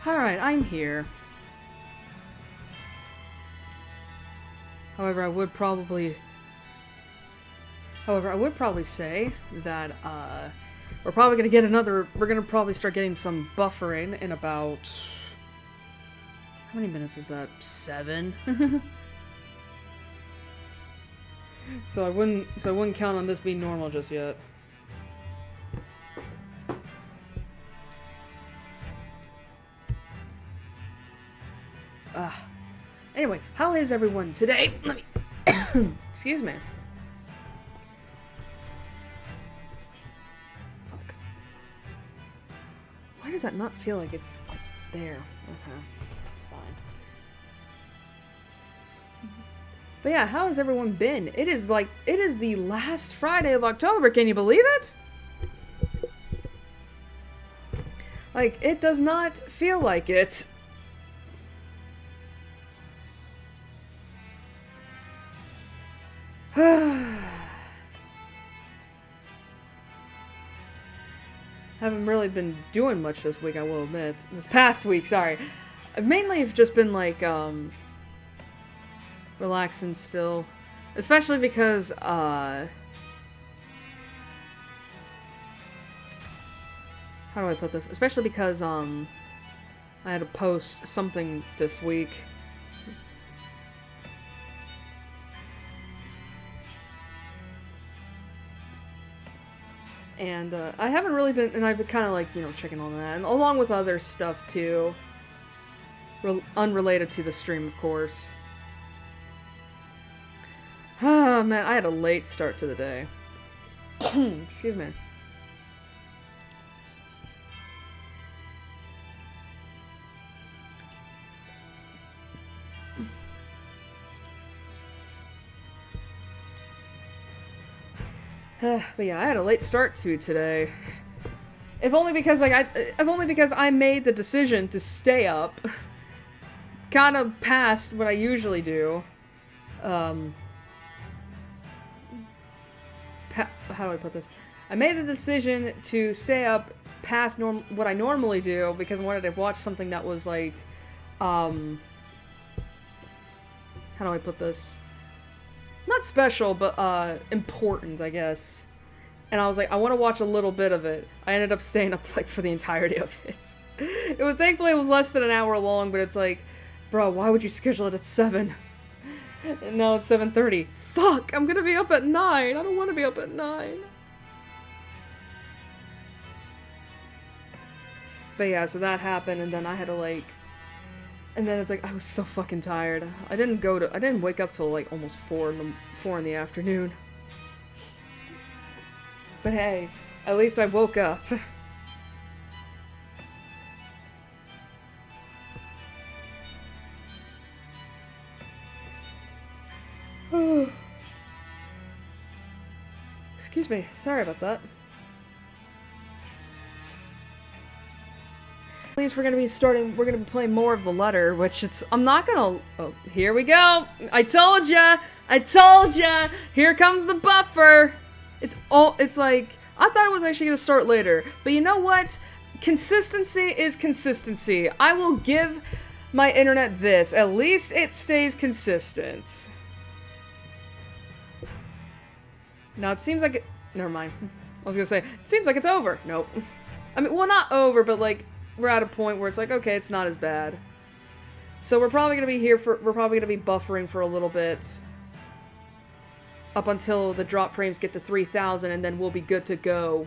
Alright, I'm here. However, I would probably say that, we're probably gonna get we're gonna probably start getting some buffering in about... How many minutes is that? 7? So I wouldn't count on this being normal just yet. Anyway, how is everyone today? Let me... Excuse me. Fuck. Why does that not feel like it's up there? Okay. It's fine. But yeah, how has everyone been? It is the last Friday of October, can you believe it? Like, it does not feel like it. Haven't really been doing much this week, I will admit. This past week, sorry. I've mainly just been, like, relaxing still. Especially because, how do I put this? Especially because, I had to post something this week. And, I haven't really been, and I've been kind of like, you know, checking on that, and along with other stuff, too. Unrelated to the stream, of course. Ah, man, I had a late start to the day. Excuse me. But yeah, I had a late start to today. If only because I made the decision to stay up, kind of past what I usually do. How do I put this? I made the decision to stay up past what I normally do because I wanted to watch something that was like, how do I put this? Not special, but, important, I guess. And I was like, I want to watch a little bit of it. I ended up staying up, like, for the entirety of it. Thankfully, it was less than an hour long, but it's like, bro, why would you schedule it at 7? And now it's 7:30. Fuck, I'm gonna be up at 9. I don't want to be up at 9. But yeah, so that happened, and then I had to, like... And then it's like, I was so fucking tired. I didn't wake up till like almost 4 in the afternoon. But hey, at least I woke up. Excuse me, sorry about that. At least we're gonna be playing more of the letter, which I'm not gonna, oh, here we go! I told ya! Here comes the buffer! It's like, I thought it was actually gonna start later, but you know what? Consistency is consistency. I will give my internet this, at least it stays consistent. Now it seems like never mind. I was gonna say, it seems like it's over. Nope. I mean, well, not over, but like, we're at a point where it's like, okay, it's not as bad. So we're probably gonna be buffering for a little bit. Up until the drop frames get to 3,000, and then we'll be good to go.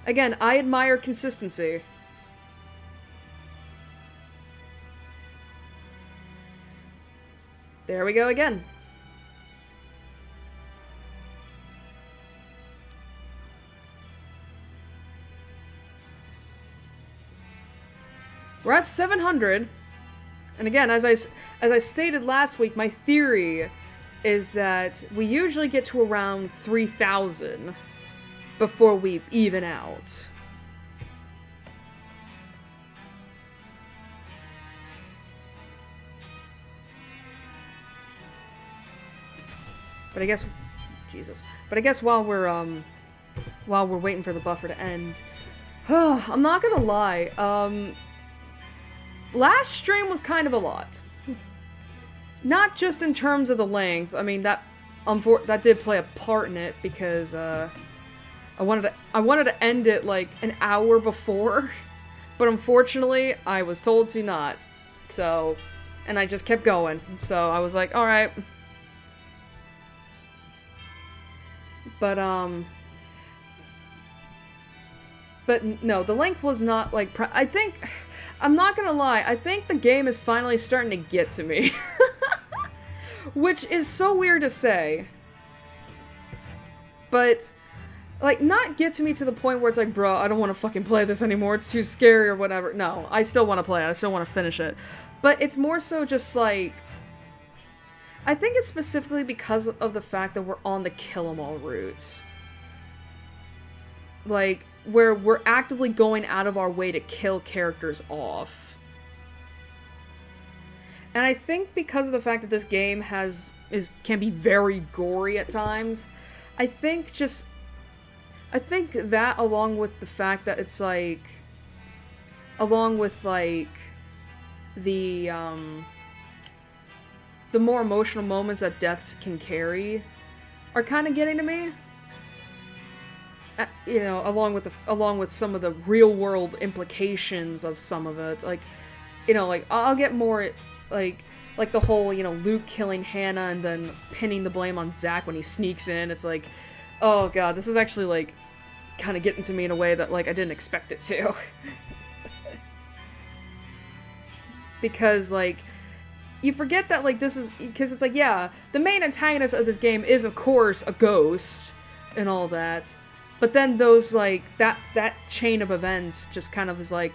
Again, I admire consistency. There we go again. We're at 700, and again, as I stated last week, my theory is that we usually get to around 3,000 before we even out. But I guess, Jesus. But I guess while we're waiting for the buffer to end, I'm not gonna lie, last stream was kind of a lot. Not just in terms of the length, I mean, that did play a part in it, because, I wanted to end it, like, an hour before, but unfortunately, I was told to not, so, and I just kept going, so I was like, alright. But no, the length was not, like, I think, I'm not gonna lie, I think the game is finally starting to get to me. Which is so weird to say. But, like, not get to me to the point where it's like, bro, I don't want to fucking play this anymore, it's too scary or whatever. No, I still want to play it, I still want to finish it. But it's more so just, like, I think it's specifically because of the fact that we're on the kill 'em all route. Like, where we're actively going out of our way to kill characters off. And I think because of the fact that this game can be very gory at times, I think that, along with the fact that it's like, along with like the more emotional moments that deaths can carry, are kind of getting to me. You know, along with some of the real world implications of some of it, like, you know, like, I'll get more, like the whole, you know, Luke killing Hannah and then pinning the blame on Zach when he sneaks in. It's like, oh god, this is actually, like, kind of getting to me in a way that, like, I didn't expect it to. Because, like, you forget that, like, this is, because it's like, yeah, the main antagonist of this game is, of course, a ghost and all that. But then those, like, that chain of events just kind of is, like,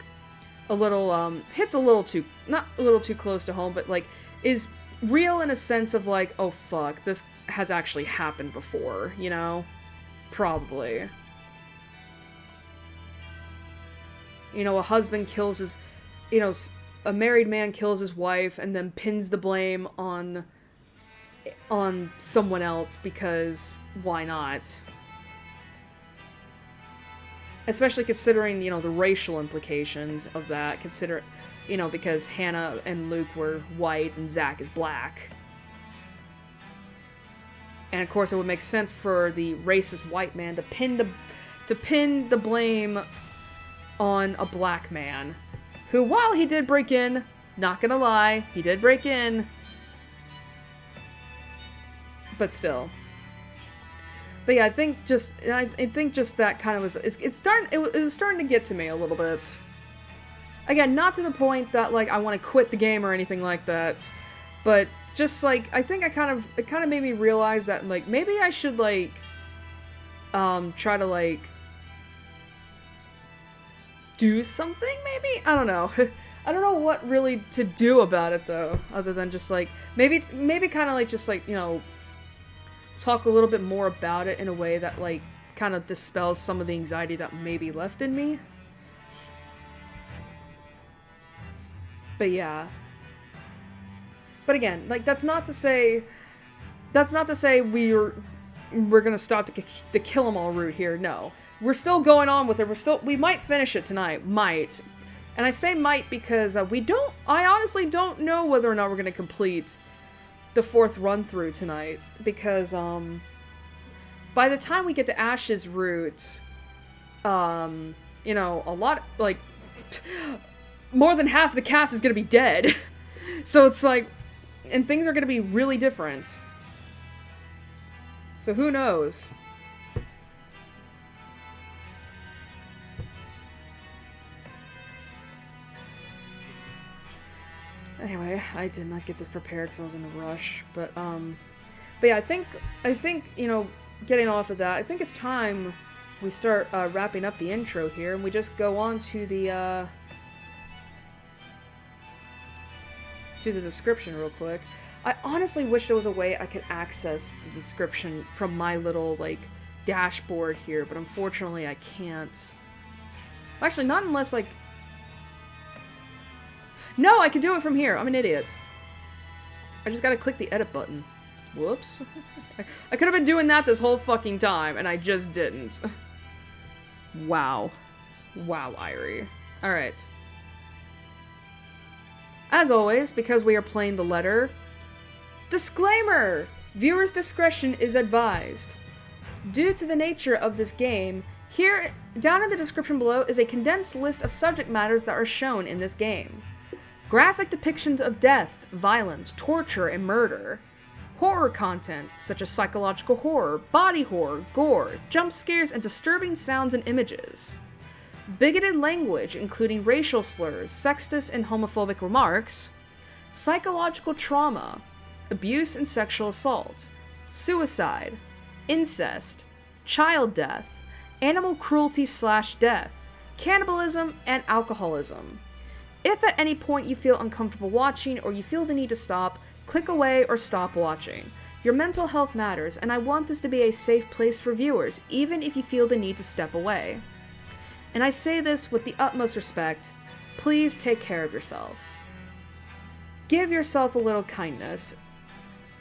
a little, hits a little too, not a little too close to home, but, like, is real in a sense of, like, oh fuck, this has actually happened before, you know? Probably. You know, a husband kills his, you know, a married man kills his wife and then pins the blame on someone else because why not? Especially considering, you know, the racial implications of that. Consider, you know, because Hannah and Luke were white and Zach is black. And of course it would make sense for the racist white man to pin the blame on a black man. Who, while he did break in, not gonna lie, he did break in. But still. But yeah, I think just that kind of was, it was starting to get to me a little bit. Again, not to the point that, like, I want to quit the game or anything like that, but just, like, I think it kind of made me realize that, like, maybe I should, like, try to, like, do something, maybe? I don't know. I don't know what really to do about it, though, other than just, like, maybe kind of, like, just, like, you know, talk a little bit more about it in a way that, like, kind of dispels some of the anxiety that may be left in me. But yeah. But again, like, that's not to say we're gonna stop the kill 'em all route here. No, we're still going on with it. We might finish it tonight. Might. And I say might because I honestly don't know whether or not we're gonna complete the fourth run through tonight, because by the time we get to Ash's route, you know, a lot, like, more than half the cast is gonna be dead. So it's like, and things are gonna be really different. So who knows? Anyway, I did not get this prepared because I was in a rush, but yeah, I think, you know, getting off of that, I think it's time we start wrapping up the intro here, and we just go on to the description real quick. I honestly wish there was a way I could access the description from my little, like, dashboard here, but unfortunately I can't. Actually, not unless, like, no, I can do it from here. I'm an idiot. I just gotta click the edit button. Whoops. I could have been doing that this whole fucking time, and I just didn't. Wow. Wow, Airi. Alright. As always, because we are playing the letter, disclaimer! Viewers' discretion is advised. Due to the nature of this game, here, down in the description below, is a condensed list of subject matters that are shown in this game. Graphic depictions of death, violence, torture, and murder. Horror content, such as psychological horror, body horror, gore, jump scares, and disturbing sounds and images. Bigoted language, including racial slurs, sexist and homophobic remarks. Psychological trauma, abuse and sexual assault, suicide, incest, child death, animal cruelty/death, cannibalism, and alcoholism. If at any point you feel uncomfortable watching or you feel the need to stop, click away or stop watching. Your mental health matters, and I want this to be a safe place for viewers, even if you feel the need to step away. And I say this with the utmost respect, please take care of yourself. Give yourself a little kindness,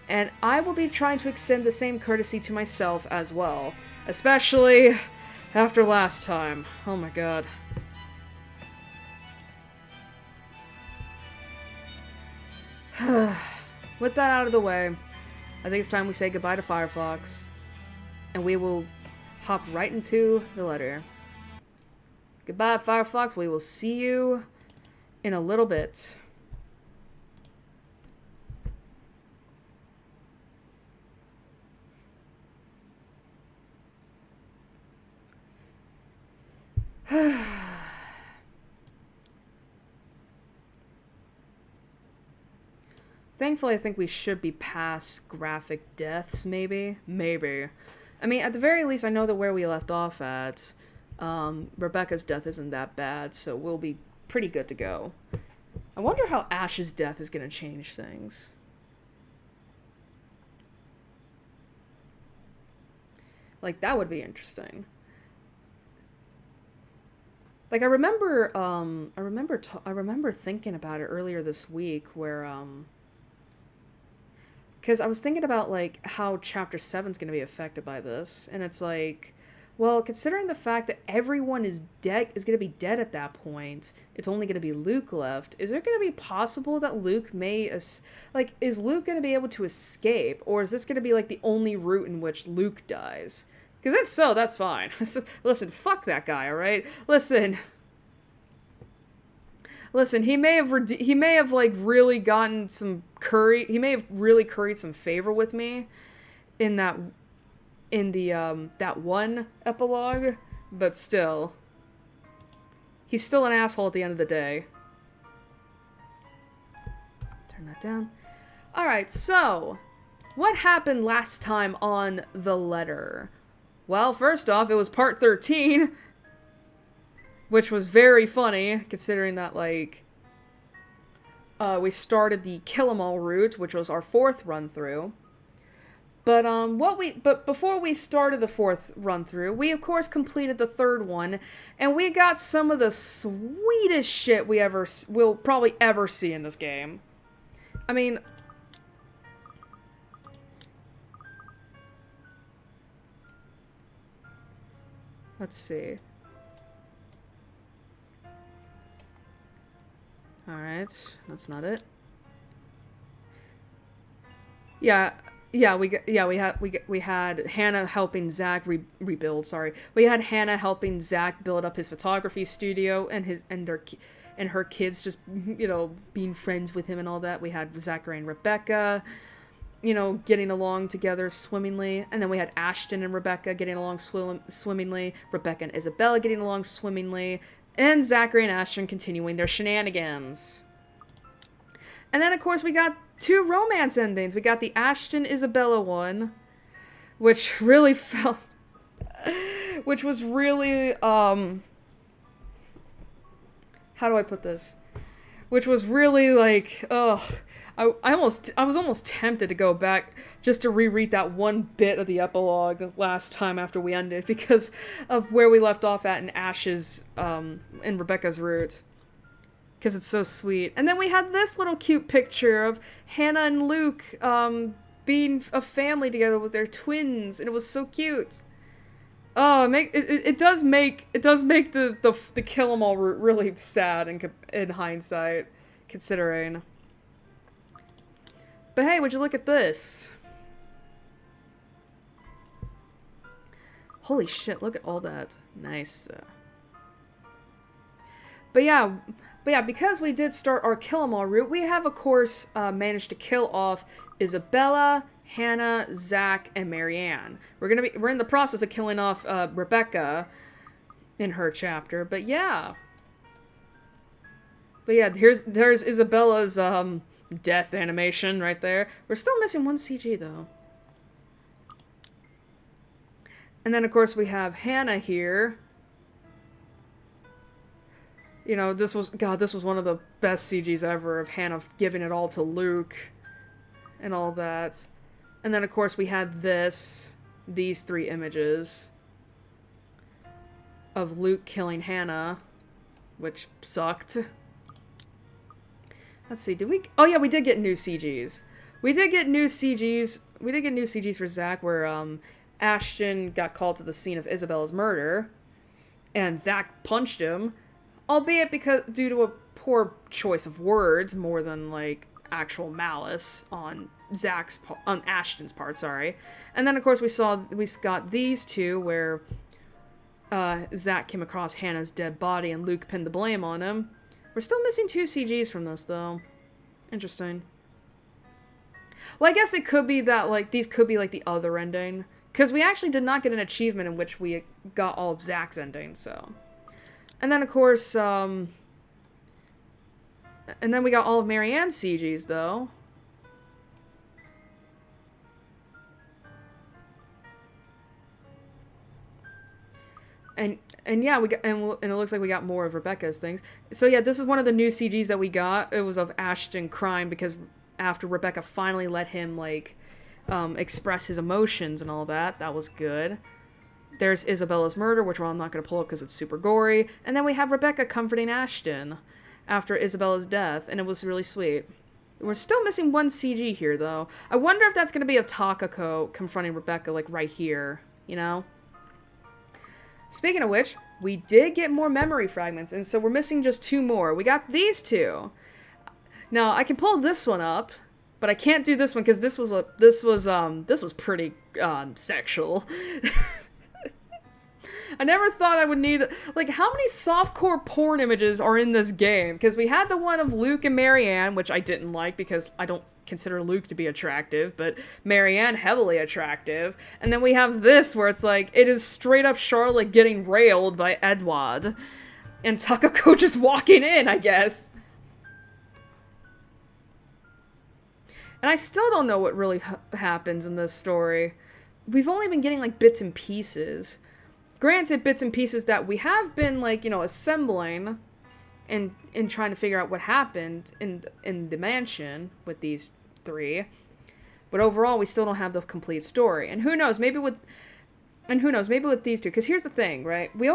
and I will be trying to extend the same courtesy to myself as well, especially after last time. Oh my god. With that out of the way, I think it's time we say goodbye to Firefox, and we will hop right into the letter. Goodbye, Firefox. We will see you in a little bit. Thankfully, I think we should be past graphic deaths, maybe? Maybe. I mean, at the very least, I know that where we left off at, Rebecca's death isn't that bad, so we'll be pretty good to go. I wonder how Ash's death is going to change things. Like, that would be interesting. Like, I remember thinking about it earlier this week, where, because I was thinking about, like, how Chapter 7 is going to be affected by this, and it's like, well, considering the fact that everyone is going to be dead at that point, it's only going to be Luke left, is there going to be possible that Luke may, is Luke going to be able to escape, or is this going to be, like, the only route in which Luke dies? Because if so, that's fine. Listen, fuck that guy, alright? Listen, he may have like really gotten some he may have really curried some favor with me in that one epilogue, but still, he's still an asshole at the end of the day. Turn that down. Alright, so what happened last time on the letter? Well, first off, it was part 13, which was very funny, considering that, like, we started the Kill 'Em All route, which was our 4th run-through. But, before we started the 4th run-through, we, of course, completed the 3rd one, and we got some of the sweetest shit we'll probably ever see in this game. I mean, let's see. Alright, that's not it. We had Hannah helping Zach rebuild. Sorry, we had Hannah helping Zach build up his photography studio, and her kids just, you know, being friends with him and all that. We had Zachary and Rebecca, you know, getting along together swimmingly, and then we had Ashton and Rebecca getting along swimmingly. Rebecca and Isabella getting along swimmingly. And Zachary and Ashton continuing their shenanigans. And then, of course, we got 2 romance endings. We got the Ashton-Isabella one, which really felt... which was really, how do I put this? Which was really, like, ugh. I was almost tempted to go back just to reread that one bit of the epilogue last time after we ended, because of where we left off at in Ash's, in Rebecca's route. Because it's so sweet. And then we had this little cute picture of Hannah and Luke, being a family together with their twins, and it was so cute. Oh, it does make the kill 'em all route really sad in hindsight, considering. But hey, would you look at this? Holy shit! Look at all that. Nice. But yeah, because we did start our kill 'em all route, we have of course managed to kill off Isabella, Hannah, Zach, and Marianne. We're in the process of killing off Rebecca in her chapter, but yeah. There's Isabella's death animation right there. We're still missing one CG though. And then of course we have Hannah here. You know, this was one of the best CGs ever of Hannah giving it all to Luke and all that. And then of course we had these three images of Luke killing Hannah, which sucked. Let's see, oh yeah, we did get new CGs. We did get new CGs for Zach where Ashton got called to the scene of Isabella's murder and Zach punched him, albeit due to a poor choice of words more than like actual malice on Ashton's part, sorry. And then of course we got these two where Zach came across Hannah's dead body and Luke pinned the blame on him. We're still missing 2 CGs from this though. Interesting. Well, I guess it could be that like these could be like the other ending, because we actually did not get an achievement in which we got all of Zach's endings, so. And then of course and then we got all of Marianne's CGs though. And yeah, and it looks like we got more of Rebecca's things. So yeah, this is one of the new CGs that we got. It was of Ashton crying because after Rebecca finally let him like express his emotions and all that. That was good. There's Isabella's murder, which I'm not going to pull up because it's super gory. And then we have Rebecca comforting Ashton after Isabella's death, and it was really sweet. We're still missing 1 CG here, though. I wonder if that's going to be of Takako confronting Rebecca, like, right here, you know? Speaking of which, we did get more memory fragments, and so we're missing just 2 more. We got these 2. Now, I can pull this one up, but I can't do this one because this was pretty sexual. I never thought I would need, like, how many softcore porn images are in this game? Because we had the one of Luke and Marianne, which I didn't like because I don't consider Luke to be attractive, but Marianne heavily attractive. And then we have this where it's like, it is straight up Charlotte getting railed by Edward. And Takako just walking in, I guess. And I still don't know what really happens in this story. We've only been getting, like, bits and pieces. Granted, bits and pieces that we have been, like, you know, assembling and trying to figure out what happened in the mansion with these 3. But overall, we still don't have the complete story. And who knows, maybe with these 2. Because here's the thing, right? We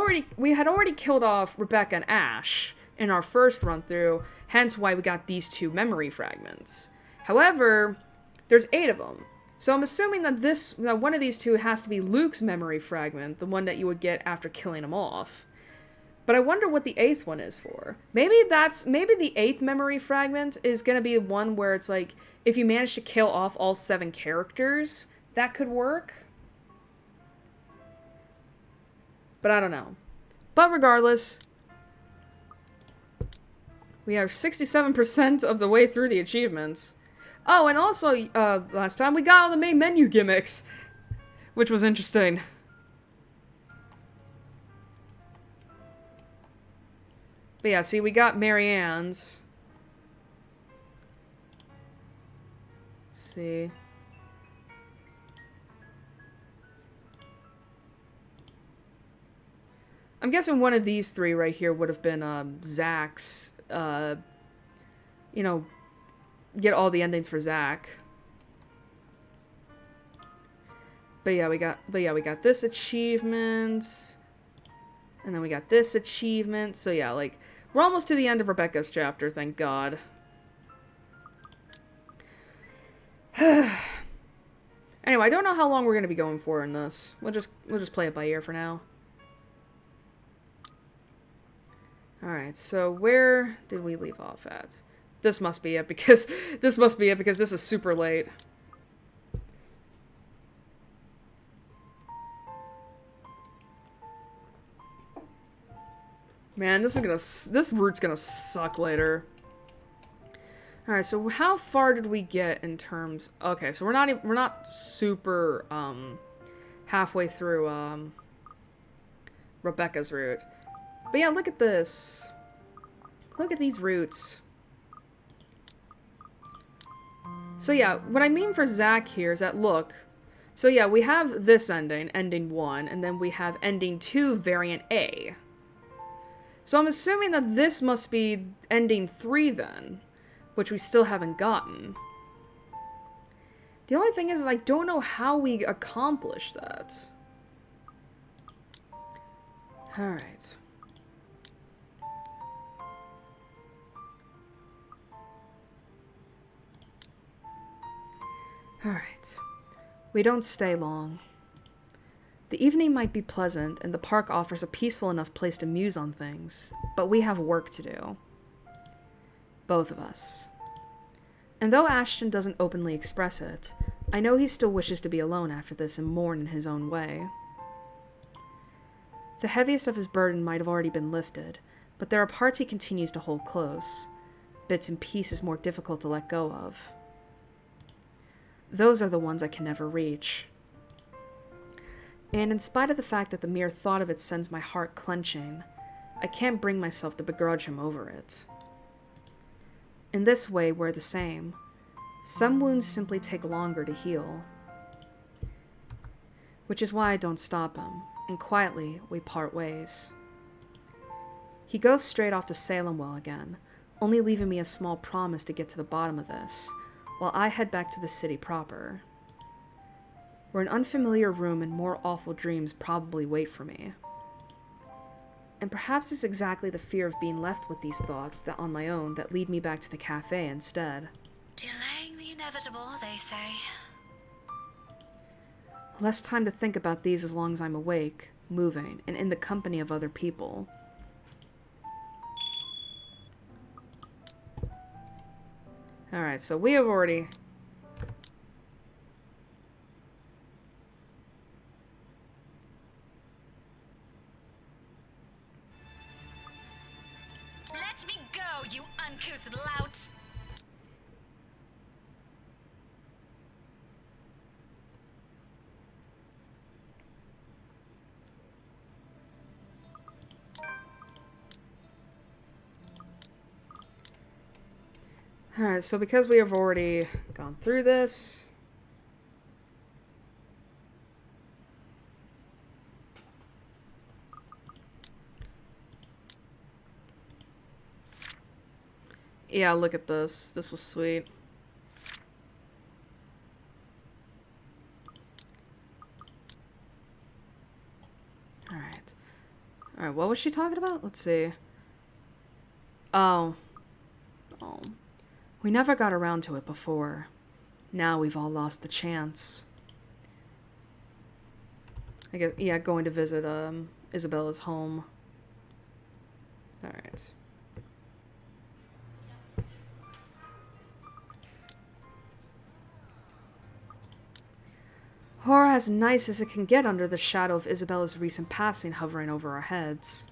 had already killed off Rebecca and Ash in our first run-through, hence why we got these 2 memory fragments. However, there's 8 of them. So I'm assuming that one of these 2 has to be Luke's memory fragment, the one that you would get after killing him off. But I wonder what the 8th one is for. Maybe the 8th memory fragment is going to be one where it's like, if you manage to kill off all 7 characters, that could work. But I don't know. But regardless, we are 67% of the way through the achievements. Oh, and also, last time we got all the main menu gimmicks, which was interesting. But yeah, see, we got Marianne's. Let's see. I'm guessing one of these 3 right here would have been, Zach's, you know, get all the endings for Zach. But yeah, we got this achievement. And then we got this achievement. So yeah, like, we're almost to the end of Rebecca's chapter, thank God. And Anyway, I don't know how long we're gonna be going for in this. We'll just play it by ear for now. Alright, so where did we leave off at? This must be it because this is super late. Man, this route's gonna suck later. Alright, so how far did we get in terms... Okay, so we're not super, halfway through, Rebecca's route. But yeah, look at this. Look at these routes. So yeah, what I mean for Zach here is that, look. So yeah, we have this ending, ending 1, and then we have ending 2, variant A. So I'm assuming that this must be ending 3 then, which we still haven't gotten. The only thing is, I don't know how we accomplish that. Alright. Alright. We don't stay long. The evening might be pleasant, and the park offers a peaceful enough place to muse on things, but we have work to do. Both of us. And though Ashton doesn't openly express it, I know he still wishes to be alone after this and mourn in his own way. The heaviest of his burden might have already been lifted, but there are parts he continues to hold close, bits and pieces more difficult to let go of. Those are the ones I can never reach. And in spite of the fact that the mere thought of it sends my heart clenching, I can't bring myself to begrudge him over it. In this way, we're the same. Some wounds simply take longer to heal. Which is why I don't stop him, and quietly we part ways. He goes straight off to Salemwell again, only leaving me a small promise to get to the bottom of this, while I head back to the city proper. Where an unfamiliar room and more awful dreams probably wait for me. And perhaps it's exactly the fear of being left with these thoughts that on my own that lead me back to the cafe instead. Delaying the inevitable, they say. Less time to think about these as long as I'm awake, moving, and in the company of other people. Alright, so we have already... Let me go, you uncouth lout! Alright, so because we have already gone through this... Yeah, look at this. This was sweet. Alright. Alright, what was she talking about? Let's see. Oh. We never got around to it before. Now we've all lost the chance. I guess, yeah, going to visit, Isabella's home. Alright. Horror as nice as it can get under the shadow of Isabella's recent passing hovering over our heads.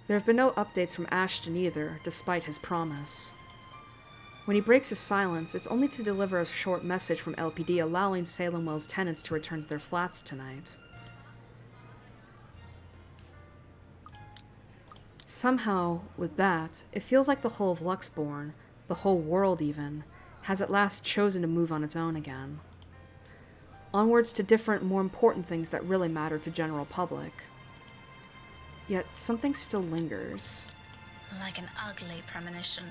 There have been no updates from Ashton either, despite his promise. When he breaks his silence, it's only to deliver a short message from LPD allowing Salemwell's tenants to return to their flats tonight. Somehow, with that, it feels like the whole of Luxborn, the whole world even, has at last chosen to move on its own again. Onwards to different, more important things that really matter to general public. Yet, something still lingers. Like an ugly premonition.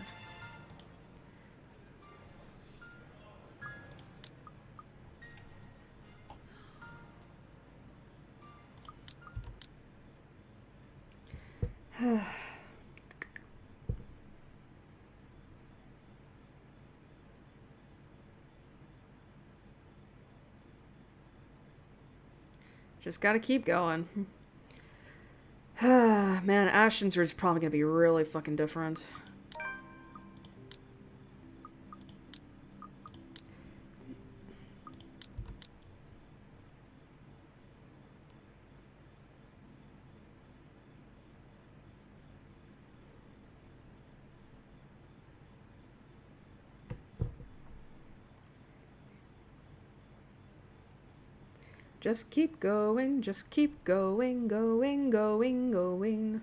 Just gotta keep going. Man, Ashton's route is probably gonna be really fucking different. Just keep going, just keep going, going, going, going.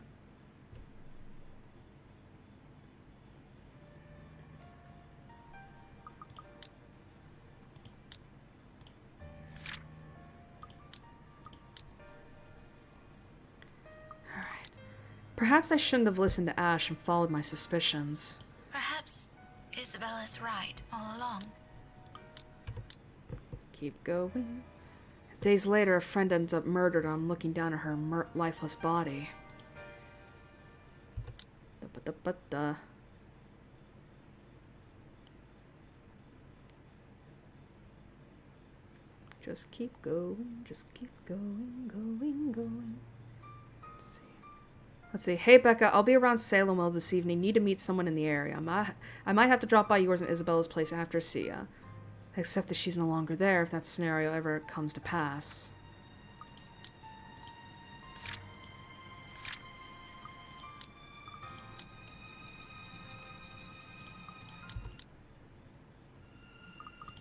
Alright. Perhaps I shouldn't have listened to Ash and followed my suspicions. Perhaps Isabella's right all along. Keep going. Days later, a friend ends up murdered and I'm looking down at her lifeless body. Just keep going, just keep going, going, going. Let's see. Hey, Becca, I'll be around Salemville this evening. Need to meet someone in the area. I might have to drop by yours and Isabella's place after. See ya. Except that she's no longer there if that scenario ever comes to pass.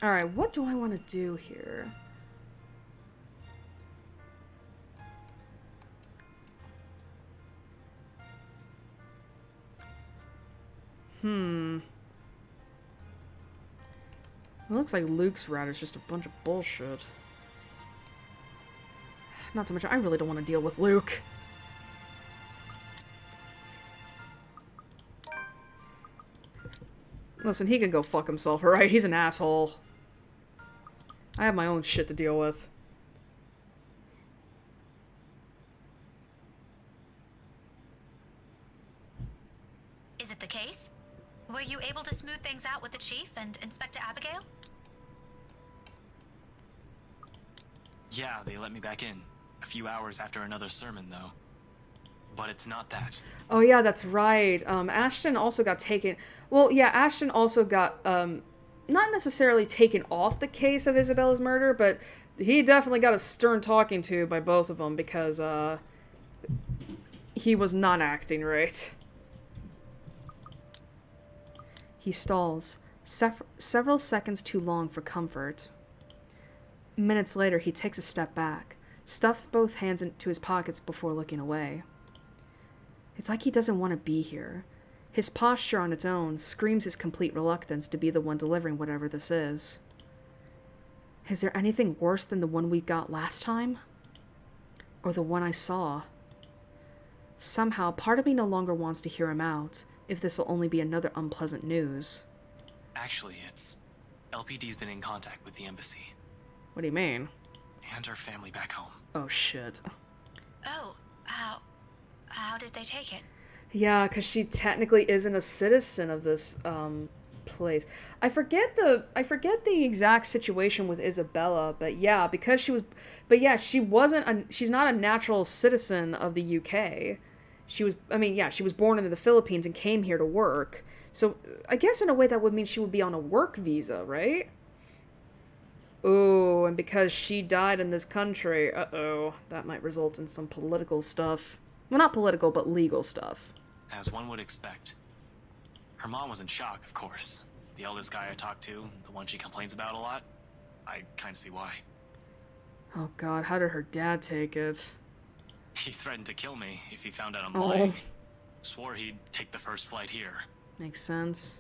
Alright, what do I want to do here? It looks like Luke's route is just a bunch of bullshit. Not to mention, I really don't want to deal with Luke. Listen, he can go fuck himself, alright? He's an asshole. I have my own shit to deal with. Is it the case? Were you able to smooth things out with the chief and Inspector Abigail? Yeah, they let me back in. A few hours after another sermon, though. But it's not that. Oh yeah, that's right. Ashton also got taken... Well, yeah, Ashton also got, not necessarily taken off the case of Isabella's murder, but he definitely got a stern talking to by both of them because, he was not acting right. He stalls, several seconds too long for comfort. Minutes later, he takes a step back, stuffs both hands into his pockets before looking away. It's like he doesn't want to be here. His posture on its own screams his complete reluctance to be the one delivering whatever this is. Is there anything worse than the one we got last time? Or the one I saw? Somehow, part of me no longer wants to hear him out, if this will only be another unpleasant news. Actually, it's... LPD's been in contact with the embassy. What do you mean? And her family back home. Oh, shit. Oh, how did they take it? Yeah, because she technically isn't a citizen of this, place. I forget the exact situation with Isabella, but yeah, because she was... But yeah, she's not a natural citizen of the UK. She was born in the Philippines and came here to work. So, I guess in a way that would mean she would be on a work visa, right? Ooh, and because she died in this country, uh-oh, that might result in some political stuff. Well, not political, but legal stuff. As one would expect. Her mom was in shock, of course. The eldest guy I talked to, the one she complains about a lot, I kinda see why. Oh god, how did her dad take it? He threatened to kill me if he found out I'm lying. Swore he'd take the first flight here. Makes sense.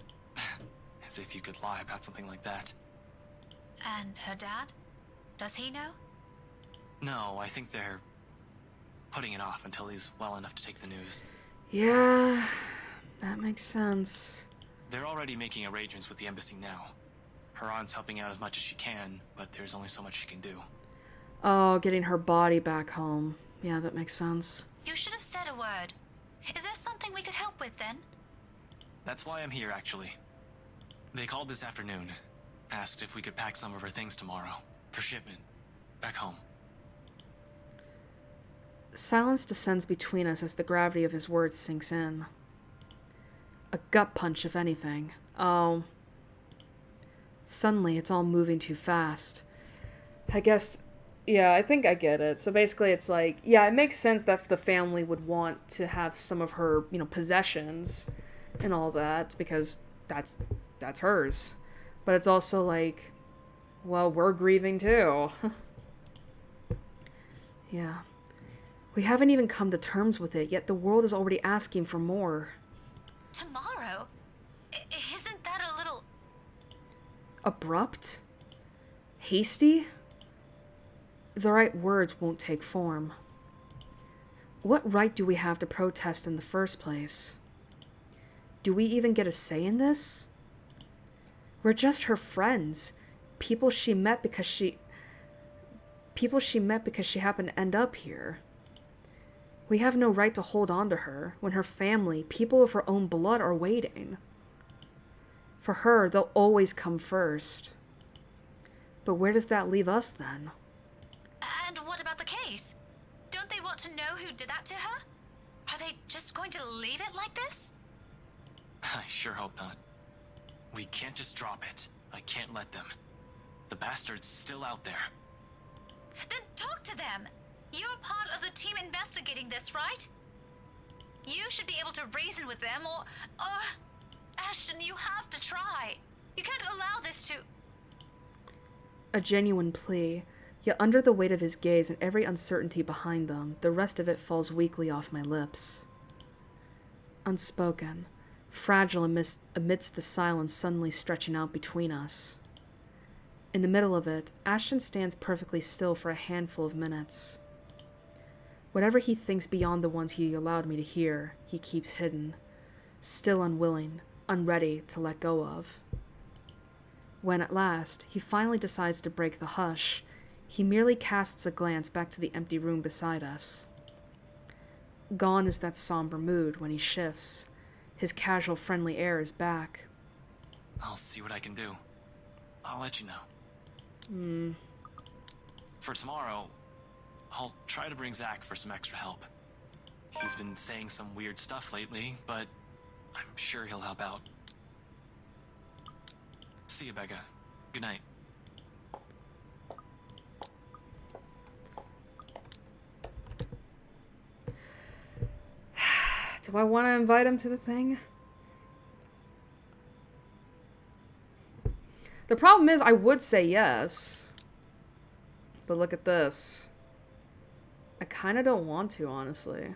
As if you could lie about something like that. And her dad? Does he know? No, I think they're putting it off until he's well enough to take the news. Yeah, that makes sense. They're already making arrangements with the embassy now. Her aunt's helping out as much as she can, but there's only so much she can do. Oh, getting her body back home. Yeah, that makes sense. You should have said a word. Is there something we could help with then? That's why I'm here, actually. They called this afternoon. Asked if we could pack some of her things tomorrow. For shipment. Back home. Silence descends between us as the gravity of his words sinks in. A gut punch, if anything. Oh. Suddenly, it's all moving too fast. I guess, yeah, I think I get it. So basically, it's like, yeah, it makes sense that the family would want to have some of her, possessions and all that, because that's hers. But it's also like, well, we're grieving too. Yeah. We haven't even come to terms with it, yet the world is already asking for more. Tomorrow? Isn't that a little... Abrupt? Hasty? The right words won't take form. What right do we have to protest in the first place? Do we even get a say in this? We're just her friends. People she met because she happened to end up here. We have no right to hold on to her when her family, people of her own blood, are waiting. For her, they'll always come first. But where does that leave us then? And what about the case? Don't they want to know who did that to her? Are they just going to leave it like this? I sure hope not. We can't just drop it. I can't let them. The bastard's still out there. Then talk to them. You're part of the team investigating this, right? You should be able to reason with them, or... Ashton, you have to try. You can't allow this to... A genuine plea, yet under the weight of his gaze and every uncertainty behind them, the rest of it falls weakly off my lips. Unspoken, fragile amidst the silence suddenly stretching out between us. In the middle of it, Ashton stands perfectly still for a handful of minutes. Whatever he thinks beyond the ones he allowed me to hear, he keeps hidden, still unwilling, unready to let go of. When at last, he finally decides to break the hush, he merely casts a glance back to the empty room beside us. Gone is that somber mood when he shifts. His casual, friendly air is back. I'll see what I can do. I'll let you know. For tomorrow, I'll try to bring Zach for some extra help. He's been saying some weird stuff lately, but I'm sure he'll help out. See you, Becca. Good night. Do I want to invite him to the thing? The problem is, I would say yes. But look at this. I kind of don't want to, honestly.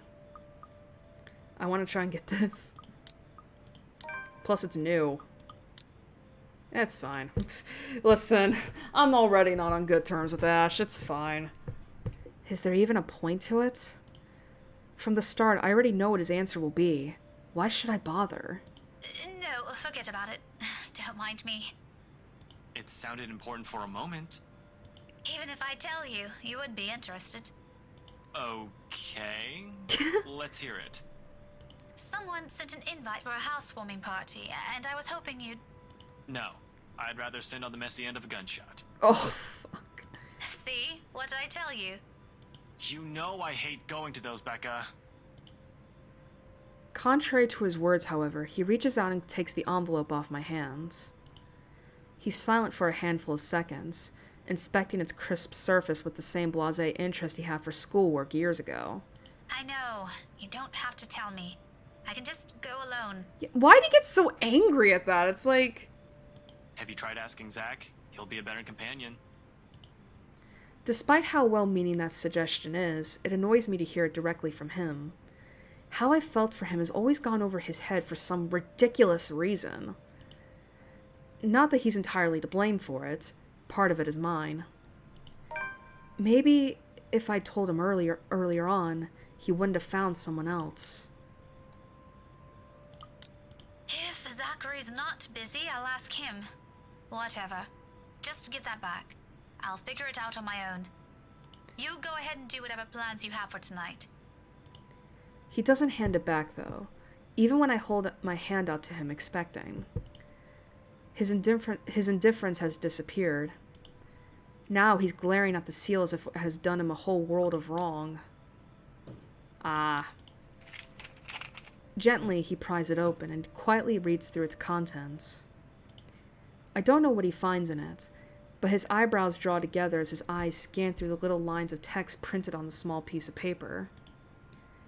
I want to try and get this. Plus, it's new. It's fine. Listen, I'm already not on good terms with Ash. It's fine. Is there even a point to it? From the start, I already know what his answer will be. Why should I bother? No, forget about it. Don't mind me. It sounded important for a moment. Even if I tell you, you would be interested. Okay. Let's hear it. Someone sent an invite for a housewarming party, and I was hoping you'd... No. I'd rather stand on the messy end of a gunshot. Oh, fuck. See? What did I tell you? You know I hate going to those, Becca. Contrary to his words, however, he reaches out and takes the envelope off my hands. He's silent for a handful of seconds, inspecting its crisp surface with the same blasé interest he had for schoolwork years ago. I know. You don't have to tell me. I can just go alone. Why did he get so angry at that? It's like... Have you tried asking Zach? He'll be a better companion. Despite how well-meaning that suggestion is, it annoys me to hear it directly from him. How I felt for him has always gone over his head for some ridiculous reason. Not that he's entirely to blame for it. Part of it is mine. Maybe if I'd told him earlier on, he wouldn't have found someone else. If Zachary's not busy, I'll ask him. Whatever. Just give that back. I'll figure it out on my own. You go ahead and do whatever plans you have for tonight. He doesn't hand it back, though, even when I hold my hand out to him expecting. His indifference has disappeared. Now he's glaring at the seal as if it has done him a whole world of wrong. Ah. Gently, he pries it open and quietly reads through its contents. I don't know what he finds in it, but his eyebrows draw together as his eyes scan through the little lines of text printed on the small piece of paper.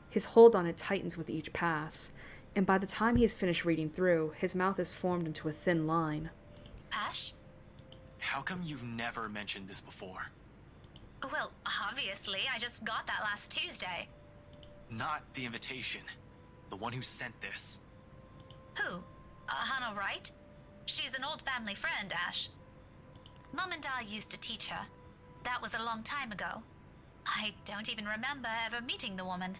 His hold on it tightens with each pass, and by the time he has finished reading through, his mouth is formed into a thin line. Ash? How come you've never mentioned this before? Well, obviously, I just got that last Tuesday. Not the invitation. The one who sent this. Who? Hannah Wright? She's an old family friend, Ash. Mum and Dad used to teach her. That was a long time ago. I don't even remember ever meeting the woman.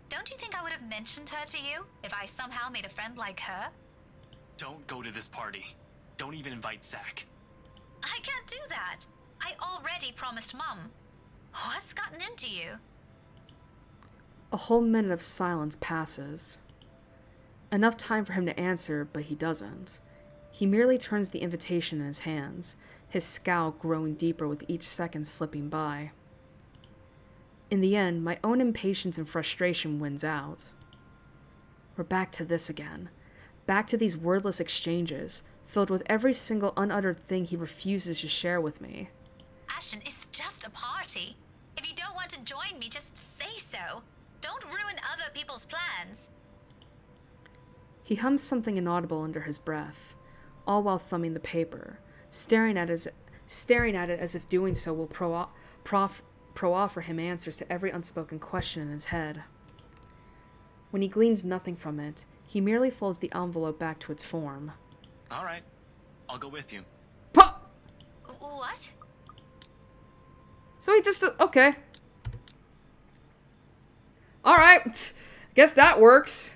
Don't you think I would have mentioned her to you if I somehow made a friend like her? Don't go to this party. Don't even invite Zach. I can't do that. I already promised Mum. What's gotten into you? A whole minute of silence passes. Enough time for him to answer, but he doesn't. He merely turns the invitation in his hands, his scowl growing deeper with each second slipping by. In the end, my own impatience and frustration wins out. We're back to this again. Back to these wordless exchanges, filled with every single unuttered thing he refuses to share with me. Ashton, it's just a party. If you don't want to join me, just say so. Don't ruin other people's plans. He hums something inaudible under his breath, all while thumbing the paper, staring at it as if doing so will offer him answers to every unspoken question in his head. When he gleans nothing from it, he merely folds the envelope back to its form. All right. I'll go with you. Puh! What? So he just... okay. Alright. Guess that works.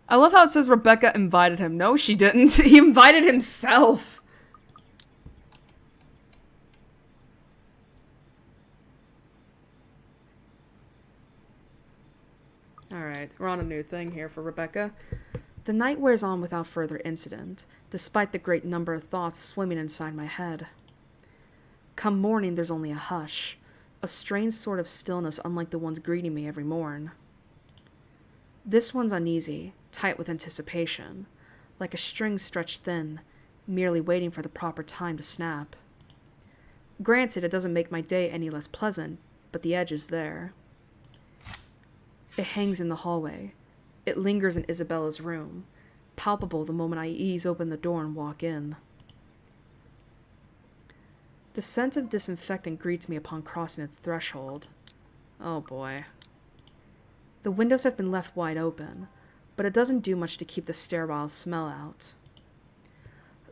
I love how it says Rebecca invited him. No, she didn't. He invited himself. Alright, we're on a new thing here for Rebecca. The night wears on without further incident, despite the great number of thoughts swimming inside my head. Come morning, there's only a hush, a strange sort of stillness unlike the ones greeting me every morn. This one's uneasy, tight with anticipation, like a string stretched thin, merely waiting for the proper time to snap. Granted, it doesn't make my day any less pleasant, but the edge is there. It hangs in the hallway. It lingers in Isabella's room, palpable the moment I ease open the door and walk in. The scent of disinfectant greets me upon crossing its threshold. Oh boy. The windows have been left wide open, but it doesn't do much to keep the sterile smell out.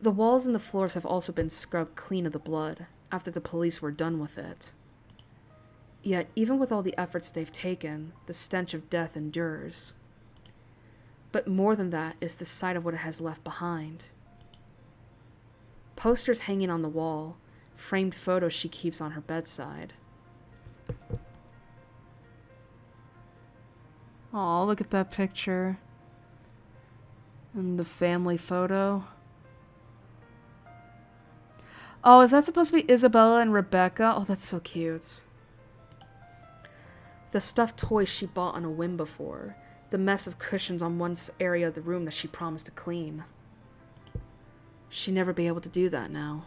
The walls and the floors have also been scrubbed clean of the blood after the police were done with it. Yet, even with all the efforts they've taken, the stench of death endures. But more than that is the sight of what it has left behind. Posters hanging on the wall, framed photos she keeps on her bedside. Aw, look at that picture. And the family photo. Oh, is that supposed to be Isabella and Rebecca? Oh, that's so cute. The stuffed toys she bought on a whim before. The mess of cushions on one area of the room that she promised to clean. She'd never be able to do that now.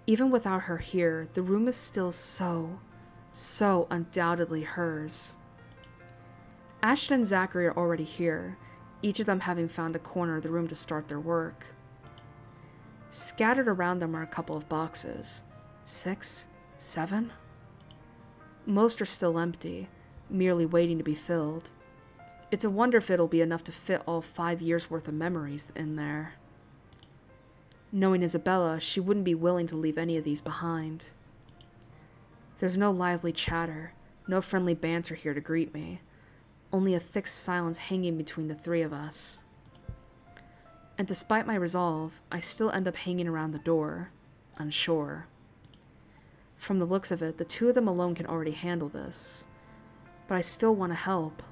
Even without her here, the room is still so undoubtedly hers. Ashton and Zachary are already here, each of them having found a corner of the room to start their work. Scattered around them are a couple of boxes. 6? 7? Most are still empty, merely waiting to be filled. It's a wonder if it'll be enough to fit all 5 years' worth of memories in there. Knowing Isabella, she wouldn't be willing to leave any of these behind. There's no lively chatter, no friendly banter here to greet me, only a thick silence hanging between the three of us. And despite my resolve, I still end up hanging around the door, unsure. From the looks of it, the two of them alone can already handle this. But I still want to help.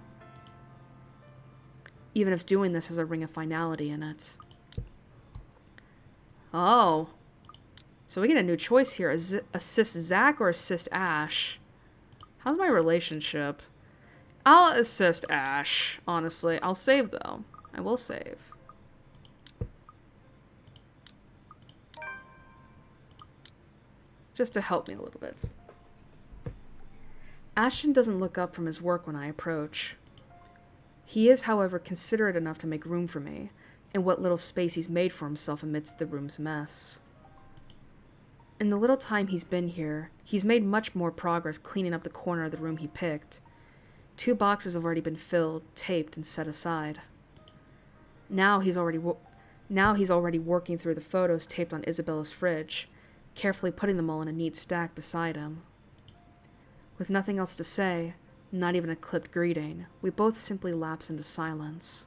even if doing this has a ring of finality in it. Oh. So we get a new choice here. Assist Zach or assist Ash? How's my relationship? I'll assist Ash, honestly. I'll save, though. I will save. Just to help me a little bit. Ashton doesn't look up from his work when I approach. He is, however, considerate enough to make room for me, in what little space he's made for himself amidst the room's mess. In the little time he's been here, he's made much more progress cleaning up the corner of the room he picked. 2 boxes have already been filled, taped, and set aside. Now he's already working through the photos taped on Isabella's fridge, carefully putting them all in a neat stack beside him. With nothing else to say, not even a clipped greeting, we both simply lapse into silence.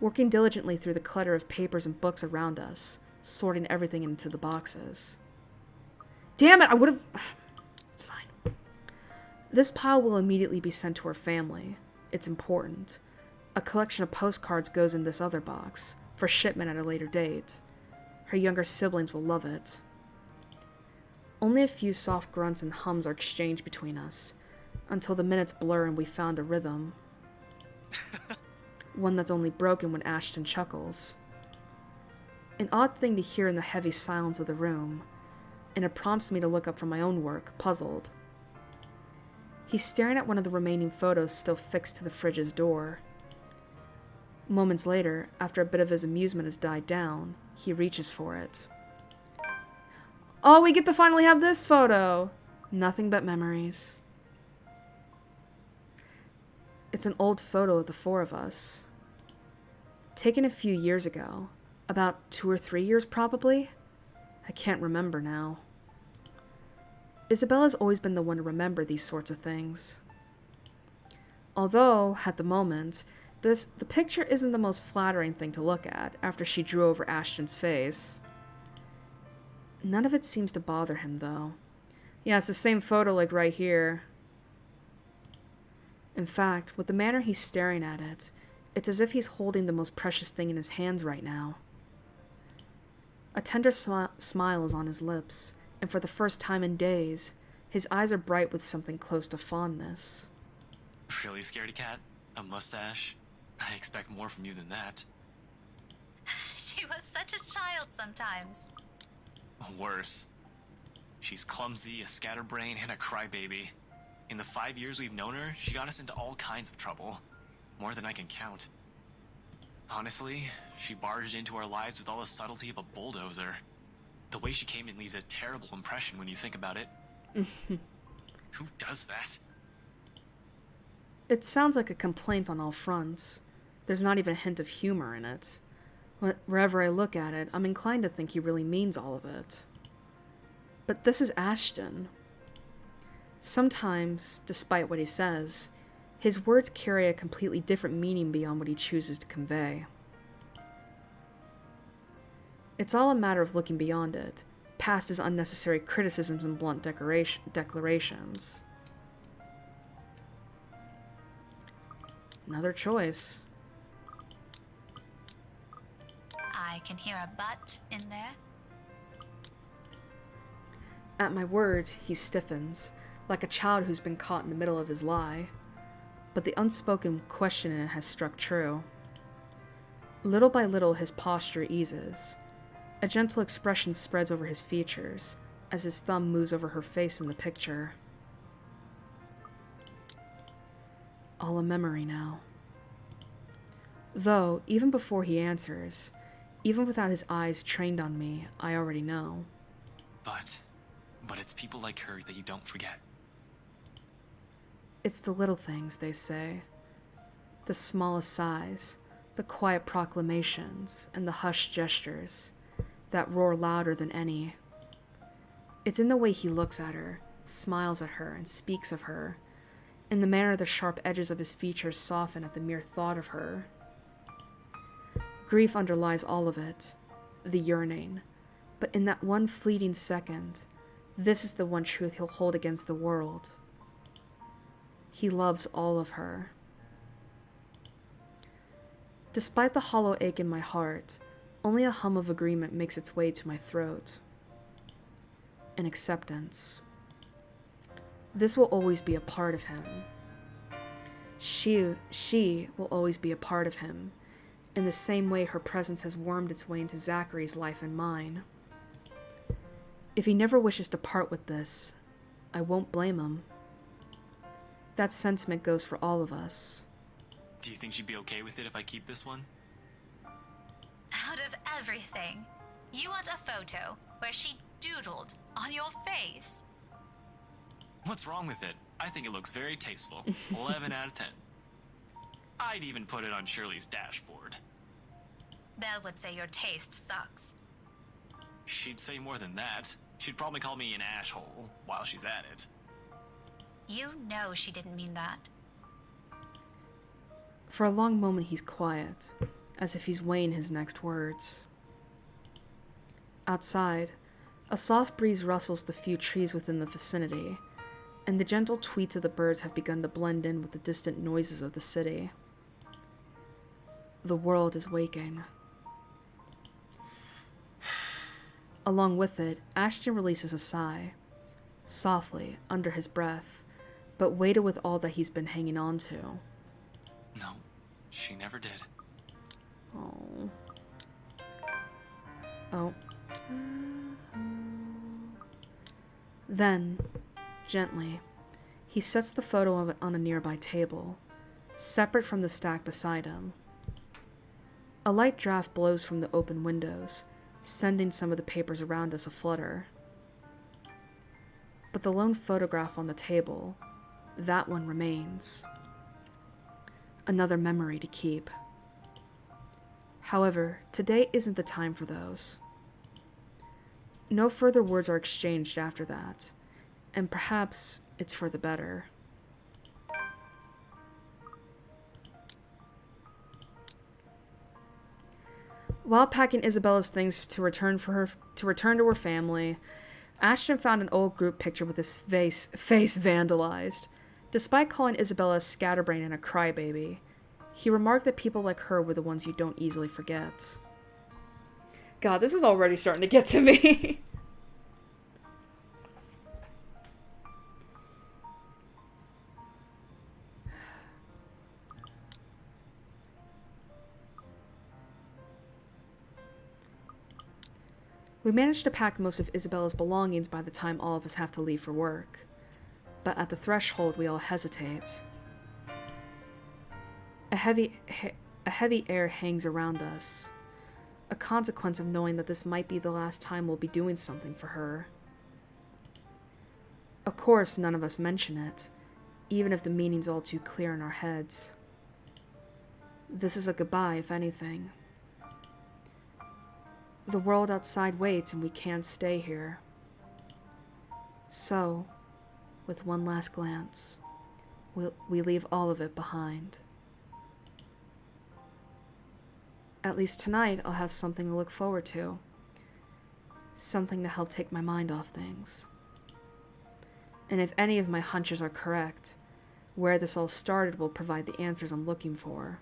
Working diligently through the clutter of papers and books around us, sorting everything into the boxes. Damn it, I would've... It's fine. This pile will immediately be sent to her family. It's important. A collection of postcards goes in this other box, for shipment at a later date. Her younger siblings will love it. Only a few soft grunts and hums are exchanged between us, until the minutes blur and we found a rhythm. One that's only broken when Ashton chuckles. An odd thing to hear in the heavy silence of the room, and it prompts me to look up from my own work, puzzled. He's staring at one of the remaining photos still fixed to the fridge's door. Moments later, after a bit of his amusement has died down, he reaches for it. Oh, we get to finally have this photo! Nothing but memories. It's an old photo of the 4 of us. Taken a few years ago. About 2 or 3 years, probably? I can't remember now. Isabella's always been the one to remember these sorts of things. Although, at the moment, the picture isn't the most flattering thing to look at after she drew over Ashton's face. None of it seems to bother him, though. Yeah, it's the same photo like right here. In fact, with the manner he's staring at it, it's as if he's holding the most precious thing in his hands right now. A tender smile is on his lips, and for the first time in days, his eyes are bright with something close to fondness. Really, scaredy cat? A mustache? I expect more from you than that. She was such a child sometimes. Worse. She's clumsy, a scatterbrain, and a crybaby. In the 5 years we've known her, she got us into all kinds of trouble. More than I can count. Honestly, she barged into our lives with all the subtlety of a bulldozer. The way she came in leaves a terrible impression when you think about it. Who does that? It sounds like a complaint on all fronts. There's not even a hint of humor in it. Wherever I look at it, I'm inclined to think he really means all of it. But this is Ashton. Sometimes, despite what he says, his words carry a completely different meaning beyond what he chooses to convey. It's all a matter of looking beyond it, past his unnecessary criticisms and blunt declarations. Another choice. I can hear a but in there. At my words, he stiffens, like a child who's been caught in the middle of his lie. But the unspoken question in it has struck true. Little by little, his posture eases. A gentle expression spreads over his features, as his thumb moves over her face in the picture. All a memory now. Though, even before he answers, even without his eyes trained on me, I already know. But it's people like her that you don't forget. It's the little things, they say. The smallest sighs, the quiet proclamations, and the hushed gestures that roar louder than any. It's in the way he looks at her, smiles at her, and speaks of her, in the manner the sharp edges of his features soften at the mere thought of her. Grief underlies all of it, the yearning, but in that one fleeting second, this is the one truth he'll hold against the world. He loves all of her. Despite the hollow ache in my heart, only a hum of agreement makes its way to my throat. An acceptance. This will always be a part of him. She will always be a part of him, in the same way her presence has wormed its way into Zachary's life and mine. If he never wishes to part with this, I won't blame him. That sentiment goes for all of us. Do you think she'd be okay with it if I keep this one? Out of everything, you want a photo where she doodled on your face. What's wrong with it? I think it looks very tasteful. 11 out of 10. I'd even put it on Shirley's dashboard. Belle would say your taste sucks. She'd say more than that. She'd probably call me an asshole while she's at it. You know she didn't mean that. For a long moment he's quiet, as if he's weighing his next words. Outside, a soft breeze rustles the few trees within the vicinity, and the gentle tweets of the birds have begun to blend in with the distant noises of the city. The world is waking. Along with it, Ashton releases a sigh, softly, under his breath, but weighted with all that he's been hanging on to. No, she never did. Oh. Oh. Then, gently, he sets the photo of it on a nearby table, separate from the stack beside him. A light draft blows from the open windows, sending some of the papers around us aflutter. But the lone photograph on the table, that one remains. Another memory to keep. However, today isn't the time for those. No further words are exchanged after that, and perhaps it's for the better. While packing Isabella's things to return to her family, Ashton found an old group picture with his face vandalized. Despite calling Isabella a scatterbrain and a crybaby, he remarked that people like her were the ones you don't easily forget. God, this is already starting to get to me. We managed to pack most of Isabella's belongings by the time all of us have to leave for work. But at the threshold, we all hesitate. A heavy air hangs around us, a consequence of knowing that this might be the last time we'll be doing something for her. Of course, none of us mention it, even if the meaning's all too clear in our heads. This is a goodbye, if anything. The world outside waits and we can't stay here. So, with one last glance, we leave all of it behind. At least tonight I'll have something to look forward to. Something to help take my mind off things. And if any of my hunches are correct, where this all started will provide the answers I'm looking for.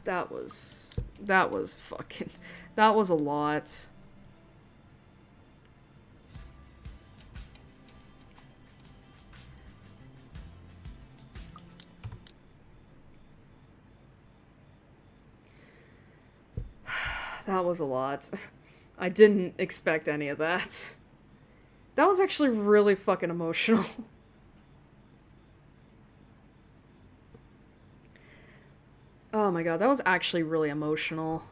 That was a lot. That was a lot. I didn't expect any of that. That was actually really fucking emotional. Oh my god, that was actually really emotional.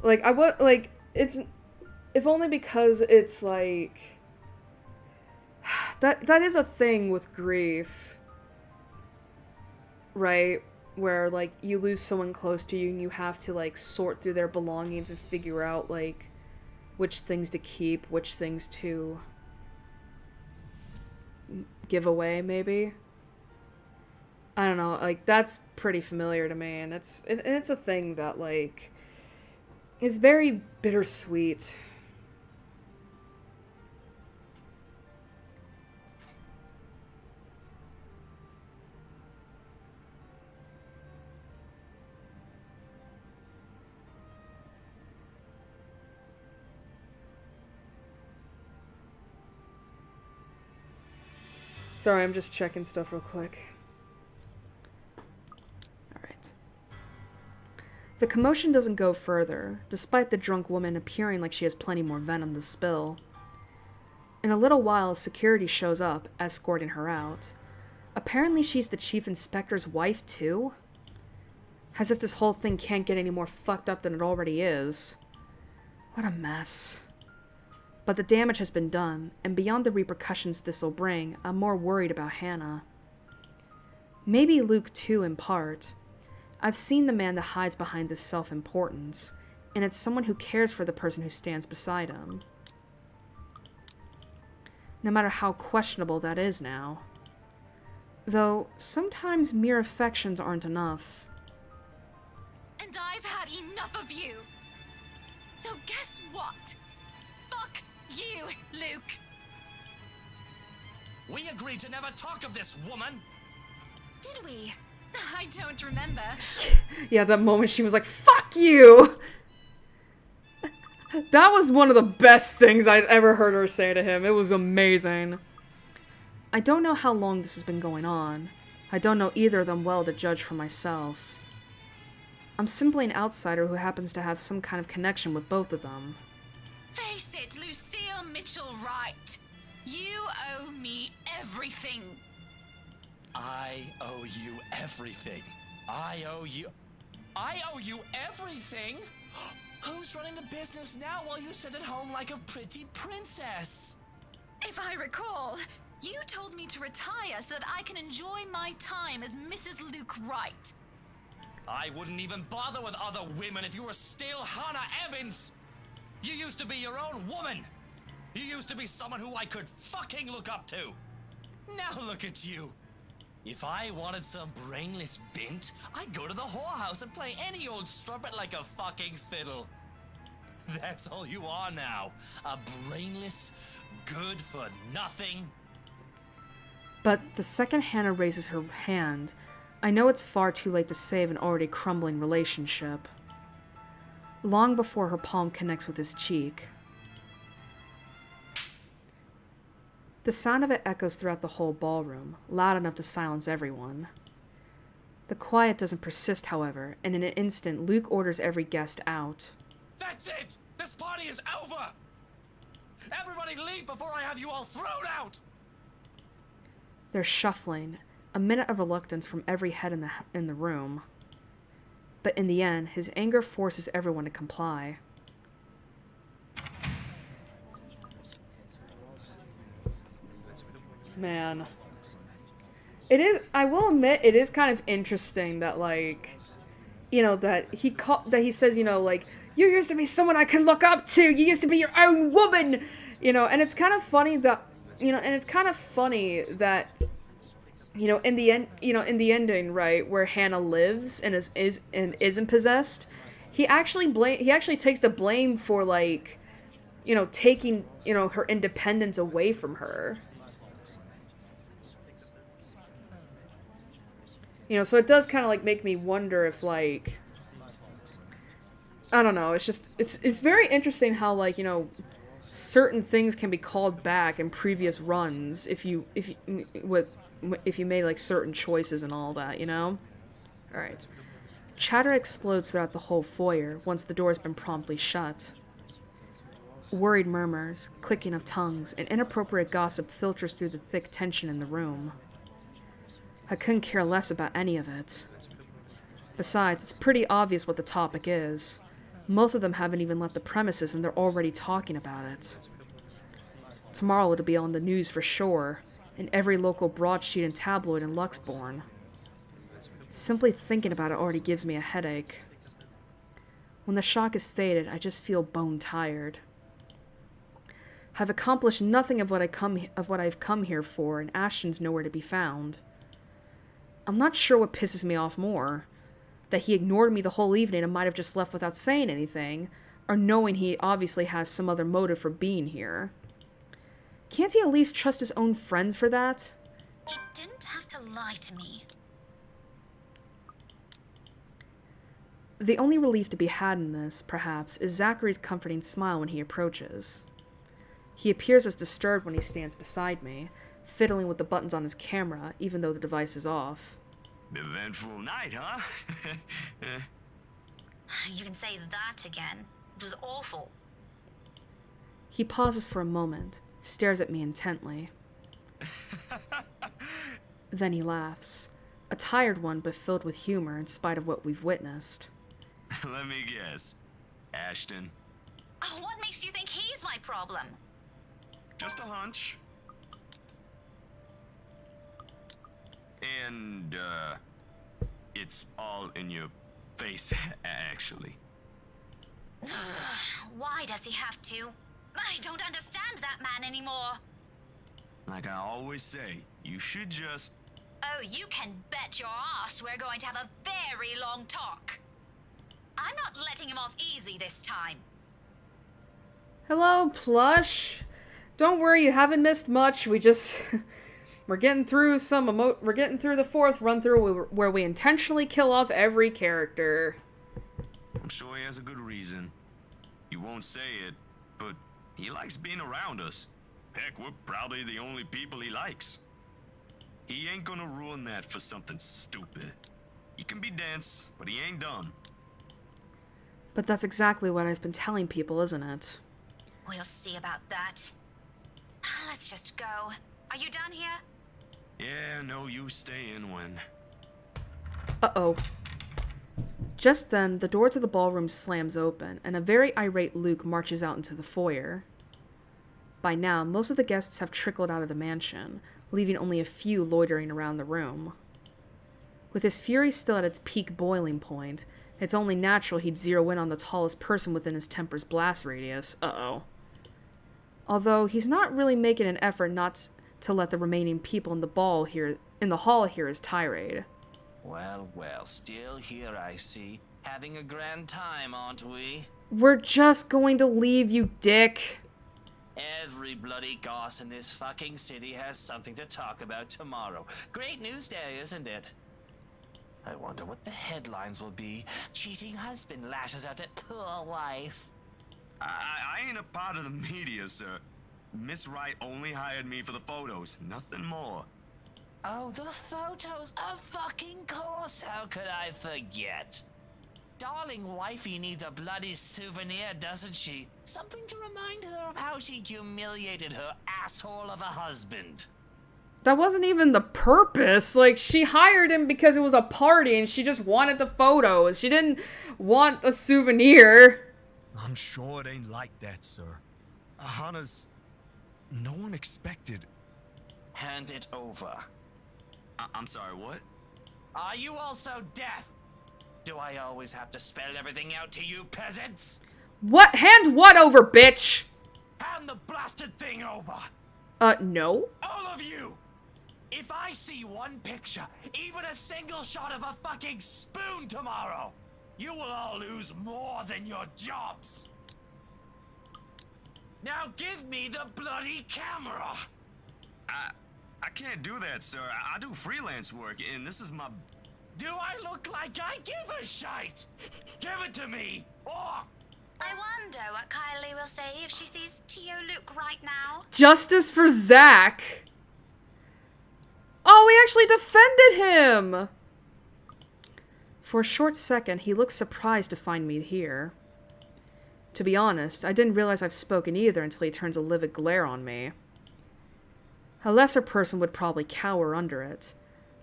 Like, it's, if only because it's like, that is a thing with grief, right? Where, like, you lose someone close to you and you have to, like, sort through their belongings and figure out, like, which things to keep, which things to give away, maybe. I don't know, like, that's pretty familiar to me, and it's a thing that, like, It's very bittersweet. Sorry, I'm just checking stuff real quick. Alright. The commotion doesn't go further, despite the drunk woman appearing like she has plenty more venom to spill. In a little while, security shows up, escorting her out. Apparently she's the chief inspector's wife, too? As if this whole thing can't get any more fucked up than it already is. What a mess. But the damage has been done, and beyond the repercussions this'll bring, I'm more worried about Hannah. Maybe Luke too, in part. I've seen the man that hides behind this self-importance, and it's someone who cares for the person who stands beside him. No matter how questionable that is now. Though, sometimes mere affections aren't enough. And I've had enough of you. So guess what? Fuck you, Luke. We agreed to never talk of this woman. Did we? I don't remember. Yeah, that moment she was like, fuck you! That was one of the best things I'd ever heard her say to him. It was amazing. I don't know how long this has been going on. I don't know either of them well to judge for myself. I'm simply an outsider who happens to have some kind of connection with both of them. Face it, Lucille Mitchell-Wright. You owe me everything. I owe you everything. I owe you everything? Who's running the business now while you sit at home like a pretty princess? If I recall, you told me to retire so that I can enjoy my time as Mrs. Luke Wright. I wouldn't even bother with other women if you were still Hannah Evans. You used to be your own woman. You used to be someone who I could fucking look up to. Now look at you. If I wanted some brainless bint, I'd go to the whorehouse and play any old strumpet like a fucking fiddle. That's all you are now. A brainless, good-for-nothing. But the second Hannah raises her hand, I know it's far too late to save an already crumbling relationship. Long before her palm connects with his cheek. The sound of it echoes throughout the whole ballroom, loud enough to silence everyone. The quiet doesn't persist, however, and in an instant, Luke orders every guest out. That's it! This party is over! Everybody leave before I have you all thrown out! They're shuffling, a minute of reluctance from every head in the room. But in the end, his anger forces everyone to comply. Man. It is, I will admit, it is kind of interesting that, like, you know, that he says, you know, like, you used to be someone I could look up to, you used to be your own woman, you know, and it's kind of funny that, you know, in the end, you know, in the ending, right, where Hannah lives and isn't possessed, he actually takes the blame for, like, you know, taking, you know, her independence away from her. You know, so it does kind of, like, make me wonder if, like, I don't know, it's just, it's very interesting how, like, you know, certain things can be called back in previous runs if you made, like, certain choices and all that, you know? Alright. Chatter explodes throughout the whole foyer once the door's been promptly shut. Worried murmurs, clicking of tongues, and inappropriate gossip filters through the thick tension in the room. I couldn't care less about any of it. Besides, it's pretty obvious what the topic is. Most of them haven't even left the premises and they're already talking about it. Tomorrow it'll be on the news for sure, in every local broadsheet and tabloid in Luxbourne. Simply thinking about it already gives me a headache. When the shock is faded, I just feel bone tired. I've accomplished nothing of what I've come here for, and Ashton's nowhere to be found. I'm not sure what pisses me off more. That he ignored me the whole evening and might have just left without saying anything, or knowing he obviously has some other motive for being here. Can't he at least trust his own friends for that? He didn't have to lie to me. The only relief to be had in this, perhaps, is Zachary's comforting smile when he approaches. He appears as disturbed when he stands beside me, fiddling with the buttons on his camera, even though the device is off. Eventful night, huh? You can say that again. It was awful. He pauses for a moment, stares at me intently. Then he laughs, a tired one but filled with humor in spite of what we've witnessed. Let me guess. Ashton. Oh, what makes you think he's my problem? Just a hunch. And, it's all in your face, actually. Why does he have to? I don't understand that man anymore. Like I always say, you should just... Oh, you can bet your ass we're going to have a very long talk. I'm not letting him off easy this time. Hello, Plush. Don't worry, you haven't missed much. We're getting through we're getting through the fourth run through where we intentionally kill off every character. I'm sure he has a good reason. He won't say it, but he likes being around us. Heck, we're probably the only people he likes. He ain't gonna ruin that for something stupid. He can be dense, but he ain't dumb. But that's exactly what I've been telling people, isn't it? We'll see about that. Let's just go. Are you done here? Yeah, no use staying when... Uh-oh. Just then, the door to the ballroom slams open, and a very irate Luke marches out into the foyer. By now, most of the guests have trickled out of the mansion, leaving only a few loitering around the room. With his fury still at its peak boiling point, it's only natural he'd zero in on the tallest person within his temper's blast radius. Uh-oh. Although, he's not really making an effort not to let the remaining people in the hall hear his tirade. Well, well, still here I see. Having a grand time, aren't we? We're just going to leave, you dick. Every bloody goss in this fucking city has something to talk about tomorrow. Great news day, isn't it? I wonder what the headlines will be. Cheating husband lashes out at poor wife. I ain't a part of the media, sir. Miss Wright only hired me for the photos, nothing more. Oh, the photos, of fucking course, how could I forget? Darling wifey needs a bloody souvenir, doesn't she? Something to remind her of how she humiliated her asshole of a husband. That wasn't even the purpose. Like, she hired him because it was a party and she just wanted the photos. She didn't want a souvenir. I'm sure it ain't like that, sir. Hannah's... No one expected... Hand it over. I'm sorry, what? Are you also deaf? Do I always have to spell everything out to you peasants? What? Hand what over, bitch? Hand the blasted thing over! No. All of you! If I see one picture, even a single shot of a fucking spoon tomorrow, you will all lose more than your jobs. Now give me the bloody camera! I can't do that, sir. I do freelance work, and this is my... Do I look like I give a shite? Give it to me, or... I wonder what Kylie will say if she sees Tio Luke right now. Justice for Zach. Oh, we actually defended him. For a short second, he looked surprised to find me here. To be honest, I didn't realize I've spoken either until he turns a livid glare on me. A lesser person would probably cower under it.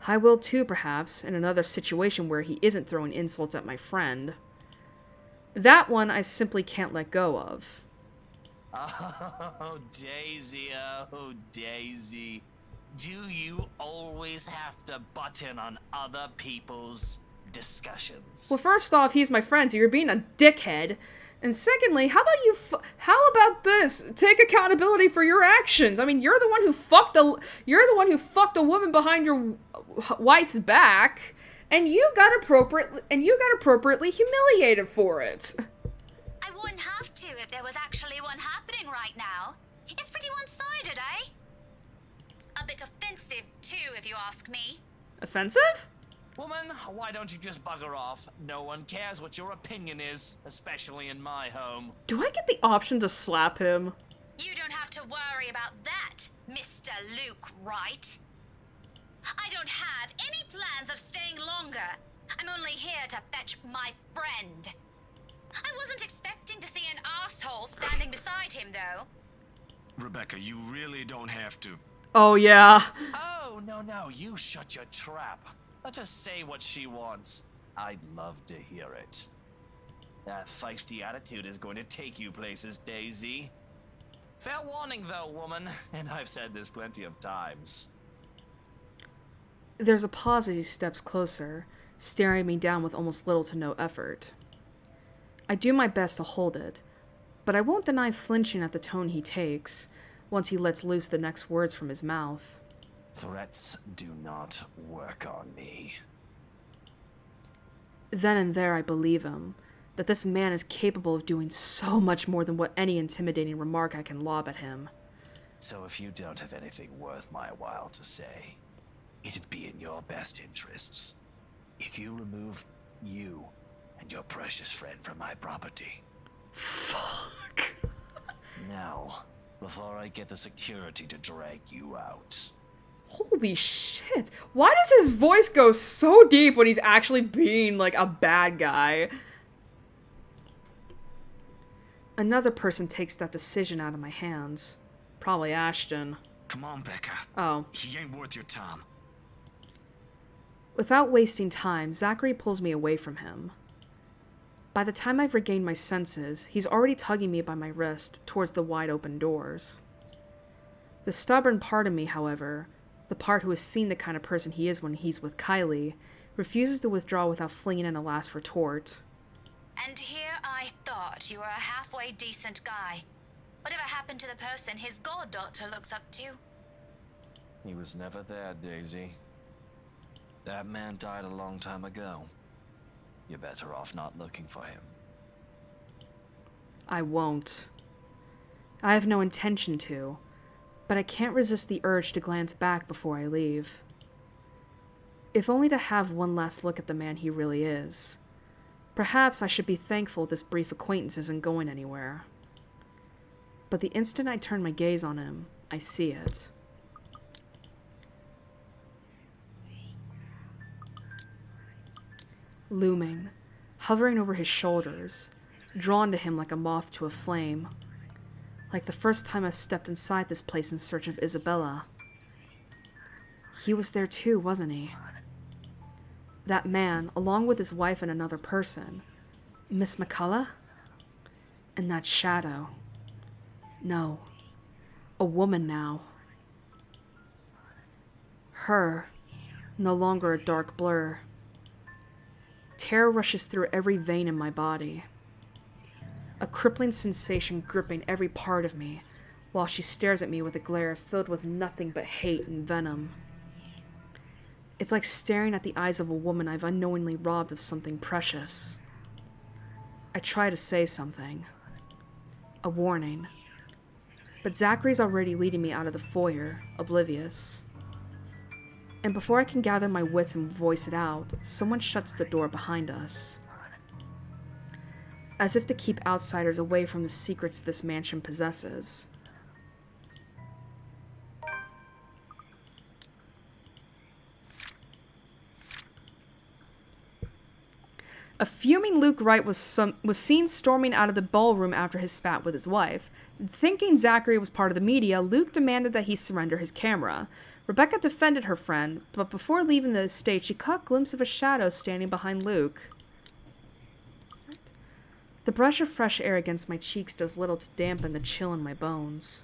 I will too, perhaps, in another situation where he isn't throwing insults at my friend. That one I simply can't let go of. Oh, Daisy, oh, Daisy. Do you always have to butt in on other people's discussions? Well, first off, he's my friend, so you're being a dickhead. And secondly, how about this? Take accountability for your actions. I mean, you're the one who fucked a woman behind your wife's back, and you got appropriately humiliated for it. I wouldn't have to if there was actually one happening right now. It's pretty one-sided, eh? A bit offensive, too, if you ask me. Offensive? Woman, why don't you just bugger off? No one cares what your opinion is, especially in my home. Do I get the option to slap him? You don't have to worry about that, Mr. Luke Wright. I don't have any plans of staying longer. I'm only here to fetch my friend. I wasn't expecting to see an asshole standing beside him, though. Rebecca, you really don't have to. Oh, yeah. Oh, no, you shut your trap. Let her say what she wants. I'd love to hear it. That feisty attitude is going to take you places, Daisy. Fair warning, though, woman, and I've said this plenty of times. There's a pause as he steps closer, staring me down with almost little to no effort. I do my best to hold it, but I won't deny flinching at the tone he takes once he lets loose the next words from his mouth. Threats do not work on me. Then and there I believe him, that this man is capable of doing so much more than what any intimidating remark I can lob at him. So if you don't have anything worth my while to say, it'd be in your best interests if you remove you and your precious friend from my property. Fuck. Now, before I get the security to drag you out. Holy shit. Why does his voice go so deep when he's actually being, like, a bad guy? Another person takes that decision out of my hands. Probably Ashton. Come on, Becca. Oh. He ain't worth your time. Without wasting time, Zachary pulls me away from him. By the time I've regained my senses, he's already tugging me by my wrist towards the wide open doors. The stubborn part of me, however, the part who has seen the kind of person he is when he's with Kylie, refuses to withdraw without flinging in a last retort. And here I thought you were a halfway decent guy. Whatever happened to the person his goddaughter looks up to? He was never there, Daisy. That man died a long time ago. You're better off not looking for him. I won't. I have no intention to, but I can't resist the urge to glance back before I leave. If only to have one last look at the man he really is. Perhaps I should be thankful this brief acquaintance isn't going anywhere. But the instant I turn my gaze on him, I see it. Looming, hovering over his shoulders, drawn to him like a moth to a flame. Like the first time I stepped inside this place in search of Isabella. He was there too, wasn't he? That man, along with his wife and another person. Miss McCullough? And that shadow. No. A woman now. Her, no longer a dark blur. Terror rushes through every vein in my body. A crippling sensation gripping every part of me, while she stares at me with a glare filled with nothing but hate and venom. It's like staring at the eyes of a woman I've unknowingly robbed of something precious. I try to say something. A warning. But Zachary's already leading me out of the foyer, oblivious. And before I can gather my wits and voice it out, someone shuts the door behind us. As if to keep outsiders away from the secrets this mansion possesses. A fuming Luke Wright was seen storming out of the ballroom after his spat with his wife. Thinking Zachary was part of the media, Luke demanded that he surrender his camera. Rebecca defended her friend, but before leaving the stage, she caught a glimpse of a shadow standing behind Luke. The brush of fresh air against my cheeks does little to dampen the chill in my bones.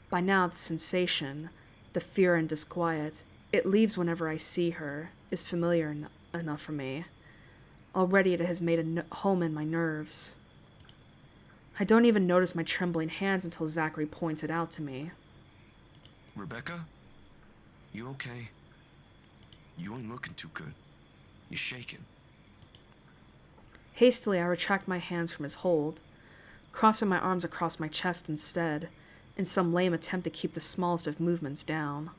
By now, the sensation, the fear and disquiet, it leaves whenever I see her, is familiar enough for me. Already it has made a home in my nerves. I don't even notice my trembling hands until Zachary points it out to me. Rebecca? You okay? You ain't looking too good. You're shaking. Hastily, I retract my hands from his hold, crossing my arms across my chest instead, in some lame attempt to keep the smallest of movements down.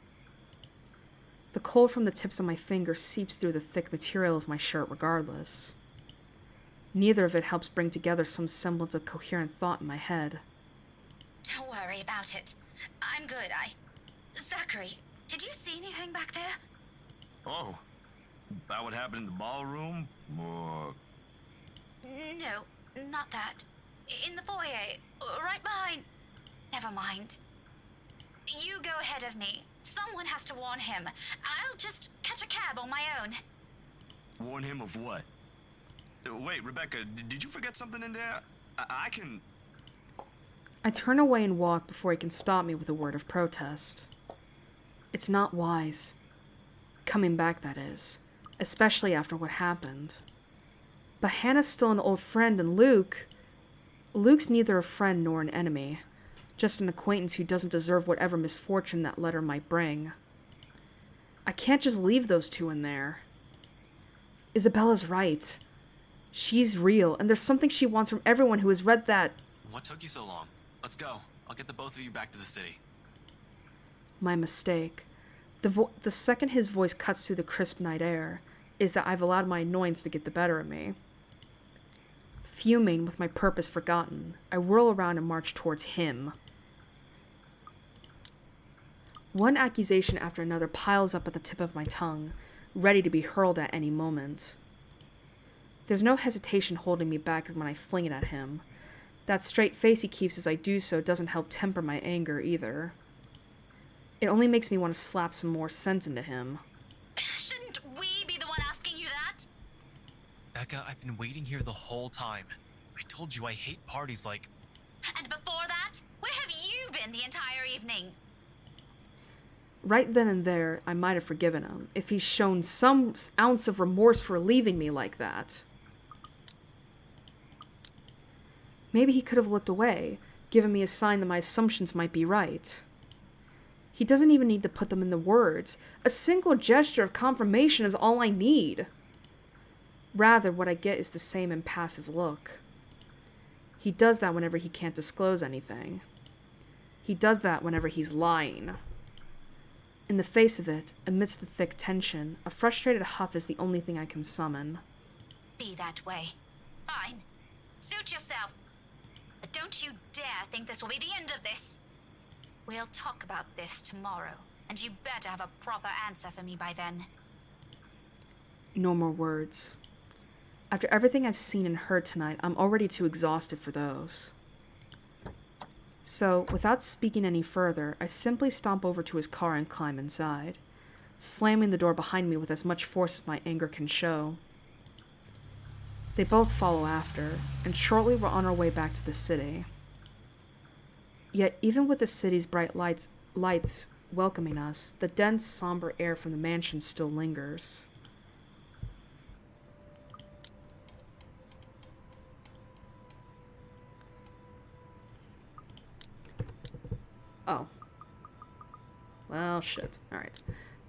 The cold from the tips of my fingers seeps through the thick material of my shirt regardless. Neither of it helps bring together some semblance of coherent thought in my head. Don't worry about it. I'm good. Zachary, did you see anything back there? Oh, that what happened in the ballroom? Or... No, not that. In the foyer, right behind... Never mind. You go ahead of me. Someone has to warn him. I'll just catch a cab on my own. Warn him of what? Wait, Rebecca, did you forget something in there? I can... I turn away and walk before he can stop me with a word of protest. It's not wise. Coming back, that is. Especially after what happened. But Hannah's still an old friend, and Luke's neither a friend nor an enemy. Just an acquaintance who doesn't deserve whatever misfortune that letter might bring. I can't just leave those two in there. Isabella's right. She's real, and there's something she wants from everyone who has read that. What took you so long? Let's go. I'll get the both of you back to the city. My mistake. The second his voice cuts through the crisp night air is that I've allowed my annoyance to get the better of me. Fuming with my purpose forgotten, I whirl around and march towards him. One accusation after another piles up at the tip of my tongue, ready to be hurled at any moment. There's no hesitation holding me back when I fling it at him. That straight face he keeps as I do so doesn't help temper my anger either. It only makes me want to slap some more sense into him. Shouldn't we be the one asking you that? Becca, I've been waiting here the whole time. I told you I hate parties like... And before that, where have you been the entire evening? Right then and there, I might have forgiven him, if he's shown some ounce of remorse for leaving me like that. Maybe he could have looked away, given me a sign that my assumptions might be right. He doesn't even need to put them in the words. A single gesture of confirmation is all I need. Rather, what I get is the same impassive look. He does that whenever he can't disclose anything. He does that whenever he's lying. In the face of it, amidst the thick tension, a frustrated huff is the only thing I can summon. Be that way. Fine. Suit yourself. But don't you dare think this will be the end of this. We'll talk about this tomorrow, and you better have a proper answer for me by then. No more words. After everything I've seen and heard tonight, I'm already too exhausted for those. So, without speaking any further, I simply stomp over to his car and climb inside, slamming the door behind me with as much force as my anger can show. They both follow after, and shortly we're on our way back to the city. Yet, even with the city's bright lights welcoming us, the dense, somber air from the mansion still lingers. Oh. Well, shit. Alright.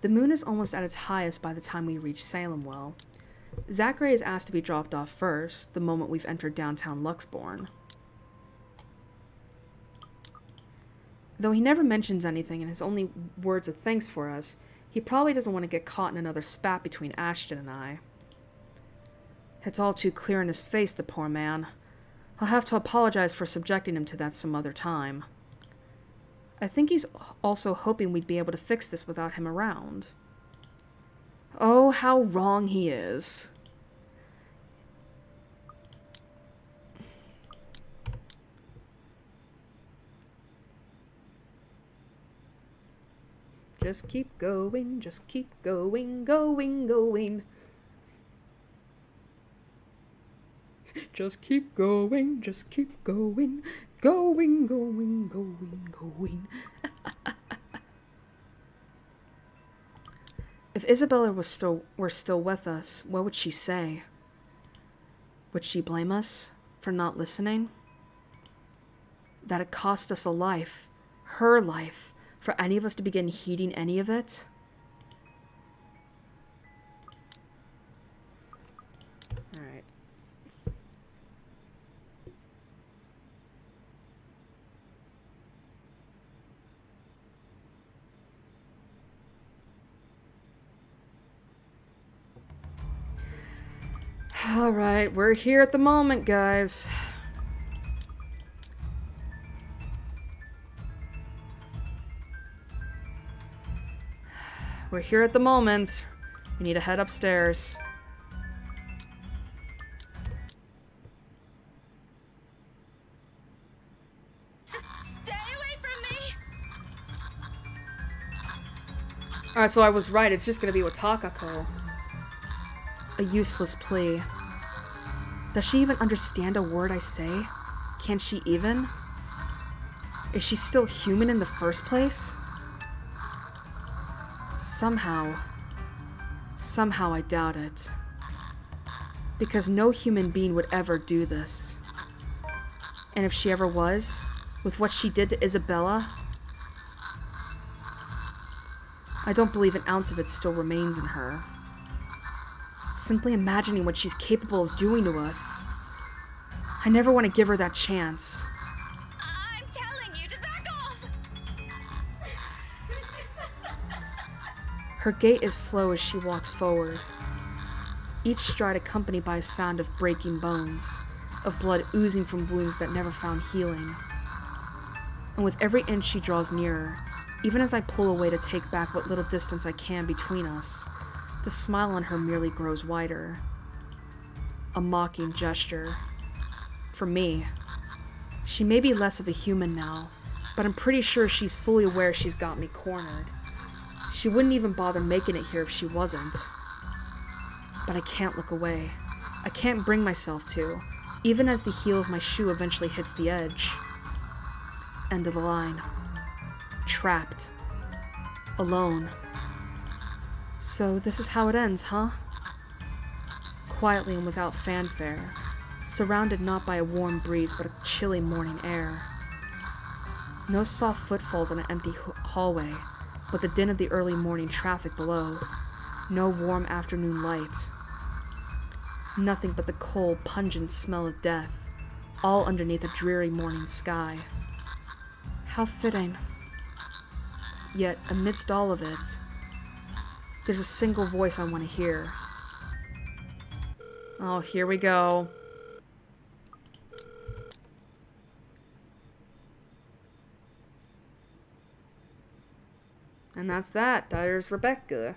The moon is almost at its highest by the time we reach Salemwell. Zachary is asked to be dropped off first, the moment we've entered downtown Luxbourne. Though he never mentions anything and his only words of thanks for us, he probably doesn't want to get caught in another spat between Ashton and I. It's all too clear in his face, the poor man. I'll have to apologize for subjecting him to that some other time. I think he's also hoping we'd be able to fix this without him around. Oh, how wrong he is. Just keep going, just keep going, going, going. Just keep going, just keep going, going, going, going, going. If Isabella were still with us, what would she say? Would she blame us for not listening? That it cost us a life, her life, for any of us to begin heeding any of it? Alright. Alright, we're here at the moment, guys. We're here at the moment. We need to head upstairs. Stay away from me! Alright, so I was right. It's just gonna be with Takako. A useless plea. Does she even understand a word I say? Can she even? Is she still human in the first place? Somehow I doubt it. Because no human being would ever do this. And if she ever was, with what she did to Isabella, I don't believe an ounce of it still remains in her. Simply imagining what she's capable of doing to us. I never want to give her that chance. I'm telling you to back off! Her gait is slow as she walks forward, each stride accompanied by a sound of breaking bones, of blood oozing from wounds that never found healing. And with every inch she draws nearer, even as I pull away to take back what little distance I can between us, the smile on her merely grows wider. A mocking gesture. For me. She may be less of a human now, but I'm pretty sure she's fully aware she's got me cornered. She wouldn't even bother making it here if she wasn't. But I can't look away. I can't bring myself to, even as the heel of my shoe eventually hits the edge. End of the line. Trapped. Alone. So this is how it ends, huh? Quietly and without fanfare, surrounded not by a warm breeze but a chilly morning air. No soft footfalls on an empty hallway, but the din of the early morning traffic below. No warm afternoon light. Nothing but the cold, pungent smell of death, all underneath a dreary morning sky. How fitting. Yet, amidst all of it, there's a single voice I want to hear. Oh, here we go. And that's that. There's Rebecca.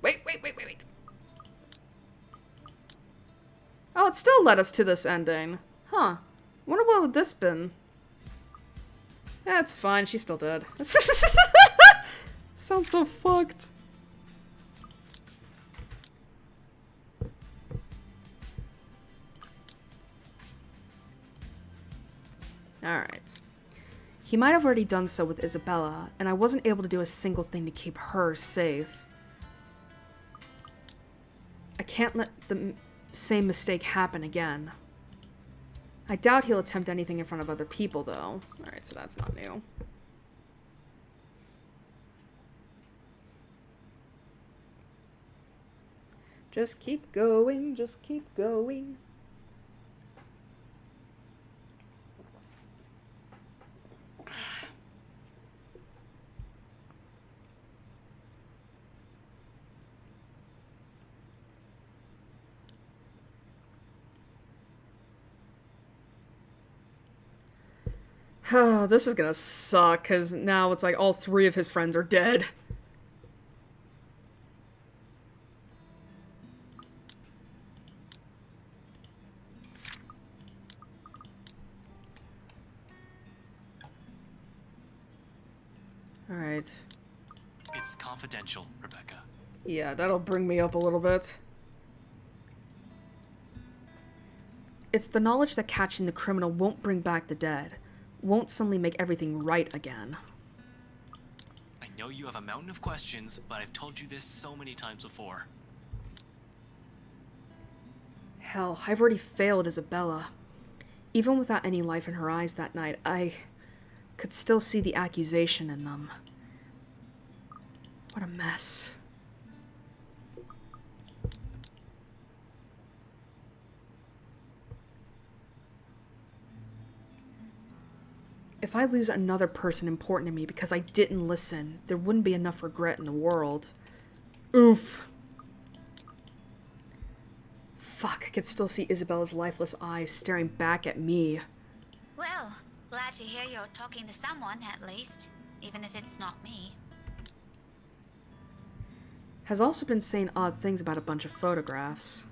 Wait. Oh, it still led us to this ending. Huh. Wonder what would this been? That's fine. She's still dead. Sounds so fucked. Alright. He might have already done so with Isabella, and I wasn't able to do a single thing to keep her safe. I can't let the same mistake happen again. I doubt he'll attempt anything in front of other people, though. Alright, so that's not new. Just keep going, just keep going. Oh, this is gonna suck, because now it's like all three of his friends are dead. Alright. It's confidential, Rebecca. Yeah, that'll bring me up a little bit. It's the knowledge that catching the criminal won't bring back the dead. Won't suddenly make everything right again. I know you have a mountain of questions, but I've told you this so many times before. Hell, I've already failed Isabella. Even without any life in her eyes that night, I could still see the accusation in them. What a mess. If I lose another person important to me because I didn't listen, there wouldn't be enough regret in the world. Oof. Fuck, I could still see Isabella's lifeless eyes staring back at me. Well, glad to hear you're talking to someone, at least. Even if it's not me. Has also been saying odd things about a bunch of photographs.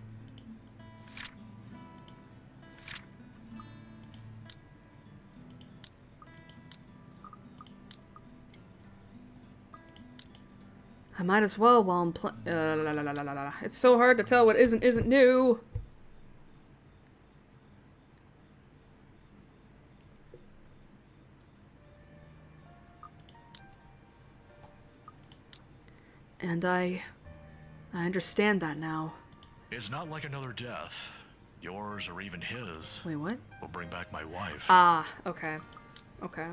I might as well while I'm It's so hard to tell what isn't new. And I understand that now. It's not like another death. Yours or even his. Wait, what? Will bring back my wife. Ah, okay. Okay.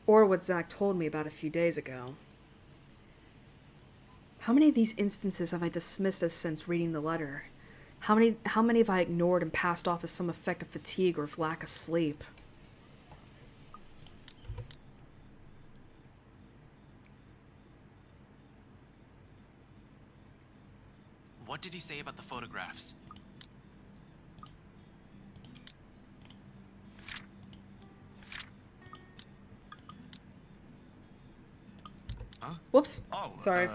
Or what Zach told me about a few days ago. How many of these instances have I dismissed as since reading the letter? How many have I ignored and passed off as some effect of fatigue or of lack of sleep? What did he say about the photographs? Huh? Whoops. Oh, Sorry.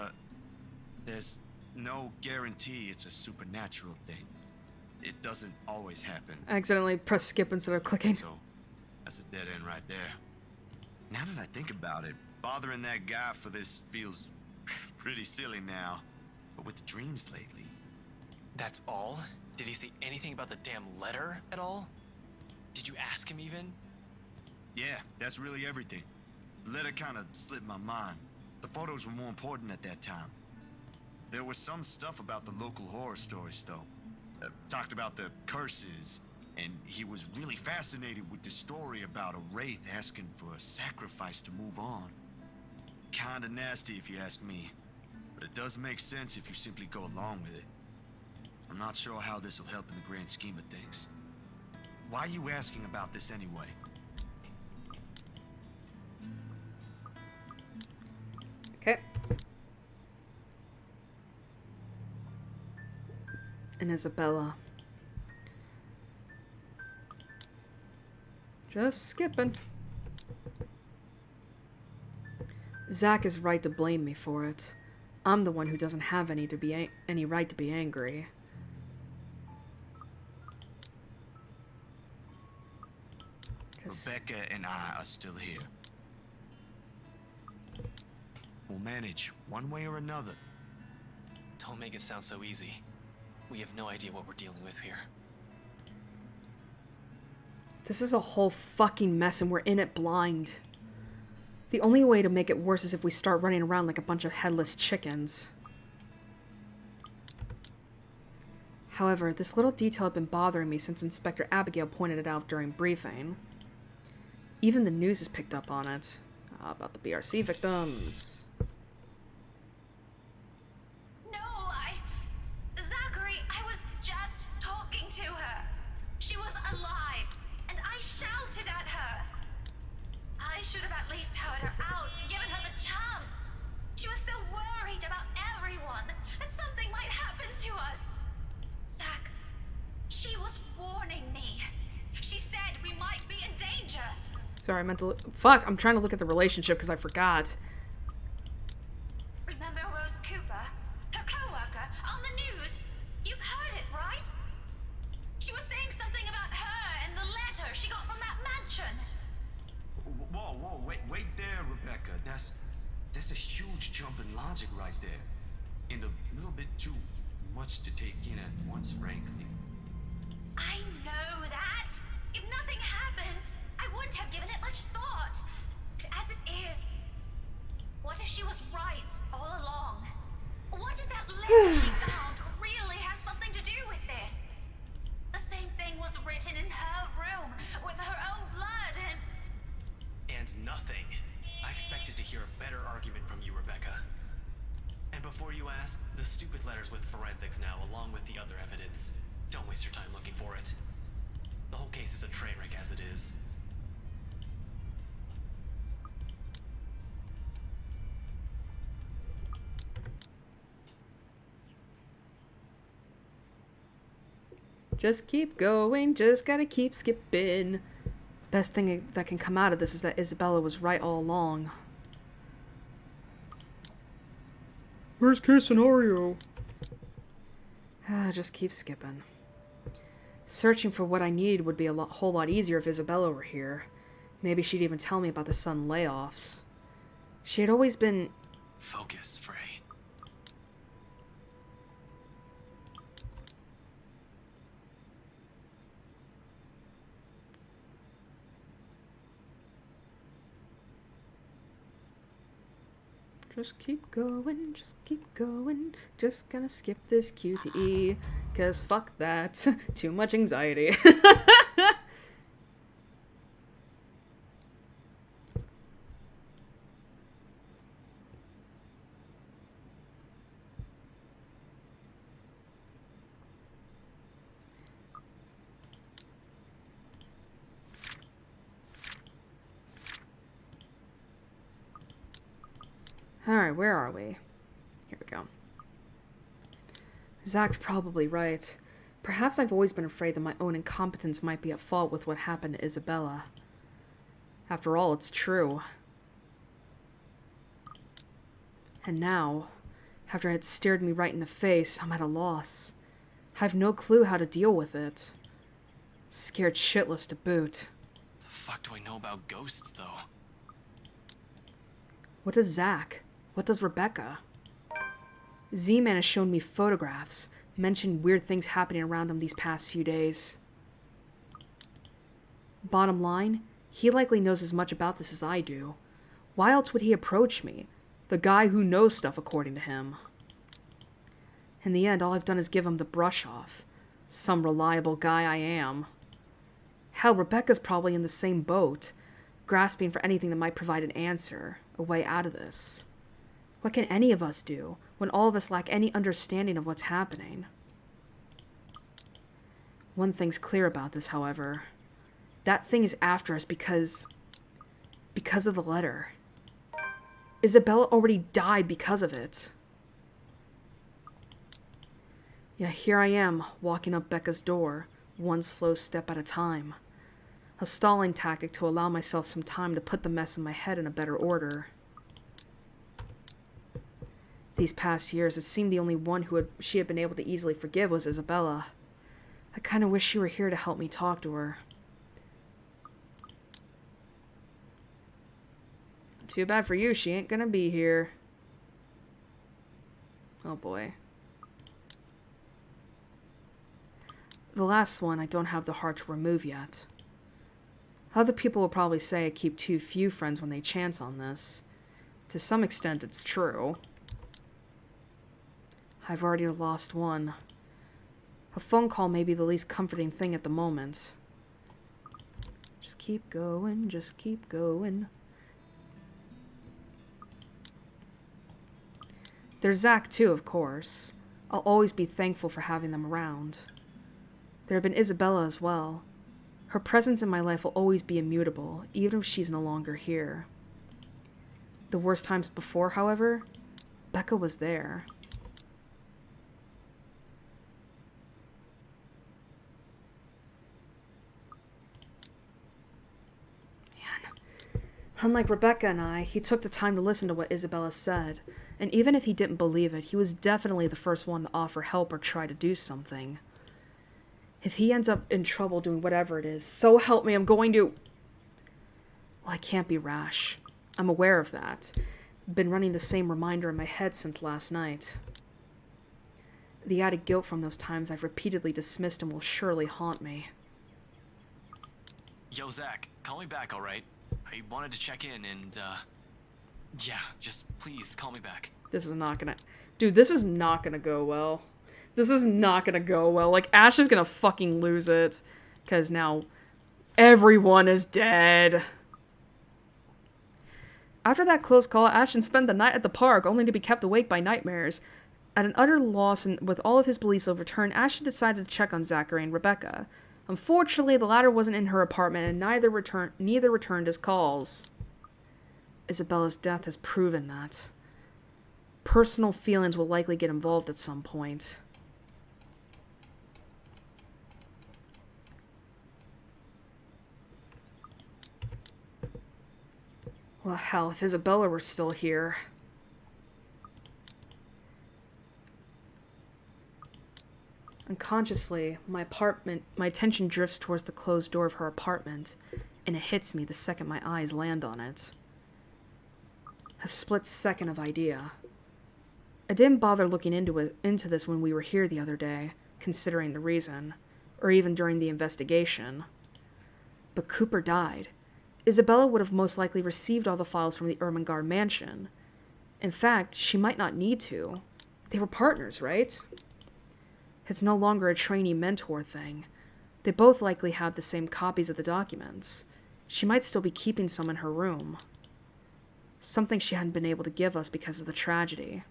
There's no guarantee it's a supernatural thing. It doesn't always happen. I accidentally pressed skip instead of clicking. So, that's a dead end right there. Now that I think about it, bothering that guy for this feels pretty silly now. But with the dreams lately... That's all? Did he say anything about the damn letter at all? Did you ask him even? Yeah, that's really everything. The letter kind of slipped my mind. The photos were more important at that time. There was some stuff about the local horror stories, though. Talked about the curses, and he was really fascinated with the story about a wraith asking for a sacrifice to move on. Kinda nasty if you ask me, but it does make sense if you simply go along with it. I'm not sure how this will help in the grand scheme of things. Why are you asking about this anyway? Okay. And Isabella. Just skipping. Zach is right to blame me for it. I'm the one who doesn't have any right to be angry. Rebecca and I are still here. We'll manage one way or another. Don't make it sound so easy. We have no idea what we're dealing with here. This is a whole fucking mess and we're in it blind. The only way to make it worse is if we start running around like a bunch of headless chickens. However, this little detail had been bothering me since Inspector Abigail pointed it out during briefing. Even the news has picked up on it. About the BRC victims. Zachary, I was just talking to her. She was alive, and I shouted at her. I should have at least heard her out, given her the chance. She was so worried about everyone, that something might happen to us. Zach, she was warning me. She said we might be in danger. Sorry, I meant to fuck, I'm trying to look at the relationship because I forgot. Remember Rose Cooper? Her co-worker on the news? You've heard it, right? She was saying something about her and the letter she got from that mansion. Whoa, wait there, Rebecca. That's a huge jump in logic right there. And a little bit too much to take in at once, frankly. I know that. If nothing happened, I wouldn't have given it much thought. But as it is, what if she was right all along? What if that letter she found really has something to do with this? The same thing was written in her room with her own blood And nothing. I expected to hear a better argument from you, Rebecca. And before you ask, the stupid letter's with forensics now, along with the other evidence. Don't waste your time looking for it. The whole case is a train wreck as it is. Just keep going, just gotta keep skipping. Best thing that can come out of this is that Isabella was right all along. Worst case scenario. Just keep skipping. Searching for what I needed would be a whole lot easier if Isabella were here. Maybe she'd even tell me about the sudden layoffs. She had always been... Focus, Frey. Just keep going, just keep going. Just gonna skip this QTE. Cause fuck that. Too much anxiety. Alright, where are we? Here we go. Zach's probably right. Perhaps I've always been afraid that my own incompetence might be at fault with what happened to Isabella. After all, it's true. And now, after it had stared me right in the face, I'm at a loss. I have no clue how to deal with it. Scared shitless to boot. The fuck do I know about ghosts, though? What does Zach? What does Rebecca? Z-Man has shown me photographs, mentioned weird things happening around him these past few days. Bottom line, he likely knows as much about this as I do. Why else would he approach me? The guy who knows stuff, according to him. In the end, all I've done is give him the brush off. Some reliable guy I am. Hell, Rebecca's probably in the same boat, grasping for anything that might provide an answer, a way out of this. What can any of us do, when all of us lack any understanding of what's happening? One thing's clear about this, however. That thing is after us because of the letter. Isabella already died because of it. Yeah, here I am, walking up Becca's door, one slow step at a time. A stalling tactic to allow myself some time to put the mess in my head in a better order. These past years, it seemed the only one she had been able to easily forgive was Isabella. I kind of wish she were here to help me talk to her. Too bad for you, she ain't gonna be here. Oh boy. The last one I don't have the heart to remove yet. Other people will probably say I keep too few friends when they chance on this. To some extent, it's true. I've already lost one. A phone call may be the least comforting thing at the moment. Just keep going, just keep going. There's Zach too, of course. I'll always be thankful for having them around. There have been Isabella as well. Her presence in my life will always be immutable, even if she's no longer here. The worst times before, however, Becca was there. Unlike Rebecca and I, he took the time to listen to what Isabella said, and even if he didn't believe it, he was definitely the first one to offer help or try to do something. If he ends up in trouble doing whatever it is, so help me, I'm going to... Well, I can't be rash. I'm aware of that. Been running the same reminder in my head since last night. The added guilt from those times I've repeatedly dismissed and will surely haunt me. Yo, Zach, call me back, alright? I wanted to check in and, yeah, just please call me back. This is not gonna... Dude, this is not gonna go well. This is not gonna go well. Like, Ash is gonna fucking lose it. Because now everyone is dead. After that close call, Ashton spent the night at the park, only to be kept awake by nightmares. At an utter loss and with all of his beliefs overturned, Ashton decided to check on Zachary and Rebecca. Unfortunately, the latter wasn't in her apartment, and neither returned his calls. Isabella's death has proven that. Personal feelings will likely get involved at some point. Well, hell, if Isabella were still here. Unconsciously, my attention drifts towards the closed door of her apartment, and it hits me the second my eyes land on it. A split second of idea. I didn't bother looking into this when we were here the other day, considering the reason, or even during the investigation. But Cooper died. Isabella would have most likely received all the files from the Ermengarde mansion. In fact, she might not need to. They were partners, right? It's no longer a trainee-mentor thing. They both likely have the same copies of the documents. She might still be keeping some in her room. Something she hadn't been able to give us because of the tragedy.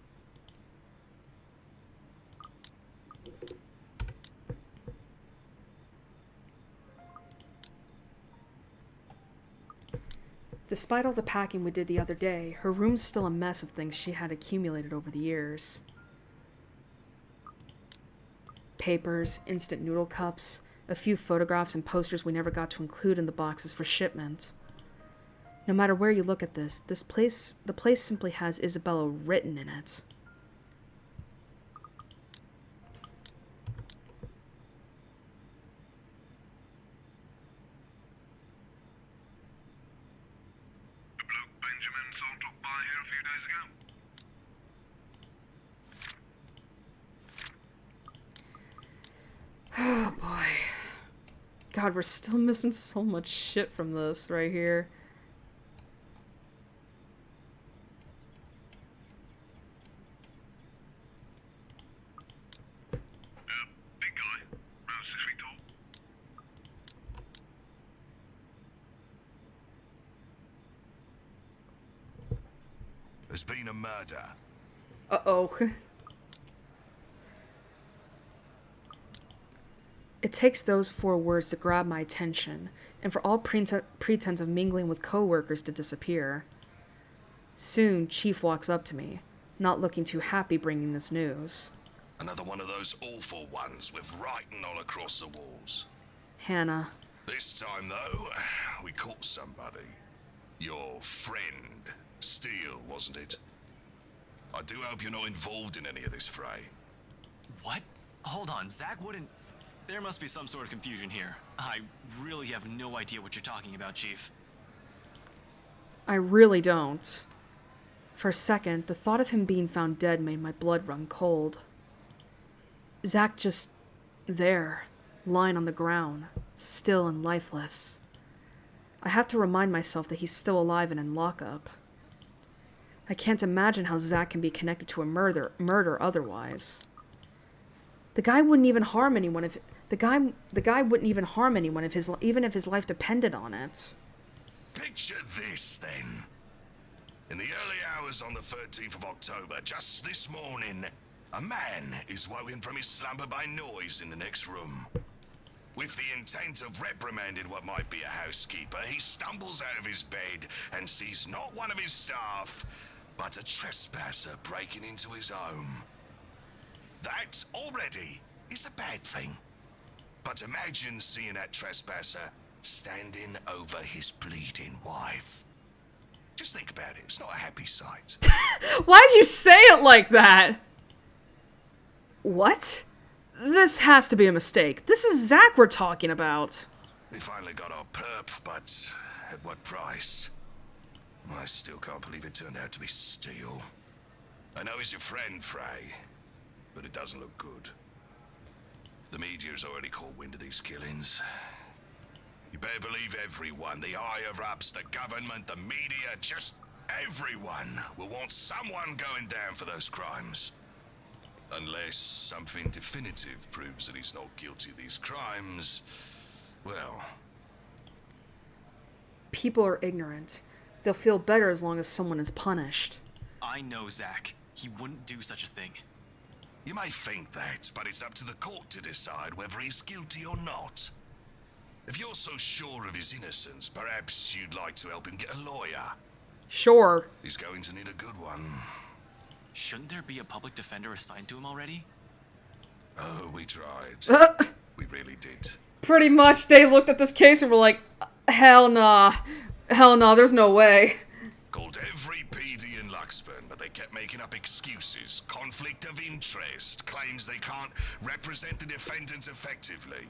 Despite all the packing we did the other day, her room's still a mess of things she had accumulated over the years. Papers, instant noodle cups, a few photographs and posters we never got to include in the boxes for shipment. No matter where you look at the place simply has Isabella written in it. Oh boy. God, we're still missing so much shit from this right here. Big guy, around 6 feet tall. There's been a murder. Uh-oh. It takes those 4 words to grab my attention, and for all pretense of mingling with co-workers to disappear. Soon, Chief walks up to me, not looking too happy bringing this news. Another one of those awful ones with writing all across the walls. Hannah. This time, though, we caught somebody. Your friend, Steele, wasn't it? I do hope you're not involved in any of this fray. What? Hold on, Zach wouldn't... There must be some sort of confusion here. I really have no idea what you're talking about, Chief. I really don't. For a second, the thought of him being found dead made my blood run cold. Zach just... there, lying on the ground, still and lifeless. I have to remind myself that he's still alive and in lockup. I can't imagine how Zach can be connected to a murder otherwise. The guy wouldn't even harm anyone if... The guy wouldn't even harm anyone even if his life depended on it. Picture this, then. In the early hours on the 13th of October, just this morning, a man is woken from his slumber by noise in the next room. With the intent of reprimanding what might be a housekeeper, he stumbles out of his bed and sees not one of his staff, but a trespasser breaking into his home. That already is a bad thing. But imagine seeing that trespasser standing over his bleeding wife. Just think about it. It's not a happy sight. Why'd you say it like that? What? This has to be a mistake. This is Zach we're talking about. We finally got our perp, but at what price? I still can't believe it turned out to be Steele. I know he's your friend, Frey, but it doesn't look good. The media's already caught wind of these killings. You better believe everyone, the higher-ups, the government, the media, just everyone will want someone going down for those crimes. Unless something definitive proves that he's not guilty of these crimes, well... People are ignorant. They'll feel better as long as someone is punished. I know Zach. He wouldn't do such a thing. You may think that, but it's up to the court to decide whether he's guilty or not. If you're so sure of his innocence, perhaps you'd like to help him get a lawyer. Sure. He's going to need a good one. Shouldn't there be a public defender assigned to him already? Oh, we tried. We really did. Pretty much, they looked at this case and were like, hell nah. Hell no, there's no way. making up excuses, conflict of interest, claims they can't represent the defendants effectively.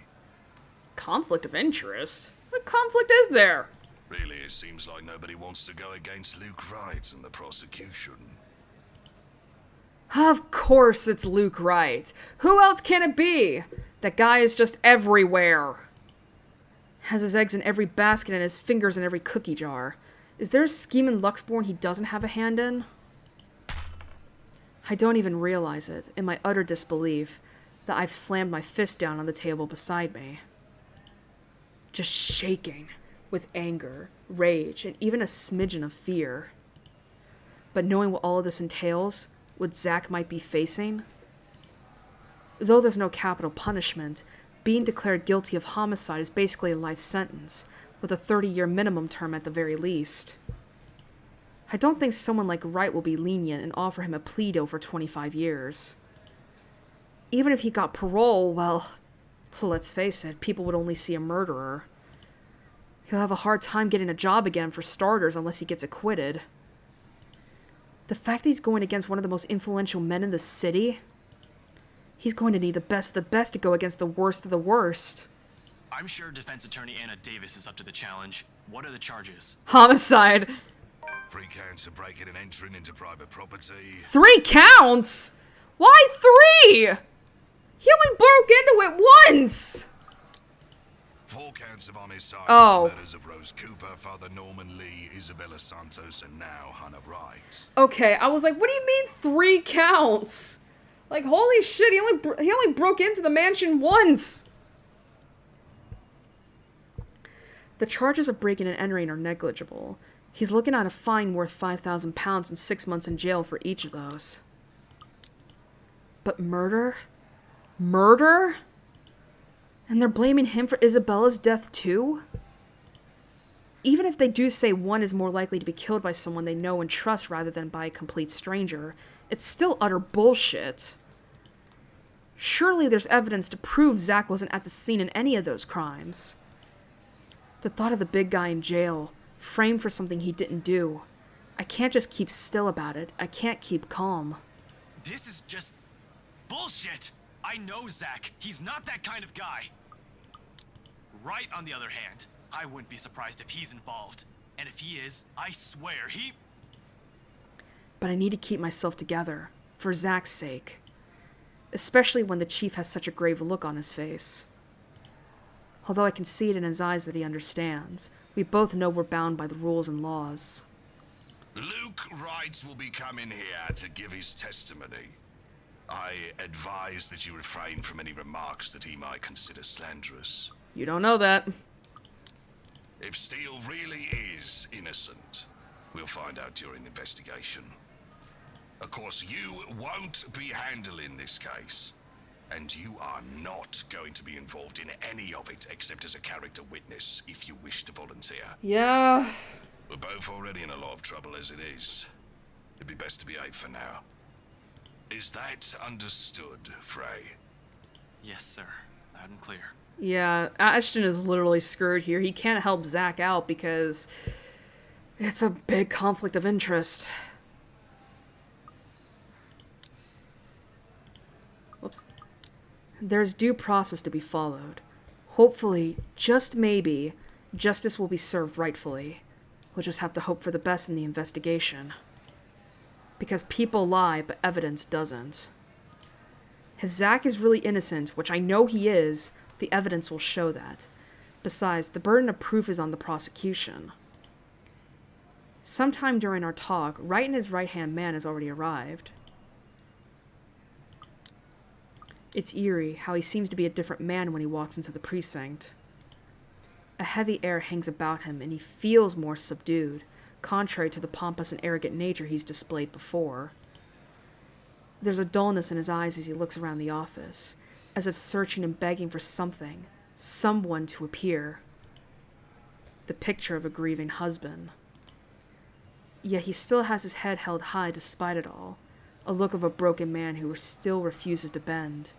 Conflict of interest? What conflict is there? Really, it seems like nobody wants to go against Luke Wright and the prosecution. Of course it's Luke Wright. Who else can it be? That guy is just everywhere. Has his eggs in every basket and his fingers in every cookie jar. Is there a scheme in Luxborn he doesn't have a hand in? I don't even realize it, in my utter disbelief, that I've slammed my fist down on the table beside me. Just shaking with anger, rage, and even a smidgen of fear. But knowing what all of this entails, what Zach might be facing, though there's no capital punishment, being declared guilty of homicide is basically a life sentence, with a 30-year minimum term at the very least. I don't think someone like Wright will be lenient and offer him a plea deal for 25 years. Even if he got parole, well, let's face it, people would only see a murderer. He'll have a hard time getting a job again for starters unless he gets acquitted. The fact that he's going against one of the most influential men in the city, he's going to need the best of the best to go against the worst of the worst. I'm sure defense attorney Anna Davis is up to the challenge. What are the charges? Homicide. 3 counts of breaking and entering into private property. 3 counts? Why 3? He only broke into it once! 4 counts of homicide Oh. for murders of Rose Cooper, Father Norman Lee, Isabella Santos, and now Hannah Wright. Okay, I was like, what do you mean 3 counts? Like, holy shit, he only broke into the mansion once! The charges of breaking and entering are negligible. He's looking at a fine worth £5,000 and 6 months in jail for each of those. But murder? Murder? And they're blaming him for Isabella's death too? Even if they do say one is more likely to be killed by someone they know and trust rather than by a complete stranger, it's still utter bullshit. Surely there's evidence to prove Zach wasn't at the scene in any of those crimes. The thought of the big guy in jail, framed for something he didn't do. I can't just keep still about it. I can't keep calm. This is just bullshit. I know Zach. He's not that kind of guy. Wright, on the other hand, I wouldn't be surprised if he's involved. And if he is, I swear he... But I need to keep myself together, for Zach's sake. Especially when the chief has such a grave look on his face. Although I can see it in his eyes that he understands, we both know we're bound by the rules and laws. Luke Wright will be coming here to give his testimony. I advise that you refrain from any remarks that he might consider slanderous. You don't know that. If Steele really is innocent, we'll find out during investigation. Of course, you won't be handling this case, and you are not going to be involved in any of it except as a character witness if you wish to volunteer. Yeah. We're both already in a lot of trouble as it is. It'd be best to behave for now. Is that understood, Frey? Yes, sir. Loud and clear. Yeah, Ashton is literally screwed here. He can't help Zach out because it's a big conflict of interest. Whoops. There's due process to be followed. Hopefully, just maybe, justice will be served rightfully. We'll just have to hope for the best in the investigation. Because people lie, but evidence doesn't. If Zach is really innocent, which I know he is, the evidence will show that. Besides, the burden of proof is on the prosecution. Sometime during our talk, Wright and his right-hand man has already arrived. It's eerie how he seems to be a different man when he walks into the precinct. A heavy air hangs about him, and he feels more subdued, contrary to the pompous and arrogant nature he's displayed before. There's a dullness in his eyes as he looks around the office, as if searching and begging for something, someone to appear. The picture of a grieving husband. Yet he still has his head held high despite it all, a look of a broken man who still refuses to bend.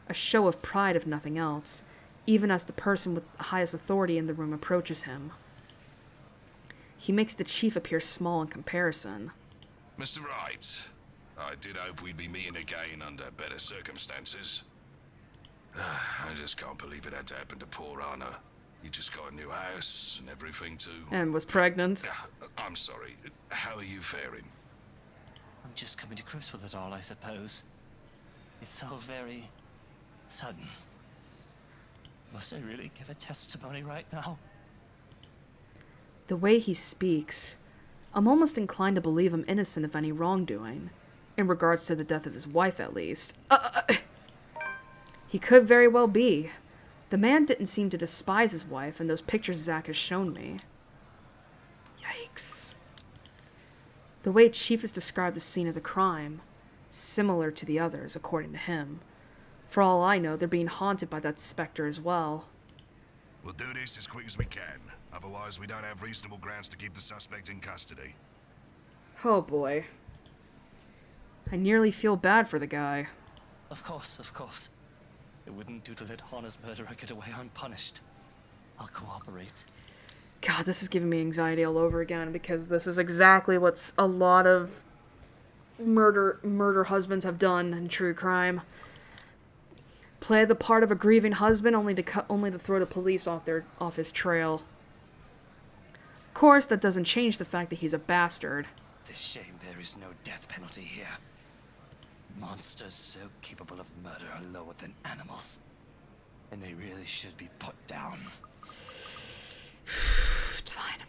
A show of pride if nothing else, even as the person with the highest authority in the room approaches him. He makes the chief appear small in comparison. Mr. Wright, I did hope we'd be meeting again under better circumstances. I just can't believe it had to happen to poor Anna. You just got a new house and everything too. And was pregnant. I'm sorry. How are you faring? I'm just coming to grips with it all, I suppose. It's so very sudden. Must I really give a testimony right now? The way he speaks, I'm almost inclined to believe him innocent of any wrongdoing. In regards to the death of his wife, at least. He could very well be. The man didn't seem to despise his wife in those pictures Zach has shown me. Yikes. The way Chief has described the scene of the crime, similar to the others, according to him. For all I know, they're being haunted by that specter as well. We'll do this as quick as we can. Otherwise, we don't have reasonable grounds to keep the suspect in custody. Oh boy. I nearly feel bad for the guy. Of course, of course. It wouldn't do to let Hana's murderer get away unpunished. I'll cooperate. God, this is giving me anxiety all over again, because this is exactly what a lot of murder husbands have done in true crime. Play the part of a grieving husband only to throw the police off his trail. Of course, that doesn't change the fact that he's a bastard. It's a shame there is no death penalty here. Monsters so capable of murder are lower than animals. And they really should be put down. It's fine.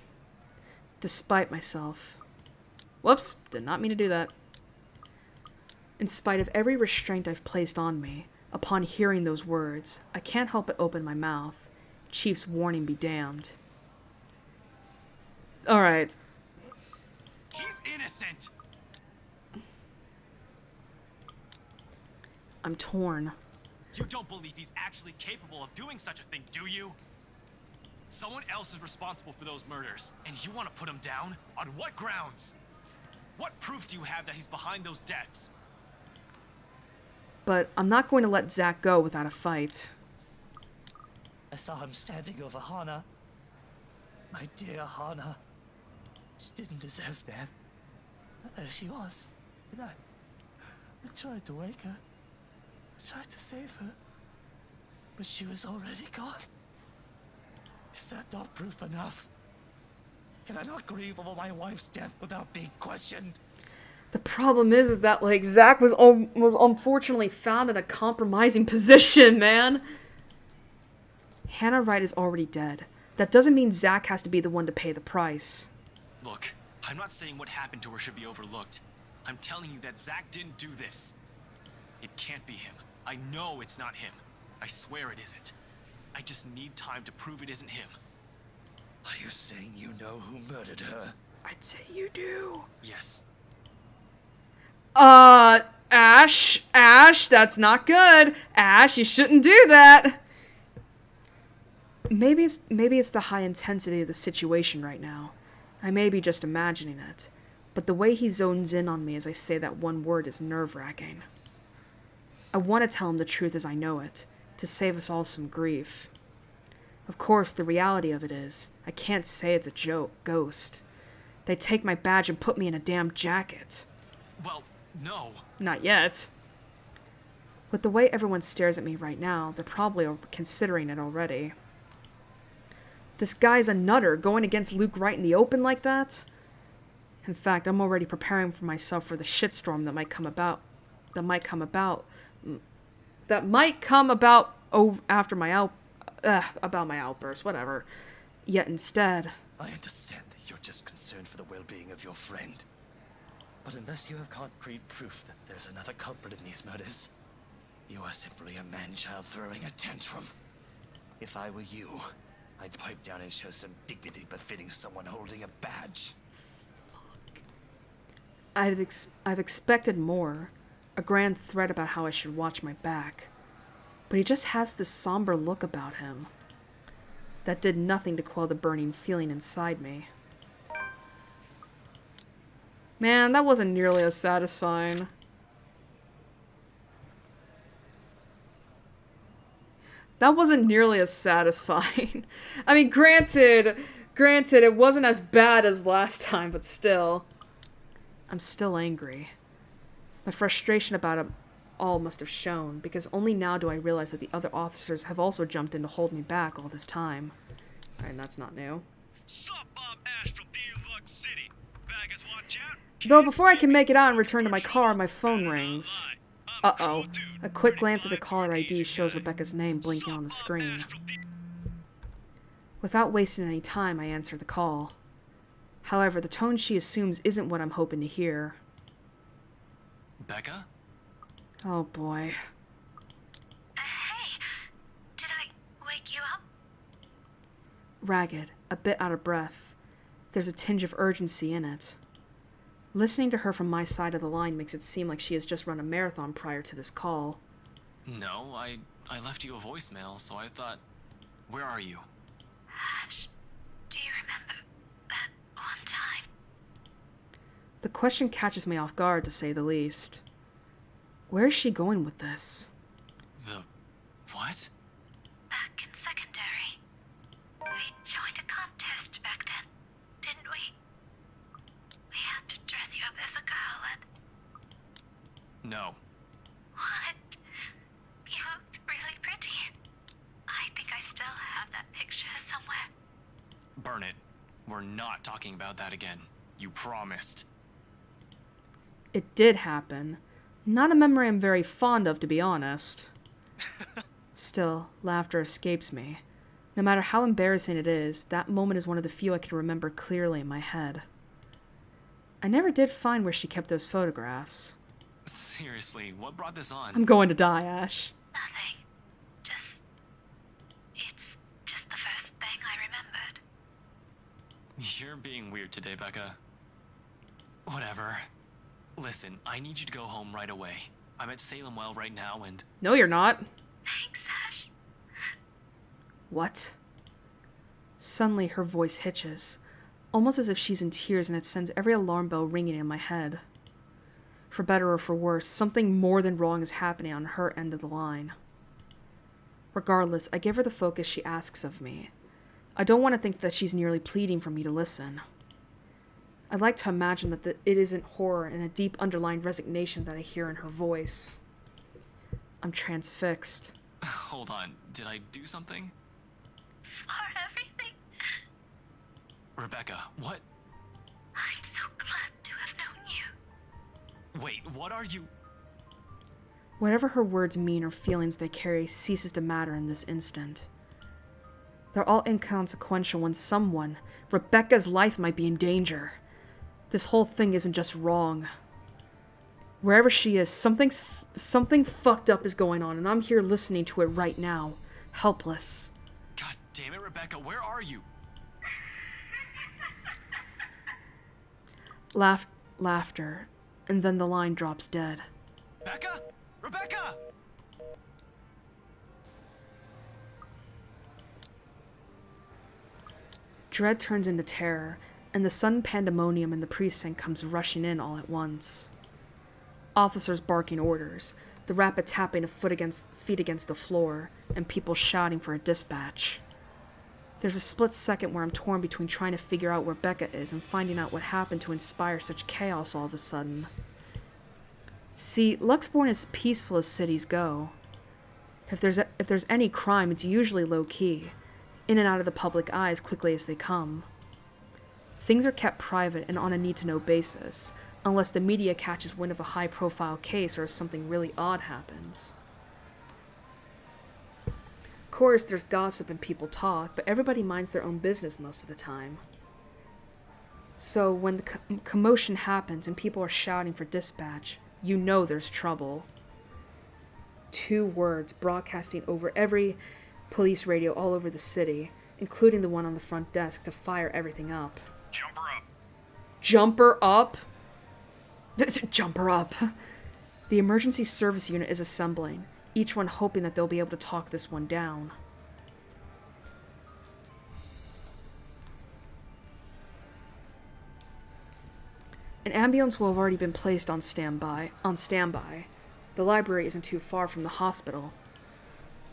Despite myself. Whoops, did not mean to do that. In spite of every restraint I've placed on me, upon hearing those words, I can't help but open my mouth. Chief's warning be damned. Alright. He's innocent! I'm torn. You don't believe he's actually capable of doing such a thing, do you? Someone else is responsible for those murders, and you want to put him down? On what grounds? What proof do you have that he's behind those deaths? But I'm not going to let Zach go without a fight. I saw him standing over Hana. My dear Hana. She didn't deserve death. But there she was. And I tried to wake her. I tried to save her. But she was already gone. Is that not proof enough? Can I not grieve over my wife's death without being questioned? The problem is that, like, Zach was unfortunately found in a compromising position, man. Hannah Wright is already dead. That doesn't mean Zach has to be the one to pay the price. Look, I'm not saying what happened to her should be overlooked. I'm telling you that Zach didn't do this. It can't be him. I know it's not him. I swear it isn't. I just need time to prove it isn't him. Are you saying you know who murdered her? I'd say you do. Yes. Ash, that's not good. Ash, you shouldn't do that. Maybe it's the high intensity of the situation right now. I may be just imagining it, but the way he zones in on me as I say that one word is nerve-wracking. I want to tell him the truth as I know it, to save us all some grief. Of course, the reality of it is, I can't say it's a ghost. They take my badge and put me in a damn jacket. Well, no. Not yet. With the way everyone stares at me right now, they're probably considering it already. This guy's a nutter, going against Luke Wright in the open like that? In fact, I'm already preparing for myself for the shitstorm that might come about. After my about my outburst, whatever. Yet instead... I understand that you're just concerned for the well-being of your friend. But unless you have concrete proof that there's another culprit in these murders, you are simply a man-child throwing a tantrum. If I were you, I'd pipe down and show some dignity befitting someone holding a badge. I've expected more. A grand threat about how I should watch my back. But he just has this somber look about him. That did nothing to quell the burning feeling inside me. Man, that wasn't nearly as satisfying. That wasn't nearly as satisfying. I mean, granted, it wasn't as bad as last time, but still. I'm still angry. My frustration about it all must have shown, because only now do I realize that the other officers have also jumped in to hold me back all this time. Alright, that's not new. Sup, I'm Ash from Deluxe City. Baggers, watch out. Though before I can make it out and return to my car, my phone rings. Uh-oh. A quick glance at the caller ID shows Rebecca's name blinking on the screen. Without wasting any time, I answer the call. However, the tone she assumes isn't what I'm hoping to hear. Becca? Oh boy. Hey, did I wake you up? Ragged, a bit out of breath. There's a tinge of urgency in it. Listening to her from my side of the line makes it seem like she has just run a marathon prior to this call. No, I left you a voicemail, so I thought... Where are you? Ash, do you remember that one time? The question catches me off guard, to say the least. Where is she going with this? The... what? Back in secondary. We joined a contest back then, didn't we? We had to dress you up as a girl and... No. What? You looked really pretty. I think I still have that picture somewhere. Burn it. We're not talking about that again. You promised. It did happen. Not a memory I'm very fond of, to be honest. Still, laughter escapes me. No matter how embarrassing it is, that moment is one of the few I can remember clearly in my head. I never did find where she kept those photographs. Seriously, what brought this on? I'm going to die, Ash. Nothing. It's just the first thing I remembered. You're being weird today, Becca. Whatever. Listen, I need you to go home right away. I'm at Salem Well right now and... No, you're not. Thanks, Ash. What? Suddenly, her voice hitches, almost as if she's in tears, and it sends every alarm bell ringing in my head. For better or for worse, something more than wrong is happening on her end of the line. Regardless, I give her the focus she asks of me. I don't want to think that she's nearly pleading for me to listen. I'd like to imagine that it isn't horror and a deep underlying resignation that I hear in her voice. I'm transfixed. Hold on, did I do something? For everything. Rebecca, what? I'm so glad to have known you. Wait, what are you... Whatever her words mean or feelings they carry ceases to matter in this instant. They're all inconsequential when someone, Rebecca's life, might be in danger. This whole thing isn't just wrong. Wherever she is, something fucked up is going on, and I'm here listening to it right now, helpless. God damn it, Rebecca, where are you? Laughter, and then the line drops dead. Becca? Rebecca! Dread turns into terror, and the sudden pandemonium in the precinct comes rushing in all at once. Officers barking orders, the rapid tapping of feet against the floor, and people shouting for a dispatch. There's a split second where I'm torn between trying to figure out where Becca is and finding out what happened to inspire such chaos all of a sudden. See, Luxborn is peaceful as cities go. If there's any crime, it's usually low-key, in and out of the public eye as quickly as they come. Things are kept private and on a need-to-know basis, unless the media catches wind of a high-profile case or something really odd happens. Of course, there's gossip and people talk, but everybody minds their own business most of the time. So when the commotion happens and people are shouting for dispatch, you know there's trouble. 2 words broadcasting over every police radio all over the city, including the one on the front desk, to fire everything up. Jumper up. Jumper up? Jumper up. The emergency service unit is assembling, each one hoping that they'll be able to talk this one down. An ambulance will have already been placed on standby. The library isn't too far from the hospital.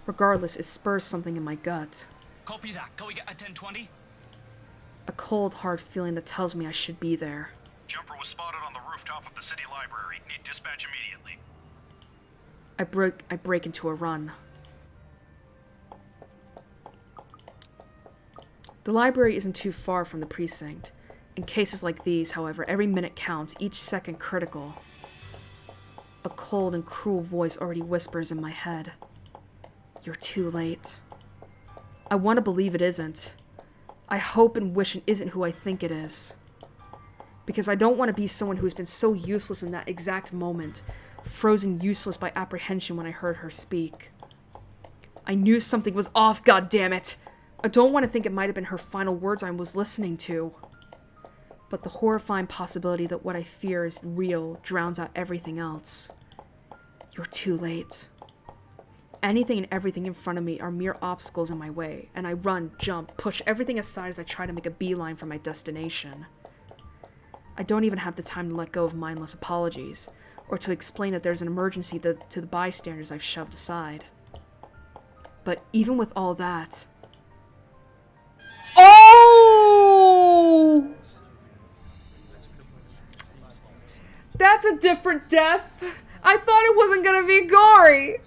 Regardless, it spurs something in my gut. Copy that. Can we get a 1020? A cold, hard feeling that tells me I should be there. Jumper was spotted on the roof rooftop of the city library. Need dispatch immediately. I break into a run. The library isn't too far from the precinct. In cases like these, however, every minute counts, each second critical. A cold and cruel voice already whispers in my head. You're too late. I want to believe it isn't. I hope and wish it isn't who I think it is. Because I don't want to be someone who's been so useless in that exact moment, frozen useless by apprehension when I heard her speak. I knew something was off, goddammit! I don't want to think it might have been her final words I was listening to. But the horrifying possibility that what I fear is real drowns out everything else. You're too late. Anything and everything in front of me are mere obstacles in my way, and I run, jump, push everything aside as I try to make a beeline for my destination. I don't even have the time to let go of mindless apologies, or to explain that there's an emergency to the bystanders I've shoved aside. But even with all that... Oh! That's a different death! I thought it wasn't gonna be gory!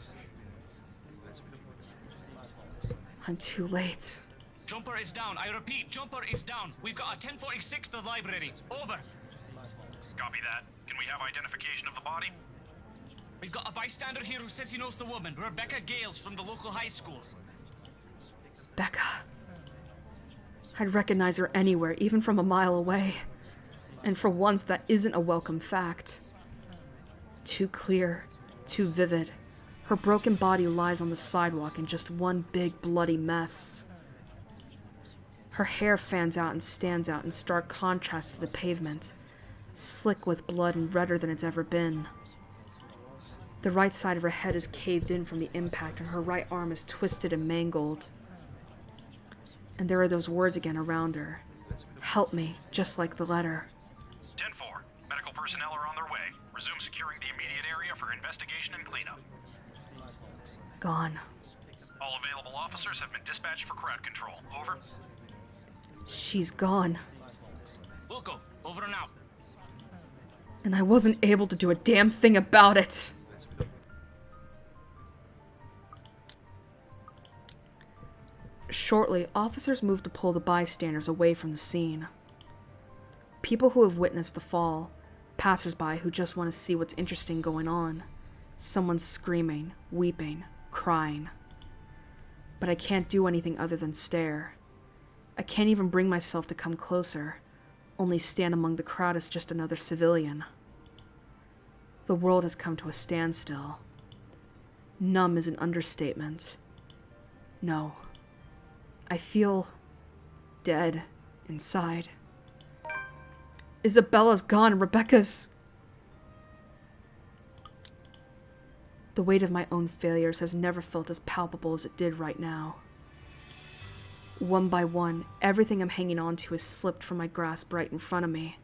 I'm too late. Jumper is down. I repeat, Jumper is down. We've got a 1046 the library. Over. Copy that. Can we have identification of the body? We've got a bystander here who says he knows the woman, Rebecca Gales, from the local high school. Becca. I'd recognize her anywhere, even from a mile away. And for once, that isn't a welcome fact. Too clear, too vivid. Her broken body lies on the sidewalk in just one big bloody mess. Her hair fans out and stands out in stark contrast to the pavement, slick with blood and redder than it's ever been. The right side of her head is caved in from the impact, and her right arm is twisted and mangled. And there are those words again around her. Help me, just like the letter. 10-4. Medical personnel are on their way. Resume securing the immediate area for investigation and cleanup. Gone. All available officers have been dispatched for crowd control. Over. She's gone. Loco, over and out. And I wasn't able to do a damn thing about it. Shortly, officers moved to pull the bystanders away from the scene. People who have witnessed the fall, passersby who just want to see what's interesting going on. Someone screaming, weeping, crying. But I can't do anything other than stare. I can't even bring myself to come closer, only stand among the crowd as just another civilian. The world has come to a standstill. Numb is an understatement. No. I feel dead inside. Isabella's gone, Rebecca's... The weight of my own failures has never felt as palpable as it did right now. One by one, everything I'm hanging on to has slipped from my grasp right in front of me.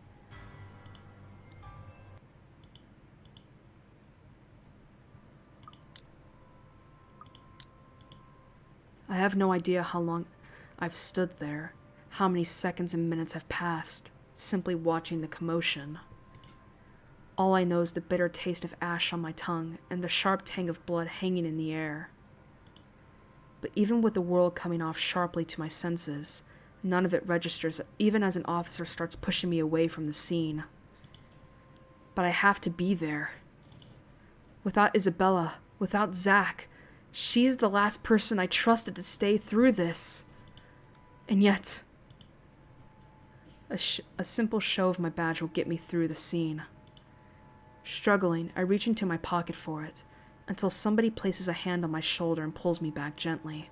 I have no idea how long I've stood there, how many seconds and minutes have passed, simply watching the commotion. All I know is the bitter taste of ash on my tongue and the sharp tang of blood hanging in the air. But even with the world coming off sharply to my senses, none of it registers even as an officer starts pushing me away from the scene. But I have to be there. Without Isabella, without Zach, she's the last person I trusted to stay through this. And yet, a simple show of my badge will get me through the scene. Struggling, I reach into my pocket for it, until somebody places a hand on my shoulder and pulls me back gently.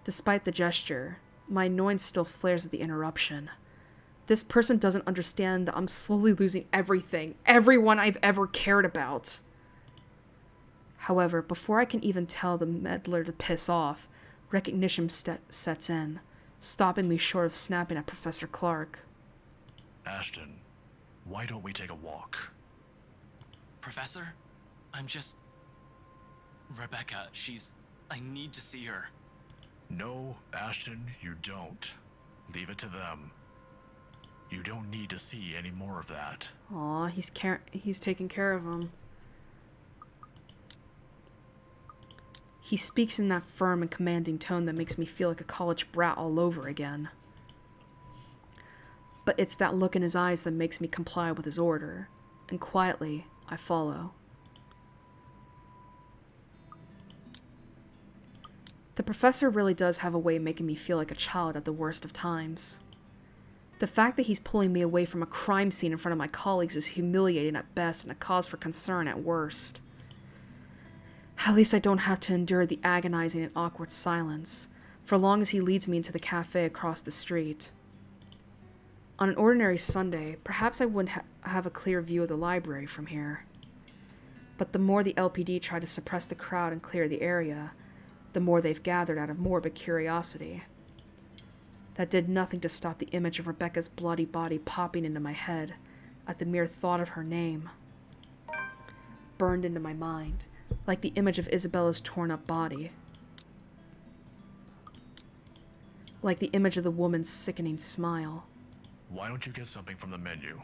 Despite the gesture, my annoyance still flares at the interruption. This person doesn't understand that I'm slowly losing everything, everyone I've ever cared about. However, before I can even tell the meddler to piss off, recognition sets in, stopping me short of snapping at Professor Clark. Ashton, why don't we take a walk? Professor? I'm just... Rebecca, I need to see her. No, Ashton, you don't. Leave it to them. You don't need to see any more of that. Aw, he's taking care of him. He speaks in that firm and commanding tone that makes me feel like a college brat all over again. But it's that look in his eyes that makes me comply with his order, and quietly, I follow. The professor really does have a way of making me feel like a child at the worst of times. The fact that he's pulling me away from a crime scene in front of my colleagues is humiliating at best and a cause for concern at worst. At least I don't have to endure the agonizing and awkward silence, for long as he leads me into the cafe across the street. On an ordinary Sunday, perhaps I wouldn't have a clear view of the library from here. But the more the LPD try to suppress the crowd and clear the area, the more they've gathered out of morbid curiosity. That did nothing to stop the image of Rebecca's bloody body popping into my head at the mere thought of her name. Burned into my mind, like the image of Isabella's torn-up body. Like the image of the woman's sickening smile. Why don't you get something from the menu?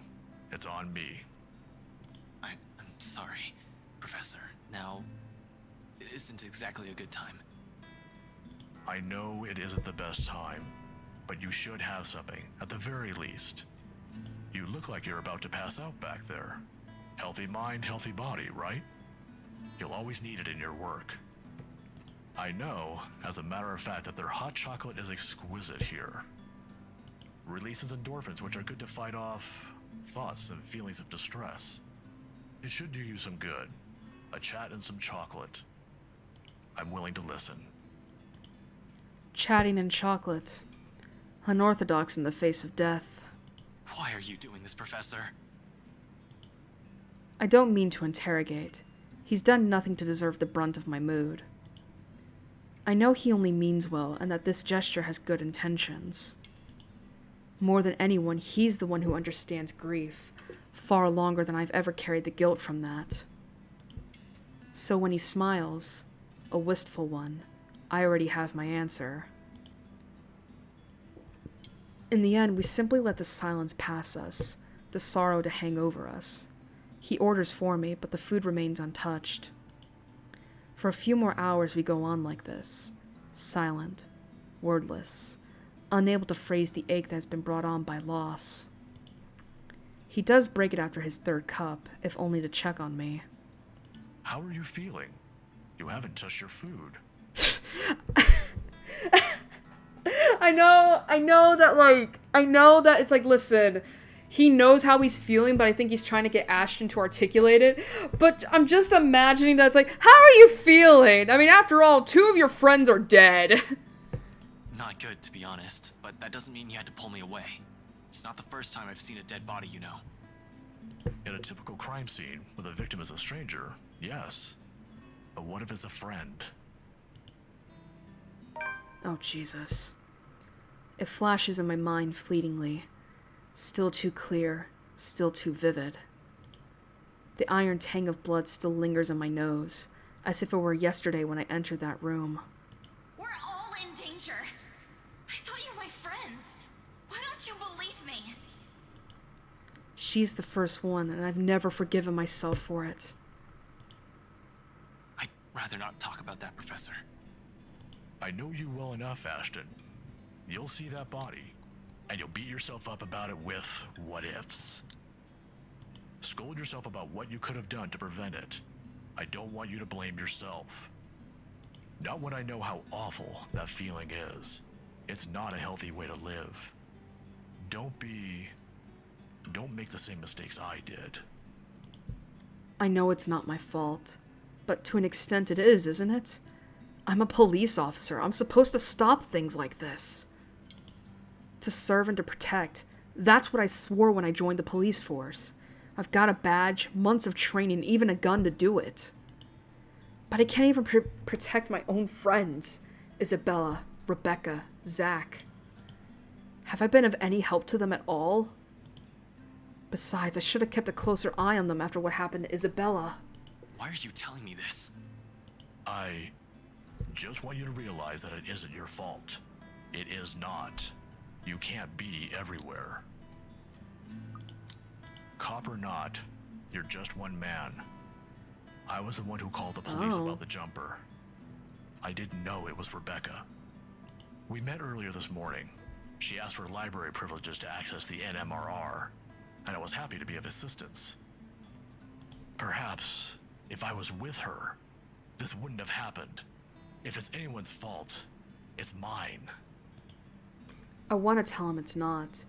It's on me. I'm sorry, Professor. Now isn't exactly a good time. I know it isn't the best time, but you should have something, at the very least. You look like you're about to pass out back there. Healthy mind, healthy body, right? You'll always need it in your work. I know, as a matter of fact, that their hot chocolate is exquisite here. Releases endorphins, which are good to fight off thoughts and feelings of distress. It should do you some good. A chat and some chocolate. I'm willing to listen. Chatting and chocolate. Unorthodox in the face of death. Why are you doing this, Professor? I don't mean to interrogate. He's done nothing to deserve the brunt of my mood. I know he only means well, and that this gesture has good intentions. More than anyone, he's the one who understands grief, far longer than I've ever carried the guilt from that. So when he smiles, a wistful one, I already have my answer. In the end, we simply let the silence pass us, the sorrow to hang over us. He orders for me, but the food remains untouched. For a few more hours we go on like this, silent, wordless, unable to phrase the ache that has been brought on by loss. He does break it after his third cup, if only to check on me. How are you feeling? You haven't touched your food. I know that it's like, listen, he knows how he's feeling, but I think he's trying to get Ashton to articulate it. But I'm just imagining that it's like, how are you feeling? I mean, after all, 2 of your friends are dead. Not good, to be honest, but that doesn't mean you had to pull me away. It's not the first time I've seen a dead body, you know. In a typical crime scene, where the victim is a stranger, yes. But what if it's a friend? Oh, Jesus. It flashes in my mind fleetingly. Still too clear, still too vivid. The iron tang of blood still lingers in my nose, as if it were yesterday when I entered that room. We're all in danger. I thought you were my friends. Why don't you believe me? She's the first one, and I've never forgiven myself for it. I'd rather not talk about that, Professor. I know you well enough, Ashton. You'll see that body, and you'll beat yourself up about it with what-ifs. Scold yourself about what you could have done to prevent it. I don't want you to blame yourself. Not when I know how awful that feeling is. It's not a healthy way to live. Don't make the same mistakes I did. I know it's not my fault, but to an extent it is, isn't it? I'm a police officer. I'm supposed to stop things like this. To serve and to protect. That's what I swore when I joined the police force. I've got a badge, months of training, even a gun to do it. But I can't even protect my own friends. Isabella, Rebecca, Zach. Have I been of any help to them at all? Besides, I should have kept a closer eye on them after what happened to Isabella. Why are you telling me this? I just want you to realize that it isn't your fault. It is not. You can't be everywhere. cop or not, you're just one man. I was the one who called the police about the jumper. I didn't know it was Rebecca. We met earlier this morning. She asked for library privileges to access the NMRR, and I was happy to be of assistance. Perhaps, if I was with her, this wouldn't have happened. If it's anyone's fault, it's mine. I want to tell him it's not.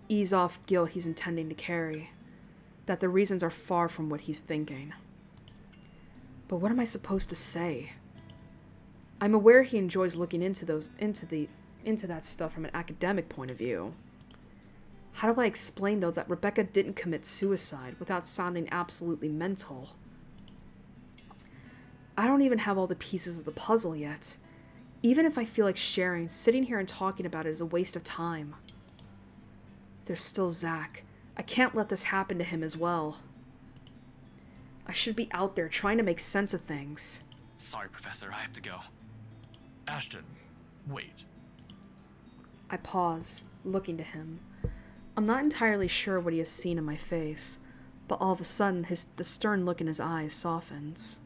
Ease off guilt he's intending to carry. That the reasons are far from what he's thinking. But what am I supposed to say? I'm aware he enjoys looking into that stuff from an academic point of view. How do I explain, though, that Rebecca didn't commit suicide without sounding absolutely mental? I don't even have all the pieces of the puzzle yet. Even if I feel like sharing, sitting here and talking about it is a waste of time. There's still Zach. I can't let this happen to him as well. I should be out there trying to make sense of things. Sorry, Professor, I have to go. Ashton, wait. I pause, looking to him. I'm not entirely sure what he has seen in my face, but all of a sudden the stern look in his eyes softens.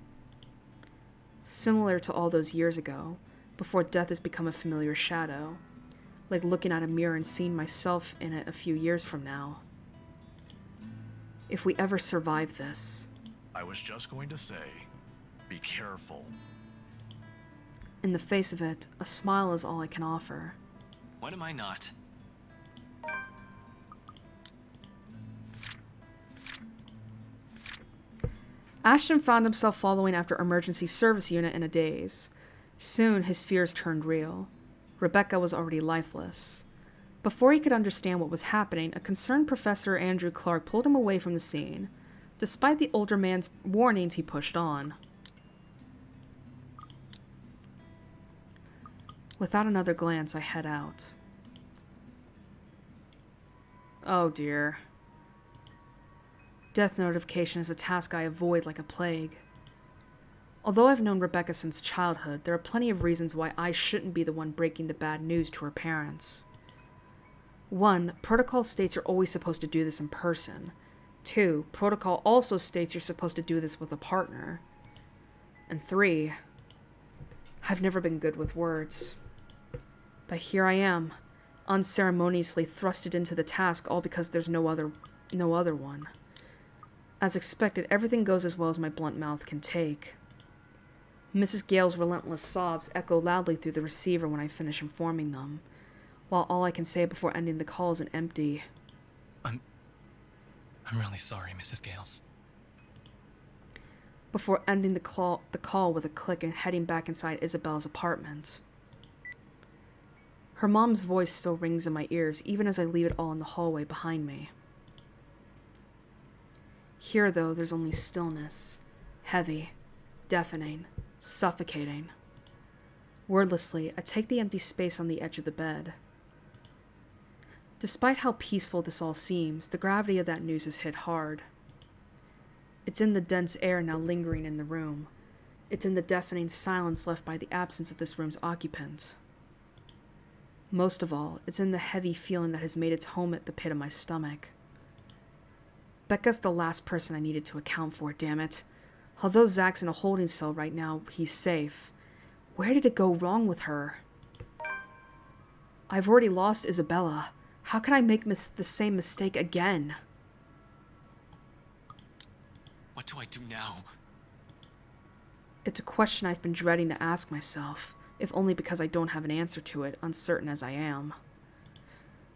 Similar to all those years ago, before death has become a familiar shadow, like looking at a mirror and seeing myself in it a few years from now. If we ever survive this... I was just going to say, be careful. In the face of it, a smile is all I can offer. When am I not? Ashton found himself following after emergency service unit in a daze. Soon his fears turned real. Rebecca was already lifeless. Before he could understand what was happening, a concerned Professor Andrew Clark pulled him away from the scene. Despite the older man's warnings, he pushed on. Without another glance, I head out. Oh dear. Death notification is a task I avoid like a plague. Although I've known Rebecca since childhood, there are plenty of reasons why I shouldn't be the one breaking the bad news to her parents. 1. Protocol states you're always supposed to do this in person. 2. Protocol also states you're supposed to do this with a partner. And 3. I've never been good with words. But here I am, unceremoniously thrusted into the task, all because there's no other one. As expected, everything goes as well as my blunt mouth can take. Mrs. Gale's relentless sobs echo loudly through the receiver when I finish informing them, while all I can say before ending the call is an empty... I'm really sorry, Mrs. Gales. Before ending the call with a click and heading back inside Isabella's apartment. Her mom's voice still rings in my ears, even as I leave it all in the hallway behind me. Here, though, there's only stillness. Heavy, deafening, suffocating. Wordlessly, I take the empty space on the edge of the bed. Despite how peaceful this all seems, the gravity of that news has hit hard. It's in the dense air now lingering in the room. It's in the deafening silence left by the absence of this room's occupant. Most of all, it's in the heavy feeling that has made its home at the pit of my stomach. Becca's the last person I needed to account for, damn it. Although Zach's in a holding cell right now, he's safe. Where did it go wrong with her? I've already lost Isabella. How can I make the same mistake again? What do I do now? It's a question I've been dreading to ask myself, if only because I don't have an answer to it, uncertain as I am.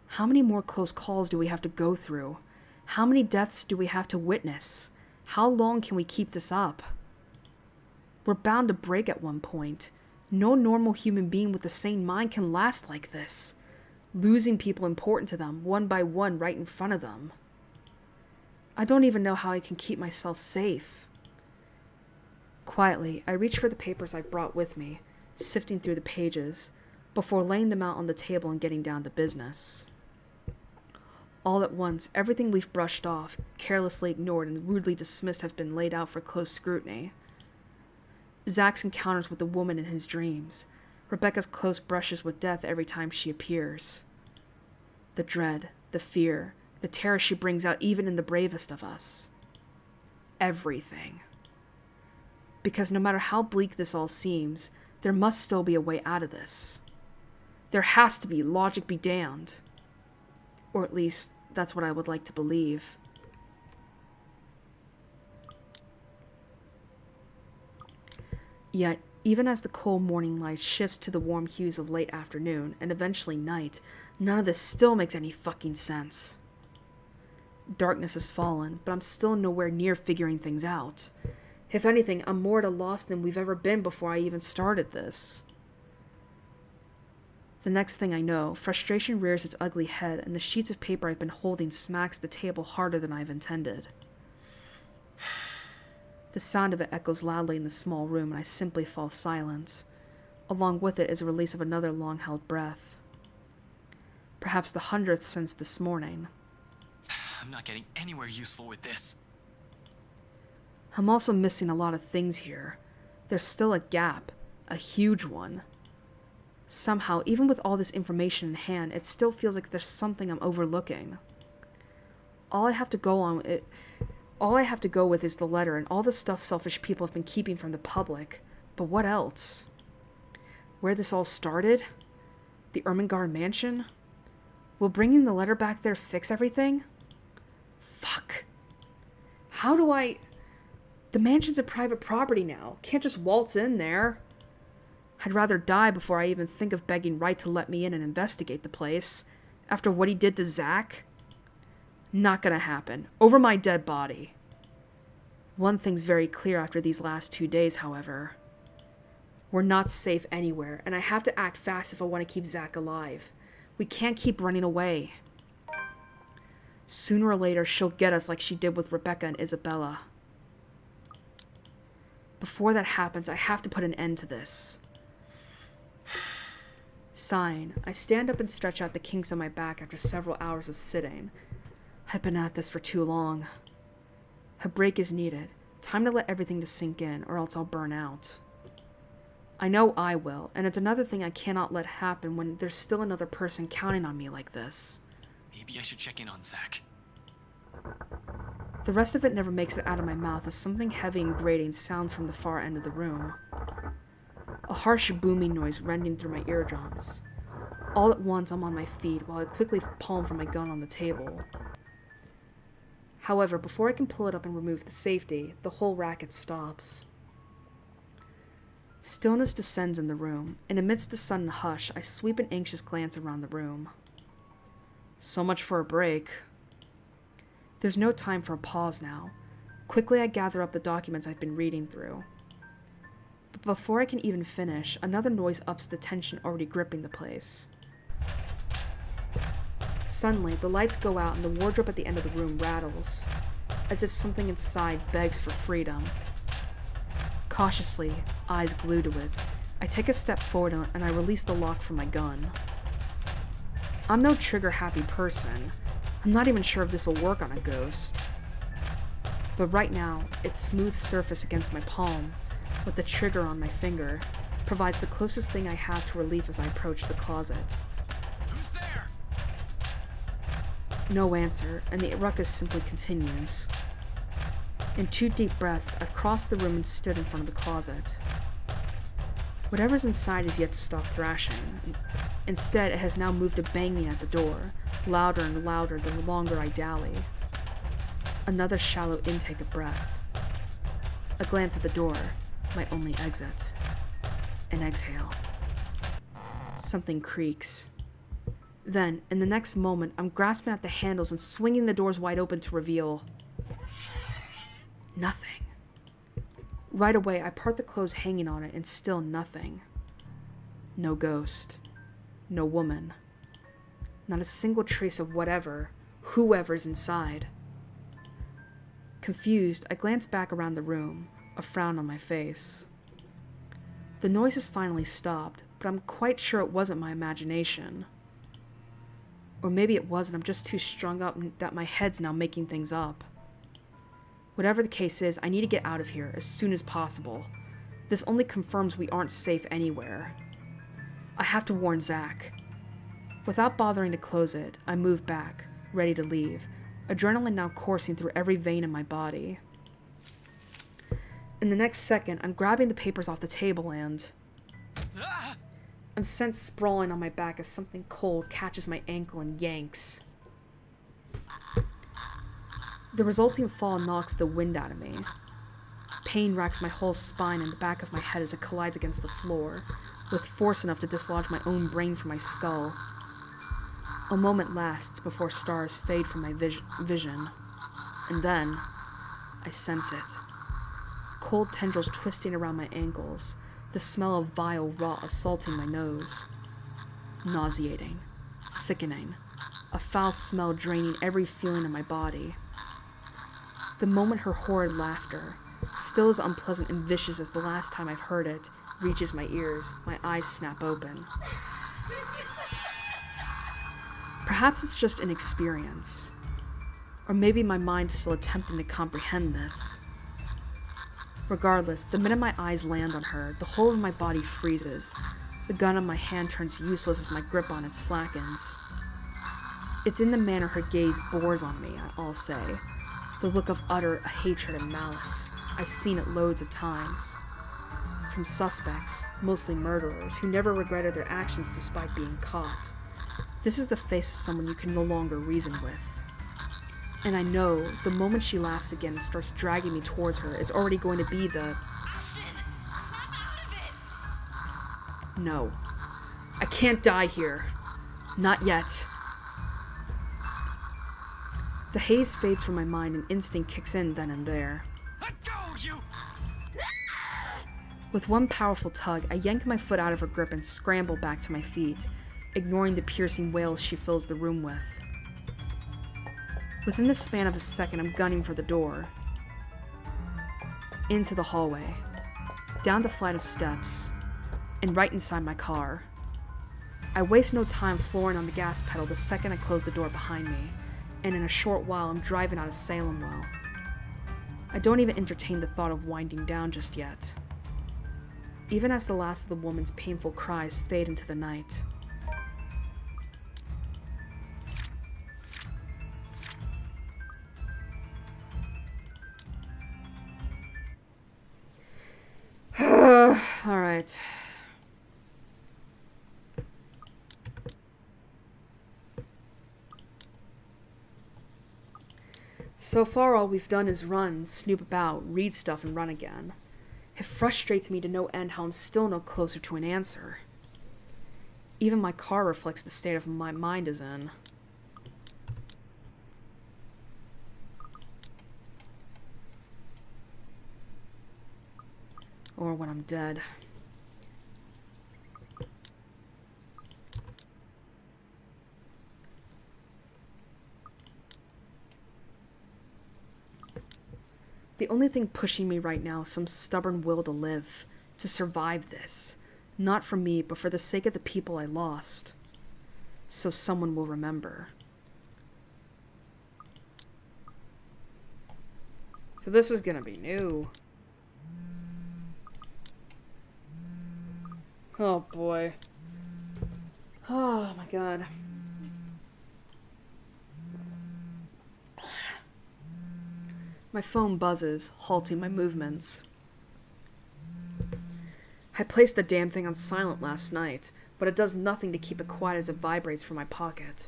How many more close calls do we have to go through? How many deaths do we have to witness? How long can we keep this up? We're bound to break at one point. No normal human being with a sane mind can last like this. Losing people important to them, one by one, right in front of them. I don't even know how I can keep myself safe. Quietly, I reach for the papers I brought with me, sifting through the pages, before laying them out on the table and getting down to business. All at once, everything we've brushed off, carelessly ignored, and rudely dismissed has been laid out for close scrutiny. Zach's encounters with the woman in his dreams, Rebecca's close brushes with death every time she appears. The dread, the fear, The terror she brings out even in the bravest of us. Everything. Because no matter how bleak this all seems, there must still be a way out of this. There has to be, logic be damned. Or at least, that's what I would like to believe. Yet, even as the cold morning light shifts to the warm hues of late afternoon, and eventually night, none of this still makes any fucking sense. Darkness has fallen, but I'm still nowhere near figuring things out. If anything, I'm more at a loss than we've ever been before I even started this. The next thing I know, frustration rears its ugly head, and the sheets of paper I've been holding smacks the table harder than I've intended. The sound of it echoes loudly in the small room, and I simply fall silent. Along with it is a release of another long-held breath. Perhaps the 100th since this morning. I'm not getting anywhere useful with this. I'm also missing a lot of things here. There's still a gap. A huge one. Somehow, even with all this information in hand, it still feels like there's something I'm overlooking. All I have to go with is the letter and all the stuff selfish people have been keeping from the public. But what else? Where this all started? The Ermengarde mansion? Will bringing the letter back there fix everything? Fuck. How do I... The mansion's a private property now. Can't just waltz in there. I'd rather die before I even think of begging Wright to let me in and investigate the place. After what he did to Zach? Not gonna happen. Over my dead body. One thing's very clear after these last 2 days, however. We're not safe anywhere, and I have to act fast if I want to keep Zach alive. We can't keep running away. Sooner or later, she'll get us like she did with Rebecca and Isabella. Before that happens, I have to put an end to this. Sighing, I stand up and stretch out the kinks on my back after several hours of sitting. I've been at this for too long. A break is needed. Time to let everything to sink in, or else I'll burn out. I know I will, and it's another thing I cannot let happen when there's still another person counting on me like this. Maybe I should check in on Zach. The rest of it never makes it out of my mouth as something heavy and grating sounds from the far end of the room. A harsh booming noise rending through my eardrums. All at once I'm on my feet while I quickly palm from my gun on the table. However, before I can pull it up and remove the safety, the whole racket stops. Stillness descends in the room, and amidst the sudden hush, I sweep an anxious glance around the room. So much for a break. There's no time for a pause now. Quickly I gather up the documents I've been reading through. But before I can even finish, another noise ups the tension already gripping the place. Suddenly, the lights go out and the wardrobe at the end of the room rattles, as if something inside begs for freedom. Cautiously, eyes glued to it, I take a step forward and I release the lock from my gun. I'm no trigger-happy person. I'm not even sure if this will work on a ghost. But right now, its smooth surface against my palm, with the trigger on my finger, provides the closest thing I have to relief as I approach the closet. Who's there? No answer, and the ruckus simply continues. In 2 deep breaths, I've crossed the room and stood in front of the closet. Whatever's inside is yet to stop thrashing. Instead, it has now moved to banging at the door, louder and louder the longer I dally. Another shallow intake of breath. A glance at the door, my only exit. An exhale. Something creaks. Then, in the next moment, I'm grasping at the handles and swinging the doors wide open to reveal... nothing. Right away, I part the clothes hanging on it, and still nothing. No ghost. No woman. Not a single trace of whoever's inside. Confused, I glance back around the room, a frown on my face. The noise has finally stopped, but I'm quite sure it wasn't my imagination. Or maybe it was and I'm just too strung up that my head's now making things up. Whatever the case is, I need to get out of here as soon as possible. This only confirms we aren't safe anywhere. I have to warn Zach. Without bothering to close it, I move back, ready to leave, adrenaline now coursing through every vein in my body. In the next second, I'm grabbing the papers off the table and I'm sent sprawling on my back as something cold catches my ankle and yanks. The resulting fall knocks the wind out of me. Pain racks my whole spine and the back of my head as it collides against the floor, with force enough to dislodge my own brain from my skull. A moment lasts before stars fade from my vision, and then I sense it. Cold tendrils twisting around my ankles, the smell of vile rot assaulting my nose. Nauseating, sickening, a foul smell draining every feeling in my body. The moment her horrid laughter, still as unpleasant and vicious as the last time I've heard it, reaches my ears, my eyes snap open. Perhaps it's just inexperience. Or maybe my mind is still attempting to comprehend this. Regardless, the minute my eyes land on her, the whole of my body freezes. The gun in my hand turns useless as my grip on it slackens. It's in the manner her gaze bores on me, I'll say. The look of utter hatred and malice. I've seen it loads of times. From suspects, mostly murderers, who never regretted their actions despite being caught. This is the face of someone you can no longer reason with. And I know, the moment she laughs again and starts dragging me towards her, it's already going to be the... Ashton, snap out of it! No. I can't die here. Not yet. The haze fades from my mind and instinct kicks in then and there. Let go, you! With one powerful tug, I yank my foot out of her grip and scramble back to my feet, ignoring the piercing wails she fills the room with. Within the span of a second, I'm gunning for the door. Into the hallway, down the flight of steps, and right inside my car. I waste no time flooring on the gas pedal the second I close the door behind me, and in a short while I'm driving out of Salemwell. I don't even entertain the thought of winding down just yet. Even as the last of the woman's painful cries fade into the night. Alright. So far all we've done is run, snoop about, read stuff, and run again. It frustrates me to no end how I'm still no closer to an answer. Even my car reflects the state of my mind is in. Or when I'm dead. The only thing pushing me right now is some stubborn will to live, to survive this. Not for me, but for the sake of the people I lost. So someone will remember. So this is gonna be new. Oh boy. Oh my god. My phone buzzes, halting my movements. I placed the damn thing on silent last night, but it does nothing to keep it quiet as it vibrates from my pocket.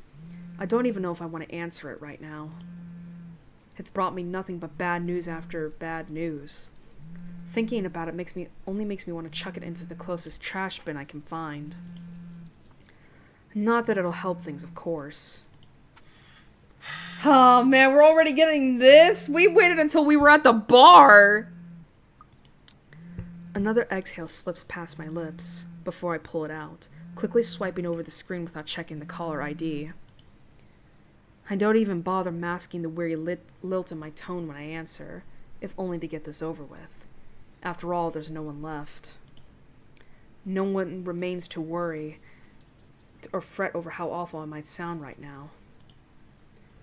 I don't even know if I want to answer it right now. It's brought me nothing but bad news after bad news. Thinking about it only makes me want to chuck it into the closest trash bin I can find. Not that it'll help things, of course. Oh man, we're already getting this? We waited until we were at the bar! Another exhale slips past my lips before I pull it out, quickly swiping over the screen without checking the caller ID. I don't even bother masking the weary lilt in my tone when I answer, if only to get this over with. After all, there's no one left. No one remains to worry or fret over how awful I might sound right now.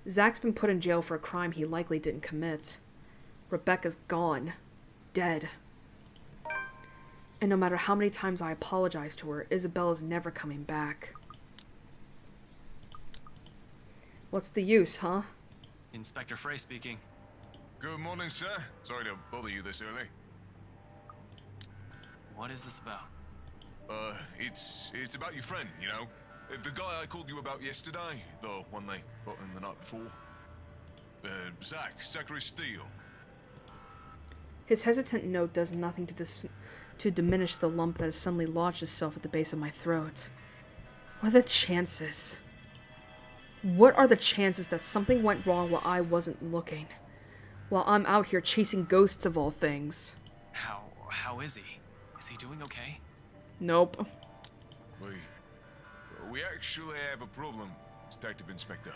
Zach's been put in jail for a crime he likely didn't commit. Rebecca's gone. Dead. And no matter how many times I apologize to her, Isabella's never coming back. What's the use, huh? Inspector Frey speaking. Good morning, sir. Sorry to bother you this early. What is this about? It's about your friend, you know? The guy I called you about yesterday, the one they got in the night before. Zachary Steele. His hesitant note does nothing to diminish the lump that has suddenly lodged itself at the base of my throat. What are the chances? What are the chances that something went wrong while I wasn't looking? While I'm out here chasing ghosts of all things. How is he? Is he doing okay? Nope. We actually have a problem, Detective Inspector.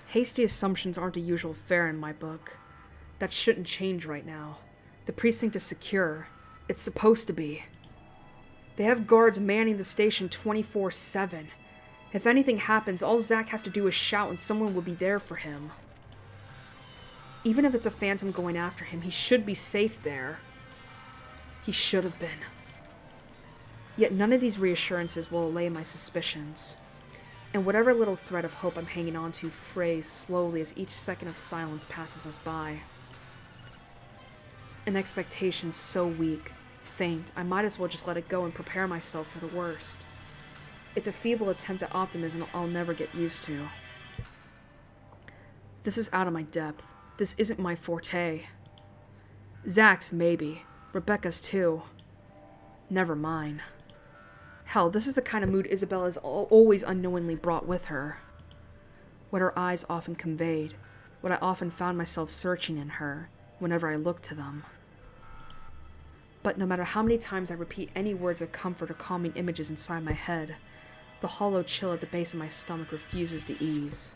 Hasty assumptions aren't a usual fare in my book. That shouldn't change right now. The precinct is secure. It's supposed to be. They have guards manning the station 24/7. If anything happens, all Zach has to do is shout and someone will be there for him. Even if it's a phantom going after him, he should be safe there. He should have been. Yet none of these reassurances will allay my suspicions. And whatever little thread of hope I'm hanging on to frays slowly as each second of silence passes us by. An expectation so weak, faint, I might as well just let it go and prepare myself for the worst. It's a feeble attempt at optimism I'll never get used to. This is out of my depth. This isn't my forte. Zach's, maybe. Rebecca's, too. Never mine. Hell, this is the kind of mood Isabella's always unknowingly brought with her. What her eyes often conveyed. What I often found myself searching in her, whenever I looked to them. But no matter how many times I repeat any words of comfort or calming images inside my head, the hollow chill at the base of my stomach refuses to ease.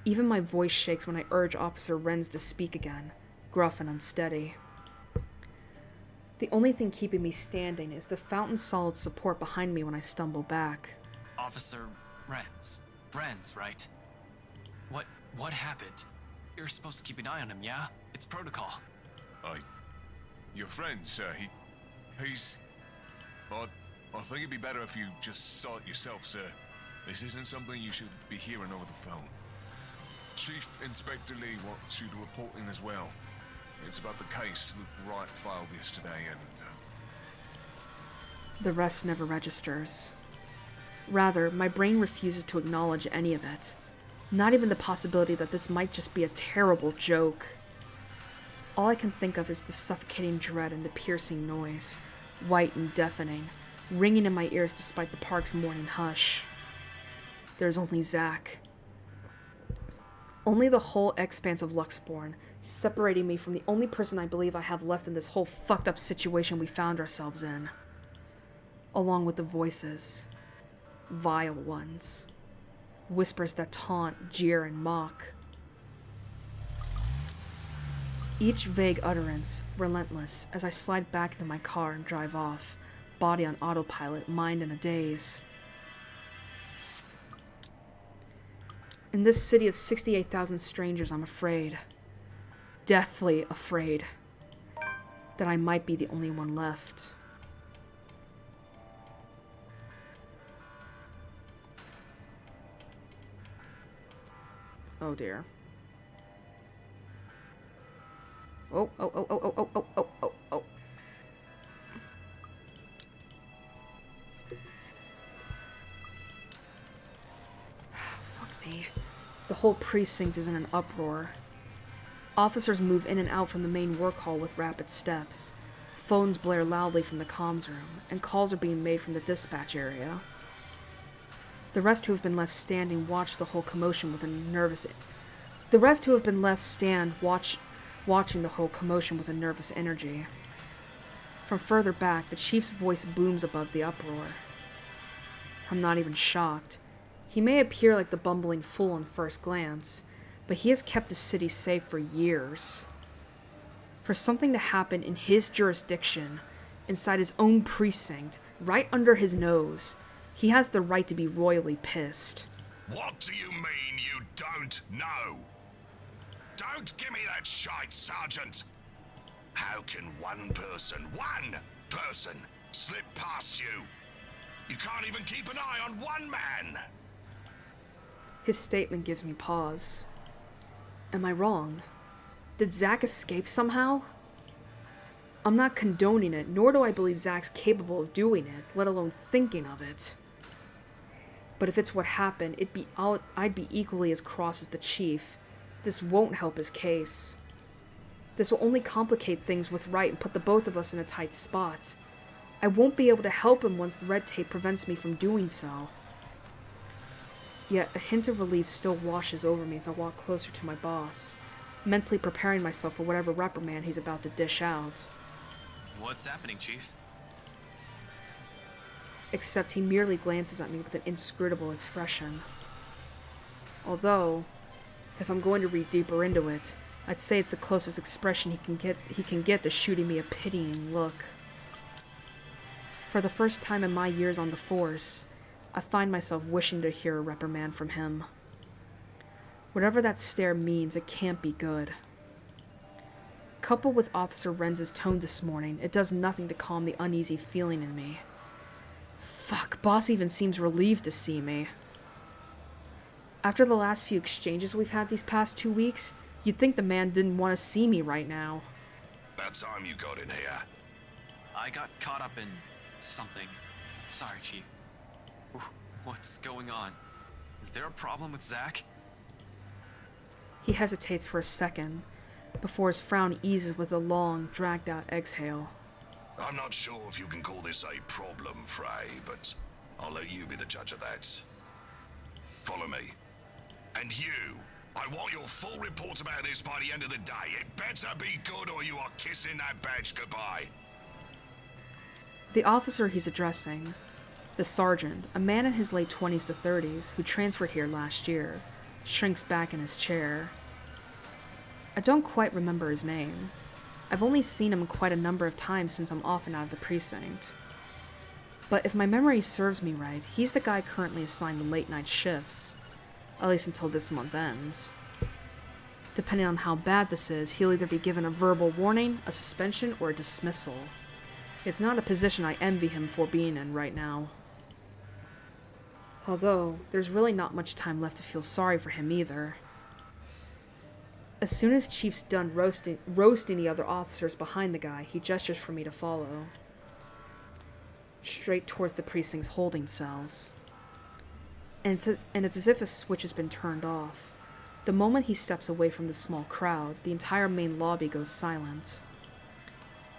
Even my voice shakes when I urge Officer Renz to speak again, gruff and unsteady. The only thing keeping me standing is the fountain solid support behind me when I stumble back. Officer Renz. Renz, right? What happened? You're supposed to keep an eye on him, yeah? It's protocol. Your friend, sir, he's... I think it'd be better if you just saw it yourself, sir. This isn't something you should be hearing over the phone. Chief Inspector Lee wants you to report in as well. It's about the case Luke Wright filed yesterday and... The rest never registers. Rather, my brain refuses to acknowledge any of it. Not even the possibility that this might just be a terrible joke. All I can think of is the suffocating dread and the piercing noise, white and deafening, ringing in my ears despite the park's morning hush. There's only Zach. Only the whole expanse of Luxborn, separating me from the only person I believe I have left in this whole fucked up situation we found ourselves in. Along with the voices. Vile ones. Whispers that taunt, jeer, and mock. Each vague utterance, relentless, as I slide back into my car and drive off, body on autopilot, mind in a daze. In this city of 68,000 strangers, I'm afraid. Deathly afraid. That I might be the only one left. Oh dear. Oh. Fuck me. The whole precinct is in an uproar. Officers move in and out from the main work hall with rapid steps. Phones blare loudly from the comms room, and calls are being made from the dispatch area. The rest who have been left standing watch the whole commotion with a nervous... watching the whole commotion with a nervous energy. From further back, the chief's voice booms above the uproar. I'm not even shocked. He may appear like the bumbling fool on first glance, but he has kept the city safe for years. For something to happen in his jurisdiction, inside his own precinct, right under his nose, he has the right to be royally pissed. What do you mean you don't know? Don't give me that shite, Sergeant! How can one person, slip past you? You can't even keep an eye on one man! His statement gives me pause. Am I wrong? Did Zach escape somehow? I'm not condoning it, nor do I believe Zach's capable of doing it, let alone thinking of it. But if it's what happened, I'd be equally as cross as the chief. This won't help his case. This will only complicate things with Wright and put the both of us in a tight spot. I won't be able to help him once the red tape prevents me from doing so. Yet a hint of relief still washes over me as I walk closer to my boss, mentally preparing myself for whatever reprimand he's about to dish out. What's happening, Chief? Except he merely glances at me with an inscrutable expression. Although, if I'm going to read deeper into it, I'd say it's the closest expression he can get to shooting me a pitying look. For the first time in my years on the force, I find myself wishing to hear a reprimand from him. Whatever that stare means, it can't be good. Coupled with Officer Renz's tone this morning, it does nothing to calm the uneasy feeling in me. Fuck, boss even seems relieved to see me. After the last few exchanges we've had these past 2 weeks, you'd think the man didn't want to see me right now. About time you got in here. I got caught up in something. Sorry, Chief. What's going on? Is there a problem with Zach? He hesitates for a second, before his frown eases with a long, dragged-out exhale. I'm not sure if you can call this a problem, Frey, but I'll let you be the judge of that. Follow me. And you, I want your full report about this by the end of the day. It better be good or you are kissing that badge goodbye. The officer he's addressing, the sergeant, a man in his late 20s to 30s who transferred here last year, shrinks back in his chair. I don't quite remember his name. I've only seen him quite a number of times since I'm off and out of the precinct. But if my memory serves me right, he's the guy currently assigned to late-night shifts. At least until this month ends. Depending on how bad this is, he'll either be given a verbal warning, a suspension, or a dismissal. It's not a position I envy him for being in right now. Although, there's really not much time left to feel sorry for him either. As soon as Chief's done roasting the other officers behind the guy, he gestures for me to follow. Straight towards the precinct's holding cells. And it's as if a switch has been turned off. The moment he steps away from the small crowd, the entire main lobby goes silent.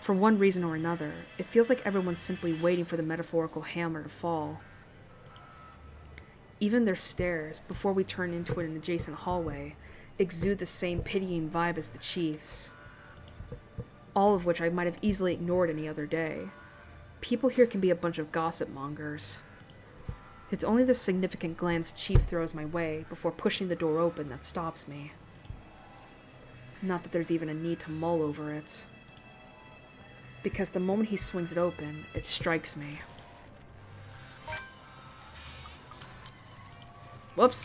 For one reason or another, it feels like everyone's simply waiting for the metaphorical hammer to fall. Even their stares, before we turn into an adjacent hallway, exude the same pitying vibe as the Chief's. All of which I might have easily ignored any other day. People here can be a bunch of gossip mongers. It's only the significant glance Chief throws my way before pushing the door open that stops me. Not that there's even a need to mull over it. Because the moment he swings it open, it strikes me. Whoops.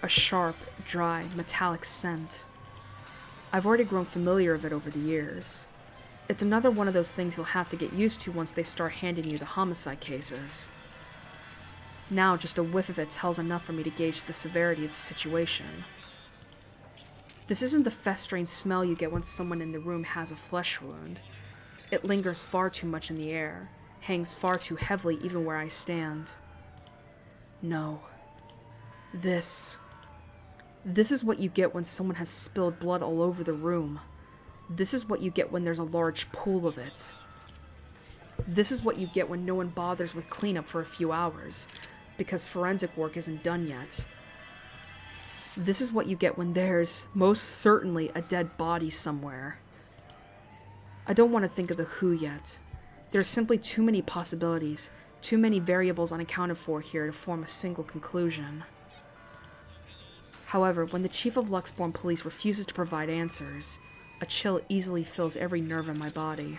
A sharp, dry, metallic scent. I've already grown familiar with it over the years. It's another one of those things you'll have to get used to once they start handing you the homicide cases. Now, just a whiff of it tells enough for me to gauge the severity of the situation. This isn't the festering smell you get when someone in the room has a flesh wound. It lingers far too much in the air, hangs far too heavily even where I stand. No. This is what you get when someone has spilled blood all over the room. This is what you get when there's a large pool of it. This is what you get when no one bothers with cleanup for a few hours, because forensic work isn't done yet. This is what you get when there's, most certainly, a dead body somewhere. I don't want to think of the who yet. There are simply too many possibilities, too many variables unaccounted for here to form a single conclusion. However, when the Chief of Luxbourne Police refuses to provide answers, a chill easily fills every nerve in my body.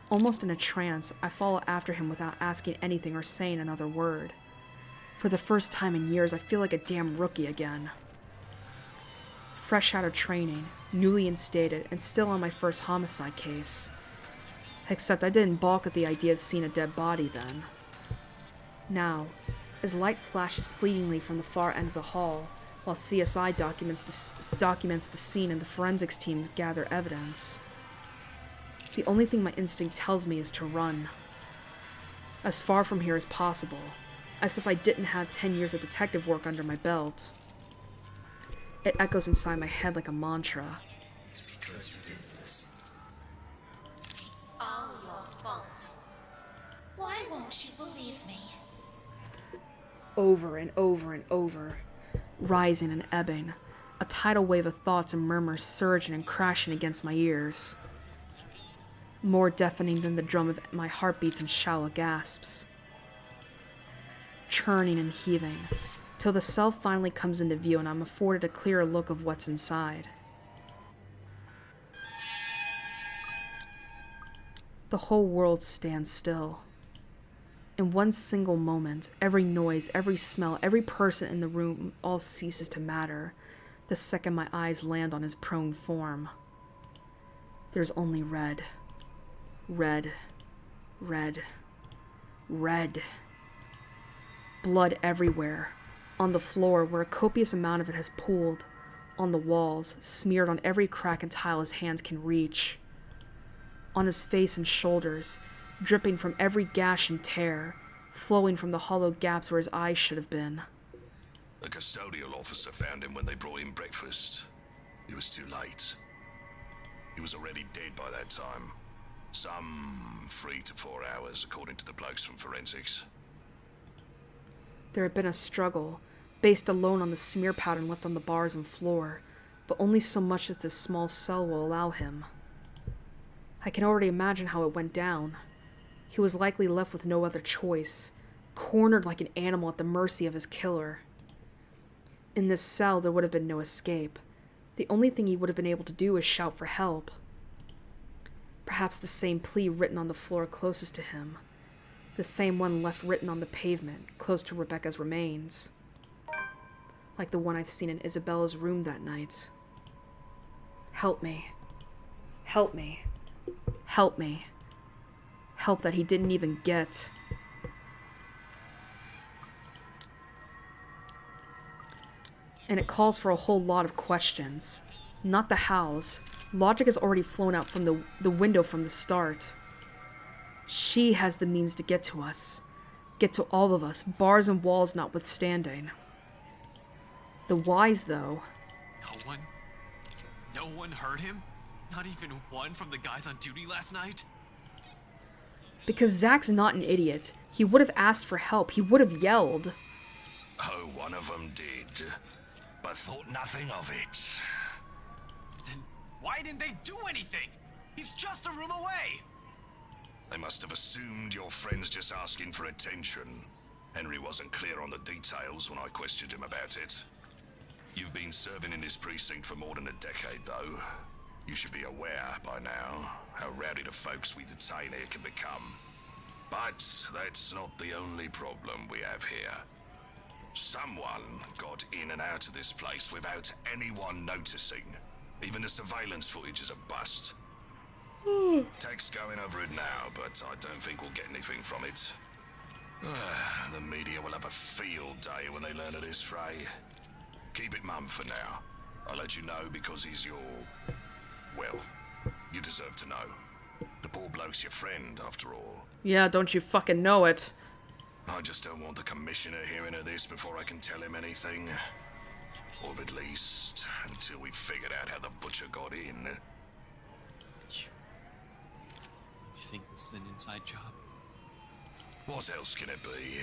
Almost in a trance, I follow after him without asking anything or saying another word. For the first time in years, I feel like a damn rookie again. Fresh out of training, newly instated, and still on my first homicide case, Except I didn't balk at the idea of seeing a dead body then. Now, as light flashes fleetingly from the far end of the hall, while CSI documents the scene and the forensics team gather evidence, the only thing my instinct tells me is to run. As far from here as possible, as if I didn't have 10 years of detective work under my belt. It echoes inside my head like a mantra. It's because you didn't listen. It's all your fault. Why won't you believe me? Over and over and over, rising and ebbing, a tidal wave of thoughts and murmurs surging and crashing against my ears. More deafening than the drum of my heartbeats and shallow gasps. Churning and heaving, till the cell finally comes into view and I'm afforded a clearer look of what's inside. The whole world stands still. In one single moment, every noise, every smell, every person in the room all ceases to matter the second my eyes land on his prone form. There's only red. Red. Red. Red. Blood everywhere. On the floor where a copious amount of it has pooled. On the walls, smeared on every crack and tile his hands can reach. On his face and shoulders, dripping from every gash and tear, flowing from the hollow gaps where his eyes should have been. The custodial officer found him when they brought him breakfast. It was too late. He was already dead by that time. Some 3 to 4 hours, according to the blokes from forensics. There had been a struggle, based alone on the smear pattern left on the bars and floor, but only so much as this small cell will allow him. I can already imagine how it went down. He was likely left with no other choice, cornered like an animal at the mercy of his killer. In this cell, there would have been no escape. The only thing he would have been able to do is shout for help. Perhaps the same plea written on the floor closest to him. The same one left written on the pavement, close to Rebecca's remains. Like the one I've seen in Isabella's room that night. Help me. Help me. Help me. Help that he didn't even get. And it calls for a whole lot of questions. Not the hows. Logic has already flown out from the window from the start. She has the means to get to us. Get to all of us, bars and walls notwithstanding. The whys, though. No one heard him? Not even one from the guys on duty last night? Because Zach's not an idiot. He would have asked for help. He would have yelled. Oh, one of them did, but thought nothing of it. Then why didn't they do anything? He's just a room away. They must have assumed your friend's just asking for attention. Henry wasn't clear on the details when I questioned him about it. You've been serving in this precinct for more than a decade, though. You should be aware by now how rowdy the folks we detain here can become. But that's not the only problem we have here. Someone got in and out of this place without anyone noticing. Even the surveillance footage is a bust. Tech's going over it now, but I don't think we'll get anything from it. The media will have a field day when they learn of this fray. Keep it mum for now. I'll let you know because he's your... well, you deserve to know. The poor bloke's your friend, after all. Yeah, don't you fucking know it. I just don't want the commissioner hearing of this before I can tell him anything. Or at least, until we've figured out how the butcher got in. You think this is an inside job? What else can it be?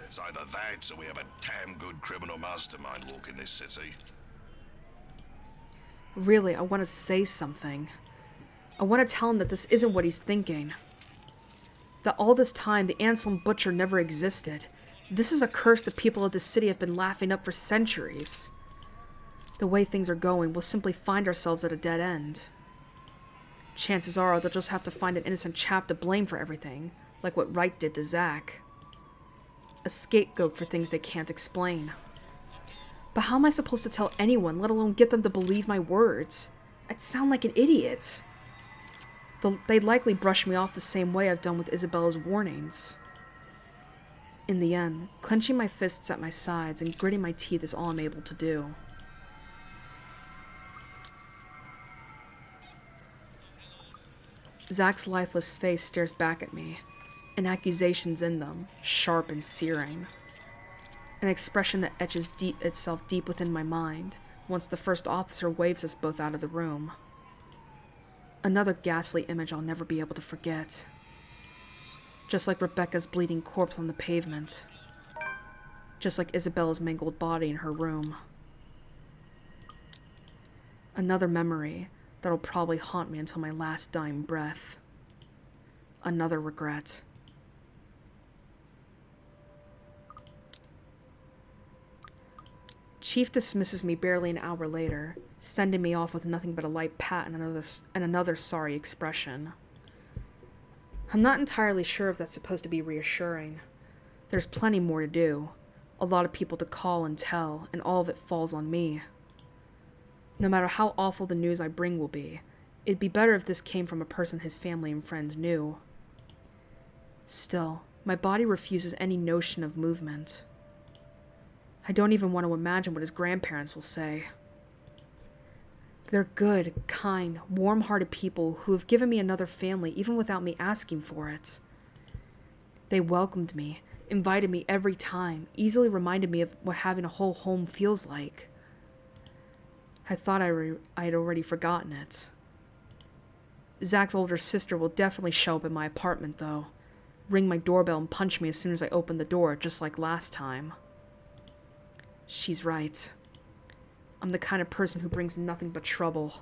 It's either that or we have a damn good criminal mastermind walking this city. Really, I want to say something. I want to tell him that this isn't what he's thinking. That all this time, the Anselm Butcher never existed. This is a curse the people of this city have been laughing up for centuries. The way things are going, we'll simply find ourselves at a dead end. Chances are they'll just have to find an innocent chap to blame for everything, like what Wright did to Zach. A scapegoat for things they can't explain. But how am I supposed to tell anyone, let alone get them to believe my words? I'd sound like an idiot. They'd likely brush me off the same way I've done with Isabella's warnings. In the end, clenching my fists at my sides and gritting my teeth is all I'm able to do. Zach's lifeless face stares back at me, and accusations in them, sharp and searing. An expression that etches itself deep within my mind once the first officer waves us both out of the room. Another ghastly image I'll never be able to forget. Just like Rebecca's bleeding corpse on the pavement. Just like Isabella's mangled body in her room. Another memory that'll probably haunt me until my last dying breath. Another regret. Chief dismisses me barely an hour later, sending me off with nothing but a light pat and another sorry expression. I'm not entirely sure if that's supposed to be reassuring. There's plenty more to do, a lot of people to call and tell, and all of it falls on me. No matter how awful the news I bring will be, it'd be better if this came from a person his family and friends knew. Still, my body refuses any notion of movement. I don't even want to imagine what his grandparents will say. They're good, kind, warm-hearted people who have given me another family even without me asking for it. They welcomed me, invited me every time, easily reminded me of what having a whole home feels like. I thought I'd already forgotten it. Zach's older sister will definitely show up in my apartment, though. Ring my doorbell and punch me as soon as I open the door, just like last time. She's right. I'm the kind of person who brings nothing but trouble.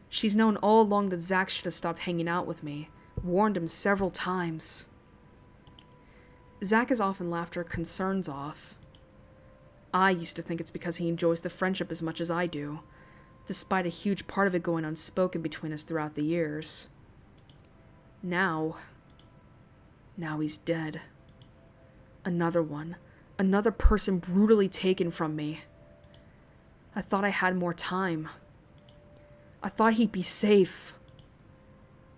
She's known all along that Zach should have stopped hanging out with me, warned him several times. Zach has often laughed her concerns off. I used to think it's because he enjoys the friendship as much as I do, despite a huge part of it going unspoken between us throughout the years. Now he's dead. Another one. Another person brutally taken from me. I thought I had more time. I thought he'd be safe.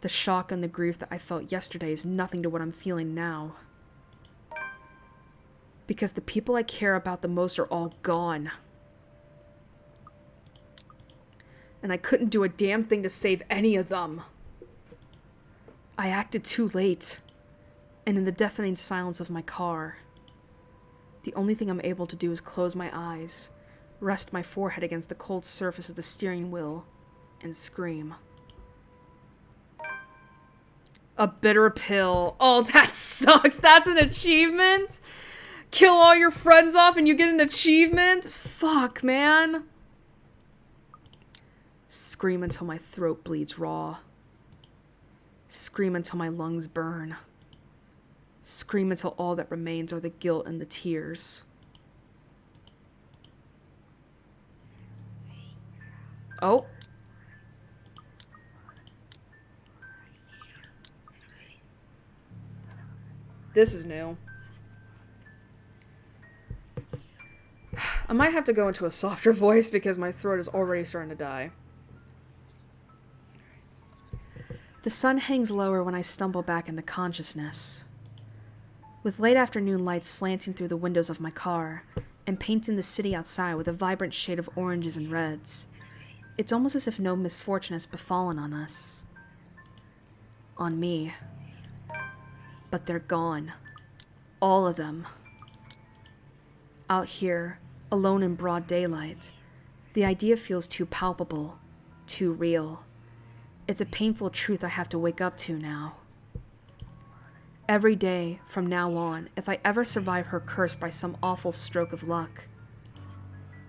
The shock and the grief that I felt yesterday is nothing to what I'm feeling now. Because the people I care about the most are all gone. And I couldn't do a damn thing to save any of them. I acted too late. And in the deafening silence of my car, the only thing I'm able to do is close my eyes, rest my forehead against the cold surface of the steering wheel, and scream. A bitter pill. Oh, that sucks. That's an achievement? Kill all your friends off and you get an achievement? Fuck, man. Scream until my throat bleeds raw. Scream until my lungs burn. Scream until all that remains are the guilt and the tears. Oh. This is new. I might have to go into a softer voice because my throat is already starting to die. The sun hangs lower when I stumble back into consciousness. With late afternoon lights slanting through the windows of my car and painting the city outside with a vibrant shade of oranges and reds, it's almost as if no misfortune has befallen on us. On me. But they're gone. All of them. Out here, alone in broad daylight, the idea feels too palpable, too real. It's a painful truth I have to wake up to now. Every day, from now on, if I ever survive her curse by some awful stroke of luck.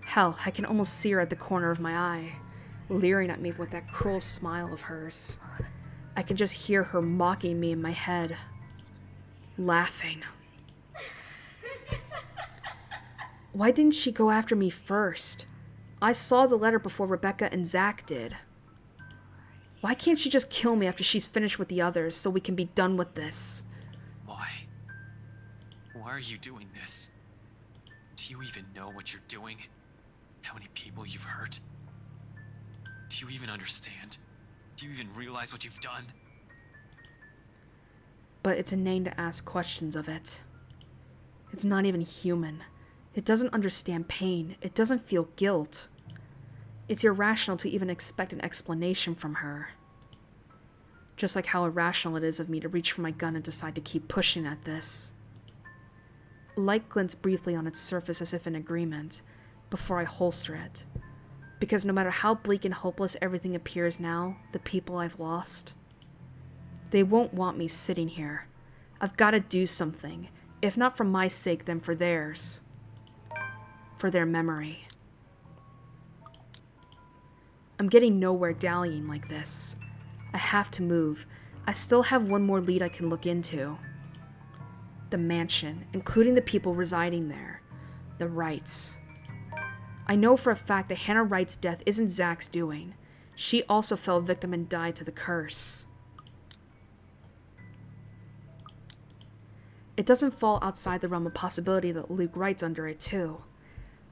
Hell, I can almost see her at the corner of my eye, leering at me with that cruel smile of hers. I can just hear her mocking me in my head. Laughing. Why didn't she go after me first? I saw the letter before Rebecca and Zach did. Why can't she just kill me after she's finished with the others so we can be done with this? Why? Why are you doing this? Do you even know what you're doing? How many people you've hurt? Do you even understand? Do you even realize what you've done? but it's inane to ask questions of it. It's not even human. It doesn't understand pain. It doesn't feel guilt. It's irrational to even expect an explanation from her. Just like how irrational it is of me to reach for my gun and decide to keep pushing at this. Light glints briefly on its surface as if in agreement, before I holster it. Because no matter how bleak and hopeless everything appears now, the people I've lost, they won't want me sitting here. I've got to do something, if not for my sake, then for theirs. For their memory. I'm getting nowhere dallying like this. I have to move. I still have one more lead I can look into. The mansion, including the people residing there. The Wrights. I know for a fact that Hannah Wright's death isn't Zach's doing. She also fell victim and died to the curse. It doesn't fall outside the realm of possibility that Luke Wright's under it too.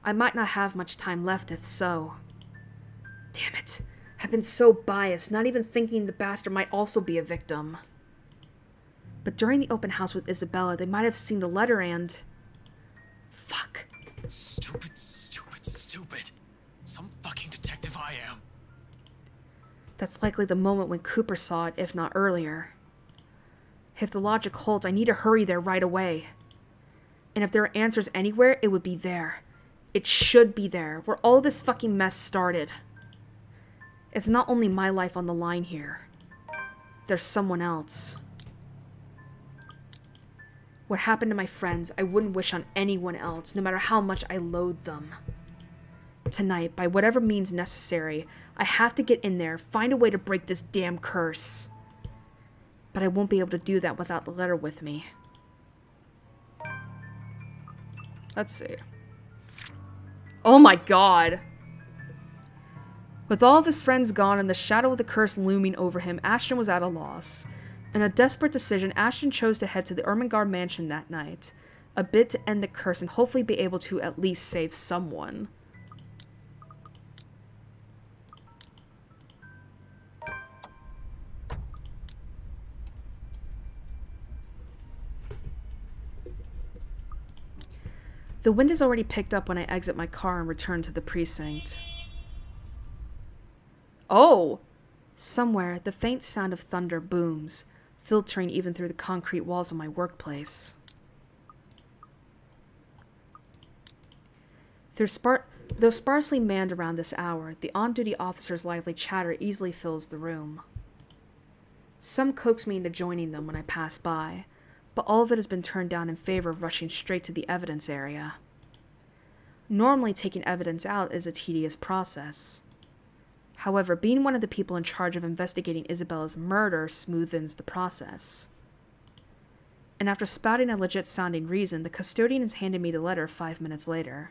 I might not have much time left if so. Damn it. I've been so biased, not even thinking the bastard might also be a victim. But during the open house with Isabella, they might have seen the letter and... Fuck. Stupid, stupid, stupid. Some fucking detective I am. That's likely the moment when Cooper saw it, if not earlier. If the logic holds, I need to hurry there right away. And if there are answers anywhere, it would be there. It should be there, where all this fucking mess started. It's not only my life on the line here. There's someone else. What happened to my friends, I wouldn't wish on anyone else, no matter how much I loathe them. Tonight, by whatever means necessary, I have to get in there, find a way to break this damn curse. But I won't be able to do that without the letter with me. Let's see. Oh my god! With all of his friends gone and the shadow of the curse looming over him, Ashton was at a loss. In a desperate decision, Ashton chose to head to the Ermengarde mansion that night, a bit to end the curse and hopefully be able to at least save someone. The wind is already picked up when I exit my car and return to the precinct. Oh! Somewhere, the faint sound of thunder booms, filtering even through the concrete walls of my workplace. Though sparsely manned around this hour, the on-duty officer's lively chatter easily fills the room. Some coax me into joining them when I pass by, but all of it has been turned down in favor of rushing straight to the evidence area. Normally, taking evidence out is a tedious process. However, being one of the people in charge of investigating Isabella's murder smoothens the process. And after spouting a legit-sounding reason, the custodian has handed me the letter 5 minutes later.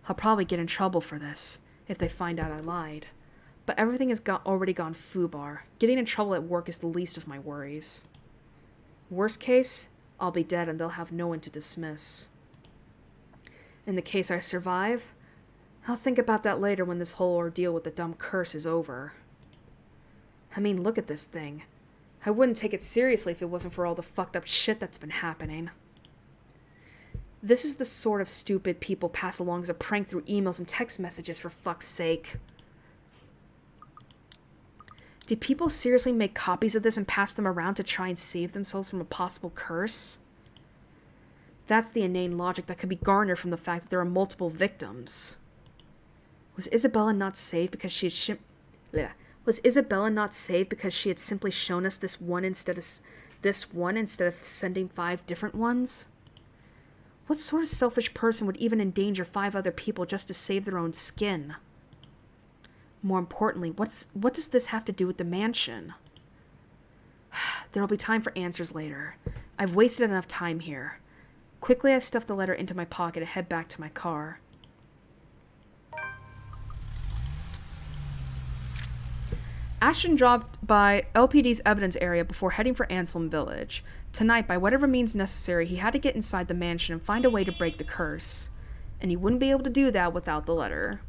I'll probably get in trouble for this, if they find out I lied. But everything has already gone foobar. Getting in trouble at work is the least of my worries. Worst case, I'll be dead and they'll have no one to dismiss. In the case I survive, I'll think about that later when this whole ordeal with the dumb curse is over. I mean, look at this thing. I wouldn't take it seriously if it wasn't for all the fucked up shit that's been happening. This is the sort of stupid people pass along as a prank through emails and text messages, for fuck's sake. Did people seriously make copies of this and pass them around to try and save themselves from a possible curse? That's the inane logic that could be garnered from the fact that there are multiple victims. Was Isabella not saved because she had simply shown us this one instead of sending 5 different ones? What sort of selfish person would even endanger 5 other people just to save their own skin? More importantly, what does this have to do with the mansion? There'll be time for answers later. I've wasted enough time here. Quickly, I stuff the letter into my pocket and head back to my car. Ashton dropped by LPD's evidence area before heading for Anselm Village. Tonight, by whatever means necessary, he had to get inside the mansion and find a way to break the curse. And he wouldn't be able to do that without the letter.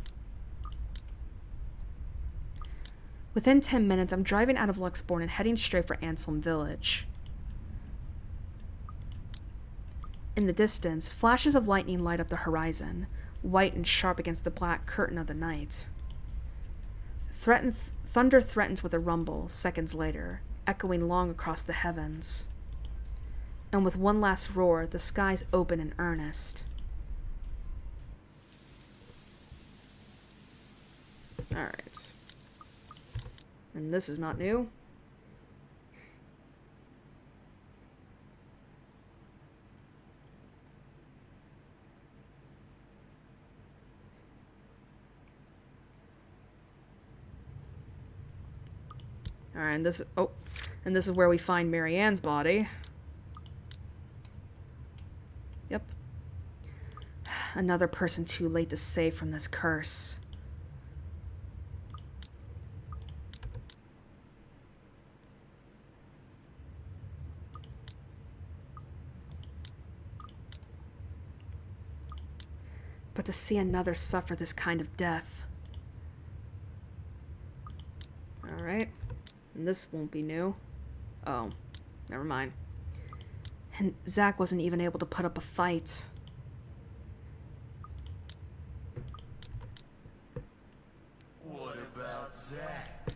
Within 10 minutes, I'm driving out of Luxbourne and heading straight for Anselm Village. In the distance, flashes of lightning light up the horizon, white and sharp against the black curtain of the night. Thunder threatens with a rumble, seconds later, echoing long across the heavens. And with one last roar, the skies open in earnest. Alright. And this is not new. Alright, and this is where we find Marianne's body. Yep. Another person too late to save from this curse. But to see another suffer this kind of death. Alright. And this won't be new. Oh, never mind. And Zach wasn't even able to put up a fight. What about Zach?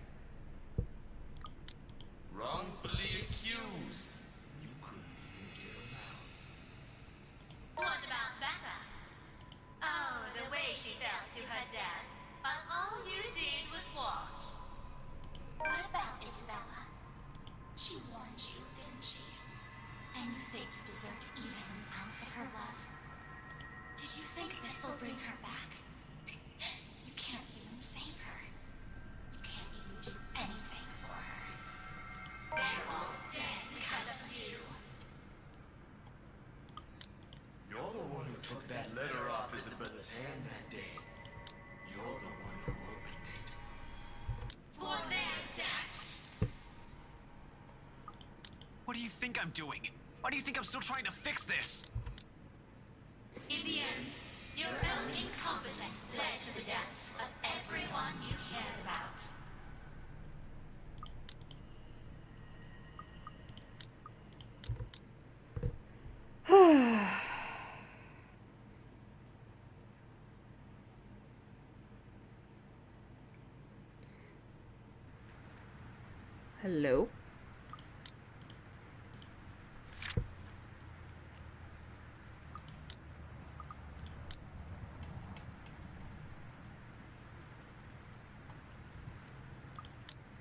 Wrongfully accused. You couldn't even get him out. What about Becca? Oh, the way she fell to her death, while all you did was watch. What about Isabella? She warned you, didn't she? And you think you deserve to even an ounce of her love? Did you think this'll bring her back? You can't even save her. You can't even do anything for her. They're all dead because of you. You're the one who took that letter off Isabella's hand that day. You're the one who opened it. For their deaths. What do you think I'm doing? Why do you think I'm still trying to fix this? In the end, your own incompetence led to the deaths of everyone you cared about. Hello?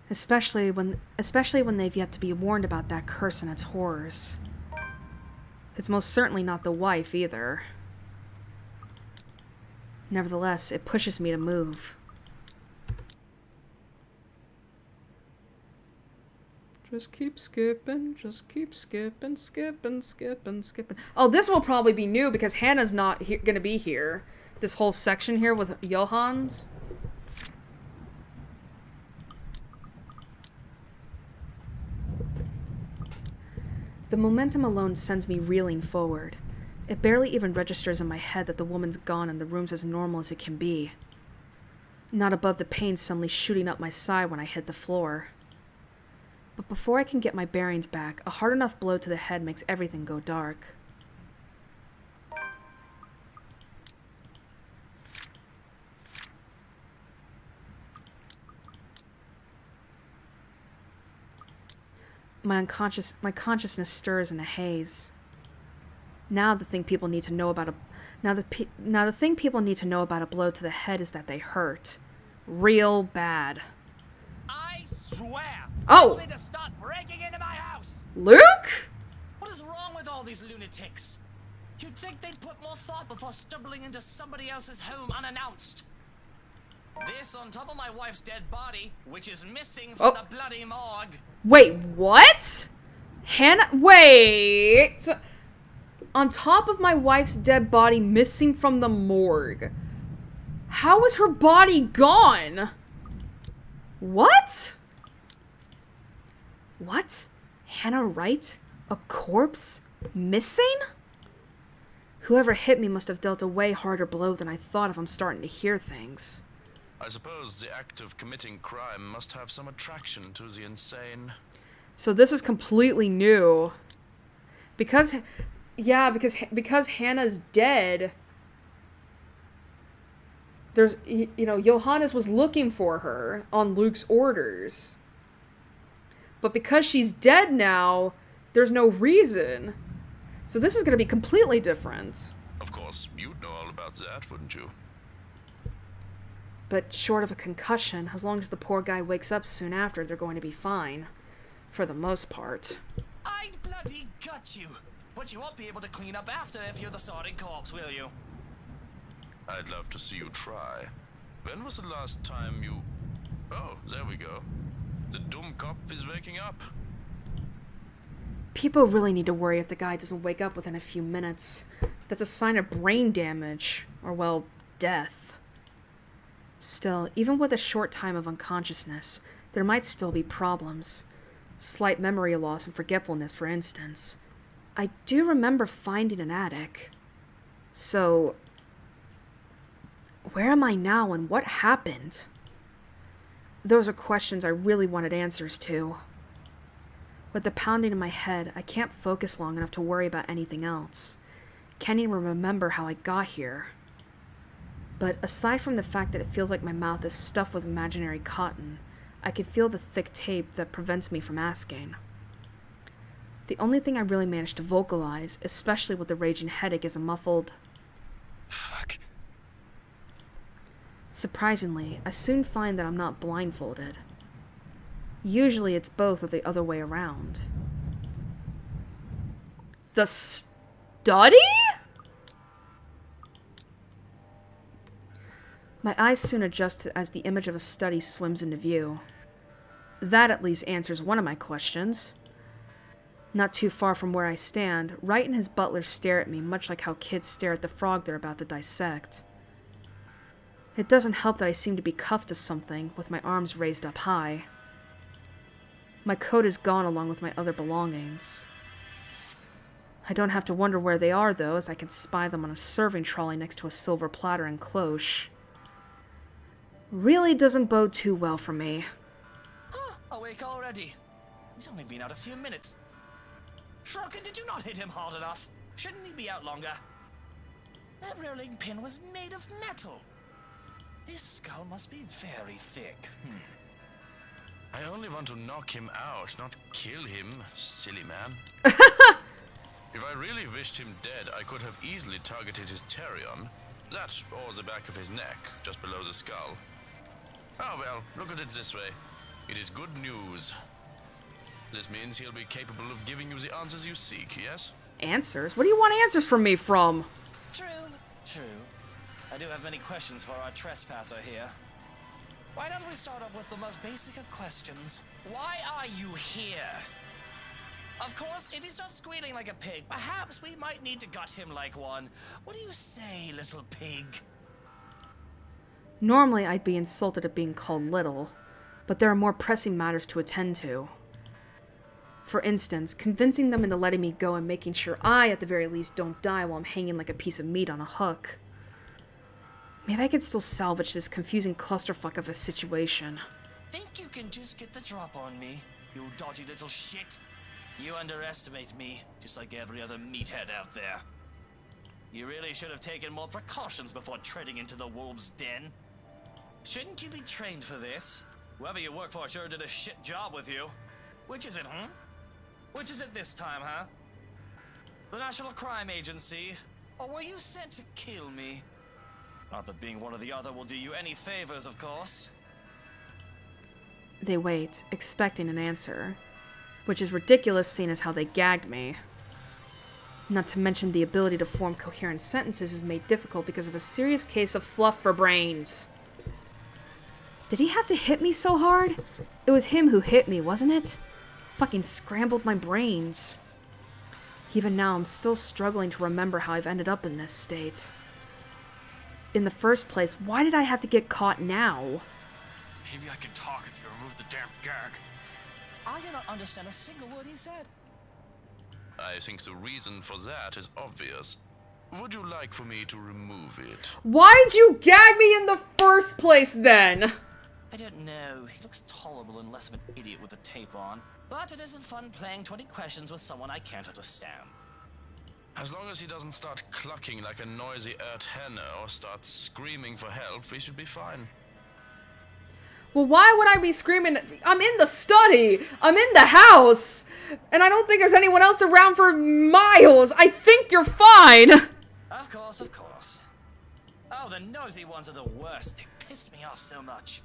Especially when they've yet to be warned about that curse and its horrors. It's most certainly not the wife, either. Nevertheless, it pushes me to move. Just keep skipping, skipping. Oh, this will probably be new because Hannah's not gonna be here. This whole section here with Johans. The momentum alone sends me reeling forward. It barely even registers in my head that the woman's gone and the room's as normal as it can be. Not above the pain suddenly shooting up my side when I hit the floor. But before I can get my bearings back, a hard enough blow to the head makes everything go dark. My consciousness stirs in a haze. Now the thing people need to know about a blow to the head is that they hurt, real bad. I swear. Oh! To stop breaking into my house. Luke? What is wrong with all these lunatics? You'd think they'd put more thought before stumbling into somebody else's home unannounced. This on top of my wife's dead body, which is missing from the bloody morgue. Wait, what? Hannah, wait! On top of my wife's dead body missing from the morgue. How is her body gone? What? What? Hannah Wright? A corpse? Missing? Whoever hit me must have dealt a way harder blow than I thought if I'm starting to hear things. I suppose the act of committing crime must have some attraction to the insane. So this is completely new. Because Hannah's dead, there's, you know, Johannes was looking for her on Luke's orders. But because she's dead now, there's no reason. So this is going to be completely different. Of course, you'd know all about that, wouldn't you? But short of a concussion, as long as the poor guy wakes up soon after, they're going to be fine. For the most part. I'd bloody gut you. But you won't be able to clean up after if you're the sorry corpse, will you? I'd love to see you try. When was the last time you... Oh, there we go. The dumb cop is waking up. People really need to worry if the guy doesn't wake up within a few minutes. That's a sign of brain damage. Or, well, death. Still, even with a short time of unconsciousness, there might still be problems. Slight memory loss and forgetfulness, for instance. I do remember finding an attic. So, where am I now and what happened? Those are questions I really wanted answers to. With the pounding in my head, I can't focus long enough to worry about anything else. Can't even remember how I got here. But aside from the fact that it feels like my mouth is stuffed with imaginary cotton, I can feel the thick tape that prevents me from asking. The only thing I really managed to vocalize, especially with the raging headache, is a muffled... Fuck. Surprisingly, I soon find that I'm not blindfolded. Usually it's both or the other way around. The study? My eyes soon adjust as the image of a study swims into view. That at least answers one of my questions. Not too far from where I stand, Wright and his butler stare at me much like how kids stare at the frog they're about to dissect. It doesn't help that I seem to be cuffed to something, with my arms raised up high. My coat is gone along with my other belongings. I don't have to wonder where they are, though, as I can spy them on a serving trolley next to a silver platter and cloche. Really doesn't bode too well for me. Oh, awake already. He's only been out a few minutes. Shruggin, did you not hit him hard enough? Shouldn't he be out longer? That rolling pin was made of metal. His skull must be very thick. I only want to knock him out, not kill him, silly man. If I really wished him dead, I could have easily targeted his terion. That, or the back of his neck, just below the skull. Oh well, look at it this way. It is good news. This means he'll be capable of giving you the answers you seek, yes? Answers? What do you want answers from me from? True. I do have many questions for our trespasser here. Why don't we start up with the most basic of questions? Why are you here? Of course, if he starts squealing like a pig, perhaps we might need to gut him like one. What do you say, little pig? Normally, I'd be insulted at being called little, but there are more pressing matters to attend to. For instance, convincing them into letting me go and making sure I, at the very least, don't die while I'm hanging like a piece of meat on a hook. Maybe I could still salvage this confusing clusterfuck of a situation. Think you can just get the drop on me, you dodgy little shit? You underestimate me, just like every other meathead out there. You really should have taken more precautions before treading into the wolves' den. Shouldn't you be trained for this? Whoever you work for sure did a shit job with you. Which is it, Which is it this time, huh? The National Crime Agency? Or were you sent to kill me? Not that being one or the other will do you any favors, of course. They wait, expecting an answer, which is ridiculous seeing as how they gagged me. Not to mention the ability to form coherent sentences is made difficult because of a serious case of fluff for brains. Did he have to hit me so hard? It was him who hit me, wasn't it? Fucking scrambled my brains. Even now, I'm still struggling to remember how I've ended up in this state. In the first place, why did I have to get caught now? Maybe I can talk if you remove the damn gag. I do not understand a single word he said. I think the reason for that is obvious. Would you like for me to remove it? Why'd you gag me in the first place then? I don't know. He looks tolerable and less of an idiot with the tape on. But it isn't fun playing 20 questions with someone I can't understand. As long as he doesn't start clucking like a noisy hen or start screaming for help, we should be fine. Well, why would I be screaming? I'm in the study. I'm in the house. And I don't think there's anyone else around for miles. I think you're fine. Of course, of course. Oh, the nosy ones are the worst. They piss me off so much.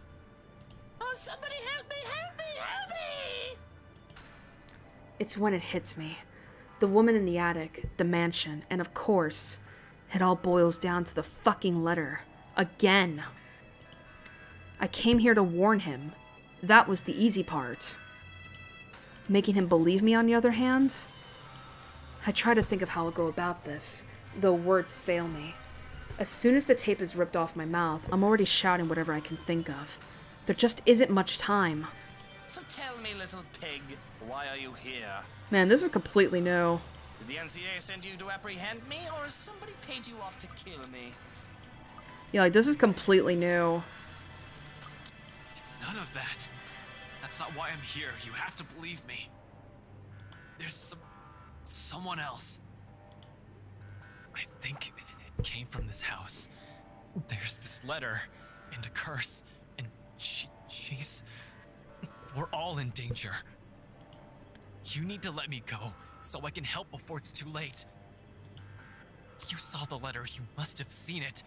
Oh, somebody help me, help me, help me! It's when it hits me. The woman in the attic, the mansion, and of course, it all boils down to the fucking letter. Again. I came here to warn him. That was the easy part. Making him believe me, on the other hand? I try to think of how I'll go about this, though words fail me. As soon as the tape is ripped off my mouth, I'm already shouting whatever I can think of. There just isn't much time. So tell me, little pig, why are you here? Man, this is completely new. Did the NCA send you to apprehend me, or has somebody paid you off to kill me? Yeah, like, this is completely new. It's none of that. That's not why I'm here. You have to believe me. There's someone else. I think it came from this house. There's this letter and a curse, and she's... We're all in danger. You need to let me go, so I can help before it's too late. You saw the letter, you must have seen it,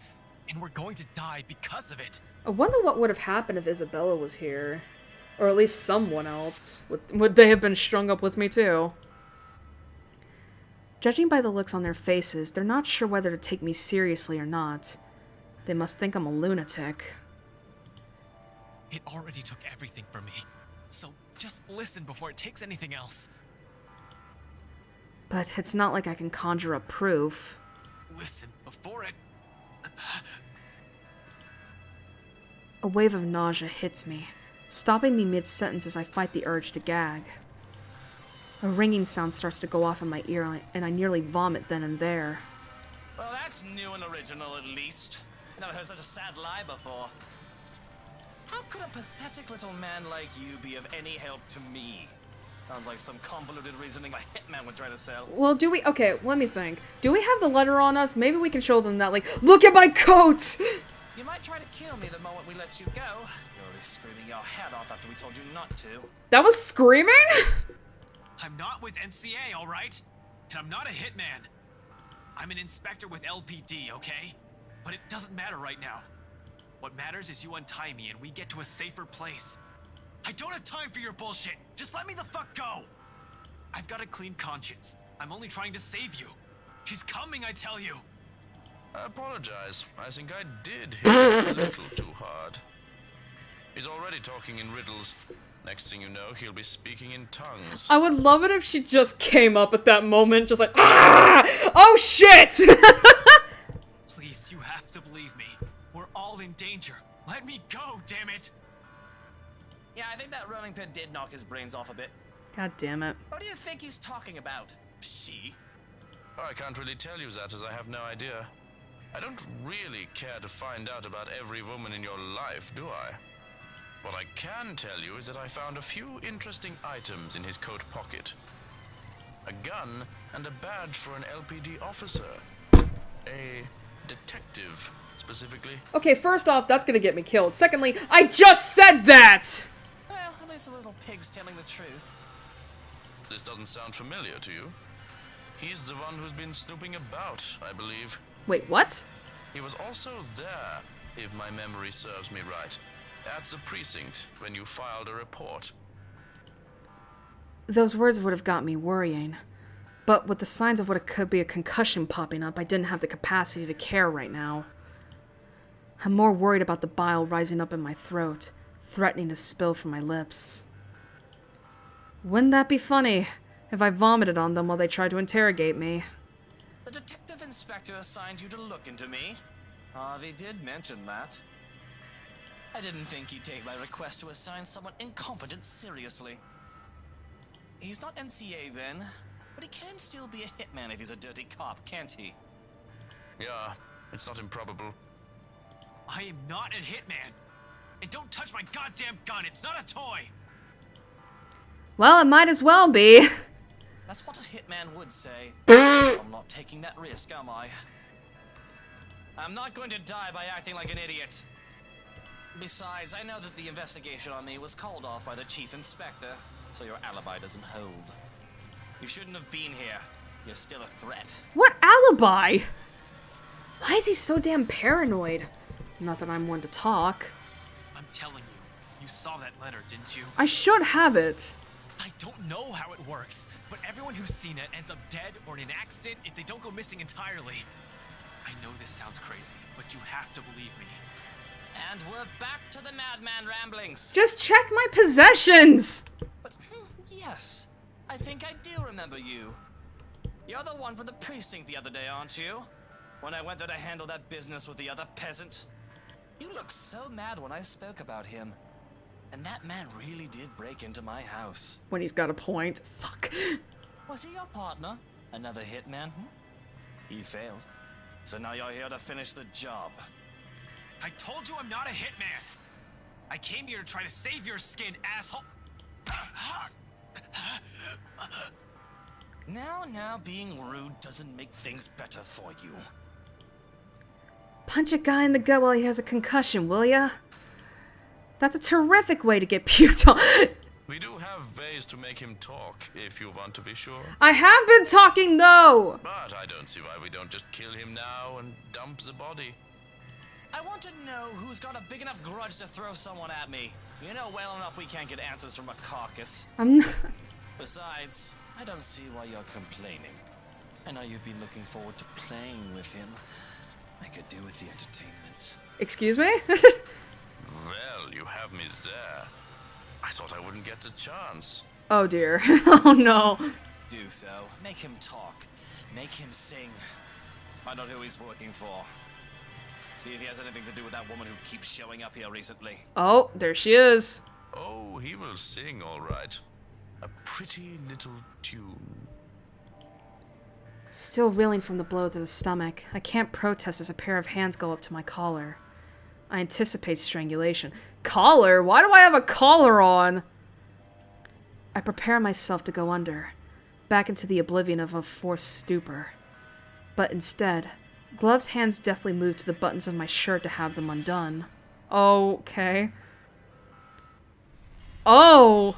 and we're going to die because of it. I wonder what would have happened if Isabella was here. Or at least someone else. Would they have been strung up with me too? Judging by the looks on their faces, they're not sure whether to take me seriously or not. They must think I'm a lunatic. It already took everything from me, so just listen before it takes anything else. But it's not like I can conjure up proof. Listen, before it... A wave of nausea hits me, stopping me mid-sentence as I fight the urge to gag. A ringing sound starts to go off in my ear, and I nearly vomit then and there. Well, that's new and original, at least. Never heard such a sad lie before. How could a pathetic little man like you be of any help to me? Sounds like some convoluted reasoning a hitman would try to sell. Well, do we... Okay, let me think. Do we have the letter on us? Maybe we can show them that, like, look at my coat! You might try to kill me the moment we let you go. You're already screaming your head off after we told you not to. That was screaming? I'm not with NCA, alright? And I'm not a hitman. I'm an inspector with LPD, okay? But it doesn't matter right now. What matters is you untie me and we get to a safer place. I don't have time for your bullshit. Just let me the fuck go. I've got a clean conscience. I'm only trying to save you. She's coming, I tell you. I apologize. I think I did hit him a little too hard. He's already talking in riddles. Next thing you know, he'll be speaking in tongues. I would love it if she just came up at that moment, just like, ah! Oh shit! Please, you have to believe me. We're all in danger. Let me go, damn it! Yeah, I think that rolling pin did knock his brains off a bit. God damn it. What do you think he's talking about? She? Oh, I can't really tell you that, as I have no idea. I don't really care to find out about every woman in your life, do I? What I can tell you is that I found a few interesting items in his coat pocket. A gun and a badge for an LPD officer. A detective, specifically. Okay, first off, that's gonna get me killed. Secondly, I just said that! Well, at least the little pig's telling the truth. This doesn't sound familiar to you. He's the one who's been snooping about, I believe. Wait, what? He was also there, if my memory serves me right, at the precinct when you filed a report. Those words would have got me worrying. But with the signs of what it could be a concussion popping up, I didn't have the capacity to care right now. I'm more worried about the bile rising up in my throat, threatening to spill from my lips. Wouldn't that be funny if I vomited on them while they tried to interrogate me? The detective inspector assigned you to look into me. Harvey did mention that. I didn't think he'd take my request to assign someone incompetent seriously. He's not NCA then, but he can still be a hitman if he's a dirty cop, can't he? Yeah, it's not improbable. I am not a hitman. And don't touch my goddamn gun, it's not a toy! Well, it might as well be. That's what a hitman would say. I'm not taking that risk, am I? I'm not going to die by acting like an idiot. Besides, I know that the investigation on me was called off by the chief inspector, so your alibi doesn't hold. You shouldn't have been here. You're still a threat. What alibi? Why is he so damn paranoid? Not that I'm one to talk. I'm telling you, you saw that letter, didn't you? I should have it. I don't know how it works, but everyone who's seen it ends up dead or in an accident if they don't go missing entirely. I know this sounds crazy, but you have to believe me. And we're back to the madman ramblings. Just check my possessions! But, yes, I think I do remember you. You're the one from the precinct the other day, aren't you? When I went there to handle that business with the other peasant. You looked so mad when I spoke about him. And that man really did break into my house. When he's got a point. Fuck. Was he your partner? Another hitman? He failed. So now you're here to finish the job. I told you I'm not a hitman. I came here to try to save your skin, asshole. Now being rude doesn't make things better for you. Punch a guy in the gut while he has a concussion, will ya? That's a terrific way to get puked on. We do have ways to make him talk, if you want to be sure. I have been talking, though! But I don't see why we don't just kill him now and dump the body. I want to know who's got a big enough grudge to throw someone at me. You know well enough we can't get answers from a caucus. I'm not. Besides, I don't see why you're complaining. I know you've been looking forward to playing with him. I could do with the entertainment. Excuse me? Well, you have me there. I thought I wouldn't get the chance. Oh dear. Oh no. Do so. Make him talk. Make him sing. Find out who he's working for. See if he has anything to do with that woman who keeps showing up here recently. Oh, there she is. Oh, he will sing all right. A pretty little tune. Still reeling from the blow to the stomach, I can't protest as a pair of hands go up to my collar. I anticipate strangulation. Collar? Why do I have a collar on? I prepare myself to go under, back into the oblivion of a forced stupor. But instead, gloved hands deftly move to the buttons of my shirt to have them undone. Okay. Oh!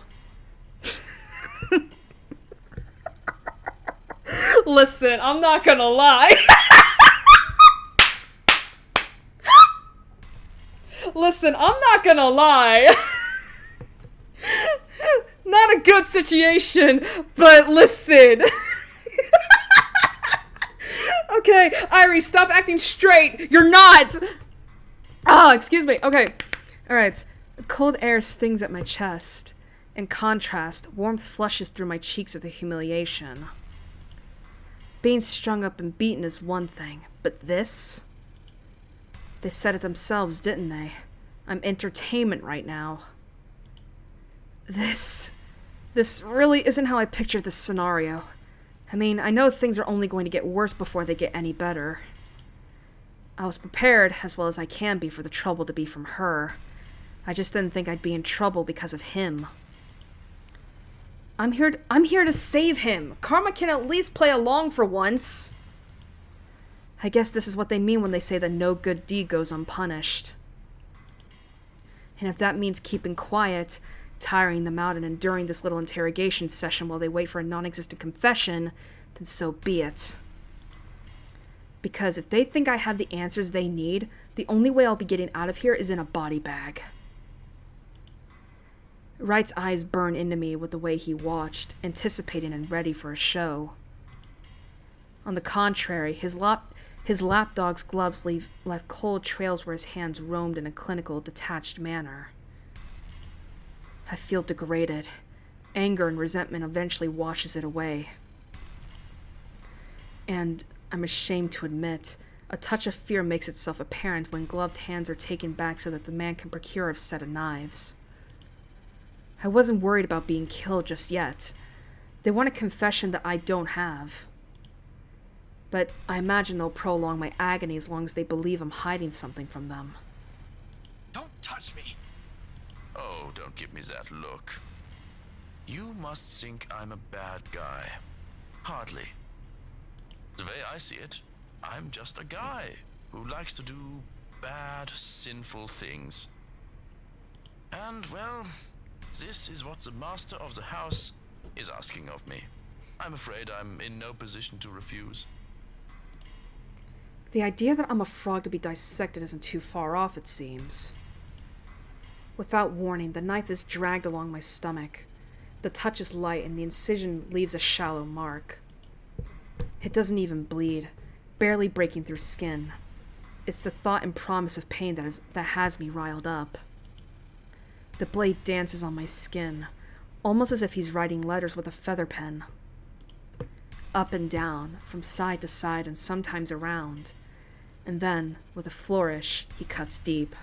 Listen, I'm not gonna lie. Listen, I'm not gonna lie. Not a good situation, but listen. Okay, Airi, stop acting straight. You're not. Oh, excuse me. Okay. Alright. Cold air stings at my chest. In contrast, warmth flushes through my cheeks at the humiliation. Being strung up and beaten is one thing, but this? They said it themselves, didn't they? I'm entertainment right now. This really isn't how I pictured this scenario. I mean, I know things are only going to get worse before they get any better. I was prepared, as well as I can be, for the trouble to be from her. I just didn't think I'd be in trouble because of him. I'm here to save him. Karma can at least play along for once. I guess this is what they mean when they say that no good deed goes unpunished. And if that means keeping quiet, tiring them out and enduring this little interrogation session while they wait for a non-existent confession, then so be it. Because if they think I have the answers they need, the only way I'll be getting out of here is in a body bag. Wright's eyes burn into me with the way he watched, anticipating and ready for a show. On the contrary, his lapdog's gloves left cold trails where his hands roamed in a clinical, detached manner. I feel degraded. Anger and resentment eventually washes it away. And, I'm ashamed to admit, a touch of fear makes itself apparent when gloved hands are taken back so that the man can procure a set of knives. I wasn't worried about being killed just yet. They want a confession that I don't have. But I imagine they'll prolong my agony as long as they believe I'm hiding something from them. Don't touch me! Oh, don't give me that look. You must think I'm a bad guy. Hardly. The way I see it, I'm just a guy who likes to do bad, sinful things. And, well, this is what the master of the house is asking of me. I'm afraid I'm in no position to refuse. The idea that I'm a frog to be dissected isn't too far off, it seems. Without warning, the knife is dragged along my stomach. The touch is light and the incision leaves a shallow mark. It doesn't even bleed, barely breaking through skin. It's the thought and promise of pain that has me riled up. The blade dances on my skin, almost as if he's writing letters with a feather pen. Up and down, from side to side, and sometimes around. And then, with a flourish, he cuts deep.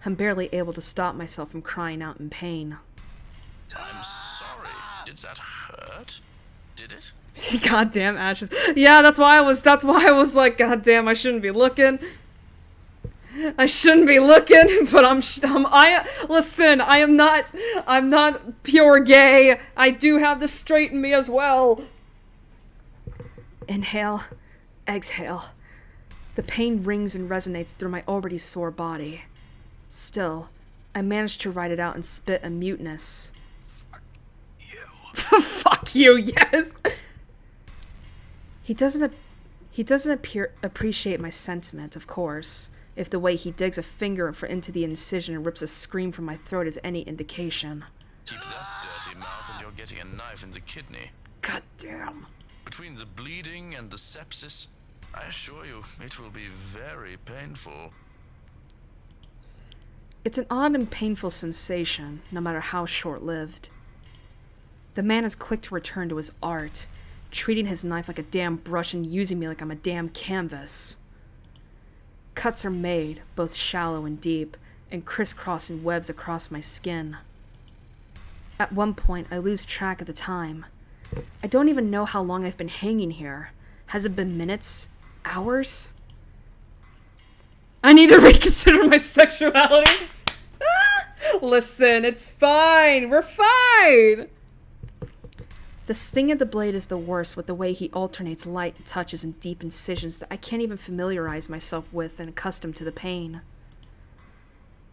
I'm barely able to stop myself from crying out in pain. I'm sorry. Did that hurt? Did it? Goddamn ashes. Yeah, that's why I was like, goddamn, I shouldn't be looking. I shouldn't be looking, but listen, I'm not pure gay. I do have the straight in me as well. Inhale, exhale. The pain rings and resonates through my already sore body. Still, I manage to write it out and spit a muteness. You. Fuck you, yes! He doesn't appreciate my sentiment, of course, if the way he digs a finger into the incision and rips a scream from my throat is any indication. Keep that dirty mouth and you're getting a knife in the kidney. God damn. Between the bleeding and the sepsis, I assure you, it will be very painful. It's an odd and painful sensation, no matter how short-lived. The man is quick to return to his art, treating his knife like a damn brush and using me like I'm a damn canvas. Cuts are made, both shallow and deep, and crisscrossing webs across my skin. At one point, I lose track of the time. I don't even know how long I've been hanging here. Has it been minutes? Hours? I need to reconsider my sexuality. Listen, it's fine. We're fine. The sting of the blade is the worst, with the way he alternates light touches and deep incisions that I can't even familiarize myself with and accustom to the pain.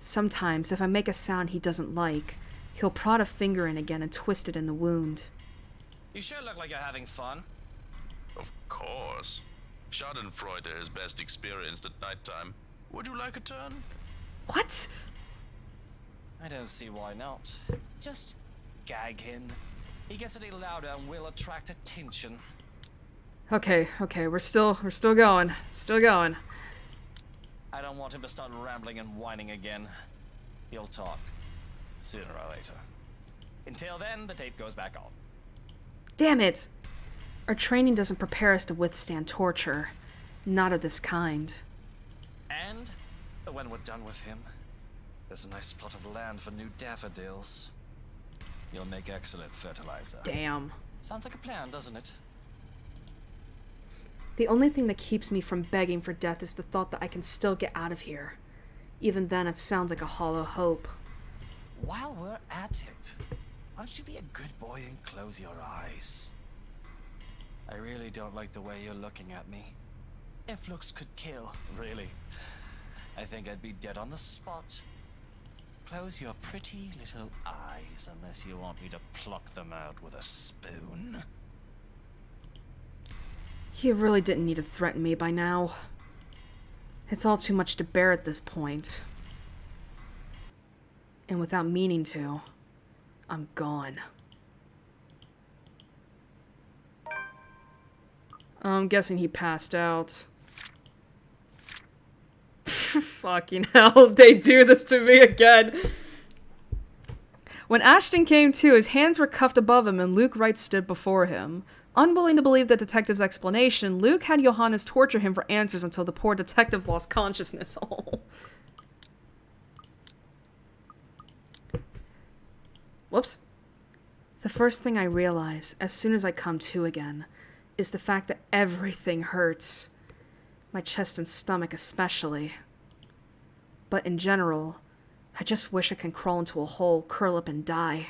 Sometimes, if I make a sound he doesn't like, he'll prod a finger in again and twist it in the wound. You sure look like you're having fun. Of course. Schadenfreude is best experienced at nighttime. Would you like a turn? What? I don't see why not. Just gag him. He gets a little louder and will attract attention. Okay, we're still going. Still going. I don't want him to start rambling and whining again. He'll talk. Sooner or later. Until then, the tape goes back on. Damn it! Our training doesn't prepare us to withstand torture. Not of this kind. And when we're done with him, there's a nice plot of land for new daffodils. You'll make excellent fertilizer. Damn. Sounds like a plan, doesn't it? The only thing that keeps me from begging for death is the thought that I can still get out of here. Even then, it sounds like a hollow hope. While we're at it, why don't you be a good boy and close your eyes? I really don't like the way you're looking at me. If looks could kill, really, I think I'd be dead on the spot. Close your pretty little eyes unless you want me to pluck them out with a spoon. He really didn't need to threaten me by now. It's all too much to bear at this point. And without meaning to, I'm gone. I'm guessing he passed out. Fucking hell, they do this to me again. When Ashton came to, his hands were cuffed above him and Luke Wright stood before him. Unwilling to believe the detective's explanation, Luke had Johannes torture him for answers until the poor detective lost consciousness. Oh. Whoops. The first thing I realize, as soon as I come to again, is the fact that everything hurts. My chest and stomach especially. But in general, I just wish I could crawl into a hole, curl up and die.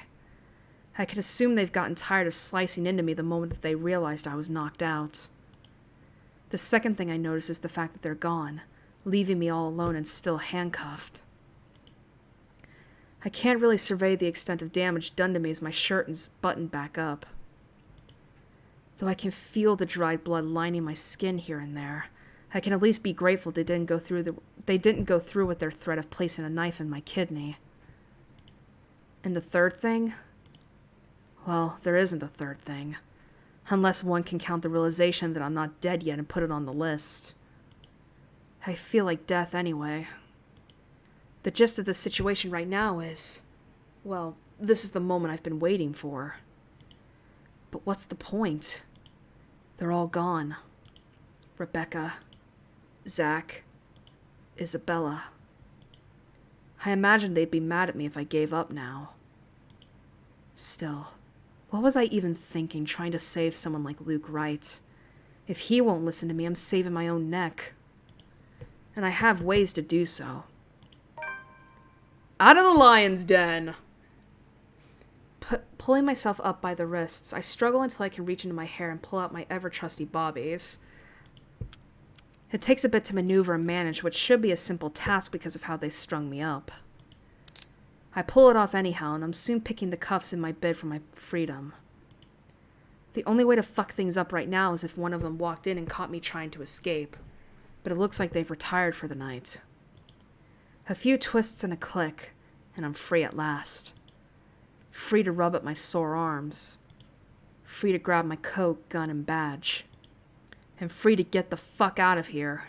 I can assume they've gotten tired of slicing into me the moment that they realized I was knocked out. The second thing I notice is the fact that they're gone, leaving me all alone and still handcuffed. I can't really survey the extent of damage done to me as my shirt is buttoned back up. Though I can feel the dried blood lining my skin here and there, I can at least be grateful they didn't go through with their threat of placing a knife in my kidney. And the third thing? Well, there isn't a third thing. Unless one can count the realization that I'm not dead yet and put it on the list. I feel like death anyway. The gist of the situation right now is, well, this is the moment I've been waiting for. But what's the point? They're all gone. Rebecca, Zach, Isabella. I imagine they'd be mad at me if I gave up now. Still, what was I even thinking trying to save someone like Luke Wright? If he won't listen to me, I'm saving my own neck. And I have ways to do so. Out of the lion's den! Pulling myself up by the wrists, I struggle until I can reach into my hair and pull out my ever-trusty bobbies. It takes a bit to maneuver and manage, which should be a simple task because of how they strung me up. I pull it off anyhow, and I'm soon picking the cuffs in my bid for my freedom. The only way to fuck things up right now is if one of them walked in and caught me trying to escape, but it looks like they've retired for the night. A few twists and a click, and I'm free at last. Free to rub at my sore arms. Free to grab my coat, gun, and badge. And free to get the fuck out of here.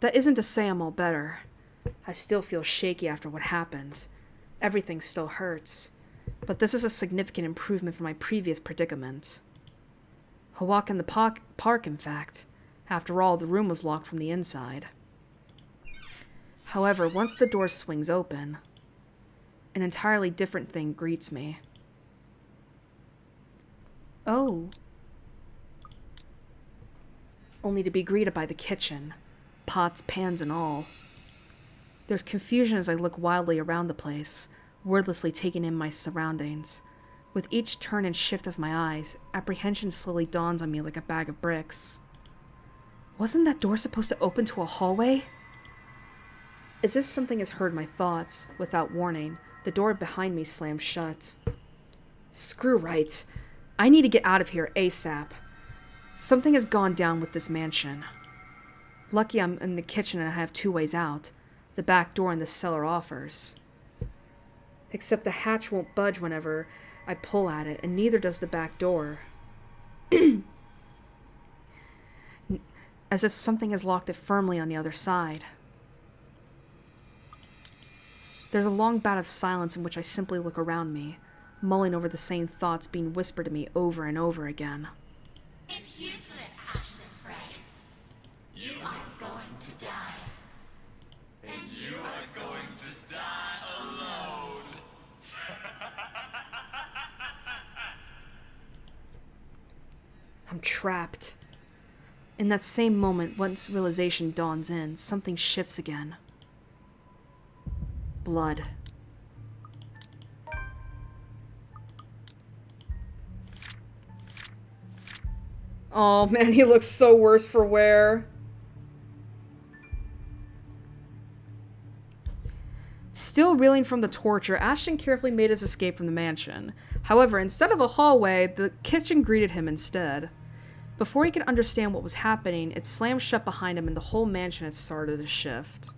That isn't to say I'm all better. I still feel shaky after what happened. Everything still hurts. But this is a significant improvement from my previous predicament. A walk in the park, in fact. After all, the room was locked from the inside. However, once the door swings open, an entirely different thing greets me. Oh. Only to be greeted by the kitchen, pots, pans, and all. There's confusion as I look wildly around the place, wordlessly taking in my surroundings. With each turn and shift of my eyes, apprehension slowly dawns on me like a bag of bricks. Wasn't that door supposed to open to a hallway? As if something has heard my thoughts, without warning, the door behind me slams shut. Screw right. I need to get out of here ASAP. Something has gone down with this mansion. Lucky I'm in the kitchen and I have two ways out. The back door and the cellar offers. Except the hatch won't budge whenever I pull at it, and neither does the back door. As if something has locked it firmly on the other side. There's a long bout of silence in which I simply look around me, mulling over the same thoughts being whispered to me over and over again. It's useless, Ashton Frey. You are going to die. And you are going to die alone. I'm trapped. In that same moment, once realization dawns in, something shifts again. Blood. Oh man, he looks so worse for wear. Still reeling from the torture, Ashton carefully made his escape from the mansion. However, instead of a hallway, the kitchen greeted him instead. Before he could understand what was happening, it slammed shut behind him and the whole mansion had started to shift.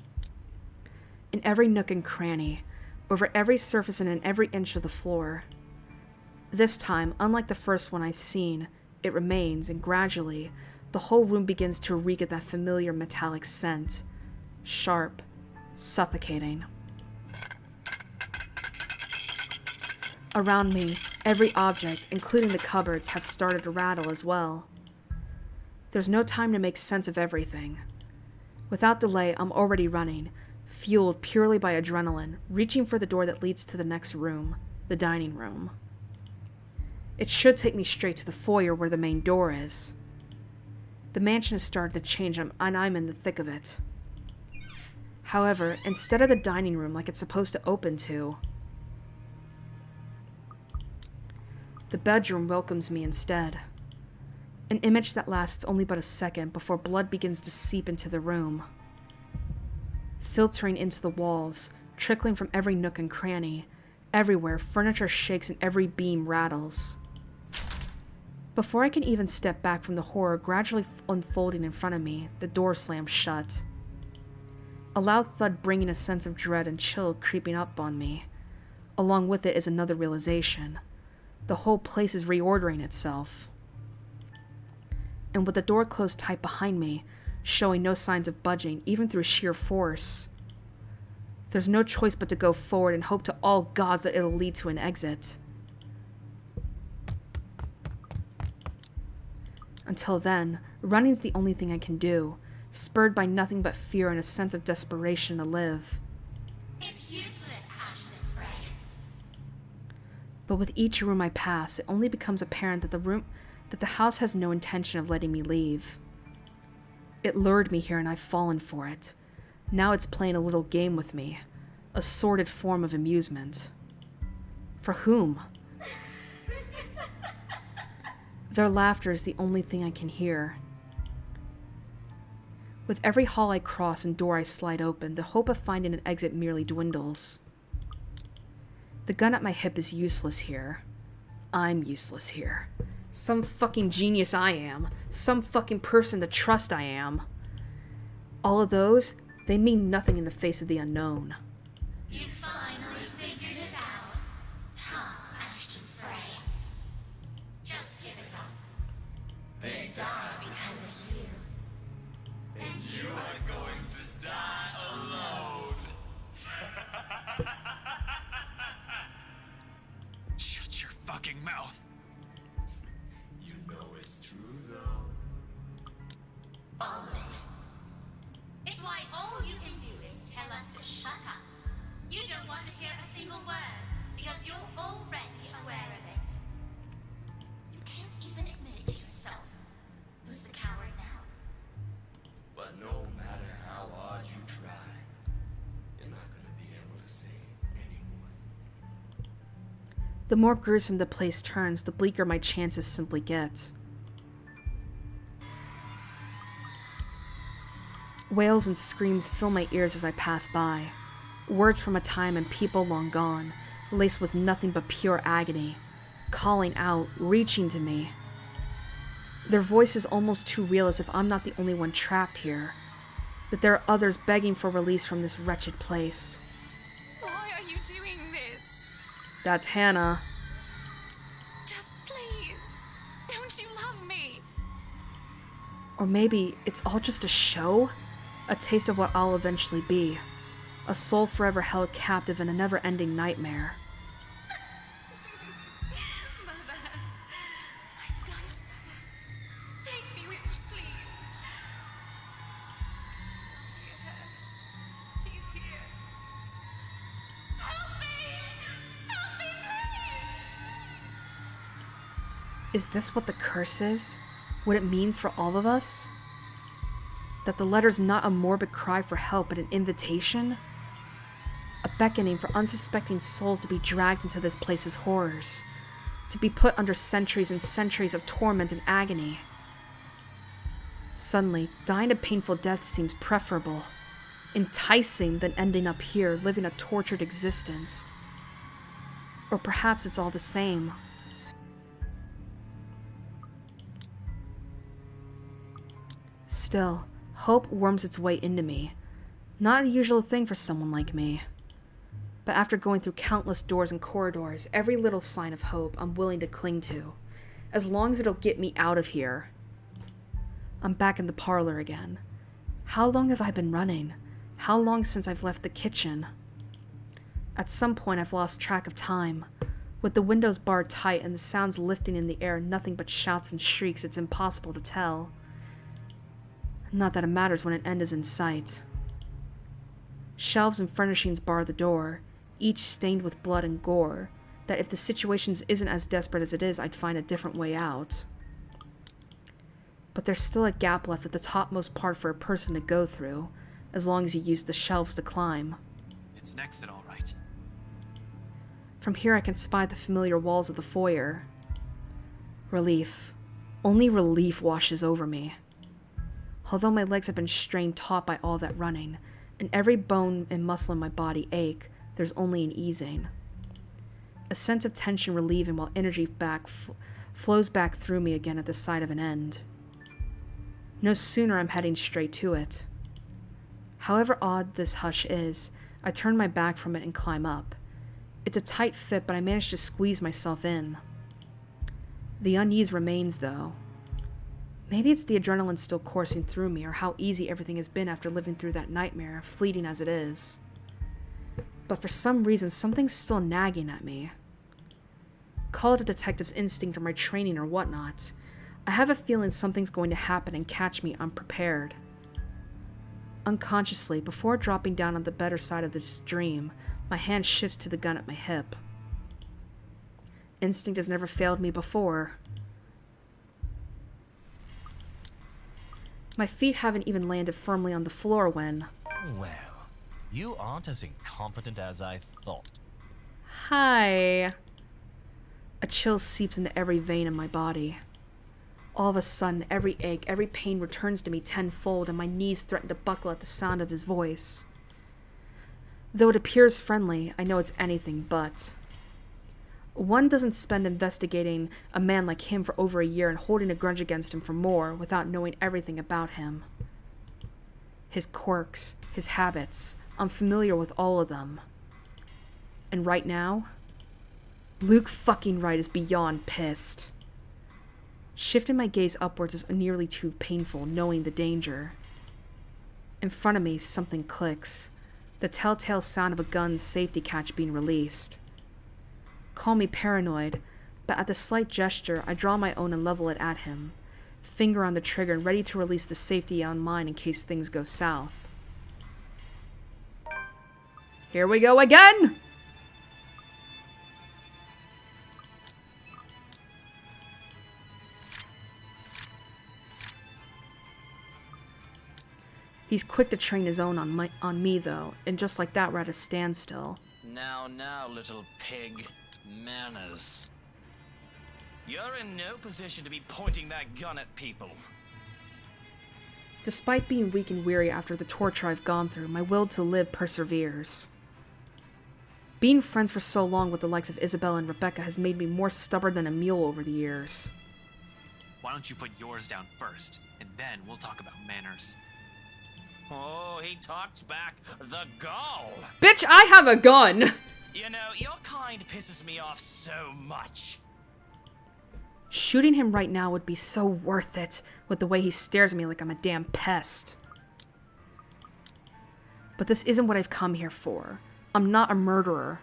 In every nook and cranny, over every surface and in every inch of the floor. This time, unlike the first one I've seen, it remains, and gradually, the whole room begins to reek of that familiar metallic scent. Sharp, suffocating. Around me, every object, including the cupboards, have started to rattle as well. There's no time to make sense of everything. Without delay, I'm already running, fueled purely by adrenaline, reaching for the door that leads to the next room, the dining room. It should take me straight to the foyer where the main door is. The mansion has started to change and I'm in the thick of it. However, instead of the dining room like it's supposed to open to, the bedroom welcomes me instead. An image that lasts only but a second before blood begins to seep into the room, filtering into the walls, trickling from every nook and cranny. Everywhere, furniture shakes and every beam rattles. Before I can even step back from the horror gradually unfolding in front of me, the door slams shut. A loud thud bringing a sense of dread and chill creeping up on me. Along with it is another realization. The whole place is reordering itself. And with the door closed tight behind me, showing no signs of budging, even through sheer force, there's no choice but to go forward and hope to all gods that it'll lead to an exit. Until then, running's the only thing I can do, spurred by nothing but fear and a sense of desperation to live. It's useless, Ashton Frey. But with each room I pass, it only becomes apparent that the house has no intention of letting me leave. It lured me here and I've fallen for it. Now it's playing a little game with me, a sordid form of amusement. For whom? Their laughter is the only thing I can hear. With every hall I cross and door I slide open, the hope of finding an exit merely dwindles. The gun at my hip is useless here. I'm useless here. Some fucking genius I am. Some fucking person to trust I am. All of those, they mean nothing in the face of the unknown. You finally figured it out, huh, Ashton Frey? Just give it up. They die because of you. And you are going to die alone. Shut your fucking mouth. You know it's true, though. All of it. It's why all you can do is tell us to shut up. You don't want to hear a single word, because you're already aware of it. You can't even admit it to yourself. Who's the coward now? But no matter how hard you try, you're not gonna be able to save anyone. The more gruesome the place turns, the bleaker my chances simply get. Wails and screams fill my ears as I pass by. Words from a time and people long gone, laced with nothing but pure agony, calling out, reaching to me. Their voice is almost too real, as if I'm not the only one trapped here, that there are others begging for release from this wretched place. Why are you doing this? That's Hannah. Just please. Don't you love me? Or maybe it's all just a show? A taste of what I'll eventually be. A soul forever held captive in a never-ending nightmare. Mother, I've done it. Take me with you, please. I can still hear her. She's here. Help me! Help me, please! Is this what the curse is? What it means for all of us? That the letter's not a morbid cry for help, but an invitation? A beckoning for unsuspecting souls to be dragged into this place's horrors, to be put under centuries and centuries of torment and agony. Suddenly, dying a painful death seems preferable, enticing than ending up here, living a tortured existence. Or perhaps it's all the same. Still, hope worms its way into me. Not a usual thing for someone like me. But after going through countless doors and corridors, every little sign of hope I'm willing to cling to, as long as it'll get me out of here. I'm back in the parlor again. How long have I been running? How long since I've left the kitchen? At some point I've lost track of time. With the windows barred tight and the sounds lifting in the air, nothing but shouts and shrieks, it's impossible to tell. Not that it matters when an end is in sight. Shelves and furnishings bar the door, each stained with blood and gore, that if the situation isn't as desperate as it is, I'd find a different way out. But there's still a gap left at the topmost part for a person to go through, as long as you use the shelves to climb. It's an exit, all right. From here I can spy the familiar walls of the foyer. Relief. Only relief washes over me. Although my legs have been strained taut by all that running, and every bone and muscle in my body ache, there's only an easing. A sense of tension relieving while energy flows back through me again at the sight of an end. No sooner I'm heading straight to it. However odd this hush is, I turn my back from it and climb up. It's a tight fit, but I manage to squeeze myself in. The unease remains, though. Maybe it's the adrenaline still coursing through me, or how easy everything has been after living through that nightmare, fleeting as it is. But for some reason, something's still nagging at me. Call it a detective's instinct or my training or whatnot. I have a feeling something's going to happen and catch me unprepared. Unconsciously, before dropping down on the better side of this dream, my hand shifts to the gun at my hip. Instinct has never failed me before. My feet haven't even landed firmly on the floor when... Well, you aren't as incompetent as I thought. Hi. A chill seeps into every vein in my body. All of a sudden, every ache, every pain returns to me tenfold, and my knees threaten to buckle at the sound of his voice. Though it appears friendly, I know it's anything but. One doesn't spend investigating a man like him for over a year and holding a grudge against him for more without knowing everything about him. His quirks, his habits, I'm familiar with all of them. And right now, Luke fucking Wright is beyond pissed. Shifting my gaze upwards is nearly too painful, knowing the danger. In front of me, something clicks. The telltale sound of a gun's safety catch being released. Call me paranoid, but at the slight gesture, I draw my own and level it at him, finger on the trigger and ready to release the safety on mine in case things go south. Here we go again! He's quick to train his own on me, though, and just like that, we're at a standstill. Now, little pig. Manners. You're in no position to be pointing that gun at people. Despite being weak and weary after the torture I've gone through, my will to live perseveres. Being friends for so long with the likes of Isabel and Rebecca has made me more stubborn than a mule over the years. Why don't you put yours down first, and then we'll talk about manners. Oh, he talks back. The gall! Bitch, I have a gun! You know, your kind pisses me off so much. Shooting him right now would be so worth it, with the way he stares at me like I'm a damn pest. But this isn't what I've come here for. I'm not a murderer.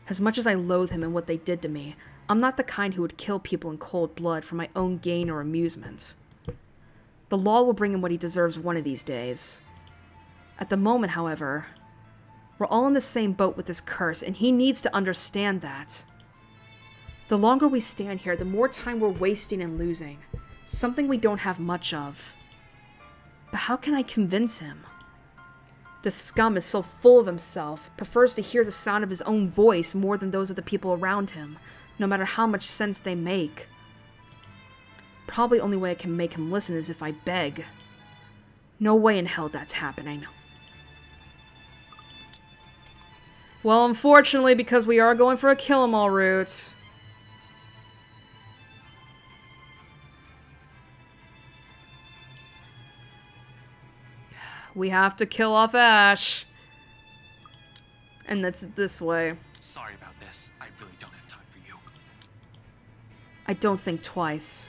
As much as I loathe him and what they did to me, I'm not the kind who would kill people in cold blood for my own gain or amusement. The law will bring him what he deserves one of these days. At the moment, however, we're all in the same boat with this curse, and he needs to understand that. The longer we stand here, the more time we're wasting and losing. Something we don't have much of. But how can I convince him? The scum is so full of himself, prefers to hear the sound of his own voice more than those of the people around him, no matter how much sense they make. Probably the only way I can make him listen is if I beg. No way in hell that's happening. Well, unfortunately, because we are going for a kill-em-all route. We have to kill off Ash. And that's this way. Sorry about this. I really don't have time for you. I don't think twice.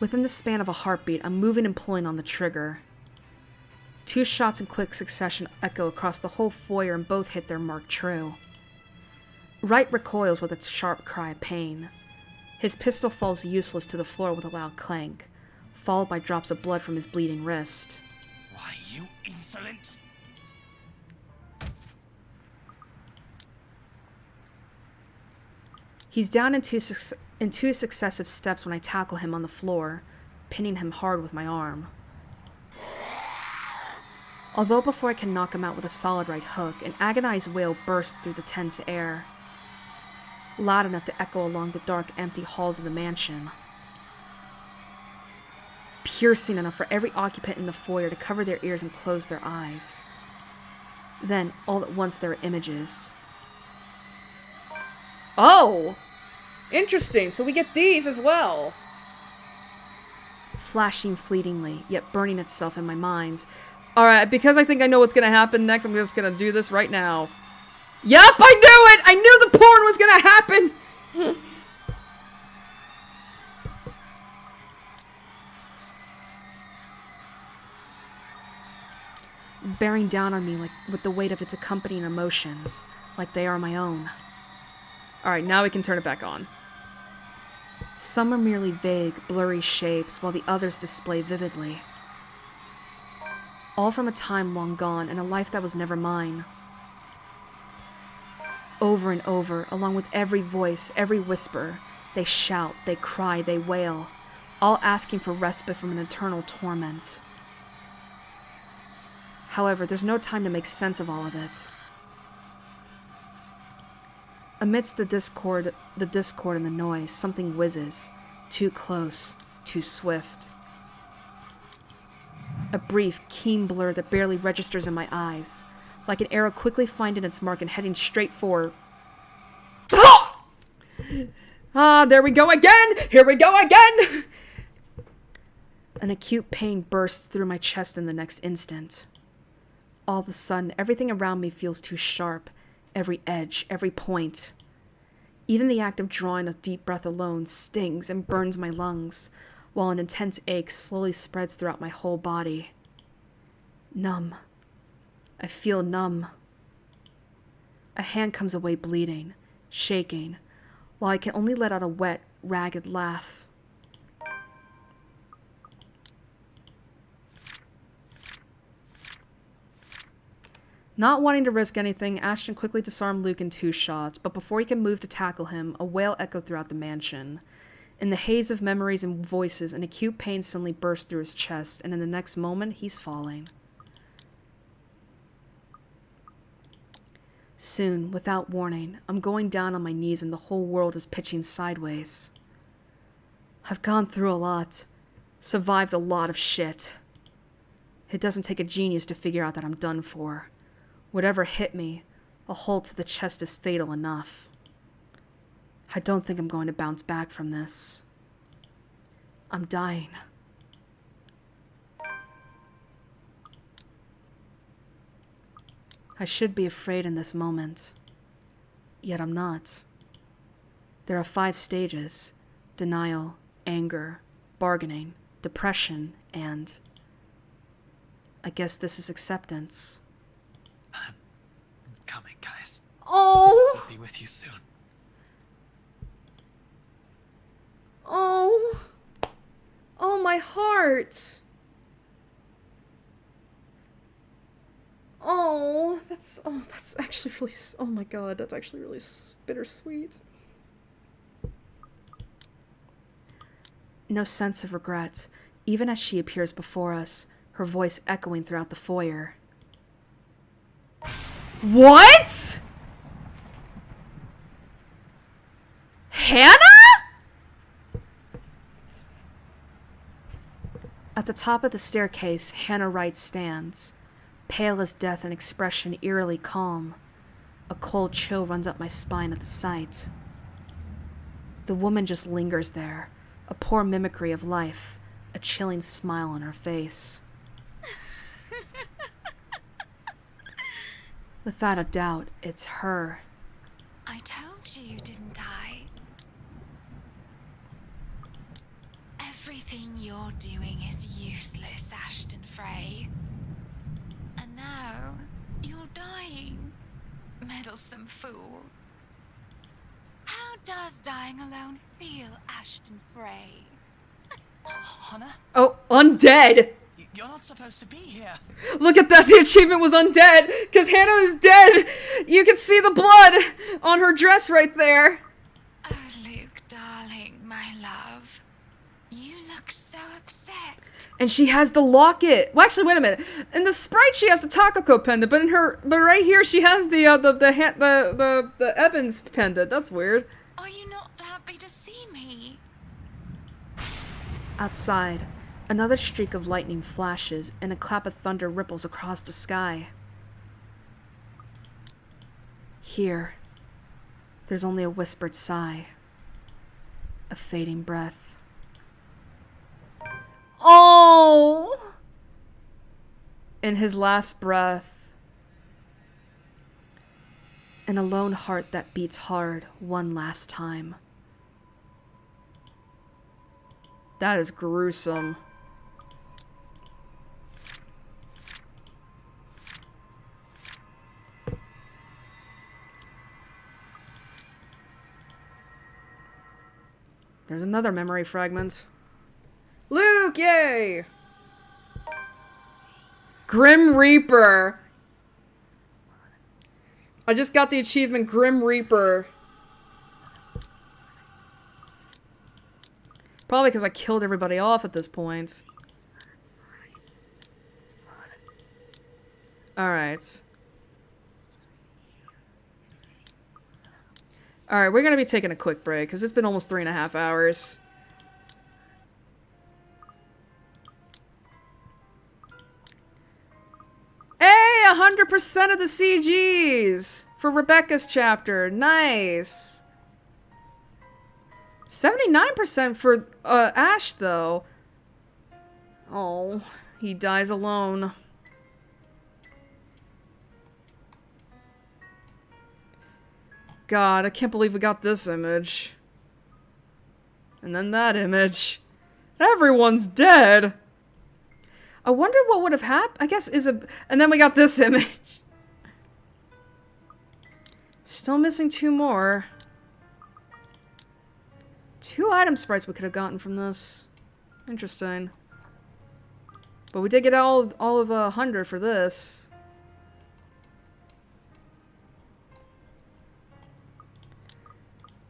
Within the span of a heartbeat, I'm moving and pulling on the trigger. 2 shots in quick succession echo across the whole foyer and both hit their mark true. Wright recoils with its sharp cry of pain. His pistol falls useless to the floor with a loud clank, followed by drops of blood from his bleeding wrist. Why, you insolent! He's down in two successive steps when I tackle him on the floor, pinning him hard with my arm. Although before I can knock him out with a solid right hook, an agonized wail bursts through the tense air, loud enough to echo along the dark, empty halls of the mansion. Piercing enough for every occupant in the foyer to cover their ears and close their eyes. Then, all at once, there are images. Oh! Interesting, so we get these as well. Flashing fleetingly, yet burning itself in my mind. Alright, because I think I know what's gonna happen next, I'm just gonna do this right now. Yup, I knew it! I knew the porn was gonna happen! Bearing down on me like with the weight of its accompanying emotions, like they are my own. Alright, now we can turn it back on. Some are merely vague, blurry shapes, while the others display vividly. All from a time long gone, and a life that was never mine. Over and over, along with every voice, every whisper, they shout, they cry, they wail, all asking for respite from an eternal torment. However, there's no time to make sense of all of it. Amidst the discord and the noise, something whizzes, too close, too swift. A brief, keen blur that barely registers in my eyes, like an arrow quickly finding its mark and heading straight for... Ah, there we go again! Here we go again! An acute pain bursts through my chest in the next instant. All of a sudden, everything around me feels too sharp. Every edge, every point. Even the act of drawing a deep breath alone stings and burns my lungs, while an intense ache slowly spreads throughout my whole body. Numb. I feel numb. A hand comes away bleeding, shaking, while I can only let out a wet, ragged laugh. Not wanting to risk anything, Ashton quickly disarmed Luke in 2 shots, but before he can move to tackle him, a wail echoed throughout the mansion. In the haze of memories and voices, an acute pain suddenly burst through his chest, and in the next moment, he's falling. Soon, without warning, I'm going down on my knees and the whole world is pitching sideways. I've gone through a lot. Survived a lot of shit. It doesn't take a genius to figure out that I'm done for. Whatever hit me, a hole to the chest is fatal enough. I don't think I'm going to bounce back from this. I'm dying. I should be afraid in this moment, yet I'm not. There are 5 stages: denial, anger, bargaining, depression, and... I guess this is acceptance. I'm coming, guys. Oh! I'll be with you soon. Oh! Oh, my heart! Oh, that's actually really, oh my god, that's actually really bittersweet. No sense of regret, even as she appears before us, her voice echoing throughout the foyer. What? Hannah? At the top of the staircase, Hannah Wright stands, pale as death and expression eerily calm. A cold chill runs up my spine at the sight. The woman just lingers there, a poor mimicry of life, a chilling smile on her face. Without a doubt, it's her. I told you, didn't I? Everything you're doing is useless, Ashton Frey. And now, you're dying. Meddlesome fool. How does dying alone feel, Ashton Frey? Hannah? Oh, undead! You're not supposed to be here. Look at that, the achievement was undead, because Hannah is dead! You can see the blood on her dress right there. Oh, And she has the locket. Well, actually, wait a minute. In the sprite, she has the Takako pendant, but right here, she has the Evans pendant. That's weird. Are you not happy to see me? Outside, another streak of lightning flashes, and a clap of thunder ripples across the sky. Here, there's only a whispered sigh, a fading breath. Oh! In his last breath, and a lone heart that beats hard one last time. That is gruesome. There's another memory fragment. Luke, yay! Grim Reaper. I just got the achievement Grim Reaper. Probably because I killed everybody off at this point. Alright. Alright, we're gonna be taking a quick break, because it's been almost 3.5 hours. Hey! 100% of the CGs! For Rebecca's chapter. Nice! 79% for Ash, though. Oh, he dies alone. God, I can't believe we got this image. And then that image. Everyone's dead! I wonder what would have happened. I guess and then we got this image. Still missing 2 more. 2 item sprites we could have gotten from this. Interesting. But we did get all of 100 for this.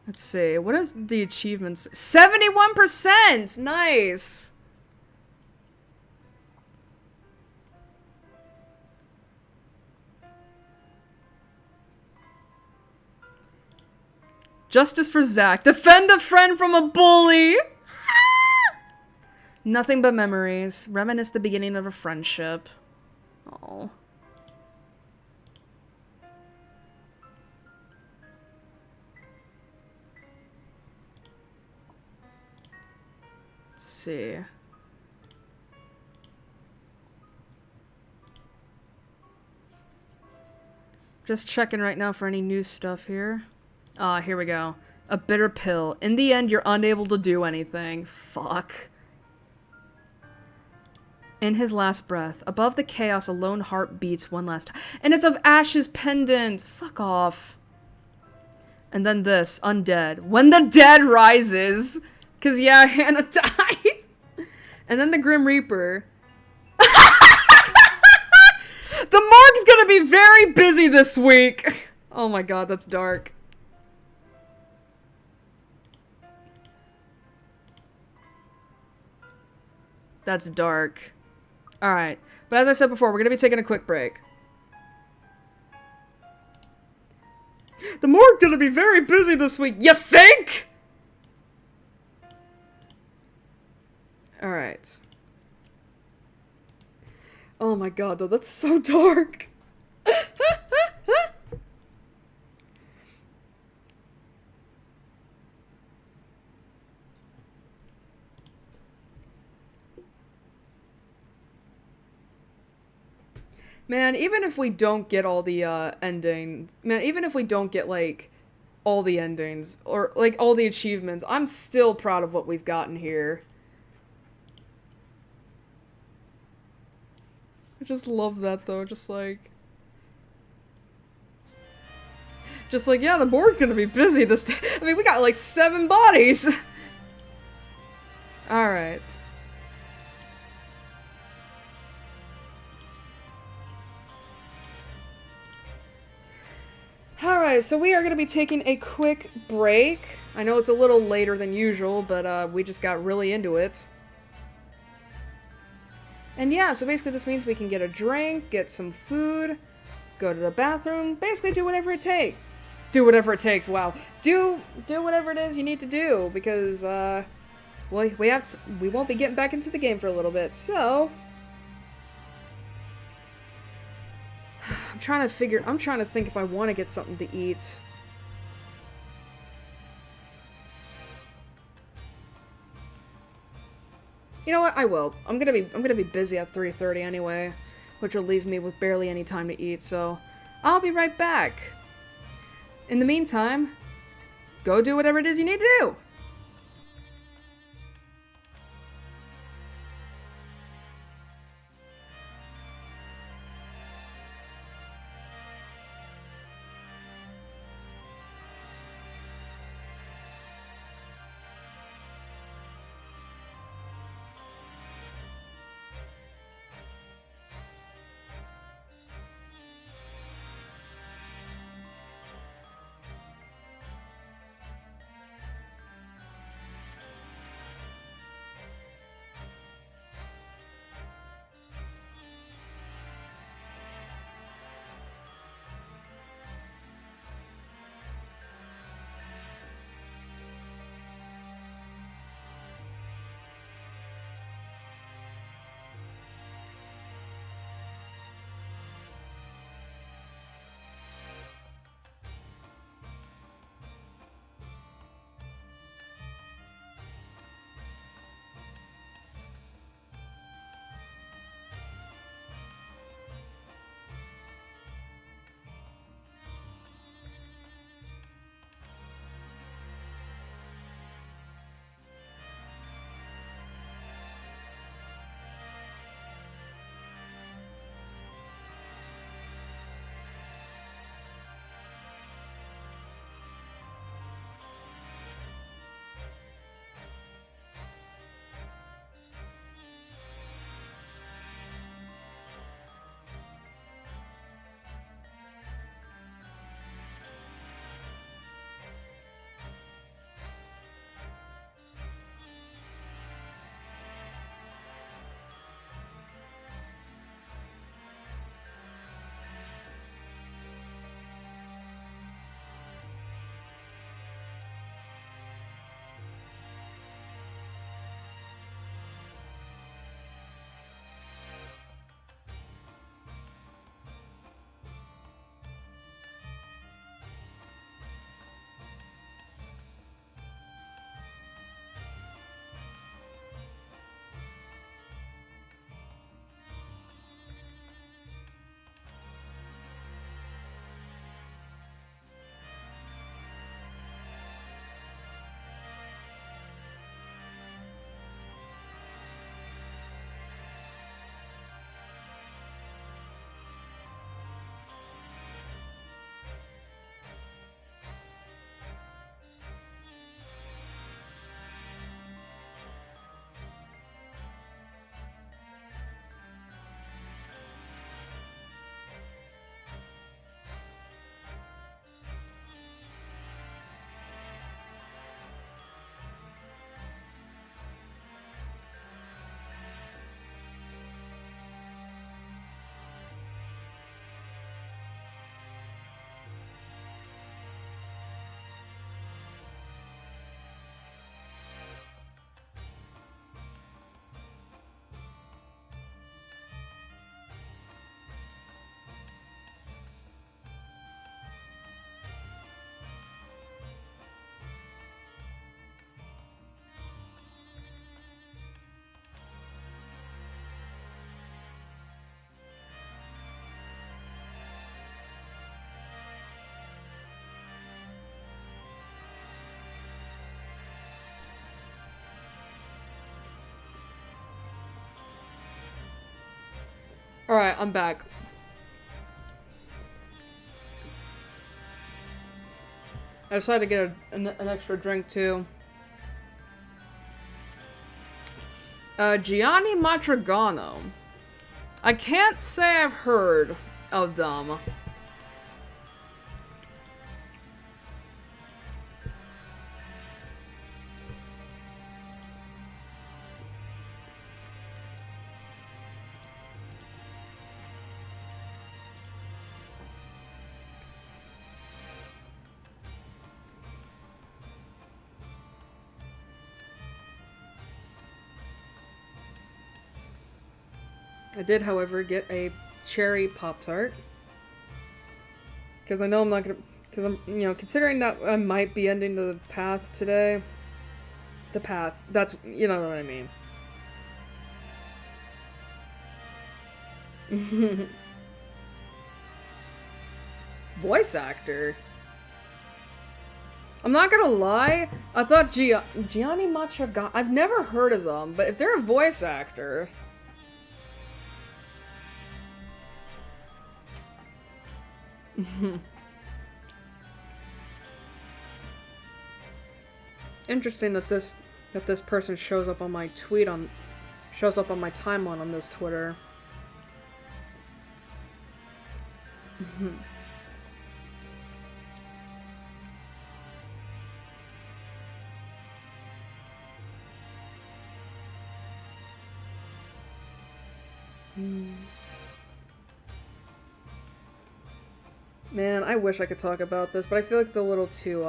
Let's see. What is the achievements? 71%! Nice! Justice for Zach. Defend a friend from a bully! Ah! Nothing but memories. Reminisce the beginning of a friendship. Oh. Let's see. Just checking right now for any new stuff here. Ah, here we go. A bitter pill. In the end, you're unable to do anything. Fuck. In his last breath. Above the chaos, a lone heart beats one last time. And it's of Ash's pendant. Fuck off. And then this. Undead. When the dead rises. Because, yeah, Hannah died. And then the Grim Reaper. The morgue's gonna be very busy this week. Oh my god, that's dark. That's dark. Alright. But as I said before, we're gonna be taking a quick break. The morgue gonna be very busy this week. You think? Alright. Oh my god, though, that's so dark. Man, even if we don't get all the endings, man, even if we don't get like all the endings or like all the achievements, I'm still proud of what we've gotten here. I just love that though, just like, yeah, the board's gonna be busy this day. I mean, we got like 7 bodies. Alright. Alright, so we are gonna be taking a quick break. I know it's a little later than usual, but we just got really into it. And yeah, so basically this means we can get a drink, get some food, go to the bathroom, basically do whatever it takes. Do whatever it takes, wow. Do whatever it is you need to do, because, well, we won't be getting back into the game for a little bit, so... I'm trying to think if I want to get something to eat. You know what? I will. I'm gonna be busy at 3:30 anyway, which will leave me with barely any time to eat, so I'll be right back. In the meantime, go do whatever it is you need to do. Alright, I'm back. I decided to get an extra drink too. Gianni Matrigano. I can't say I've heard of them. I did, however, get a cherry Pop-Tart. Because I know I'm not gonna... Because I'm, you know, considering that I might be ending the path today. The path. That's... You know what I mean. Voice actor? I'm not gonna lie, I thought Gianni Matragani... I've never heard of them, but if they're a voice actor... Interesting that this person shows up on my shows up on my timeline on this Twitter. Man, I wish I could talk about this, but I feel like it's a little too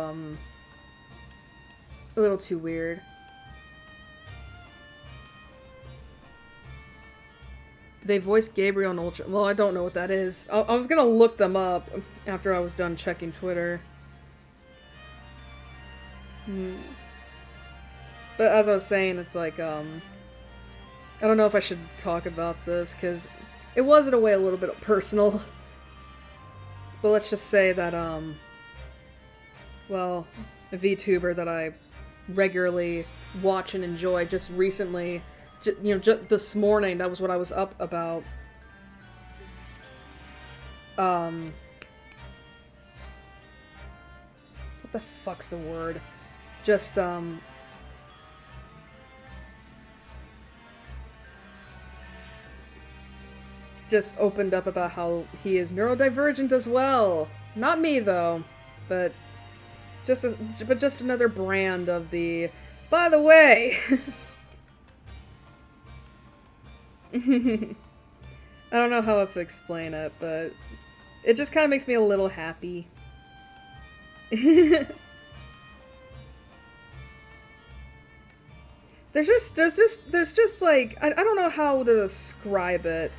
weird. They voiced Gabriel and Ultra. Well, I don't know what that is. I was gonna look them up after I was done checking Twitter. But as I was saying, it's like, I don't know if I should talk about this, because it was in a way a little bit personal. But let's just say that, well, a VTuber that I regularly watch and enjoy just recently, you know, just this morning, that was what I was up about. What the fuck's the word? Just opened up about how he is neurodivergent as well. Not me though, but just another brand of the. By the way, I don't know how else to explain it, but it just kind of makes me a little happy. There's just like I don't know how to describe it.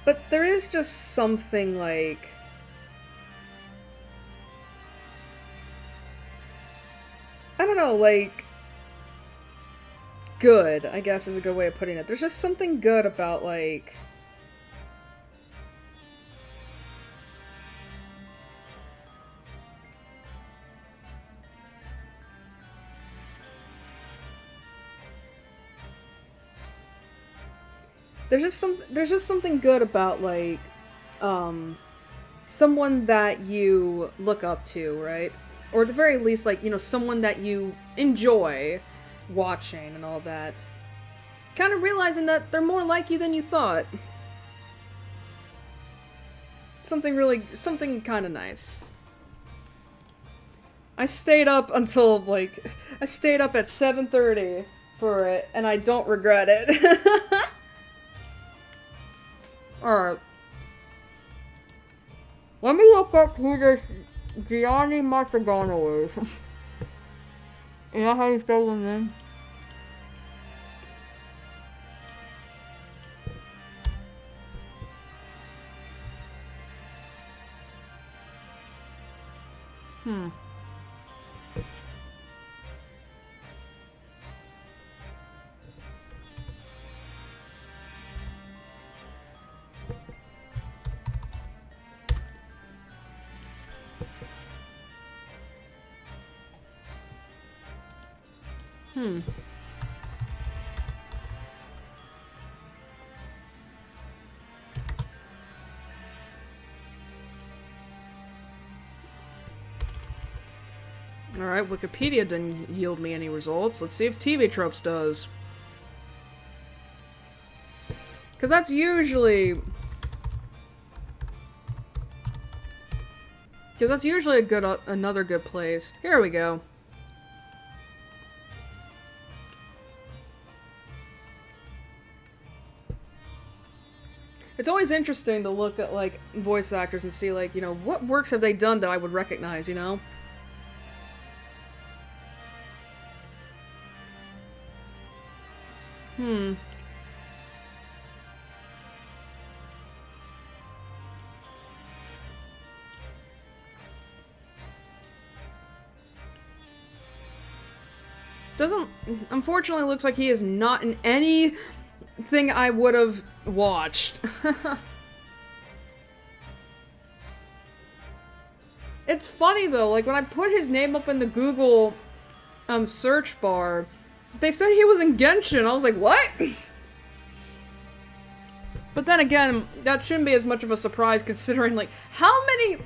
But there is just something like... I don't know, like... good, I guess is a good way of putting it. There's just something good about, like... There's just something good about, like, someone that you look up to, right? Or at the very least, like, you know, someone that you enjoy watching and all that. Kind of realizing that they're more like you than you thought. Something kind of nice. I stayed up until, like, I stayed up at 7:30 for it, and I don't regret it. Alright. Let me look up who this Gianni Matragano is. Is that how you spell his name? Alright, Wikipedia didn't yield me any results. Let's see if TV Tropes does. Because that's usually... another good place. Here we go. It's always interesting to look at, like, voice actors and see, like, you know, what works have they done that I would recognize, you know? Unfortunately, looks like he is not in anything I would have watched. It's funny though, like when I put his name up in the Google search bar, they said he was in Genshin. I was like, what? But then again, that shouldn't be as much of a surprise considering, like, how many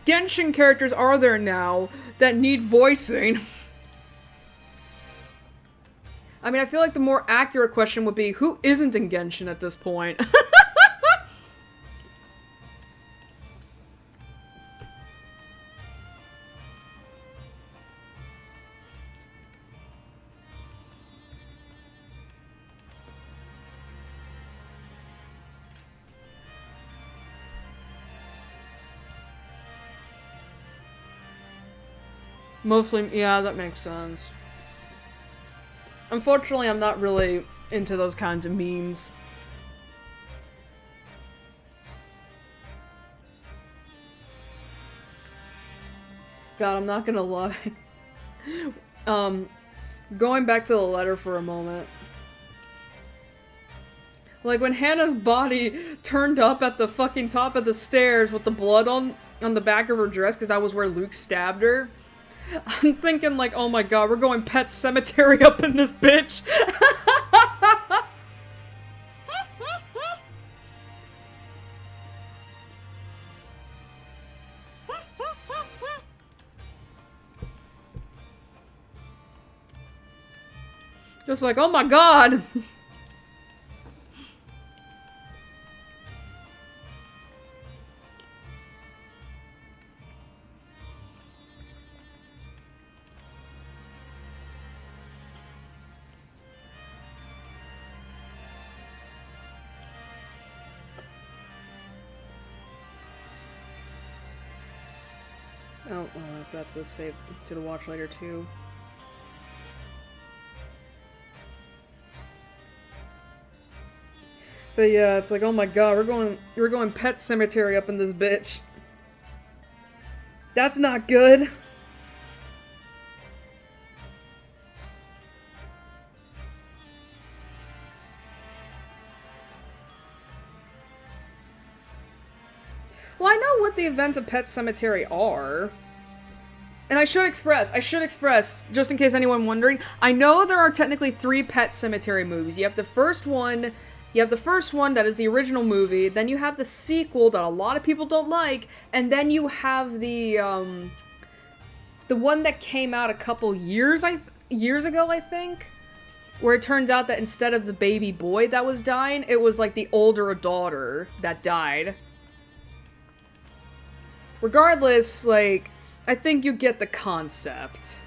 Genshin characters are there now that need voicing? I mean, I feel like the more accurate question would be, who isn't in Genshin at this point? Mostly, yeah, that makes sense. Unfortunately, I'm not really into those kinds of memes. God, I'm not gonna lie. Going back to the letter for a moment. Like, when Hannah's body turned up at the fucking top of the stairs with the blood on the back of her dress, because that was where Luke stabbed her. I'm thinking like, oh my god, we're going Pet Cemetery up in this bitch. Just like, oh my god. Oh, that's a save to the watch later too. But yeah, it's like, oh my god, we're going Pet Cemetery up in this bitch. That's not good. Well, I know what the events of Pet Cemetery are. And I should express, just in case anyone wondering, I know there are technically 3 Pet Cemetery movies. You have the first one that is the original movie, then you have the sequel that a lot of people don't like, and then you have the one that came out a couple years ago, I think, where it turns out that instead of the baby boy that was dying, it was like the older daughter that died. Regardless, like, I think you get the concept.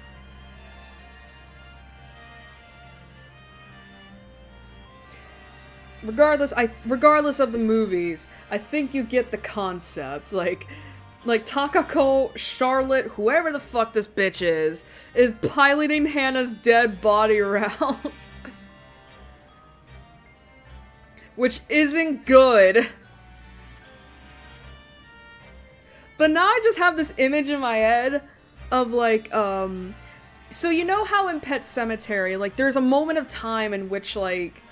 Regardless of the movies, I think you get the concept. Like Takako, Charlotte, whoever the fuck this bitch is piloting Hannah's dead body around. Which isn't good. But now I just have this image in my head of like, so you know how in Pet Cemetery, like, there's a moment of time in which, like,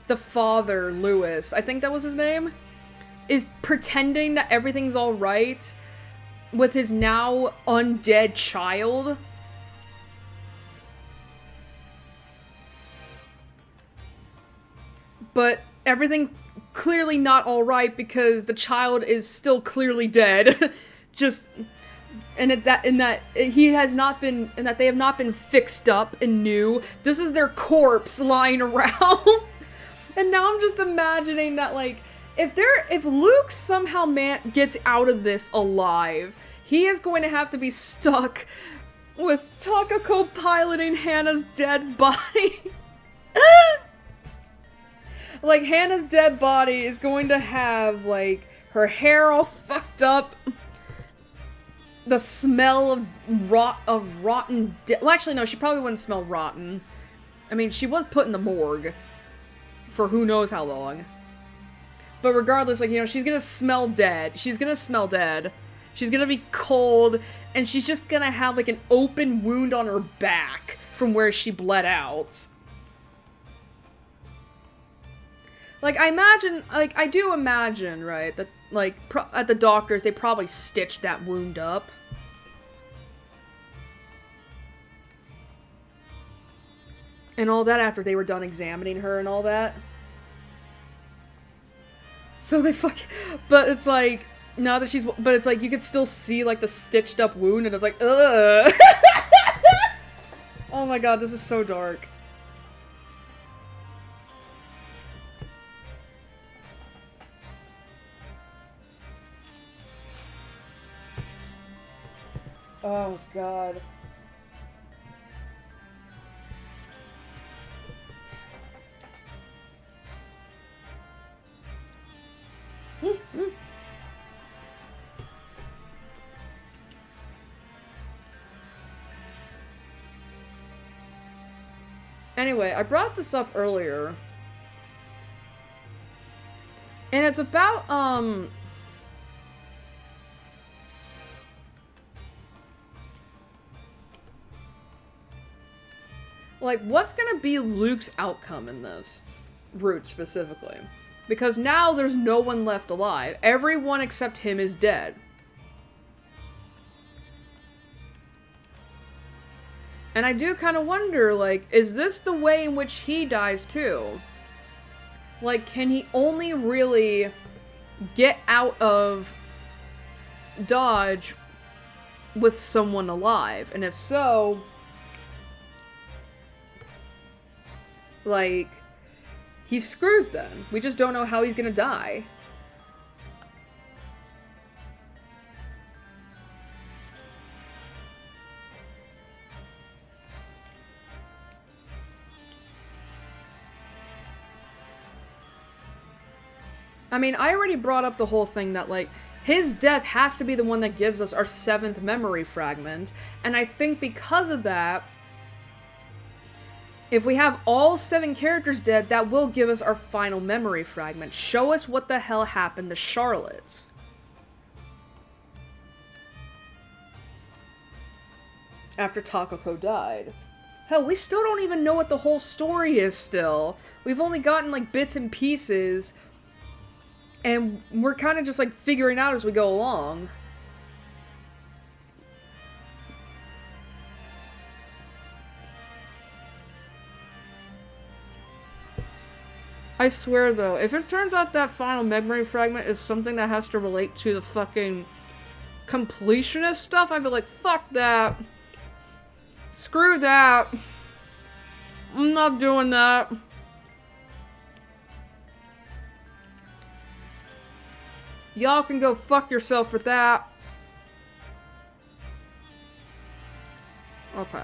the father, Lewis, I think that was his name, is pretending that everything's alright with his now undead child. But everything's clearly not alright because the child is still clearly dead. Just, and that they have not been fixed up and new. This is their corpse lying around. And now I'm just imagining that, like, if Luke somehow gets out of this alive, he is going to have to be stuck with Takako piloting Hannah's dead body. Like, Hannah's dead body is going to have, like, her hair all fucked up. The smell of rotten well, actually, no, she probably wouldn't smell rotten. I mean, she was put in the morgue. for who knows how long. But regardless, like, you know, she's gonna smell dead. She's gonna smell dead. She's gonna be cold, and she's just gonna have, like, an open wound on her back from where she bled out. Like, I do imagine, right, that, like, at the doctors, they probably stitched that wound up. And all that after they were done examining her and all that. So they but it's like, now that but it's like, you could still see, like, the stitched up wound, and it's like, ugh. Oh my god, this is so dark. Oh god. Anyway, I brought this up earlier. And it's about, like, what's gonna be Luke's outcome in this? Root, specifically. Because now there's no one left alive. Everyone except him is dead. And I do kind of wonder, like, is this the way in which he dies too? Like, can he only really get out of Dodge with someone alive? And if so, like, he's screwed then. We just don't know how he's gonna die. I mean, I already brought up the whole thing that, like, his death has to be the one that gives us our 7th memory fragment, and I think because of that, if we have all 7 characters dead, that will give us our final memory fragment. Show us what the hell happened to Charlotte. After Takako died. Hell, we still don't even know what the whole story is still. We've only gotten, like, bits and pieces, and we're kind of just, like, figuring out as we go along. I swear, though, if it turns out that final memory fragment is something that has to relate to the fucking completionist stuff, I'd be like, fuck that. Screw that. I'm not doing that. Y'all can go fuck yourself with that. Okay.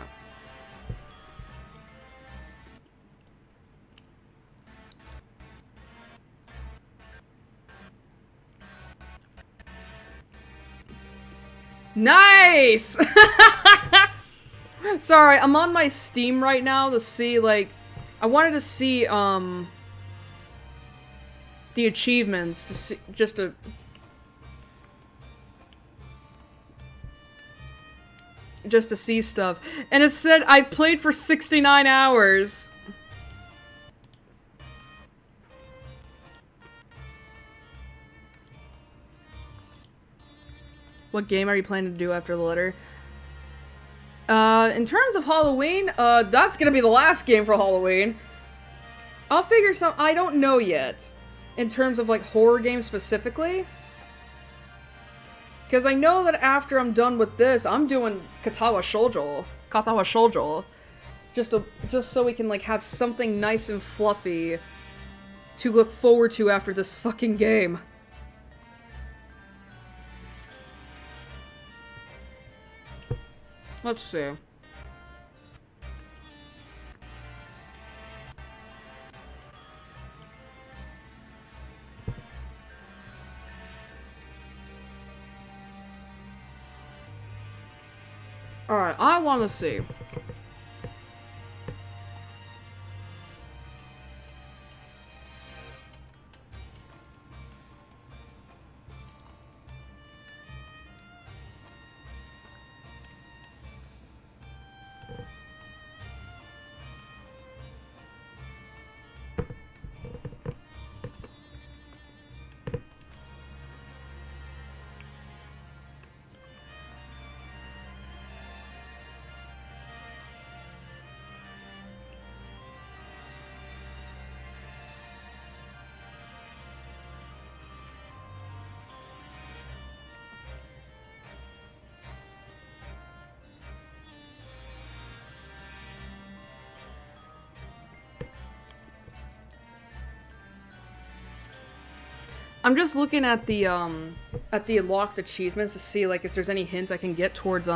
Nice! Sorry, I'm on my Steam right now to see, like, I wanted to see, the achievements to see, just to see stuff. And it said I played for 69 hours. What game are you planning to do after the letter? In terms of Halloween, that's gonna be the last game for Halloween. I'll figure I don't know yet. In terms of, like, horror games specifically. Because I know that after I'm done with this, I'm doing Katawa Shoujo. Just so we can, like, have something nice and fluffy to look forward to after this fucking game. Let's see. Alright, I want to see. I'm just looking at the locked achievements to see like if there's any hints I can get towards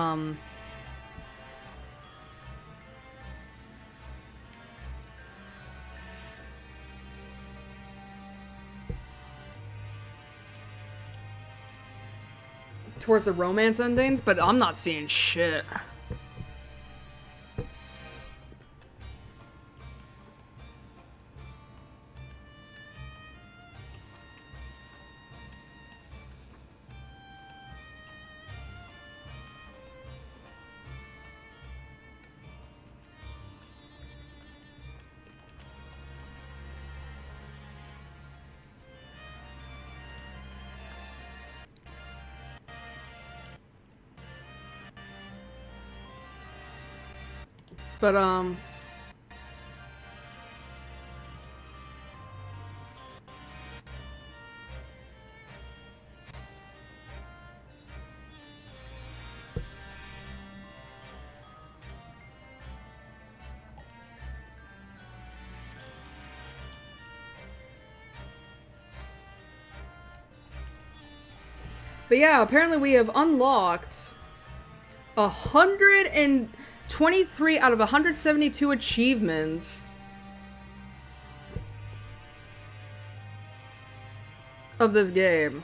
towards the romance endings, but I'm not seeing shit. But, yeah, apparently we have unlocked 123 out of 172 achievements of this game.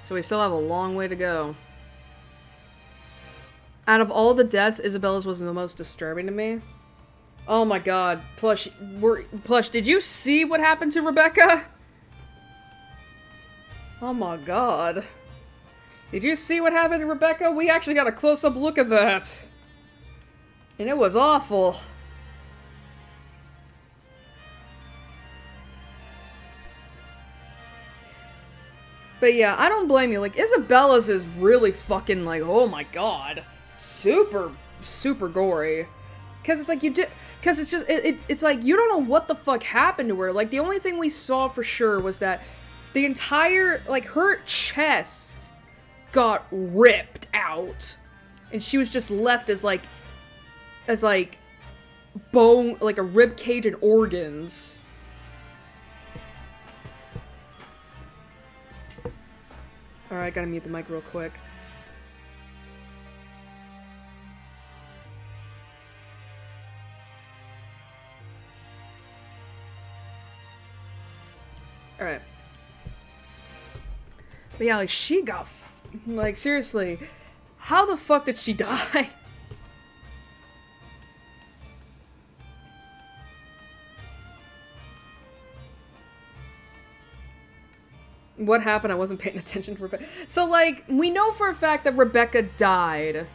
So we still have a long way to go. Out of all the deaths, Isabella's was the most disturbing to me. Oh my god. Plush, did you see what happened to Rebecca? Oh my god. Did you see what happened to Rebecca? We actually got a close-up look at that. And it was awful. But yeah, I don't blame you. Like, Isabella's is really fucking like, oh my god. Super, super gory. Because it's like because it's just, it's like, you don't know what the fuck happened to her. Like, the only thing we saw for sure was that the entire, like, her chest got ripped out. And she was just left as bone, like a rib cage and organs. Alright, gotta mute the mic real quick. Alright. But yeah, like, she got, like, seriously, how the fuck did she die? What happened? I wasn't paying attention to Rebecca. So, like, we know for a fact that Rebecca died.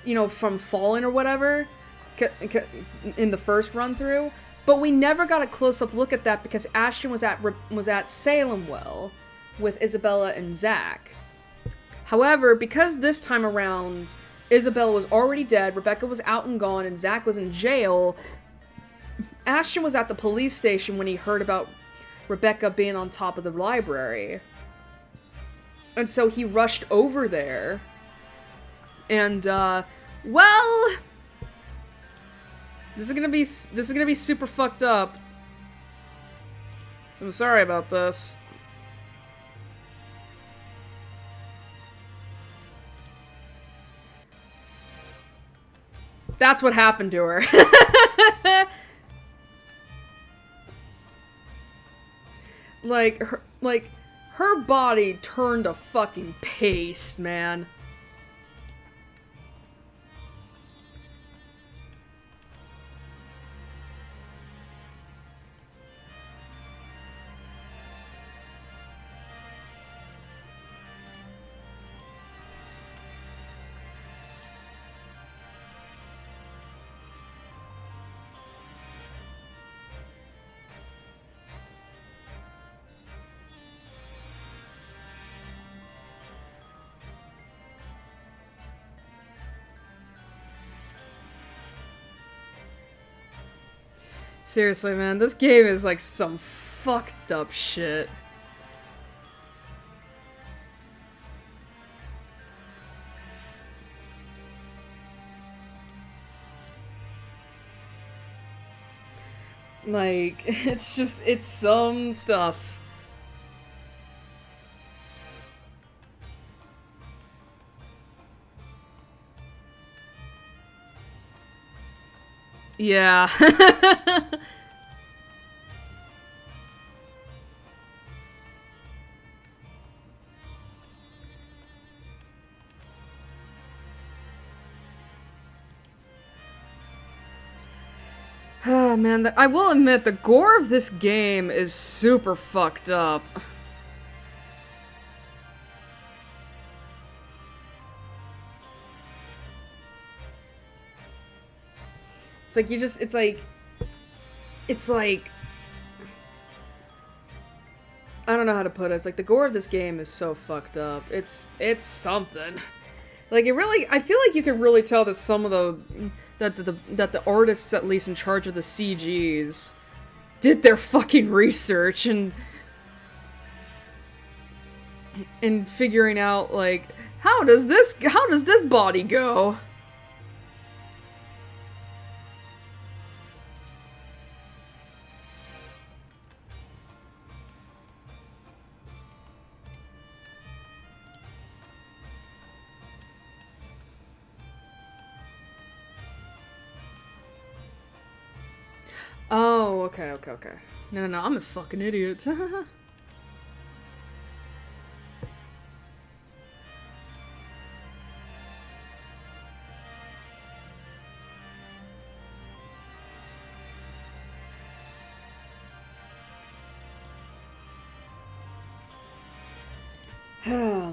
You know, from falling or whatever. In the first run-through. But we never got a close-up look at that because Ashton was at Salem Well with Isabella and Zach. However, because this time around, Isabella was already dead, Rebecca was out and gone, and Zach was in jail, Ashton was at the police station when he heard about Rebecca being on top of the library. And so he rushed over there. And, well, this is gonna be super fucked up. I'm sorry about this. That's what happened to her. her body turned to fucking paste, man. Seriously, man, this game is like some fucked up shit. Like, it's some stuff. Yeah. Oh man, I will admit, the gore of this game is super fucked up. It's like, it's like, I don't know how to put it. It's like, the gore of this game is so fucked up. It's something. Like, it really, I feel like you can really tell that some of that the artists, at least in charge of the CGs, did their fucking research and figuring out, like, how does this body go? Oh, okay. No, I'm a fucking idiot. Oh,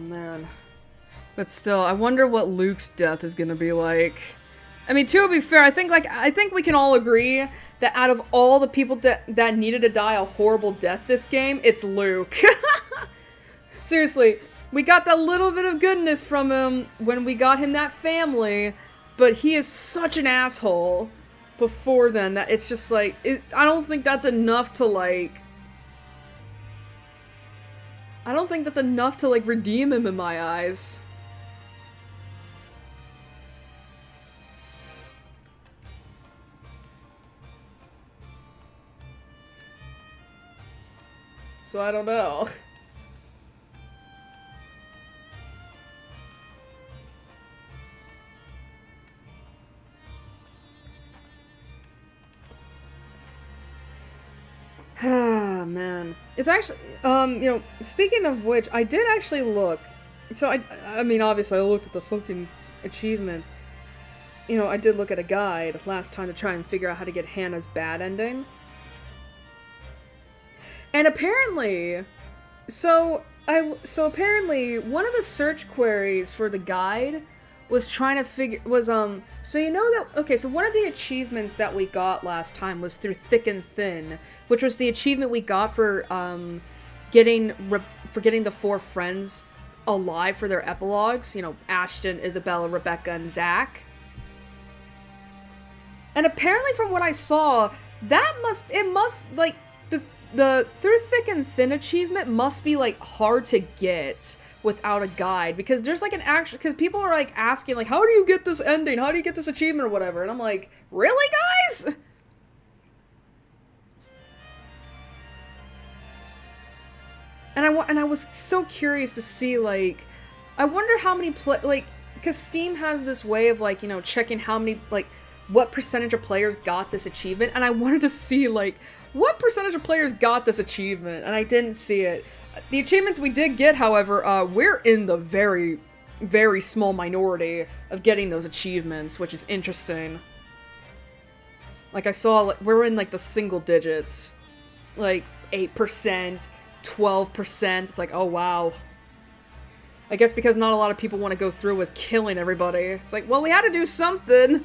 man. But still, I wonder what Luke's death is gonna be like. I mean, to be fair, I think we can all agree that out of all the people that needed to die a horrible death this game, it's Luke. Seriously, we got that little bit of goodness from him when we got him that family, but he is such an asshole before then that it's just like, I don't think that's enough to, like, redeem him in my eyes. So I don't know. Ah, man. It's actually, speaking of which, I did actually look. So I mean, obviously I looked at the fucking achievements. I did look at a guide last time to try and figure out how to get Hannah's bad ending. And apparently, apparently one of the search queries for the guide was trying to so one of the achievements that we got last time was through Thick and Thin, which was the achievement we got for getting the 4 friends alive for their epilogues, Ashton, Isabella, Rebecca, and Zach. And apparently from what I saw, the Through Thick and Thin achievement must be, like, hard to get without a guide, because there's, like, because people are, like, asking, like, how do you get this ending? How do you get this achievement or whatever? And I'm like, really, guys? And I was so curious to see, like, I wonder how many because Steam has this way of, like, checking how many, like, what percentage of players got this achievement, and I wanted to see, like, what percentage of players got this achievement, and I didn't see it. The achievements we did get, however, we're in the very, very small minority of getting those achievements, which is interesting. Like, I saw, like, we're in, like, the single digits. Like, 8%, 12%. It's like, oh, wow. I guess because not a lot of people want to go through with killing everybody. It's like, well, we had to do something.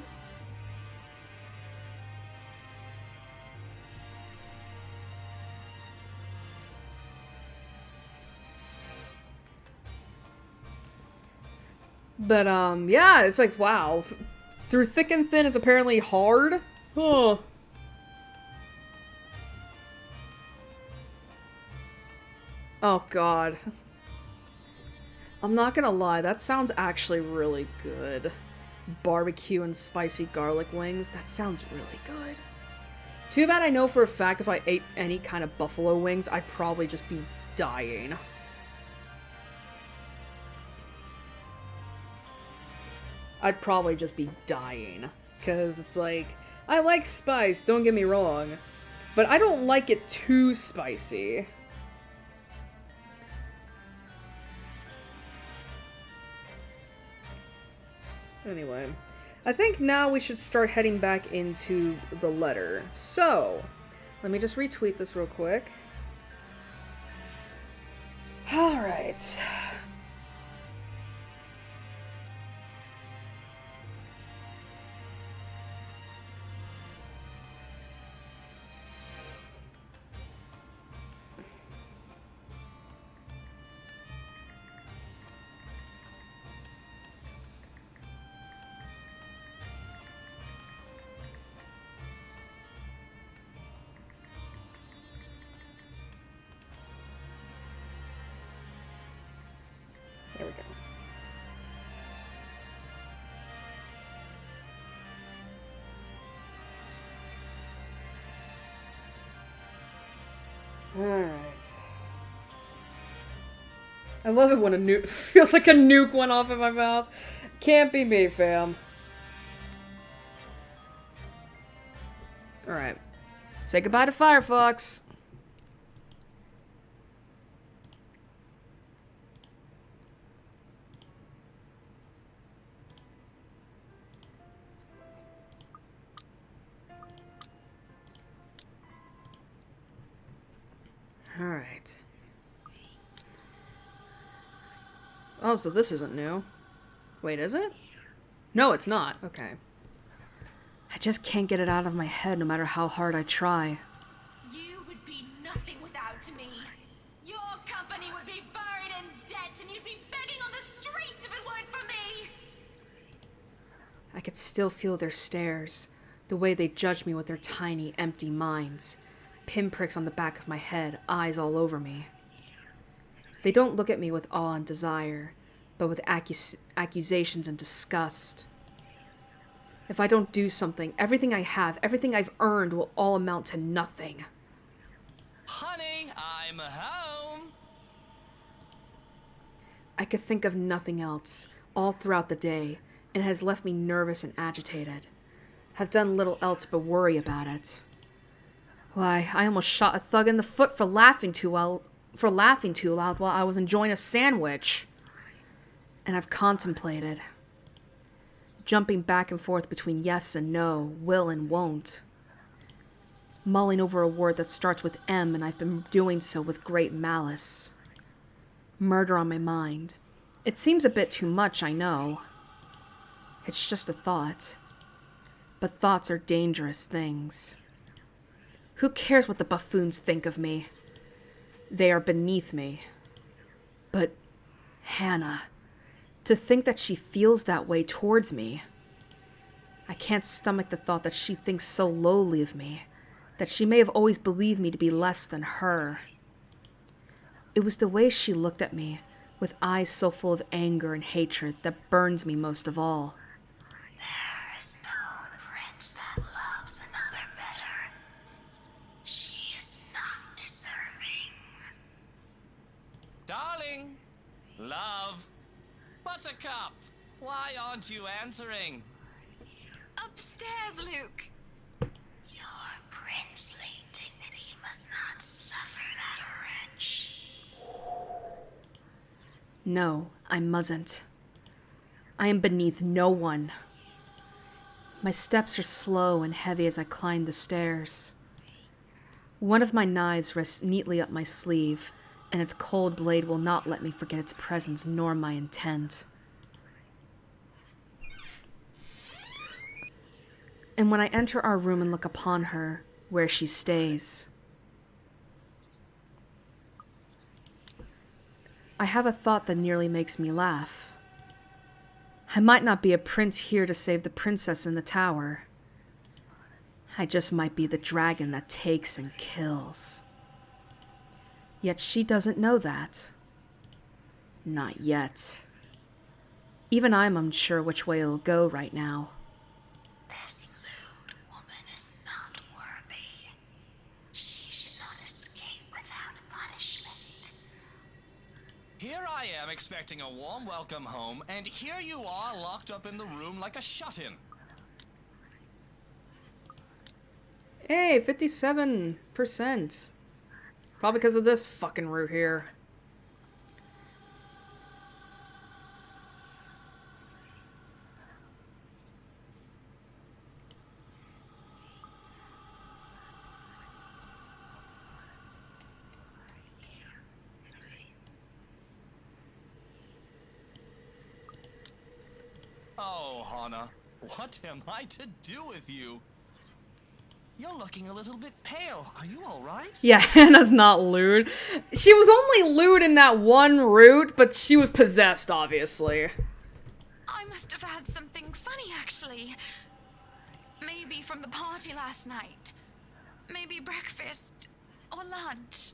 But, yeah, it's like, wow. Through Thick and Thin is apparently hard? Oh. Oh, God. I'm not gonna lie, that sounds actually really good. Barbecue and spicy garlic wings, that sounds really good. Too bad I know for a fact if I ate any kind of buffalo wings, I'd probably just be dying. I'd probably just be dying. Because it's like, I like spice, don't get me wrong. But I don't like it too spicy. Anyway, I think now we should start heading back into the letter. So, let me just retweet this real quick. Alright. There we go. Alright. I love it when a nuke feels like a nuke went off in my mouth. Can't be me, fam. Alright. Say goodbye to Firefox. Alright. Oh, so this isn't new. Wait, is it? No, it's not. Okay. I just can't get it out of my head no matter how hard I try. You would be nothing without me. Your company would be buried in debt and you'd be begging on the streets if it weren't for me. I could still feel their stares, the way they judge me with their tiny, empty minds. Pinpricks on the back of my head, eyes all over me. They don't look at me with awe and desire, but with accusations and disgust. If I don't do something, everything I have, everything I've earned will all amount to nothing. Honey, I'm home. I could think of nothing else, all throughout the day, and it has left me nervous and agitated. Have done little else but worry about it. Why, I almost shot a thug in the foot for laughing too loud while I was enjoying a sandwich. And I've contemplated, jumping back and forth between yes and no, will and won't. Mulling over a word that starts with M, and I've been doing so with great malice. Murder on my mind. It seems a bit too much, I know. It's just a thought. But thoughts are dangerous things. Who cares what the buffoons think of me? They are beneath me. But Hannah, to think that she feels that way towards me. I can't stomach the thought that she thinks so lowly of me, that she may have always believed me to be less than her. It was the way she looked at me, with eyes so full of anger and hatred, that burns me most of all. There is no prince that loves another better. She is not deserving. Darling, love, Buttercup, why aren't you answering? Upstairs, Luke. Your princely dignity must not suffer that wrench. No, I mustn't. I am beneath no one. My steps are slow and heavy as I climb the stairs. One of my knives rests neatly up my sleeve, and its cold blade will not let me forget its presence nor my intent. And when I enter our room and look upon her, where she stays, I have a thought that nearly makes me laugh. I might not be a prince here to save the princess in the tower. I just might be the dragon that takes and kills. Yet she doesn't know that. Not yet. Even I'm unsure which way it'll go right now. This lewd woman is not worthy Here I am expecting a warm welcome home, and here you are locked up in the room like a shut-in. Hey, 57%. Probably because of this fucking root here. Oh, Hana, what am I to do with you? You're looking a little bit pale. Are you all right? Yeah, Hannah's not lewd. She was only lewd in that one route, but she was possessed, obviously. I must have had something funny, actually. Maybe from the party last night. Maybe breakfast or lunch.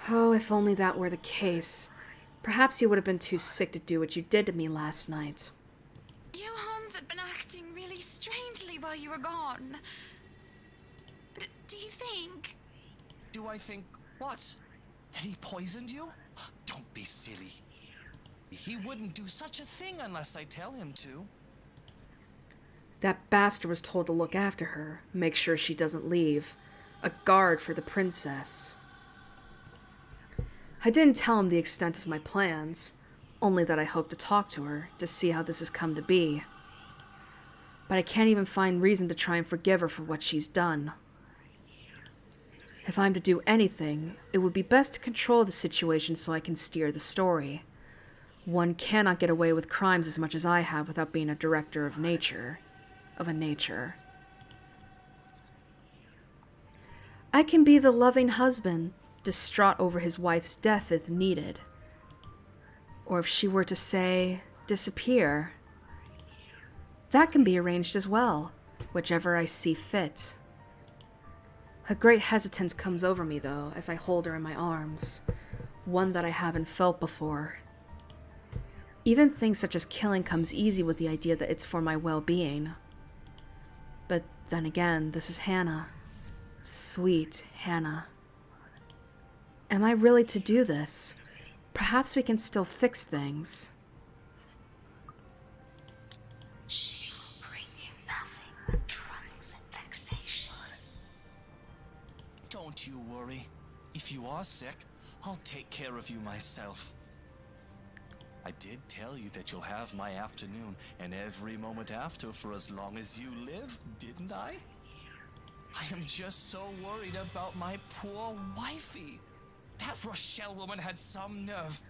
Oh, if only that were the case. Perhaps you would have been too sick to do what you did to me last night. You Hans had been acting really strangely while you were gone. Do you think? Do I think what? That he poisoned you? Don't be silly. He wouldn't do such a thing unless I tell him to. That bastard was told to look after her, make sure she doesn't leave. A guard for the princess. I didn't tell him the extent of my plans, only that I hope to talk to her to see how this has come to be. But I can't even find reason to try and forgive her for what she's done. If I'm to do anything, it would be best to control the situation so I can steer the story. One cannot get away with crimes as much as I have without being a director of nature. I can be the loving husband, distraught over his wife's death if needed. Or if she were to say, disappear. That can be arranged as well, whichever I see fit. A great hesitance comes over me, though, as I hold her in my arms, one that I haven't felt before. Even things such as killing comes easy with the idea that it's for my well-being. But then again, this is Hannah. Sweet Hannah. Am I really to do this? Perhaps we can still fix things. She will bring you nothing but troubles and vexations. Don't you worry. If you are sick, I'll take care of you myself. I did tell you that you'll have my afternoon and every moment after for as long as you live, didn't I? I am just so worried about my poor wifey. That Rochelle woman had some nerve,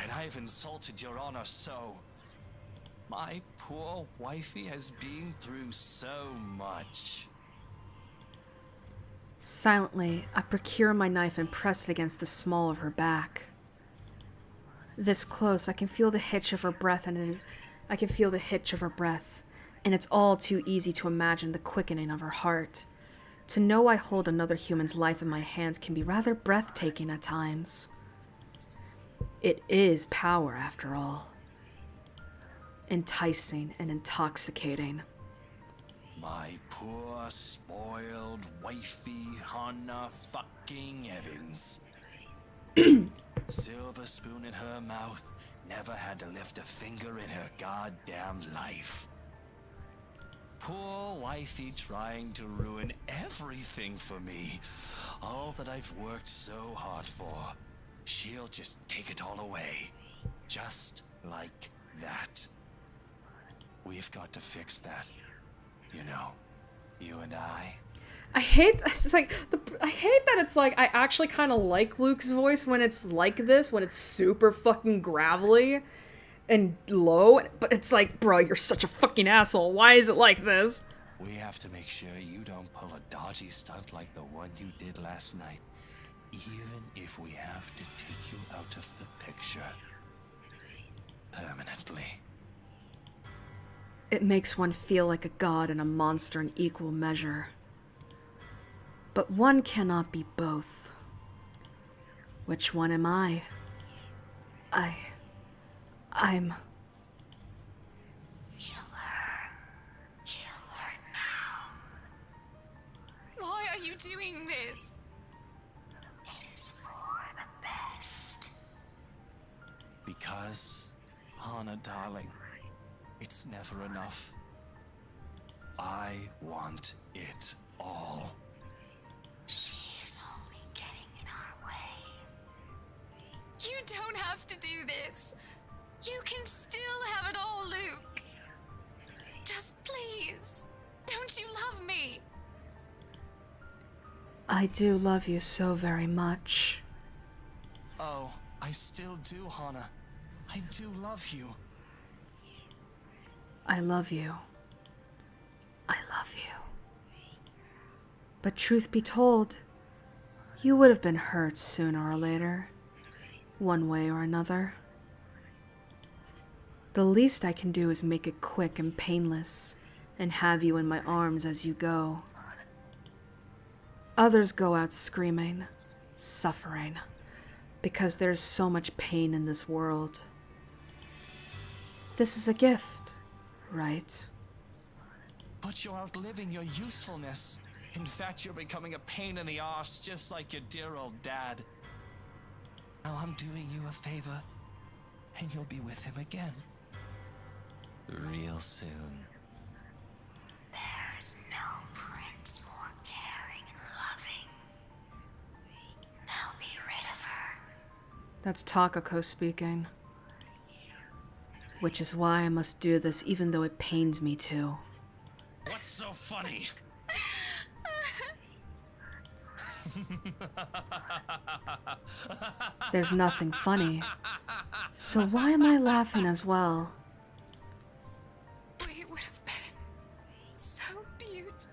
and I've insulted your honor so. My poor wifey has been through so much. Silently, I procure my knife and press it against the small of her back. This close, I can feel the hitch of her breath, and it's all too easy to imagine the quickening of her heart. To know I hold another human's life in my hands can be rather breathtaking at times. It is power, after all. Enticing and intoxicating. My poor, spoiled wifey, Hannah fucking Evans. Silver spoon in her mouth, never had to lift a finger in her goddamn life. Poor wifey trying to ruin everything for me. All that I've worked so hard for. She'll just take it all away. Just like that. We've got to fix that. You know, you and I. I hate that it's like I actually kind of like Luke's voice when it's like this, when it's super fucking gravelly and low, but it's like, bro, you're such a fucking asshole. Why is it like this? We have to make sure you don't pull a dodgy stunt like the one you did last night, even if we have to take you out of the picture permanently. It makes one feel like a god and a monster in equal measure. But one cannot be both. Which one am I? I'm... Kill her. Kill her now. Why are you doing this? It is for the best. darling. It's never enough. I want it all. She is only getting in our way. You don't have to do this. You can still have it all, Luke. Just please, don't you love me? I do love you so very much. Oh, I still do, Hana. I do love you. I love you. I love you. But truth be told, you would have been hurt sooner or later, one way or another. The least I can do is make it quick and painless, and have you in my arms as you go. Others go out screaming, suffering, because there's so much pain in this world. This is a gift, right? But you're outliving your usefulness. In fact, you're becoming a pain in the arse, just like your dear old dad. Now I'm doing you a favor, and you'll be with him again. Real soon. There's no prince more caring and loving. Now be rid of her. That's Takako speaking. Which is why I must do this even though it pains me to. What's so funny? There's nothing funny. So why am I laughing as well? We would have been so beautiful.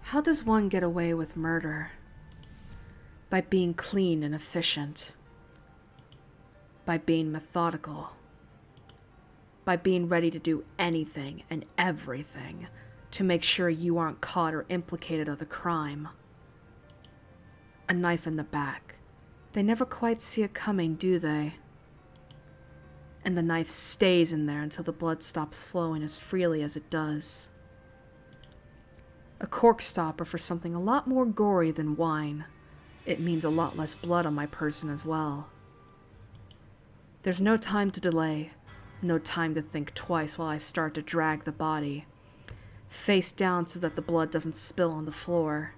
How does one get away with murder? By being clean and efficient. By being methodical. By being ready to do anything and everything to make sure you aren't caught or implicated of the crime. A knife in the back. They never quite see it coming, do they? And the knife stays in there until the blood stops flowing as freely as it does. A cork stopper for something a lot more gory than wine. It means a lot less blood on my person as well. There's no time to delay, no time to think twice while I start to drag the body, face down so that the blood doesn't spill on the floor.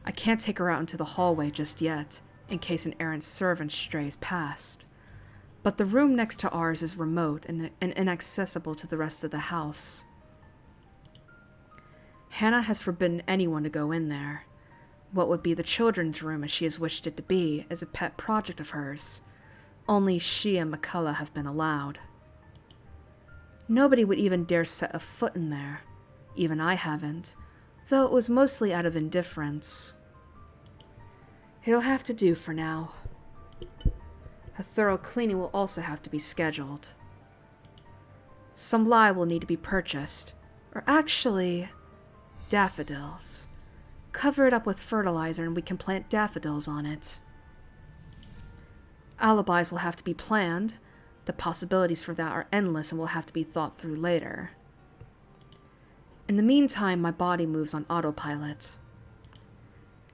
I can't take her out into the hallway just yet, in case an errant servant strays past, but the room next to ours is remote and inaccessible to the rest of the house. Hannah has forbidden anyone to go in there. What would be the children's room as she has wished it to be is a pet project of hers. Only she and McCullough have been allowed. Nobody would even dare set a foot in there. Even I haven't, though it was mostly out of indifference. It'll have to do for now. A thorough cleaning will also have to be scheduled. Some lye will need to be purchased, or actually, daffodils. Cover it up with fertilizer and we can plant daffodils on it. Alibis will have to be planned. The possibilities for that are endless and will have to be thought through later. In the meantime, my body moves on autopilot.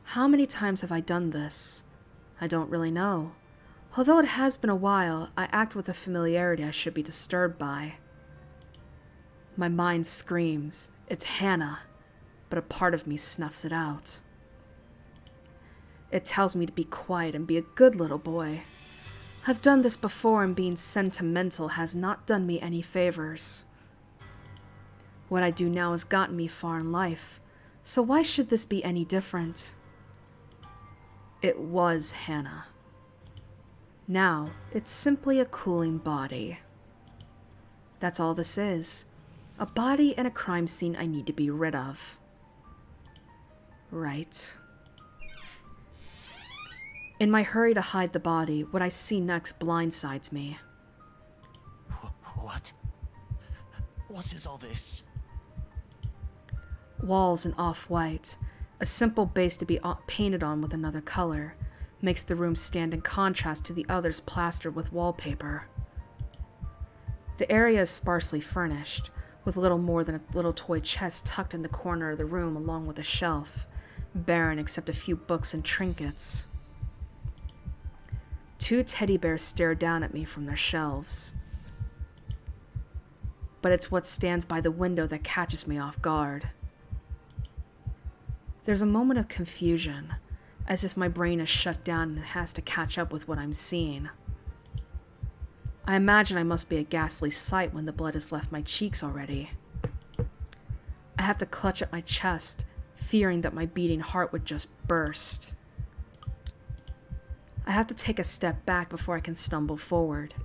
How many times have I done this? I don't really know. Although it has been a while, I act with a familiarity I should be disturbed by. My mind screams, "It's Hannah," but a part of me snuffs it out. It tells me to be quiet and be a good little boy. I've done this before, and being sentimental has not done me any favors. What I do now has gotten me far in life, so why should this be any different? It was Hannah. Now, it's simply a cooling body. That's all this is. A body and a crime scene I need to be rid of. Right. In my hurry to hide the body, what I see next blindsides me. What? What is all this? Walls in off-white, a simple base to be painted on with another color, makes the room stand in contrast to the others plastered with wallpaper. The area is sparsely furnished, with little more than a little toy chest tucked in the corner of the room along with a shelf, barren except a few books and trinkets. 2 teddy bears stare down at me from their shelves. But it's what stands by the window that catches me off guard. There's a moment of confusion, as if my brain is shut down and has to catch up with what I'm seeing. I imagine I must be a ghastly sight when the blood has left my cheeks already. I have to clutch at my chest, fearing that my beating heart would just burst. I have to take a step back before I can stumble forward.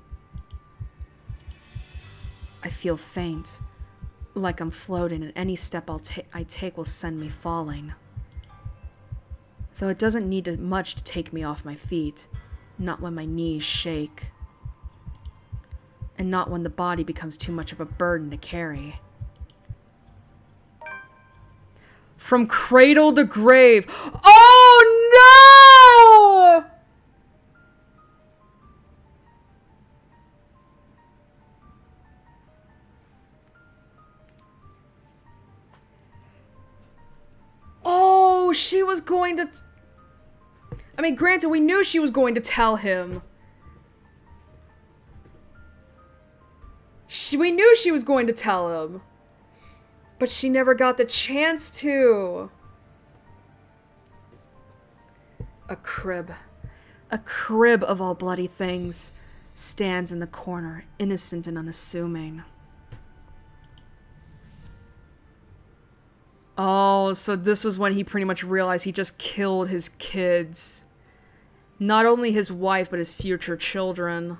I feel faint, like I'm floating, and any step I take will send me falling. Though it doesn't need much to take me off my feet, not when my knees shake. And not when the body becomes too much of a burden to carry. From cradle to grave. Oh no! Oh, she was going to... I mean, granted, we knew she was going to tell him. We knew she was going to tell him. But she never got the chance to. A crib of all bloody things, stands in the corner, innocent and unassuming. Oh, so this was when he pretty much realized he just killed his kids. Not only his wife, but his future children.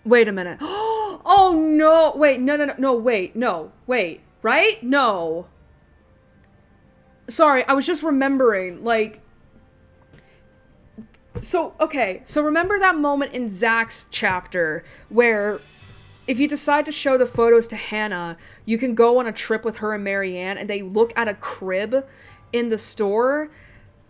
Wait a minute. Oh no! Wait, no, wait, no, wait, right? No. Sorry, I was just remembering, like... So, okay, so remember that moment in Zach's chapter where if you decide to show the photos to Hannah, you can go on a trip with her and Marianne and they look at a crib in the store?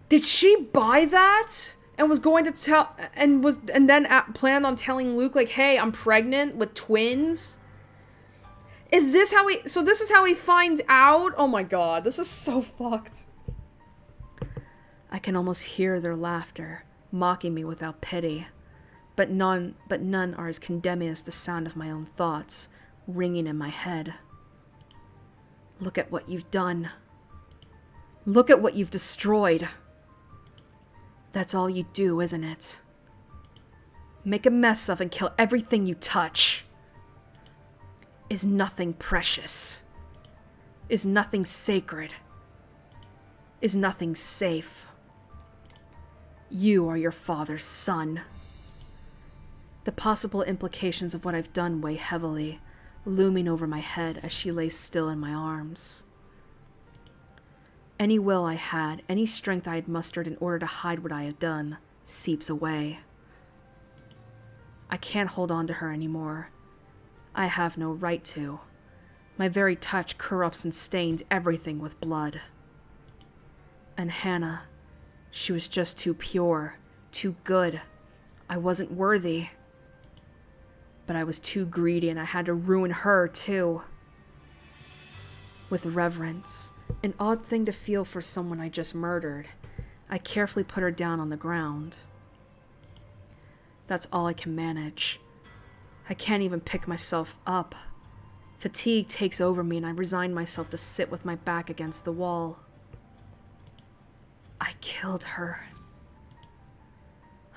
Did she buy that? And was going to tell, and then planned on telling Luke, like, hey, I'm pregnant with twins? Is this how so this is how he finds out? Oh my god, this is so fucked. I can almost hear their laughter, mocking me without pity. But none are as condemning as the sound of my own thoughts, ringing in my head. Look at what you've done. Look at what you've destroyed. That's all you do, isn't it? Make a mess of and kill everything you touch. Is nothing precious? Is nothing sacred? Is nothing safe? You are your father's son. The possible implications of what I've done weigh heavily, looming over my head as she lay still in my arms. Any will I had, any strength I had mustered in order to hide what I had done, seeps away. I can't hold on to her anymore. I have no right to. My very touch corrupts and stains everything with blood. And Hannah, she was just too pure, too good. I wasn't worthy. But I was too greedy and I had to ruin her too. With reverence. An odd thing to feel for someone I just murdered. I carefully put her down on the ground. That's all I can manage. I can't even pick myself up. Fatigue takes over me and I resign myself to sit with my back against the wall. I killed her.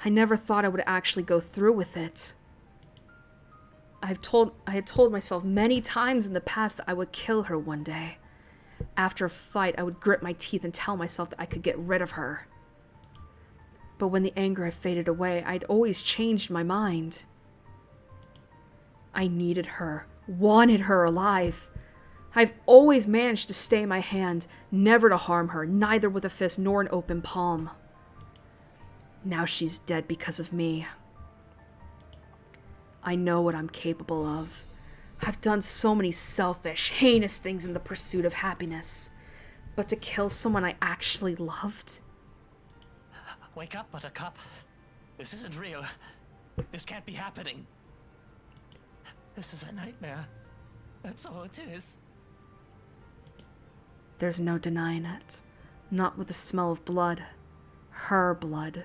I never thought I would actually go through with it. I had told myself many times in the past that I would kill her one day. After a fight, I would grit my teeth and tell myself that I could get rid of her. But when the anger had faded away, I'd always changed my mind. I needed her, wanted her alive. I've always managed to stay my hand, never to harm her, neither with a fist nor an open palm. Now she's dead because of me. I know what I'm capable of. I've done so many selfish, heinous things in the pursuit of happiness. But to kill someone I actually loved? Wake up, Buttercup. This isn't real. This can't be happening. This is a nightmare. That's all it is. There's no denying it. Not with the smell of blood. Her blood.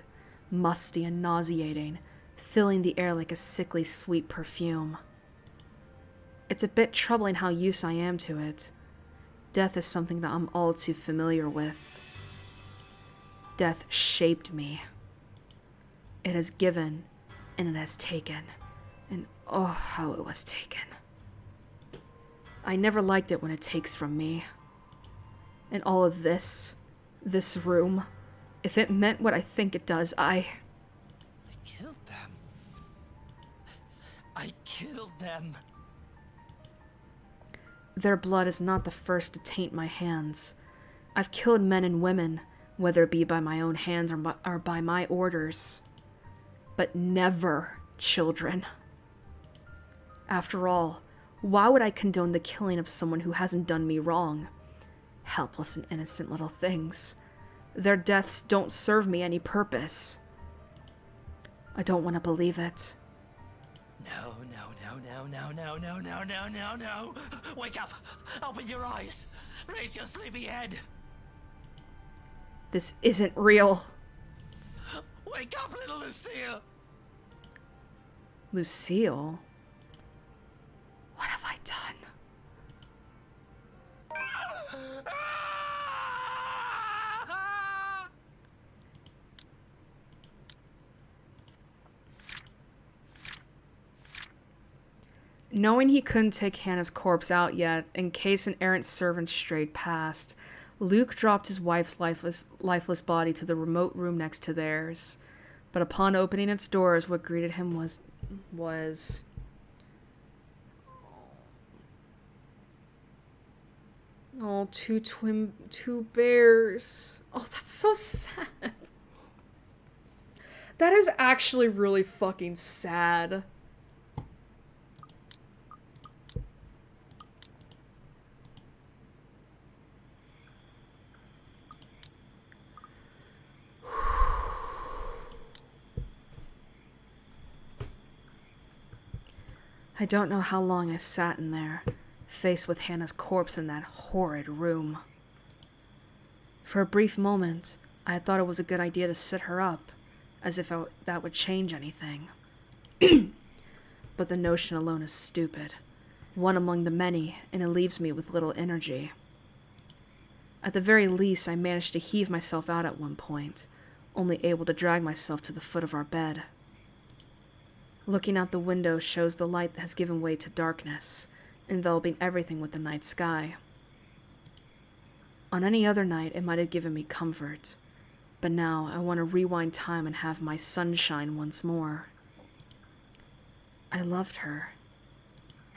Musty and nauseating, filling the air like a sickly sweet perfume. It's a bit troubling how used I am to it. Death is something that I'm all too familiar with. Death shaped me. It has given, and it has taken. And oh, how it was taken. I never liked it when it takes from me. And all of this room, if it meant what I think it does, I killed them. I killed them. Their blood is not the first to taint my hands. I've killed men and women, whether it be by my own hands or by my orders. But never children. After all, why would I condone the killing of someone who hasn't done me wrong? Helpless and innocent little things. Their deaths don't serve me any purpose. I don't want to believe it. No. Wake up! Open your eyes! Raise your sleepy head! This isn't real. Wake up, little Lucille! Lucille? What have I done? Knowing he couldn't take Hannah's corpse out yet, in case an errant servant strayed past, Luke dropped his wife's lifeless body to the remote room next to theirs. But upon opening its doors, what greeted him was... Oh, two bears. Oh, that's so sad. That is actually really fucking sad. I don't know how long I sat in there, faced with Hannah's corpse in that horrid room. For a brief moment, I had thought it was a good idea to sit her up, as if that would change anything. But the notion alone is stupid, one among the many, and it leaves me with little energy. At the very least, I managed to heave myself out at one point, only able to drag myself to the foot of our bed. Looking out the window shows the light has given way to darkness, enveloping everything with the night sky. On any other night, it might have given me comfort, but now I want to rewind time and have my sunshine once more. I loved her.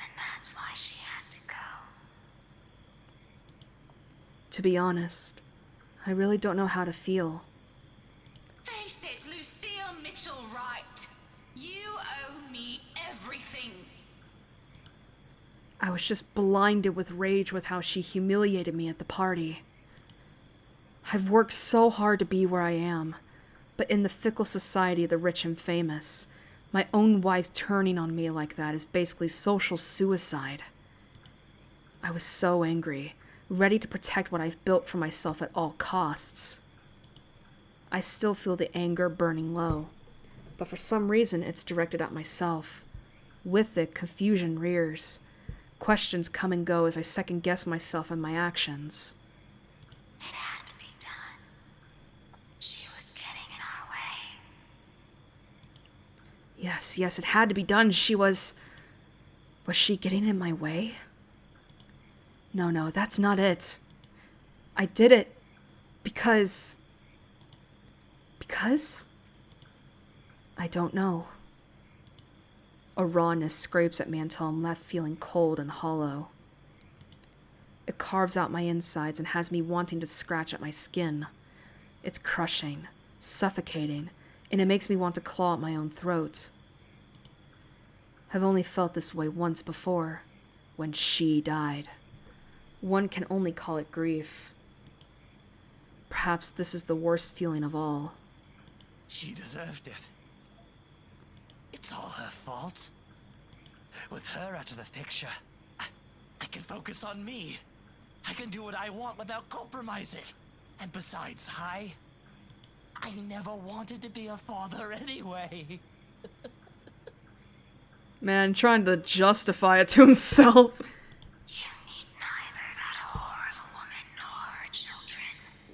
And that's why she had to go. To be honest, I really don't know how to feel. Face it, Lucille Mitchell-Wright. You owe me everything. I was just blinded with rage with how she humiliated me at the party. I've worked so hard to be where I am, but in the fickle society of the rich and famous, my own wife turning on me like that is basically social suicide. I was so angry, ready to protect what I've built for myself at all costs. I still feel the anger burning low, but for some reason it's directed at myself. With it, confusion rears. Questions come and go as I second-guess myself and my actions. It had to be done. She was getting in our way. Yes, it had to be done. Was she getting in my way? No, that's not it. I did it because... I don't know. A rawness scrapes at me until I'm left feeling cold and hollow. It carves out my insides and has me wanting to scratch at my skin. It's crushing, suffocating, and it makes me want to claw at my own throat. I've only felt this way once before, when she died. One can only call it grief. Perhaps this is the worst feeling of all. She deserved it. It's all her fault. With her out of the picture, I can focus on me. I can do what I want without compromising. And besides, I never wanted to be a father anyway. Man, trying to justify it to himself.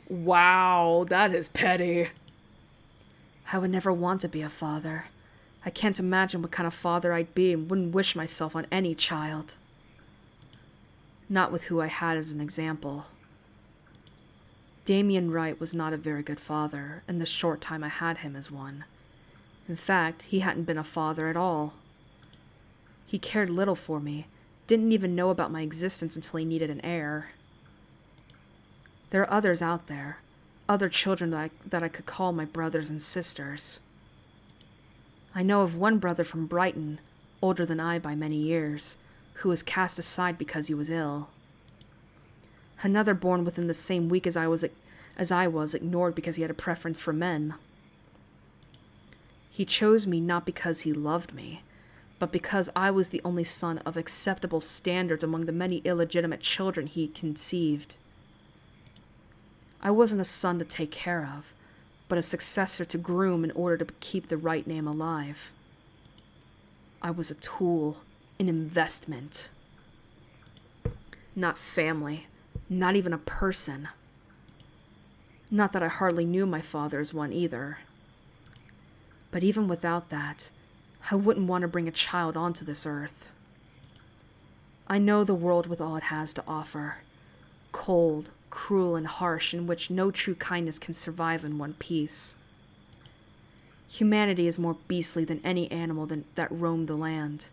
Wow, that is petty. I would never want to be a father. I can't imagine what kind of father I'd be and wouldn't wish myself on any child. Not with who I had as an example. Damien Wright was not a very good father in the short time I had him as one. In fact, he hadn't been a father at all. He cared little for me, didn't even know about my existence until he needed an heir. There are others out there, other children that I could call my brothers and sisters. I know of one brother from Brighton, older than I by many years, who was cast aside because he was ill. Another born within the same week as I was ignored because he had a preference for men. He chose me not because he loved me, but because I was the only son of acceptable standards among the many illegitimate children he conceived. I wasn't a son to take care of, but a successor to groom in order to keep the right name alive. I was a tool, an investment. Not family, not even a person. Not that I hardly knew my father as one either. But even without that, I wouldn't want to bring a child onto this earth. I know the world with all it has to offer. Cold, cruel, and harsh, in which no true kindness can survive in one piece. Humanity is more beastly than any animal that roamed the land.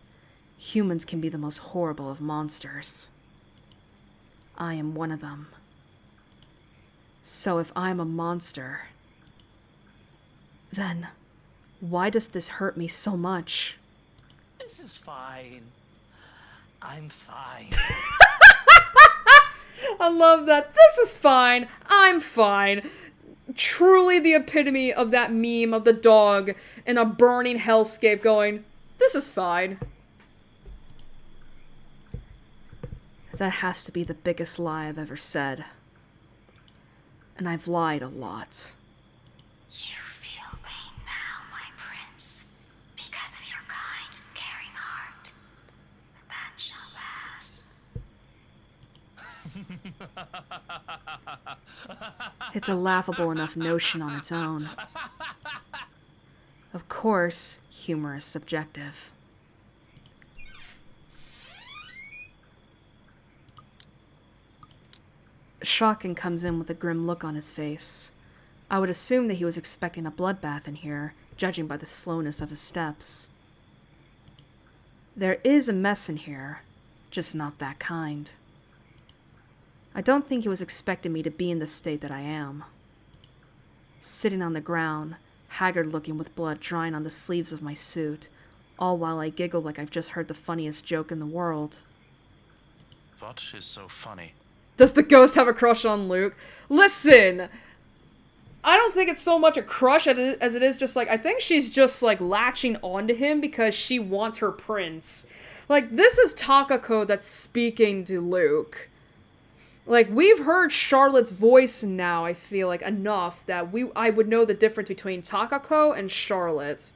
Humans can be the most horrible of monsters. I am one of them. So if I'm a monster, then why does this hurt me so much? This is fine. I'm fine. I love that. This is fine. I'm fine. Truly the epitome of that meme of the dog in a burning hellscape going, this is fine. That has to be the biggest lie I've ever said. And I've lied a lot. You feel pain now, my prince, because of your kind and caring heart. That shall pass. It's a laughable enough notion on its own. Of course, humor is subjective. Shotgun comes in with a grim look on his face. I would assume that he was expecting a bloodbath in here, judging by the slowness of his steps. There is a mess in here, just not that kind. I don't think he was expecting me to be in the state that I am. Sitting on the ground, haggard looking with blood drying on the sleeves of my suit, all while I giggle like I've just heard the funniest joke in the world. What is so funny? Does the ghost have a crush on Luke? Listen! I don't think it's so much a crush as it is just like, I think she's just like latching onto him because she wants her prince. Like, this is Takako that's speaking to Luke. Like, we've heard Charlotte's voice now, I feel like, enough that I would know the difference between Takako and Charlotte.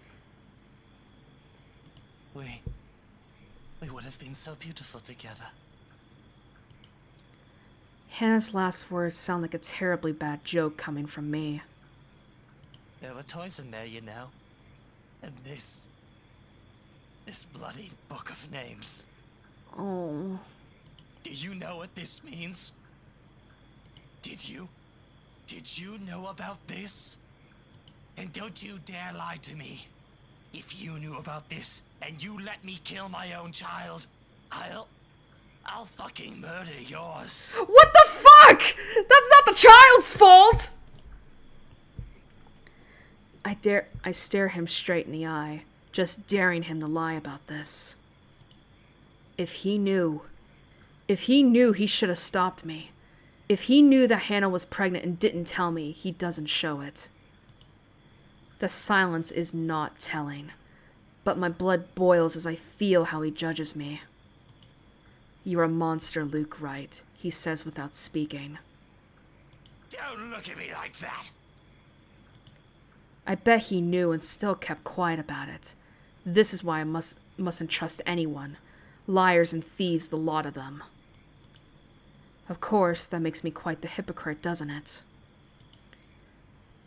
We would have been so beautiful together. Hannah's last words sound like a terribly bad joke coming from me. There were toys in there, you know. And this bloody book of names. Oh. Do you know what this means? Did you know about this? And don't you dare lie to me. If you knew about this and you let me kill my own child, I'll fucking murder yours. What the fuck? That's not the child's fault! I stare him straight in the eye, just daring him to lie about this. If he knew, he should have stopped me. If he knew that Hannah was pregnant and didn't tell me, he doesn't show it. The silence is not telling, but my blood boils as I feel how he judges me. "You're a monster, Luke Wright," he says without speaking. Don't look at me like that! I bet he knew and still kept quiet about it. This is why I mustn't trust anyone. Liars and thieves, the lot of them. Of course, that makes me quite the hypocrite, doesn't it?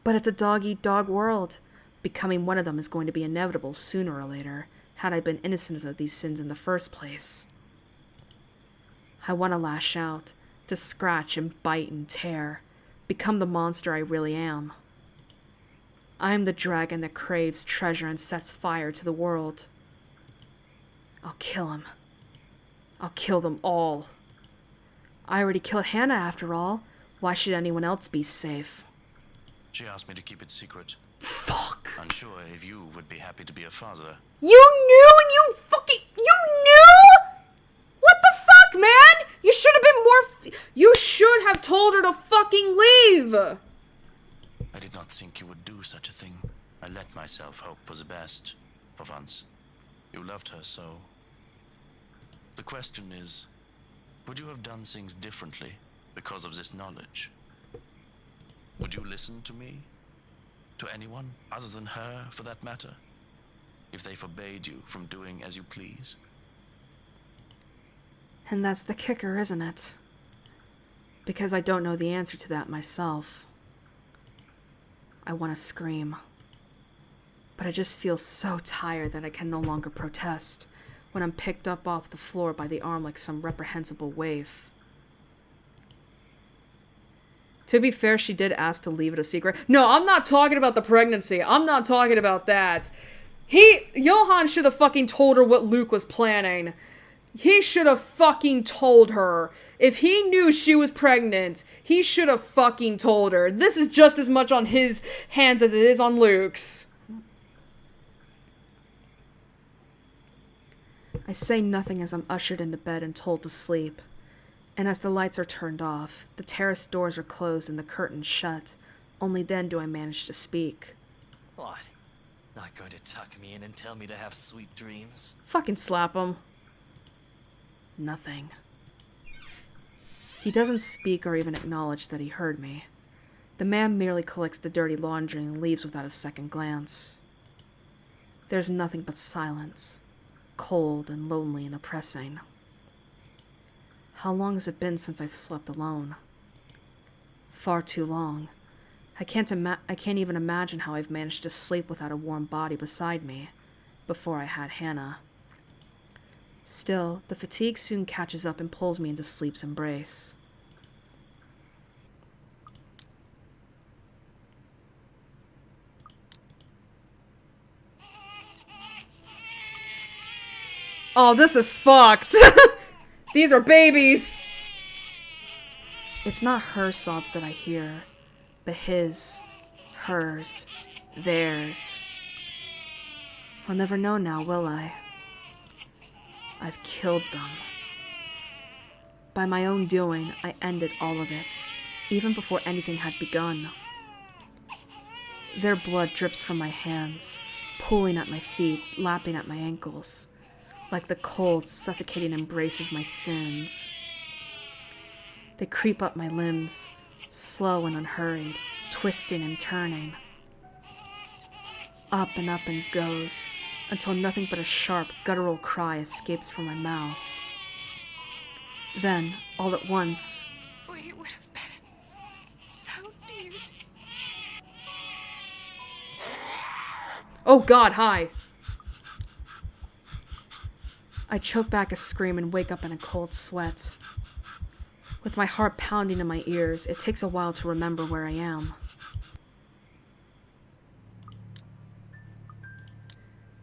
But it's a dog-eat-dog world. Becoming one of them is going to be inevitable sooner or later, had I been innocent of these sins in the first place. I want to lash out, to scratch and bite and tear, become the monster I really am. I am the dragon that craves treasure and sets fire to the world. I'll kill him. I'll kill them all. I already killed Hannah, after all. Why should anyone else be safe? She asked me to keep it secret. Fuck. Unsure if you would be happy to be a father. You knew and you fucking... You knew?! What the fuck, man? You should have been more... You should have told her to fucking leave! I did not think you would do such a thing. I let myself hope for the best. For once. You loved her so. The question is, would you have done things differently because of this knowledge? Would you listen to me? To anyone other than her, for that matter? If they forbade you from doing as you please? And that's the kicker, isn't it? Because I don't know the answer to that myself. I want to scream. But I just feel so tired that I can no longer protest when I'm picked up off the floor by the arm like some reprehensible waif. To be fair, she did ask to leave it a secret. No, I'm not talking about the pregnancy. I'm not talking about that. Johan should have fucking told her what Luke was planning. He should have fucking told her. If he knew she was pregnant, he should have fucking told her. This is just as much on his hands as it is on Luke's. I say nothing as I'm ushered into bed and told to sleep. And as the lights are turned off, the terrace doors are closed and the curtains shut, only then do I manage to speak. What? Not going to tuck me in and tell me to have sweet dreams? Fucking slap him. Nothing. He doesn't speak or even acknowledge that he heard me. The man merely collects the dirty laundry and leaves without a second glance. There's nothing but silence, cold and lonely and oppressing. How long has it been since I've slept alone? Far too long. I can't even imagine how I've managed to sleep without a warm body beside me before I had Hannah. Still, the fatigue soon catches up and pulls me into sleep's embrace. Oh, this is fucked! These are babies! It's not her sobs that I hear, but his, hers, theirs. I'll never know now, will I? I've killed them. By my own doing, I ended all of it, even before anything had begun. Their blood drips from my hands, pulling at my feet, lapping at my ankles, like the cold, suffocating embrace of my sins. They creep up my limbs, slow and unhurried, twisting and turning. Up and goes, until nothing but a sharp, guttural cry escapes from my mouth. Then, all at once, We would have been so cute. oh God, hi! I choke back a scream and wake up in a cold sweat. With my heart pounding in my ears, it takes a while to remember where I am.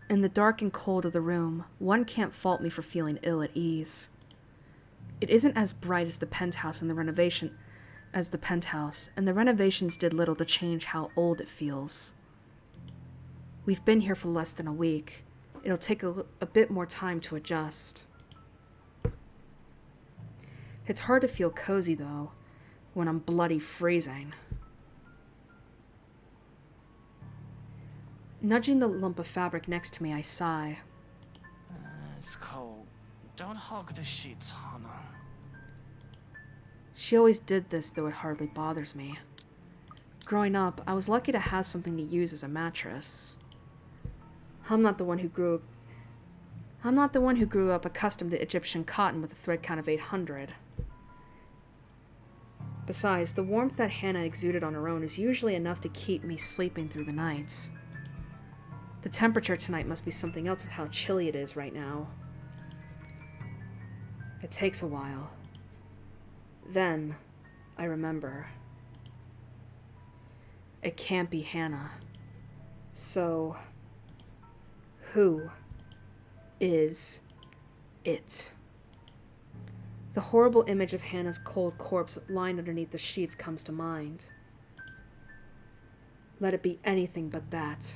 In the dark and cold of the room, one can't fault me for feeling ill at ease. It isn't as bright as the penthouse, and the renovations did little to change how old it feels. We've been here for less than a week. It'll take a bit more time to adjust. It's hard to feel cozy, though, when I'm bloody freezing. Nudging the lump of fabric next to me, I sigh. It's cold. Don't hog the sheets, Hana. She always did this, though it hardly bothers me. Growing up, I was lucky to have something to use as a mattress. I'm not the one who grew up accustomed to Egyptian cotton with a thread count of 800. Besides, the warmth that Hannah exuded on her own is usually enough to keep me sleeping through the night. The temperature tonight must be something else with how chilly it is right now. It takes a while. Then, I remember. It can't be Hannah. So, who is it? The horrible image of Hannah's cold corpse lying underneath the sheets comes to mind. Let it be anything but that.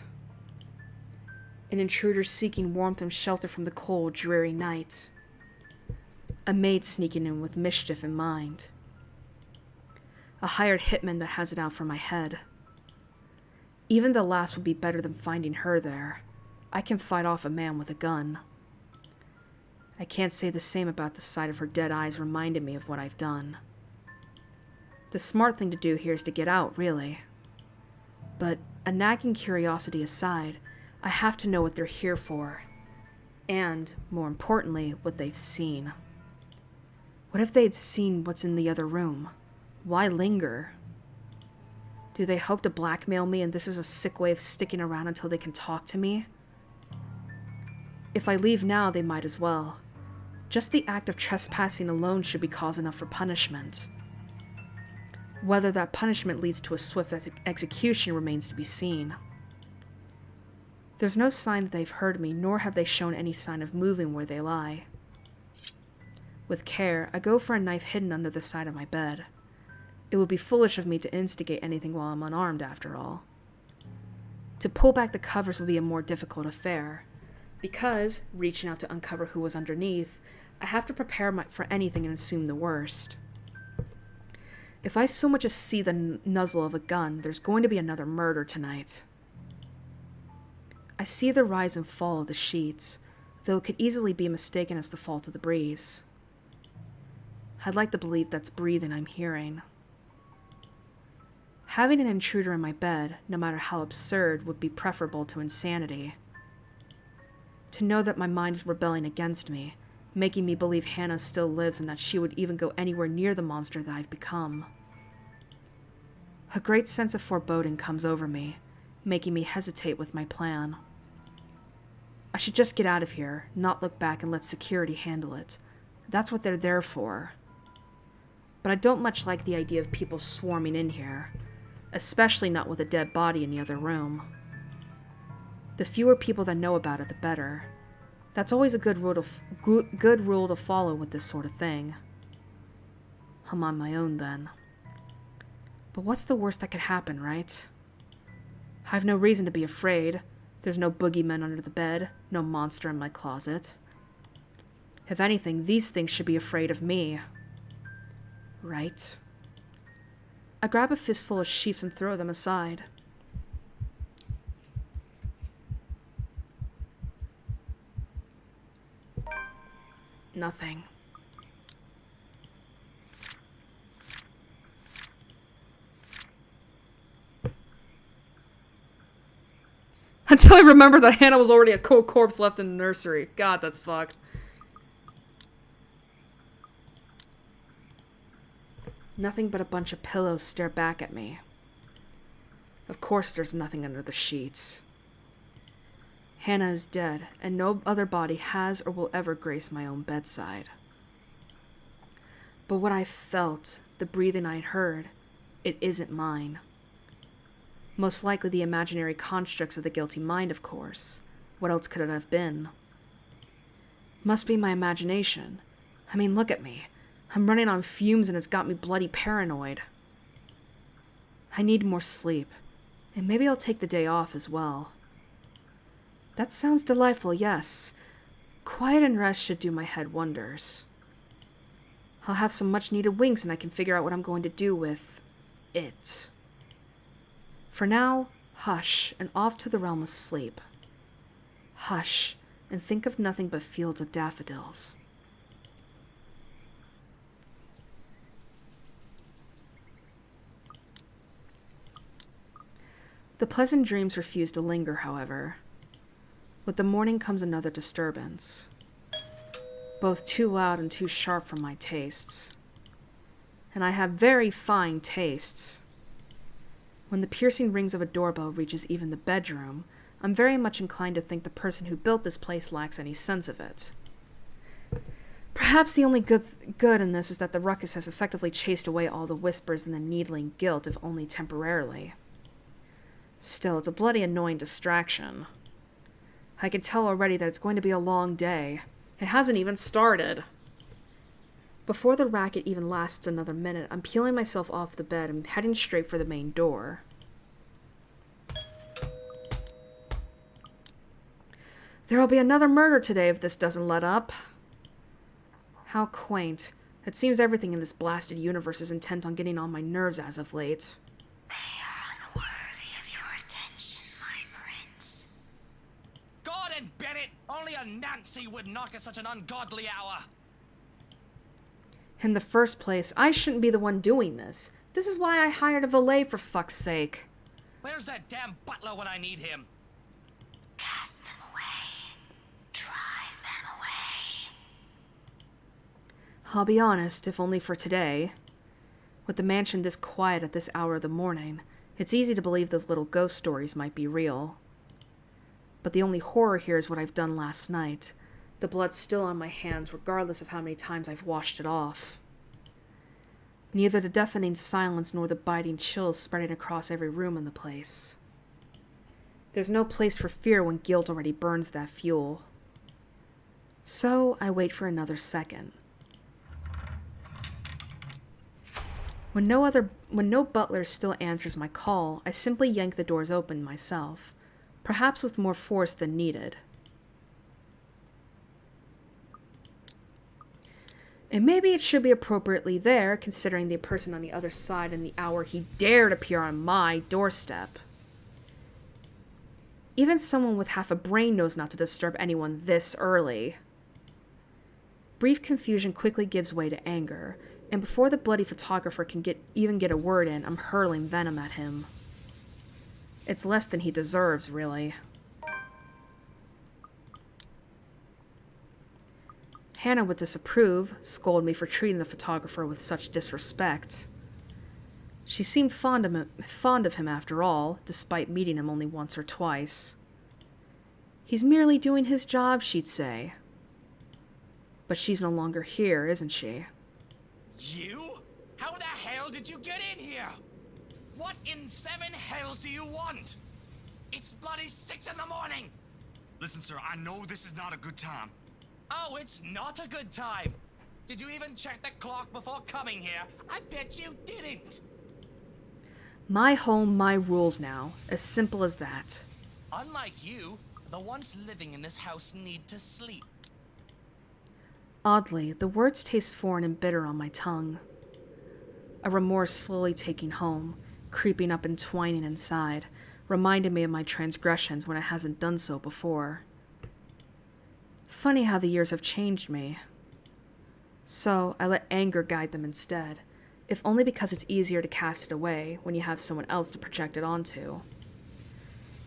An intruder seeking warmth and shelter from the cold, dreary night. A maid sneaking in with mischief in mind. A hired hitman that has it out for my head. Even the last would be better than finding her there. I can fight off a man with a gun. I can't say the same about the sight of her dead eyes reminding me of what I've done. The smart thing to do here is to get out, really. But a nagging curiosity aside, I have to know what they're here for. And, more importantly, what they've seen. What if they've seen what's in the other room? Why linger? Do they hope to blackmail me and this is a sick way of sticking around until they can talk to me? If I leave now, they might as well. Just the act of trespassing alone should be cause enough for punishment. Whether that punishment leads to a swift execution remains to be seen. There's no sign that they've heard me, nor have they shown any sign of moving where they lie. With care, I go for a knife hidden under the side of my bed. It would be foolish of me to instigate anything while I'm unarmed, after all. To pull back the covers would be a more difficult affair, because, reaching out to uncover who was underneath, I have to prepare for anything and assume the worst. If I so much as see the nuzzle of a gun, there's going to be another murder tonight. I see the rise and fall of the sheets, though it could easily be mistaken as the fault of the breeze. I'd like to believe that's breathing I'm hearing. Having an intruder in my bed, no matter how absurd, would be preferable to insanity. To know that my mind is rebelling against me, making me believe Hannah still lives and that she would even go anywhere near the monster that I've become. A great sense of foreboding comes over me, making me hesitate with my plan. I should just get out of here, not look back and let security handle it. That's what they're there for. But I don't much like the idea of people swarming in here, especially not with a dead body in the other room. The fewer people that know about it, the better. That's always a good rule to follow with this sort of thing. I'm on my own then. But what's the worst that could happen, right? I've no reason to be afraid. There's no boogeyman under the bed, no monster in my closet. If anything, these things should be afraid of me. Right? I grab a fistful of sheets and throw them aside. Nothing. Until I remember that Hannah was already a cold corpse left in the nursery. God, that's fucked. Nothing but a bunch of pillows stare back at me. Of course there's nothing under the sheets. Hannah is dead, and no other body has or will ever grace my own bedside. But what I felt, the breathing I heard, it isn't mine. Most likely the imaginary constructs of the guilty mind, of course. What else could it have been? Must be my imagination. I mean, look at me. I'm running on fumes and it's got me bloody paranoid. I need more sleep, and maybe I'll take the day off as well. That sounds delightful, yes. Quiet and rest should do my head wonders. I'll have some much-needed winks and I can figure out what I'm going to do with it. For now, Hush, and off to the realm of sleep. Hush, and think of nothing but fields of daffodils. The pleasant dreams refuse to linger, however. With the morning comes another disturbance, both too loud and too sharp for my tastes. And I have very fine tastes. When the piercing rings of a doorbell reaches even the bedroom, I'm very much inclined to think the person who built this place lacks any sense of it. Perhaps the only good in this is that the ruckus has effectively chased away all the whispers and the needling guilt, if only temporarily. Still, it's a bloody annoying distraction. I can tell already that it's going to be a long day. It hasn't even started. Before the racket even lasts another minute, I'm peeling myself off the bed and heading straight for the main door. There'll be another murder today if this doesn't let up. How quaint. It seems everything in this blasted universe is intent on getting on my nerves as of late. They are unworthy of your attention, my prince. Gordon Bennett! Only a Nancy would knock at such an ungodly hour! In the first place, I shouldn't be the one doing this. This is why I hired a valet, for fuck's sake. Where's that damn butler when I need him? Cast them away. Drive them away. I'll be honest, if only for today. With the mansion this quiet at this hour of the morning, it's easy to believe those little ghost stories might be real. But the only horror here is what I've done last night. The blood's still on my hands, regardless of how many times I've washed it off. Neither the deafening silence nor the biting chills spreading across every room in the place. There's no place for fear when guilt already burns that fuel. So I wait for another second. When no butler still answers my call, I simply yank the doors open myself, perhaps with more force than needed. And maybe it should be appropriately there, considering the person on the other side and the hour he dared appear on my doorstep. Even someone with half a brain knows not to disturb anyone this early. Brief confusion quickly gives way to anger, and before the bloody photographer can even get a word in, I'm hurling venom at him. It's less than he deserves, really. Hannah would disapprove, scold me for treating the photographer with such disrespect. She seemed fond of him after all, despite meeting him only once or twice. He's merely doing his job, she'd say. But she's no longer here, isn't she? You? How the hell did you get in here? What in seven hells do you want? It's bloody 6 in the morning! Listen, sir, I know this is not a good time. Oh, it's not a good time. Did you even check the clock before coming here? I bet you didn't. My home, my rules now. As simple as that. Unlike you, the ones living in this house need to sleep. Oddly, the words taste foreign and bitter on my tongue. A remorse slowly taking home, creeping up and twining inside, reminding me of my transgressions when it hasn't done so before. Funny how the years have changed me. So I let anger guide them instead, if only because it's easier to cast it away when you have someone else to project it onto.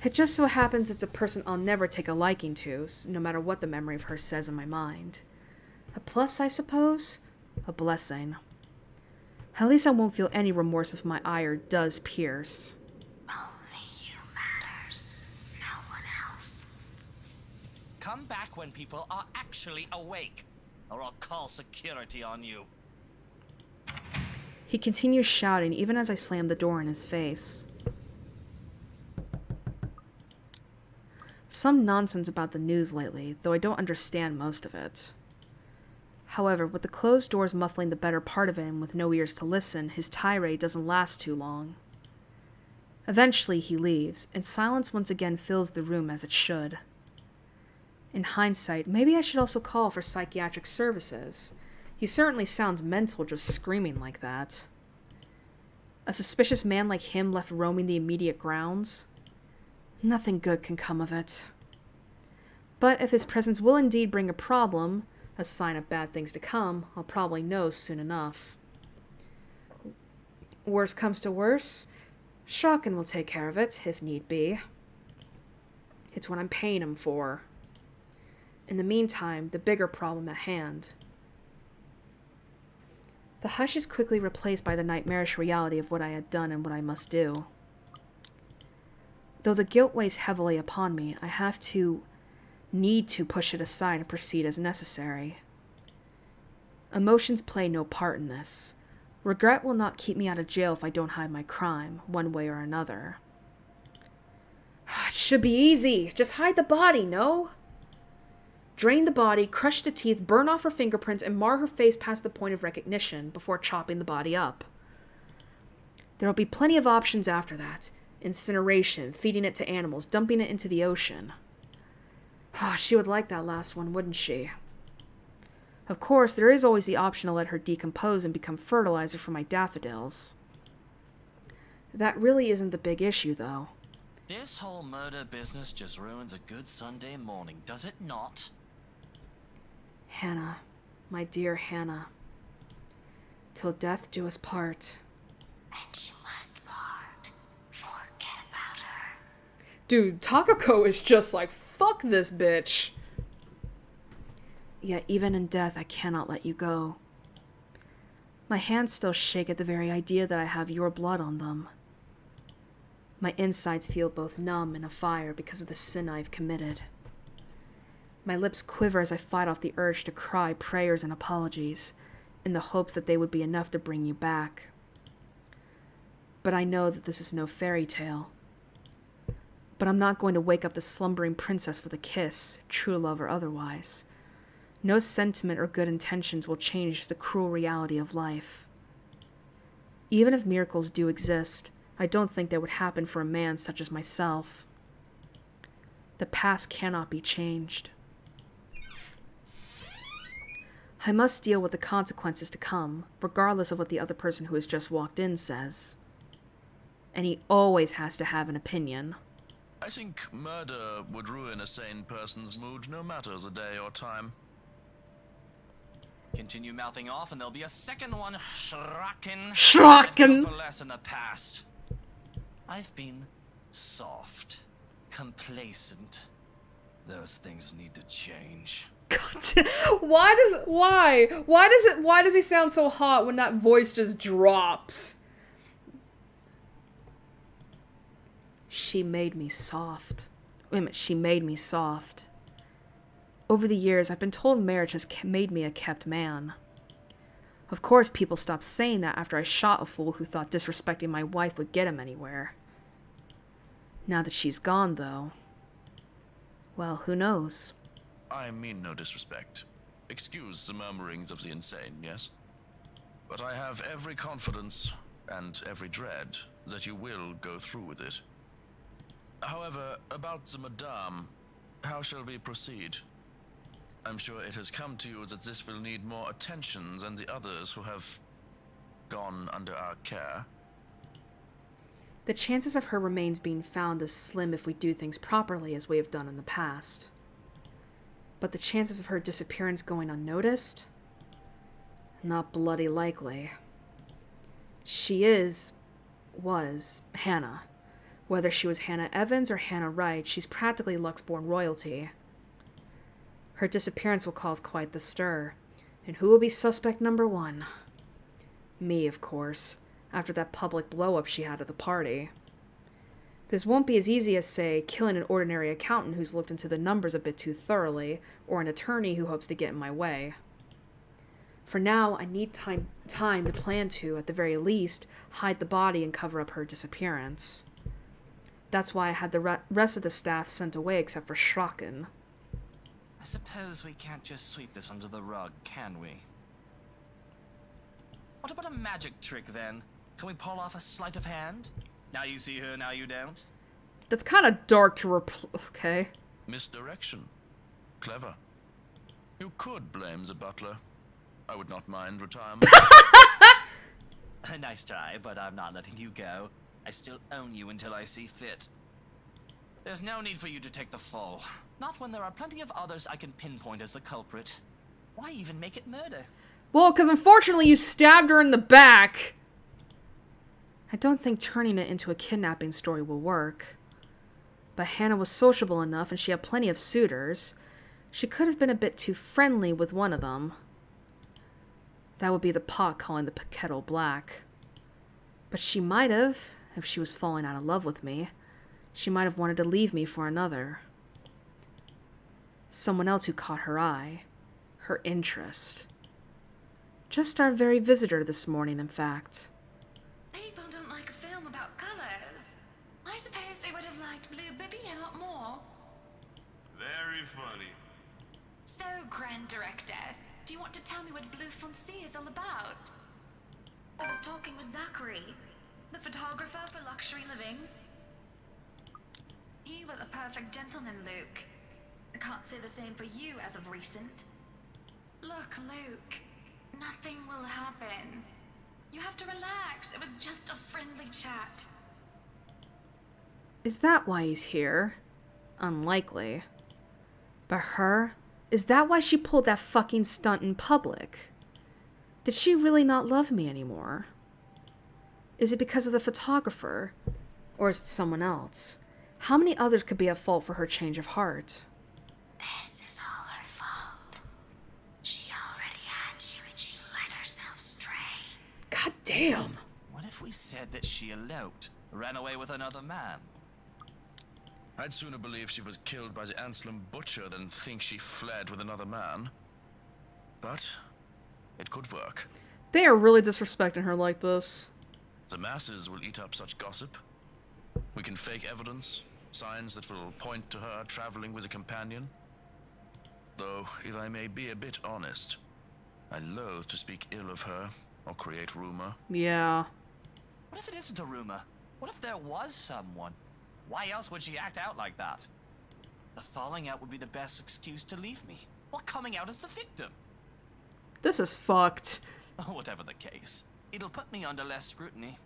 It just so happens it's a person I'll never take a liking to, no matter what the memory of her says in my mind. A plus, I suppose? A blessing. At least I won't feel any remorse if my ire does pierce. Only you matters, no one else. Come back when people are actually awake, or I'll call security on you. He continues shouting even as I slam the door in his face. Some nonsense about the news lately, though I don't understand most of it. However, with the closed doors muffling the better part of it and with no ears to listen, his tirade doesn't last too long. Eventually he leaves, and silence once again fills the room as it should. In hindsight, maybe I should also call for psychiatric services. He certainly sounds mental just screaming like that. A suspicious man like him left roaming the immediate grounds? Nothing good can come of it. But if his presence will indeed bring a problem, a sign of bad things to come, I'll probably know soon enough. Worst comes to worst, Shotgun will take care of it, if need be. It's what I'm paying him for. In the meantime, the bigger problem at hand. The hush is quickly replaced by the nightmarish reality of what I had done and what I must do. Though the guilt weighs heavily upon me, I need to push it aside and proceed as necessary. Emotions play no part in this. Regret will not keep me out of jail if I don't hide my crime, one way or another. It should be easy. Just hide the body, no? Drain the body, crush the teeth, burn off her fingerprints, and mar her face past the point of recognition before chopping the body up. There will be plenty of options after that. Incineration, feeding it to animals, dumping it into the ocean. She would like that last one, wouldn't she? Of course, there is always the option to let her decompose and become fertilizer for my daffodils. That really isn't the big issue, though. This whole murder business just ruins a good Sunday morning, does it not? Hannah, my dear Hannah. Till death do us part. And you must part. Forget about her. Dude, Takako is just like, fuck this bitch. Yet even in death, I cannot let you go. My hands still shake at the very idea that I have your blood on them. My insides feel both numb and afire because of the sin I've committed. My lips quiver as I fight off the urge to cry prayers and apologies, in the hopes that they would be enough to bring you back. But I know that this is no fairy tale. But I'm not going to wake up the slumbering princess with a kiss, true love or otherwise. No sentiment or good intentions will change the cruel reality of life. Even if miracles do exist, I don't think they would happen for a man such as myself. The past cannot be changed. I must deal with the consequences to come, regardless of what the other person who has just walked in says. And he always has to have an opinion. I think murder would ruin a sane person's mood no matter the day or time. Continue mouthing off and there'll be a second one. Schrocken! For less in the past. I've been soft, complacent. Those things need to change. God, why does he sound so hot when that voice just drops? She made me soft. Wait a minute, she made me soft. Over the years, I've been told marriage has made me a kept man. Of course, people stopped saying that after I shot a fool who thought disrespecting my wife would get him anywhere. Now that she's gone, though, well, who knows? I mean no disrespect. Excuse the murmurings of the insane, yes? But I have every confidence and every dread that you will go through with it. However, about the madame, how shall we proceed? I'm sure it has come to you that this will need more attention than the others who have gone under our care. The chances of her remains being found is slim if we do things properly as we have done in the past. But the chances of her disappearance going unnoticed? Not bloody likely. She was Hannah. Whether she was Hannah Evans or Hannah Wright, she's practically Luxborn royalty. Her disappearance will cause quite the stir. And who will be suspect number one? Me, of course, after that public blow-up she had at the party. This won't be as easy as, say, killing an ordinary accountant who's looked into the numbers a bit too thoroughly, or an attorney who hopes to get in my way. For now, I need time to plan to, at the very least, hide the body and cover up her disappearance. That's why I had the rest of the staff sent away except for Schrocken. I suppose we can't just sweep this under the rug, can we? What about a magic trick, then? Can we pull off a sleight of hand? Now you see her, now you don't? That's kind of dark to okay. Misdirection. Clever. You could blame the butler. I would not mind retirement. Nice try, but I'm not letting you go. I still own you until I see fit. There's no need for you to take the fall. Not when there are plenty of others I can pinpoint as the culprit. Why even make it murder? Well, because unfortunately you stabbed her in the back. I don't think turning it into a kidnapping story will work. But Hannah was sociable enough and she had plenty of suitors. She could have been a bit too friendly with one of them. That would be the pot calling the kettle black. But she might have, if she was falling out of love with me. She might have wanted to leave me for another. Someone else who caught her eye. Her interest. Just our very visitor this morning, in fact. People don't like a film about colors. I suppose they would have liked Blue Bibby a lot more. Very funny. So, Grand Director, do you want to tell me what Blue Foncé is all about? I was talking with Zachary, the photographer for Luxury Living. He was a perfect gentleman, Luke. I can't say the same for you as of recent. Look, Luke, nothing will happen. You have to relax. It was just a friendly chat. Is that why he's here? Unlikely. But her? Is that why she pulled that fucking stunt in public? Did she really not love me anymore? Is it because of the photographer? Or is it someone else? How many others could be at fault for her change of heart? This is all her fault. She already had you and she let herself stray. God damn. What if we said that she eloped, ran away with another man? I'd sooner believe she was killed by the Anselm butcher than think she fled with another man. But it could work. They are really disrespecting her like this. The masses will eat up such gossip. We can fake evidence, signs that will point to her traveling with a companion. Though, if I may be a bit honest, I loathe to speak ill of her or create rumor. Yeah. What if it isn't a rumor? What if there was someone? Why else would she act out like that? The falling out would be the best excuse to leave me, while coming out as the victim. This is fucked. Whatever the case, it'll put me under less scrutiny.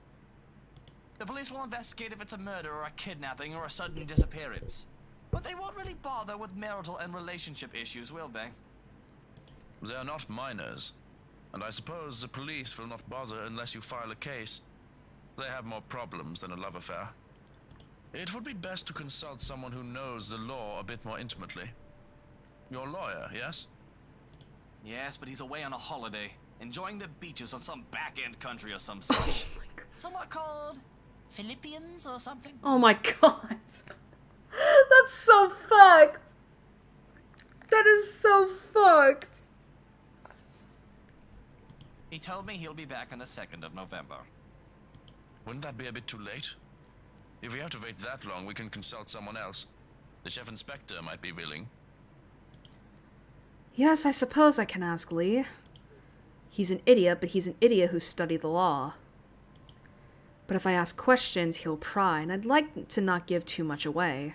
The police will investigate if it's a murder or a kidnapping or a sudden disappearance. But they won't really bother with marital and relationship issues, will they? They are not minors, and I suppose the police will not bother unless you file a case. They have more problems than a love affair. It would be best to consult someone who knows the law a bit more intimately. Your lawyer, yes? Yes, but he's away on a holiday, enjoying the beaches on some back-end country or some such. Somewhat called Philippians or something? Oh my god. That's so fucked. That is so fucked. He told me he'll be back on the 2nd of November. Wouldn't that be a bit too late? If we have to wait that long, we can consult someone else. The chief inspector might be willing. Yes, I suppose I can ask Lee. He's an idiot, but he's an idiot who studied the law. But if I ask questions, he'll pry, and I'd like to not give too much away.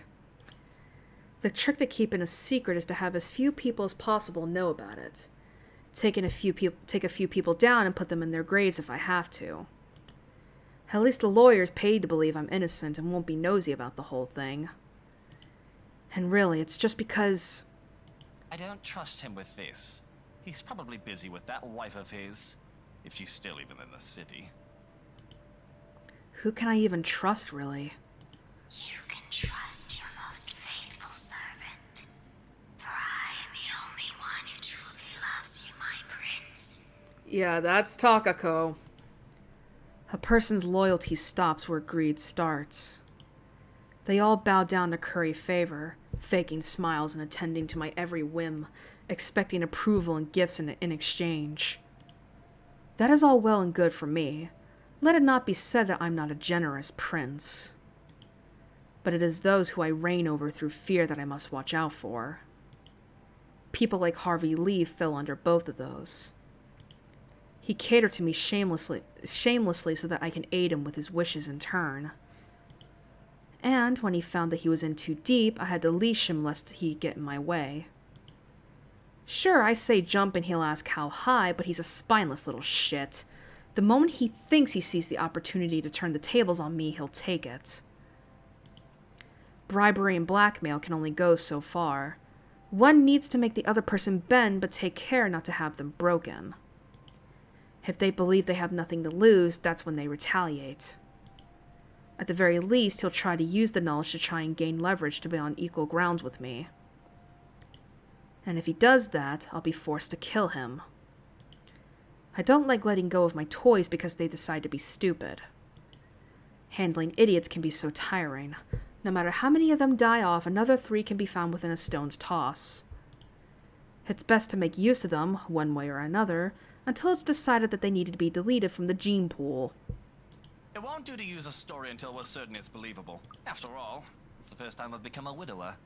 The trick to keeping a secret is to have as few people as possible know about it. Take a few people down and put them in their graves if I have to. At least the lawyer's paid to believe I'm innocent and won't be nosy about the whole thing. And really, it's just because... I don't trust him with this. He's probably busy with that wife of his, if she's still even in the city. Who can I even trust, really? You can trust your most faithful servant. For I am the only one who truly loves you, my prince. Yeah, that's Takako. A person's loyalty stops where greed starts. They all bow down to curry favor, faking smiles and attending to my every whim, expecting approval and gifts in exchange. That is all well and good for me. Let it not be said that I'm not a generous prince. But it is those who I reign over through fear that I must watch out for. People like Harvey Lee fell under both of those. He catered to me shamelessly so that I can aid him with his wishes in turn. And when he found that he was in too deep, I had to leash him lest he get in my way. Sure, I say jump and he'll ask how high, but he's a spineless little shit. The moment he thinks he sees the opportunity to turn the tables on me, he'll take it. bribery and blackmail can only go so far. One needs to make the other person bend, but take care not to have them broken. If they believe they have nothing to lose, that's when they retaliate. At the very least, he'll try to use the knowledge to try and gain leverage to be on equal grounds with me. And if he does that, I'll be forced to kill him. I don't like letting go of my toys because they decide to be stupid. Handling idiots can be so tiring. No matter how many of them die off, another 3 can be found within a stone's toss. It's best to make use of them, one way or another, until it's decided that they needed to be deleted from the gene pool. It won't do to use a story until we're certain it's believable. After all, it's the first time I've become a widower.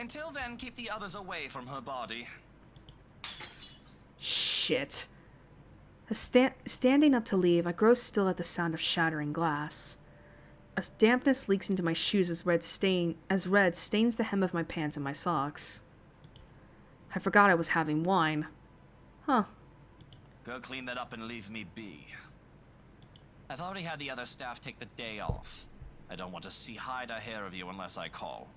Until then, keep the others away from her body. Shit. Standing up to leave, I grow still at the sound of shattering glass. A dampness leaks into my shoes as red stains the hem of my pants and my socks. I forgot I was having wine. Huh. Go clean that up and leave me be. I've already had the other staff take the day off. I don't want to see hide or hair of you unless I call.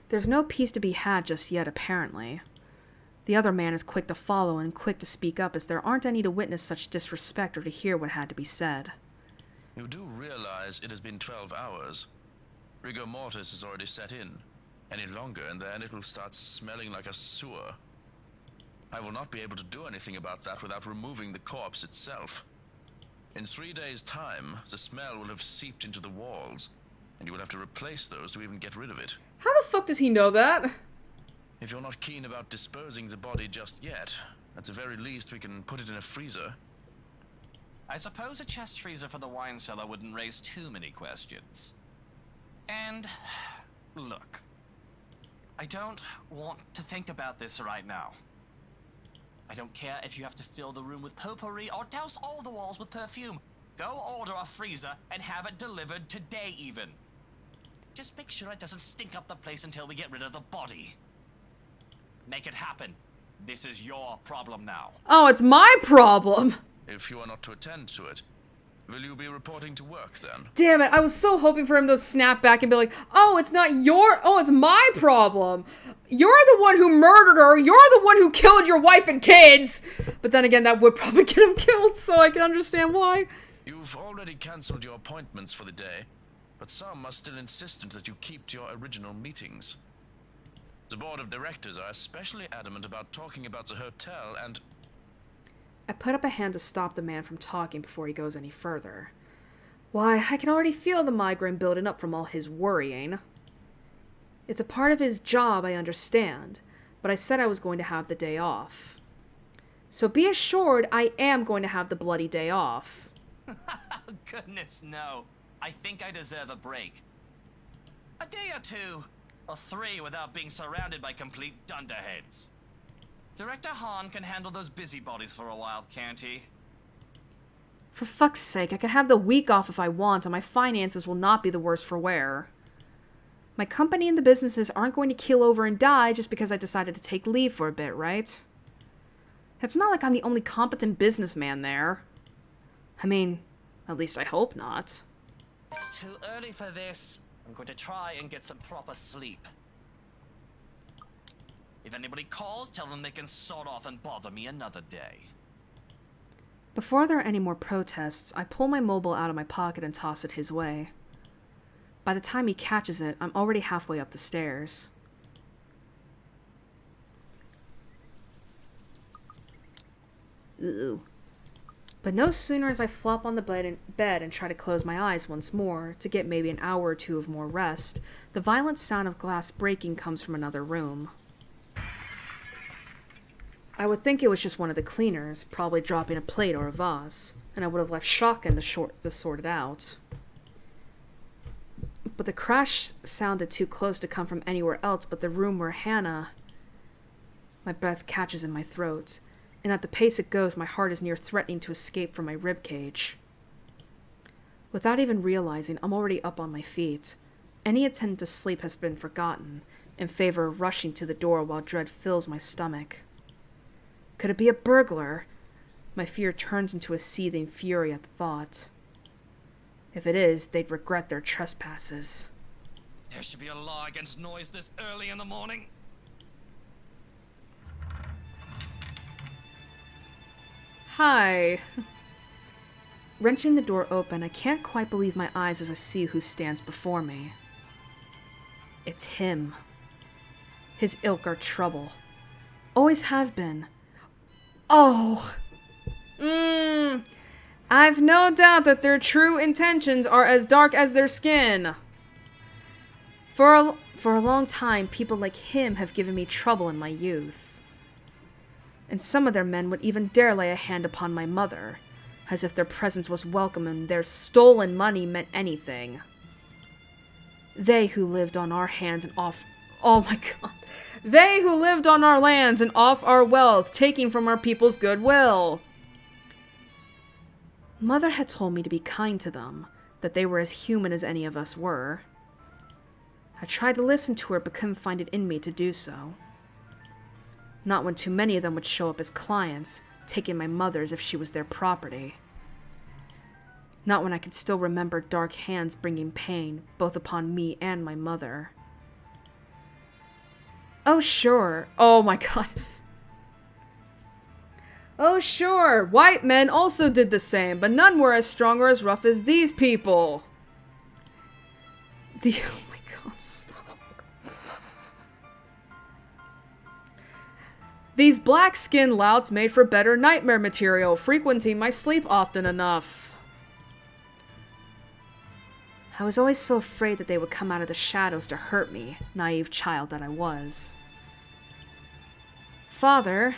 There's no peace to be had just yet, apparently. The other man is quick to follow and quick to speak up, as there aren't any to witness such disrespect or to hear what had to be said. You do realize it has been 12 hours. Rigor mortis has already set in. Any longer and then it will start smelling like a sewer. I will not be able to do anything about that without removing the corpse itself. In 3 days' time, the smell will have seeped into the walls, and you will have to replace those to even get rid of it. How the fuck does he know that? If you're not keen about disposing the body just yet, at the very least we can put it in a freezer. I suppose a chest freezer for the wine cellar wouldn't raise too many questions. And, look, I don't want to think about this right now. I don't care if you have to fill the room with potpourri or douse all the walls with perfume. Go order a freezer and have it delivered today even. Just make sure it doesn't stink up the place until we get rid of the body. Make it happen. This is your problem now. Oh, it's my problem. If you are not to attend to it, will you be reporting to work then? Damn it, I was so hoping for him to snap back and be like, oh, it's my problem. You're the one who murdered her. You're the one who killed your wife and kids. But then again, that would probably get him killed, so I can understand why. You've already cancelled your appointments for the day, but some are still insistent that you keep to your original meetings. The board of directors are especially adamant about talking about the hotel and... I put up a hand to stop the man from talking before he goes any further. Why, I can already feel the migraine building up from all his worrying. It's a part of his job, I understand, but I said I was going to have the day off. So be assured I am going to have the bloody day off. Goodness no. I think I deserve a break. A day or 2, or 3 without being surrounded by complete dunderheads. Director Hahn can handle those busybodies for a while, can't he? For fuck's sake, I can have the week off if I want, and my finances will not be the worse for wear. My company and the businesses aren't going to keel over and die just because I decided to take leave for a bit, right? It's not like I'm the only competent businessman there. I mean, at least I hope not. It's too early for this. I'm going to try and get some proper sleep. If anybody calls, tell them they can sort off and bother me another day. Before there are any more protests, I pull my mobile out of my pocket and toss it his way. By the time he catches it, I'm already halfway up the stairs. Ooh. But no sooner as I flop on the bed and try to close my eyes once more, to get maybe an hour or 2 of more rest, the violent sound of glass breaking comes from another room. I would think it was just one of the cleaners, probably dropping a plate or a vase, and I would have left shotgun to sort it out. But the crash sounded too close to come from anywhere else but the room where Hannah... My breath catches in my throat, and at the pace it goes, my heart is near threatening to escape from my ribcage. Without even realizing, I'm already up on my feet. Any attempt to sleep has been forgotten, in favor of rushing to the door while dread fills my stomach. Could it be a burglar? My fear turns into a seething fury at the thought. If it is, they'd regret their trespasses. There should be a law against noise this early in the morning. Hi. Wrenching the door open, I can't quite believe my eyes as I see who stands before me. It's him. His ilk are trouble. Always have been. Oh! I've no doubt that their true intentions are as dark as their skin. For a long time, people like him have given me trouble in my youth. And some of their men would even dare lay a hand upon my mother, as if their presence was welcome and their stolen money meant anything. They who lived on our hands and off... Oh my god. They who lived on our lands and off our wealth, taking from our people's goodwill. Mother had told me to be kind to them, that they were as human as any of us were. I tried to listen to her, but couldn't find it in me to do so. Not when too many of them would show up as clients, taking my mother as if she was their property. Not when I could still remember dark hands bringing pain, both upon me and my mother. Oh, sure. Oh my god. Oh, sure. White men also did the same, but none were as strong or as rough as these people. Oh my god, stop. These black-skinned louts made for better nightmare material, frequenting my sleep often enough. I was always so afraid that they would come out of the shadows to hurt me, naive child that I was. Father,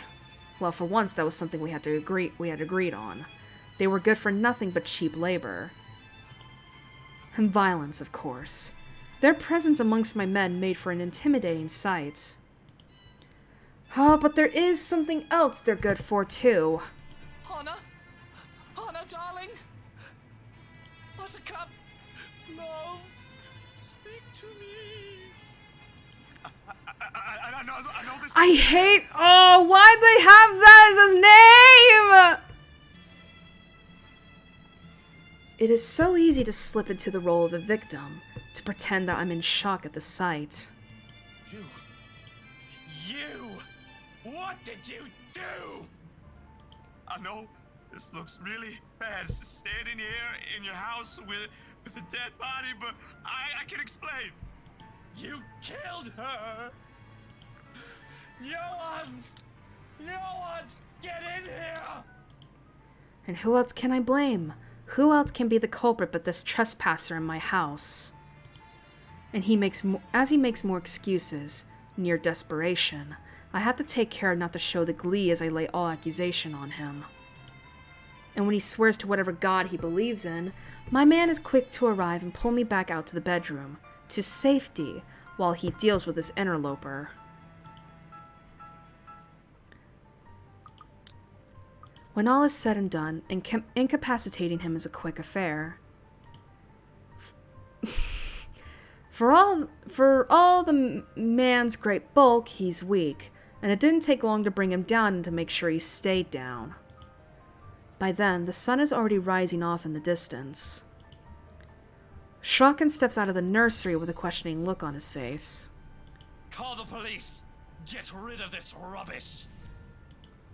well, for once that was something we had agreed on. They were good for nothing but cheap labor. And violence, of course. Their presence amongst my men made for an intimidating sight. Oh, but there is something else they're good for, too. Hannah? Hannah, darling? What's a cup? Love, speak to me. I know this. I hate... Oh, why'd they have that as his name? It is so easy to slip into the role of the victim, to pretend that I'm in shock at the sight. You! What did you do? I know this looks really bad, standing here in your house with a dead body, but I can explain. You killed her! You ones! Get in here! And who else can I blame? Who else can be the culprit but this trespasser in my house? And as he makes more excuses, near desperation, I have to take care not to show the glee as I lay all accusation on him. And when he swears to whatever god he believes in, my man is quick to arrive and pull me back out to the bedroom, to safety, while he deals with this interloper. When all is said and done, incapacitating him is a quick affair. For all the man's great bulk, he's weak, and it didn't take long to bring him down and to make sure he stayed down. By then, the sun is already rising off in the distance. Shrocken steps out of the nursery with a questioning look on his face. Call the police! Get rid of this rubbish!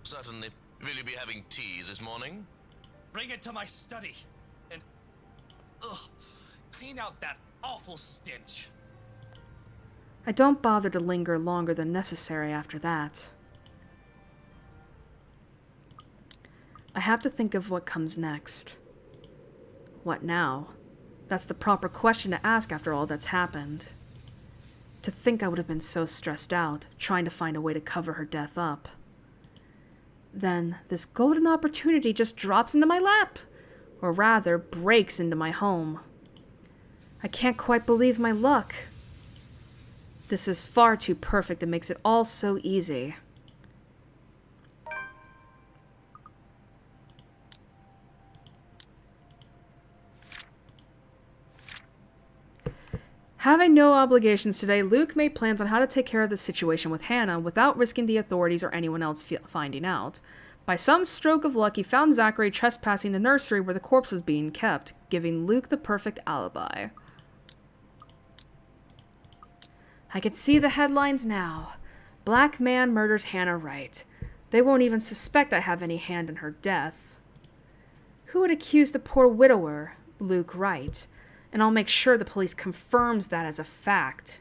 Certainly. Will you be having teas this morning? Bring it to my study, and clean out that awful stench. I don't bother to linger longer than necessary after that. I have to think of what comes next. What now? That's the proper question to ask after all that's happened. To think I would have been so stressed out, trying to find a way to cover her death up. Then, this golden opportunity just drops into my lap, or rather, breaks into my home. I can't quite believe my luck. This is far too perfect and makes it all so easy. Having no obligations today, Luke made plans on how to take care of the situation with Hannah without risking the authorities or anyone else finding out. By some stroke of luck, he found Zachary trespassing the nursery where the corpse was being kept, giving Luke the perfect alibi. I can see the headlines now. Black man murders Hannah Wright. They won't even suspect I have any hand in her death. Who would accuse the poor widower, Luke Wright? And I'll make sure the police confirms that as a fact.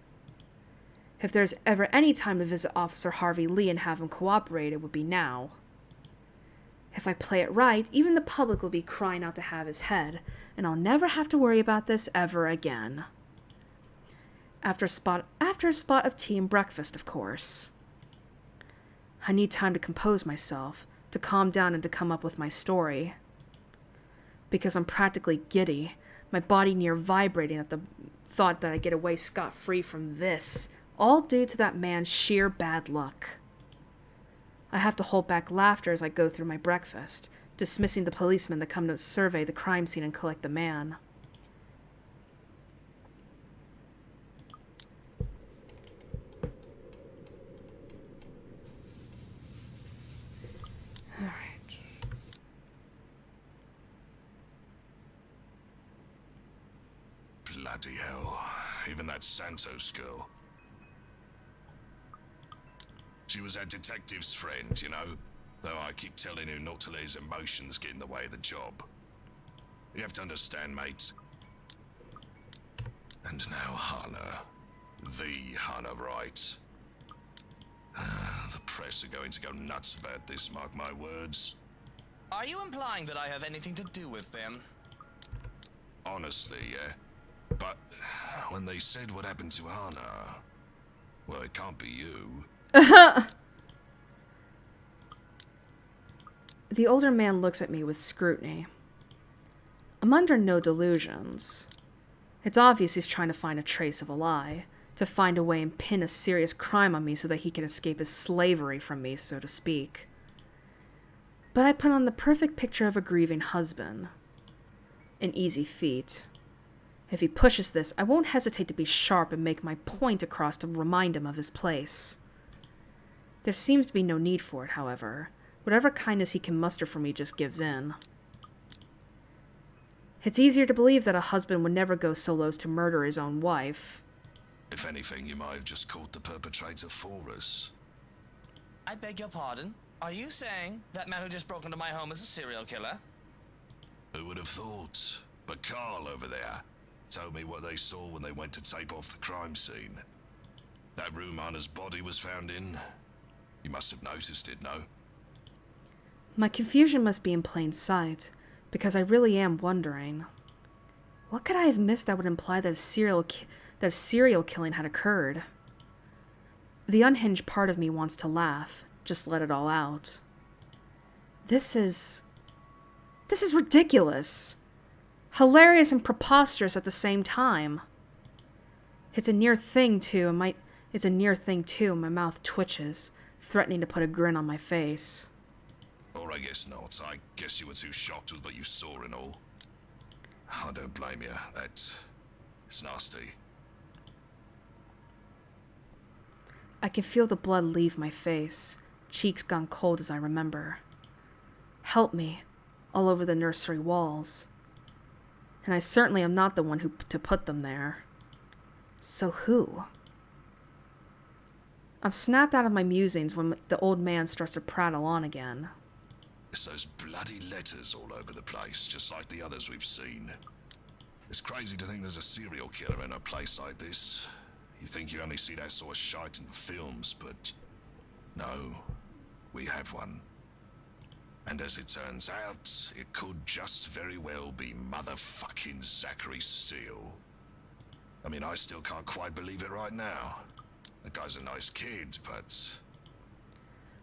If there's ever any time to visit Officer Harvey Lee and have him cooperate, it would be now. If I play it right, even the public will be crying out to have his head, and I'll never have to worry about this ever again. After a spot of tea and breakfast, of course. I need time to compose myself, to calm down and to come up with my story. Because I'm practically giddy, my body near vibrating at the thought that I get away scot-free from this, all due to that man's sheer bad luck. I have to hold back laughter as I go through my breakfast, dismissing the policemen that come to survey the crime scene and collect the man. Bloody hell. Even that Santos girl. She was our detective's friend, you know? Though I keep telling you not to let his emotions get in the way of the job. You have to understand, mate. And now Hannah. The Hannah Wright. The press are going to go nuts about this, mark my words. Are you implying that I have anything to do with them? Honestly, yeah. But when they said what happened to Hannah, well, it can't be you. The older man looks at me with scrutiny. I'm under no delusions. It's obvious he's trying to find a trace of a lie, to find a way and pin a serious crime on me so that he can escape his slavery from me, so to speak. But I put on the perfect picture of a grieving husband. An easy feat. If he pushes this, I won't hesitate to be sharp and make my point across to remind him of his place. There seems to be no need for it, however. Whatever kindness he can muster for me just gives in. It's easier to believe that a husband would never go so low as to murder his own wife. If anything, you might have just caught the perpetrator for us. I beg your pardon? Are you saying that man who just broke into my home is a serial killer? Who would have thought? But Carl over there told me what they saw when they went to tape off the crime scene. That room Anna's body was found in. You must have noticed it, no? My confusion must be in plain sight, because I really am wondering. What could I have missed that would imply that serial killing had occurred? The unhinged part of me wants to laugh, just let it all out. This is ridiculous. Hilarious and preposterous at the same time. It's a near thing too, and my mouth twitches, threatening to put a grin on my face. Or I guess not. I guess you were too shocked with what you saw and all. I don't blame you. It's nasty. I can feel the blood leave my face, cheeks gone cold as I remember. Help me, all over the nursery walls. And I certainly am not the one to put them there. So who? I'm snapped out of my musings when the old man starts to prattle on again. It's those bloody letters all over the place, just like the others we've seen. It's crazy to think there's a serial killer in a place like this. You think you only see that sort of shite in the films, but no, we have one. And as it turns out, it could just very well be motherfucking Zachary Seal. I mean, I still can't quite believe it right now. That guy's a nice kid, but...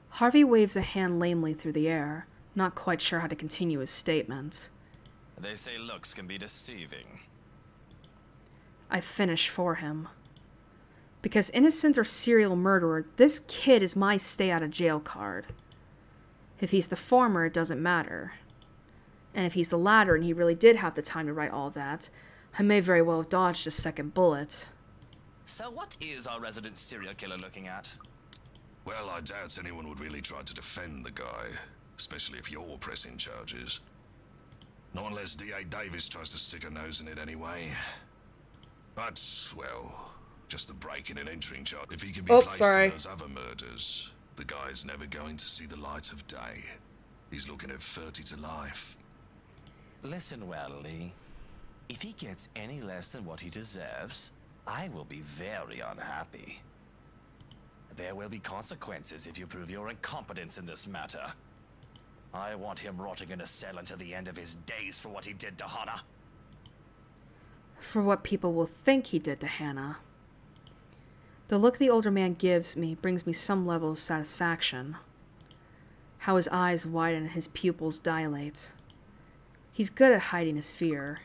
Harvey waves a hand lamely through the air, not quite sure how to continue his statement. They say looks can be deceiving. I finish for him. Because innocent or serial murderer, this kid is my stay-out-of-jail card. If he's the former, it doesn't matter. And if he's the latter and he really did have the time to write all that, I may very well have dodged a second bullet. So what is our resident serial killer looking at? Well, I doubt anyone would really try to defend the guy, especially if you're pressing charges. Not unless D.A. Davis tries to stick a nose in it anyway. But, well, just a breaking and entering charge. If he can be placed in those other murders, the guy's never going to see the light of day. He's looking at 30 to life. Listen well, Lee. If he gets any less than what he deserves, I will be very unhappy. There will be consequences if you prove your incompetence in this matter. I want him rotting in a cell until the end of his days for what he did to Hannah. For what people will think he did to Hannah. The look the older man gives me brings me some level of satisfaction. How his eyes widen and his pupils dilate. He's good at hiding his fear.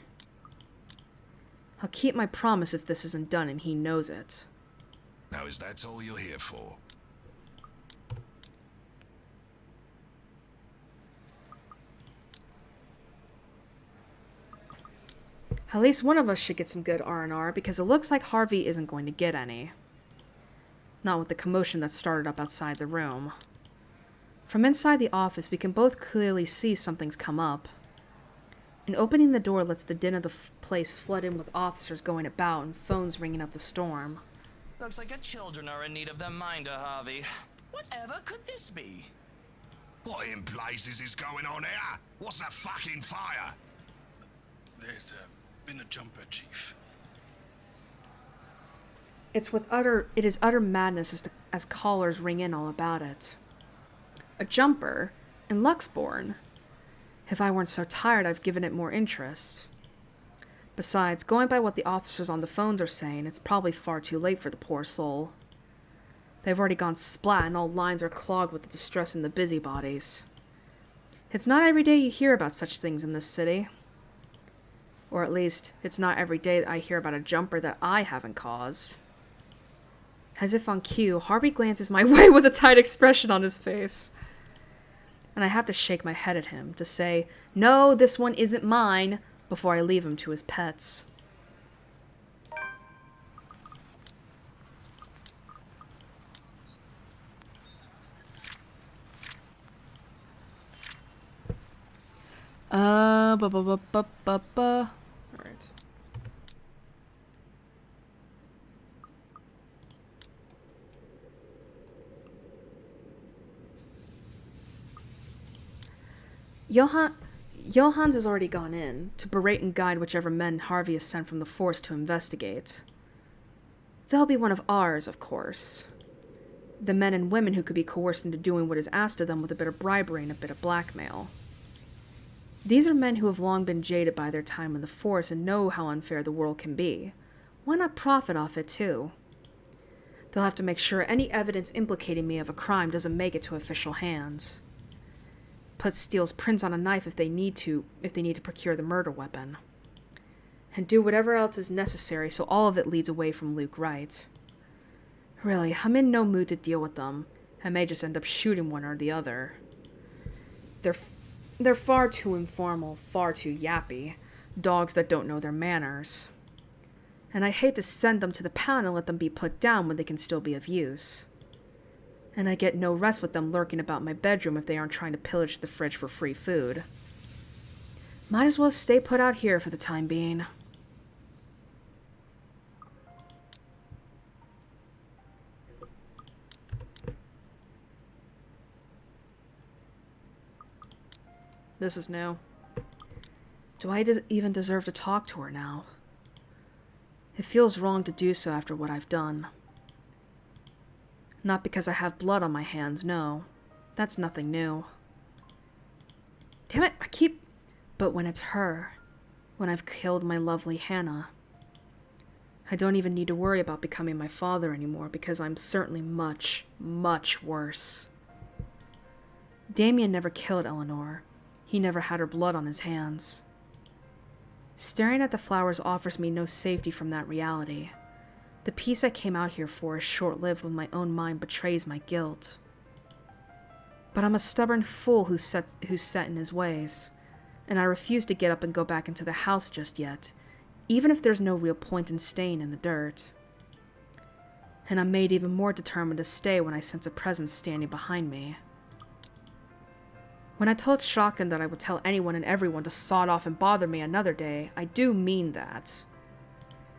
I'll keep my promise if this isn't done and he knows it. Now, is that all you're here for? At least one of us should get some good R&R, because it looks like Harvey isn't going to get any. Not with the commotion that started up outside the room. From inside the office, we can both clearly see something's come up. And opening the door lets the din of the place flood in with officers going about and phones ringing up the storm. Looks like your children are in need of their minder, Harvey. Whatever could this be? What in blazes is going on here? What's that fucking fire? There's been a jumper, Chief. It is utter madness as callers ring in all about it. A jumper in Luxbourne. If I weren't so tired, I've given it more interest. Besides, going by what the officers on the phones are saying, it's probably far too late for the poor soul. They've already gone splat and all lines are clogged with the distress in the busybodies. It's not every day you hear about such things in this city. Or at least, it's not every day that I hear about a jumper that I haven't caused. As if on cue, Harvey glances my way with a tight expression on his face. And I have to shake my head at him to say, "No, this one isn't mine," before I leave him to his pets. Alright. Johans has already gone in to berate and guide whichever men Harvey has sent from the force to investigate. They'll be one of ours, of course. The men and women who could be coerced into doing what is asked of them with a bit of bribery and a bit of blackmail. These are men who have long been jaded by their time in the force and know how unfair the world can be. Why not profit off it too? They'll have to make sure any evidence implicating me of a crime doesn't make it to official hands. Put Steele's prints on a knife if they need to procure the murder weapon. And do whatever else is necessary so all of it leads away from Luke Wright. Really, I'm in no mood to deal with them. I may just end up shooting one or the other. They're far too informal, far too yappy. Dogs that don't know their manners. And I'd hate to send them to the pound and let them be put down when they can still be of use. And I get no rest with them lurking about my bedroom if they aren't trying to pillage the fridge for free food. Might as well stay put out here for the time being. This is new. Do I even deserve to talk to her now? It feels wrong to do so after what I've done. Not because I have blood on my hands, no. That's nothing new. Damn it, But when it's her, when I've killed my lovely Hannah, I don't even need to worry about becoming my father anymore because I'm certainly much, much worse. Damien never killed Eleanor. He never had her blood on his hands. Staring at the flowers offers me no safety from that reality. The peace I came out here for is short-lived when my own mind betrays my guilt. But I'm a stubborn fool who's set in his ways, and I refuse to get up and go back into the house just yet, even if there's no real point in staying in the dirt. And I'm made even more determined to stay when I sense a presence standing behind me. When I told Shotgun that I would tell anyone and everyone to sod off and bother me another day, I do mean that.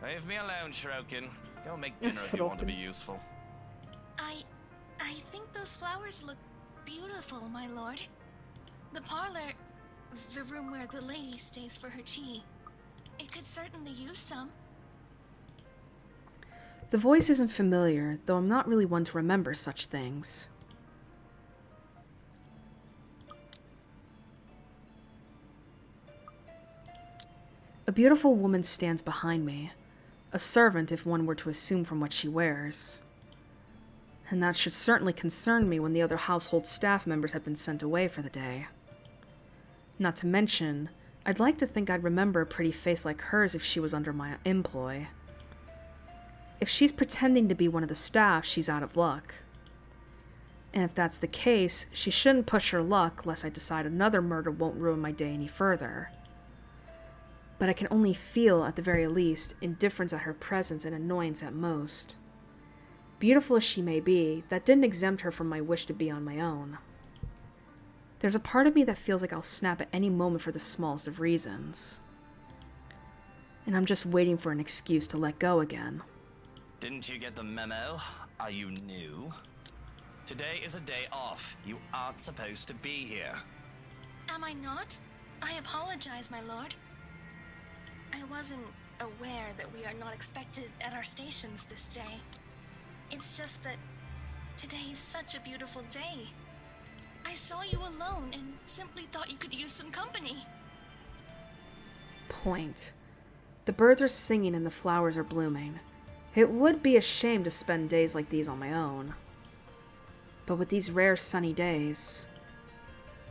Leave me alone, Shrokin. Go make dinner if you want to be useful. I think those flowers look beautiful, my lord. The parlor, the room where the lady stays for her tea, it could certainly use some. The voice isn't familiar, though I'm not really one to remember such things. A beautiful woman stands behind me. A servant, if one were to assume from what she wears. And that should certainly concern me when the other household staff members have been sent away for the day. Not to mention, I'd like to think I'd remember a pretty face like hers if she was under my employ. If she's pretending to be one of the staff, she's out of luck. And if that's the case, she shouldn't push her luck lest I decide another murder won't ruin my day any further. But I can only feel, at the very least, indifference at her presence and annoyance at most. Beautiful as she may be, that didn't exempt her from my wish to be on my own. There's a part of me that feels like I'll snap at any moment for the smallest of reasons. And I'm just waiting for an excuse to let go again. Didn't you get the memo? Are you new? Today is a day off. You aren't supposed to be here. Am I not? I apologize, my lord. I wasn't aware that we are not expected at our stations this day. It's just that today is such a beautiful day. I saw you alone and simply thought you could use some company. Point. The birds are singing and the flowers are blooming. It would be a shame to spend days like these on my own. But with these rare sunny days,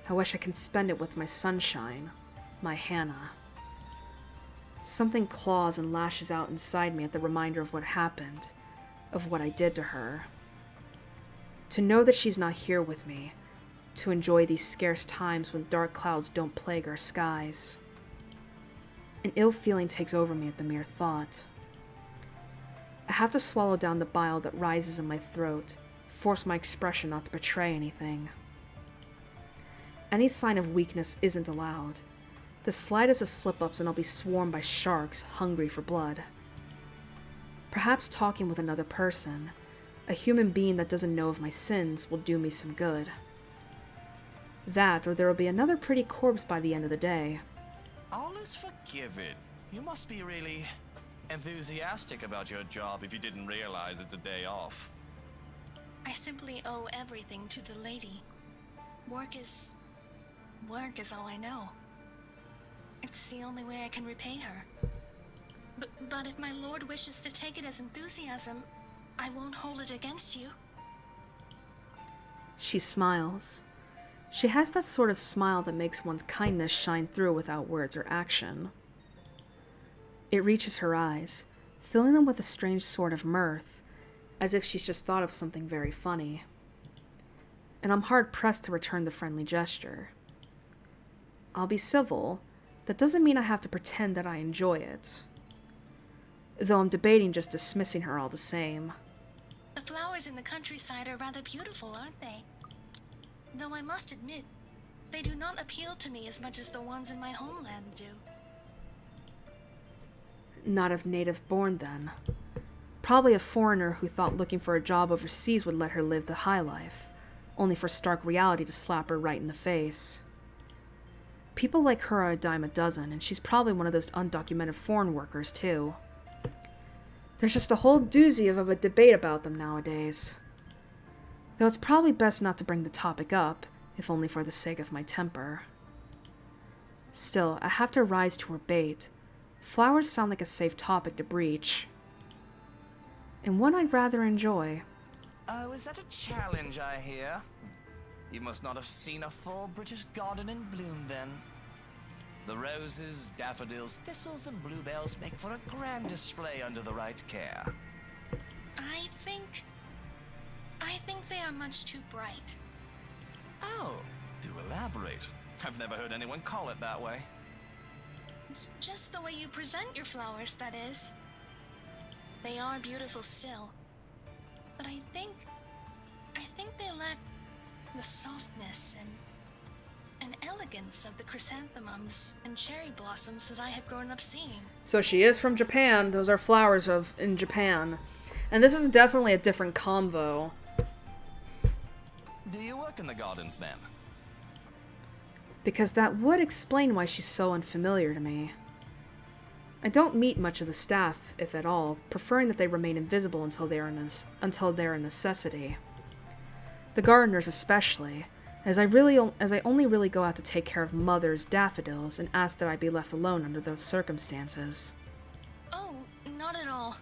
I wish I could spend it with my sunshine, my Hannah. Something claws and lashes out inside me at the reminder of what happened, of what I did to her. To know that she's not here with me, to enjoy these scarce times when dark clouds don't plague our skies. An ill feeling takes over me at the mere thought. I have to swallow down the bile that rises in my throat, force my expression not to betray anything. Any sign of weakness isn't allowed. The slightest of slip-ups and I'll be swarmed by sharks hungry for blood. Perhaps talking with another person, a human being that doesn't know of my sins, will do me some good. That, or there will be another pretty corpse by the end of the day. All is forgiven. You must be really enthusiastic about your job if you didn't realize it's a day off. I simply owe everything to the lady. Work is all I know. It's the only way I can repay her. But if my lord wishes to take it as enthusiasm, I won't hold it against you. She smiles. She has that sort of smile that makes one's kindness shine through without words or action. It reaches her eyes, filling them with a strange sort of mirth, as if she's just thought of something very funny. And I'm hard-pressed to return the friendly gesture. I'll be civil. That doesn't mean I have to pretend that I enjoy it. Though I'm debating just dismissing her all the same. The flowers in the countryside are rather beautiful, aren't they? Though I must admit, they do not appeal to me as much as the ones in my homeland do. Not if native born, then. Probably a foreigner who thought looking for a job overseas would let her live the high life, only for stark reality to slap her right in the face. People like her are a dime a dozen, and she's probably one of those undocumented foreign workers, too. There's just a whole doozy of a debate about them nowadays. Though it's probably best not to bring the topic up, if only for the sake of my temper. Still, I have to rise to her bait. Flowers sound like a safe topic to breach. And one I'd rather enjoy. Oh, is that a challenge I hear? You must not have seen a full British garden in bloom, then. The roses, daffodils, thistles, and bluebells make for a grand display under the right care. I think they are much too bright. Oh, do elaborate. I've never heard anyone call it that way. Just the way you present your flowers, that is. They are beautiful still. But I think they lack the softness and elegance of the chrysanthemums and cherry blossoms that I have grown up seeing. So she is from Japan. Those are flowers in Japan. And this is definitely a different convo. Do you work in the gardens then? Because that would explain why she's so unfamiliar to me. I don't meet much of the staff, if at all, preferring that they remain invisible until they're a necessity. The gardeners especially, as I only really go out to take care of Mother's daffodils and ask that I be left alone under those circumstances. Oh, not at all.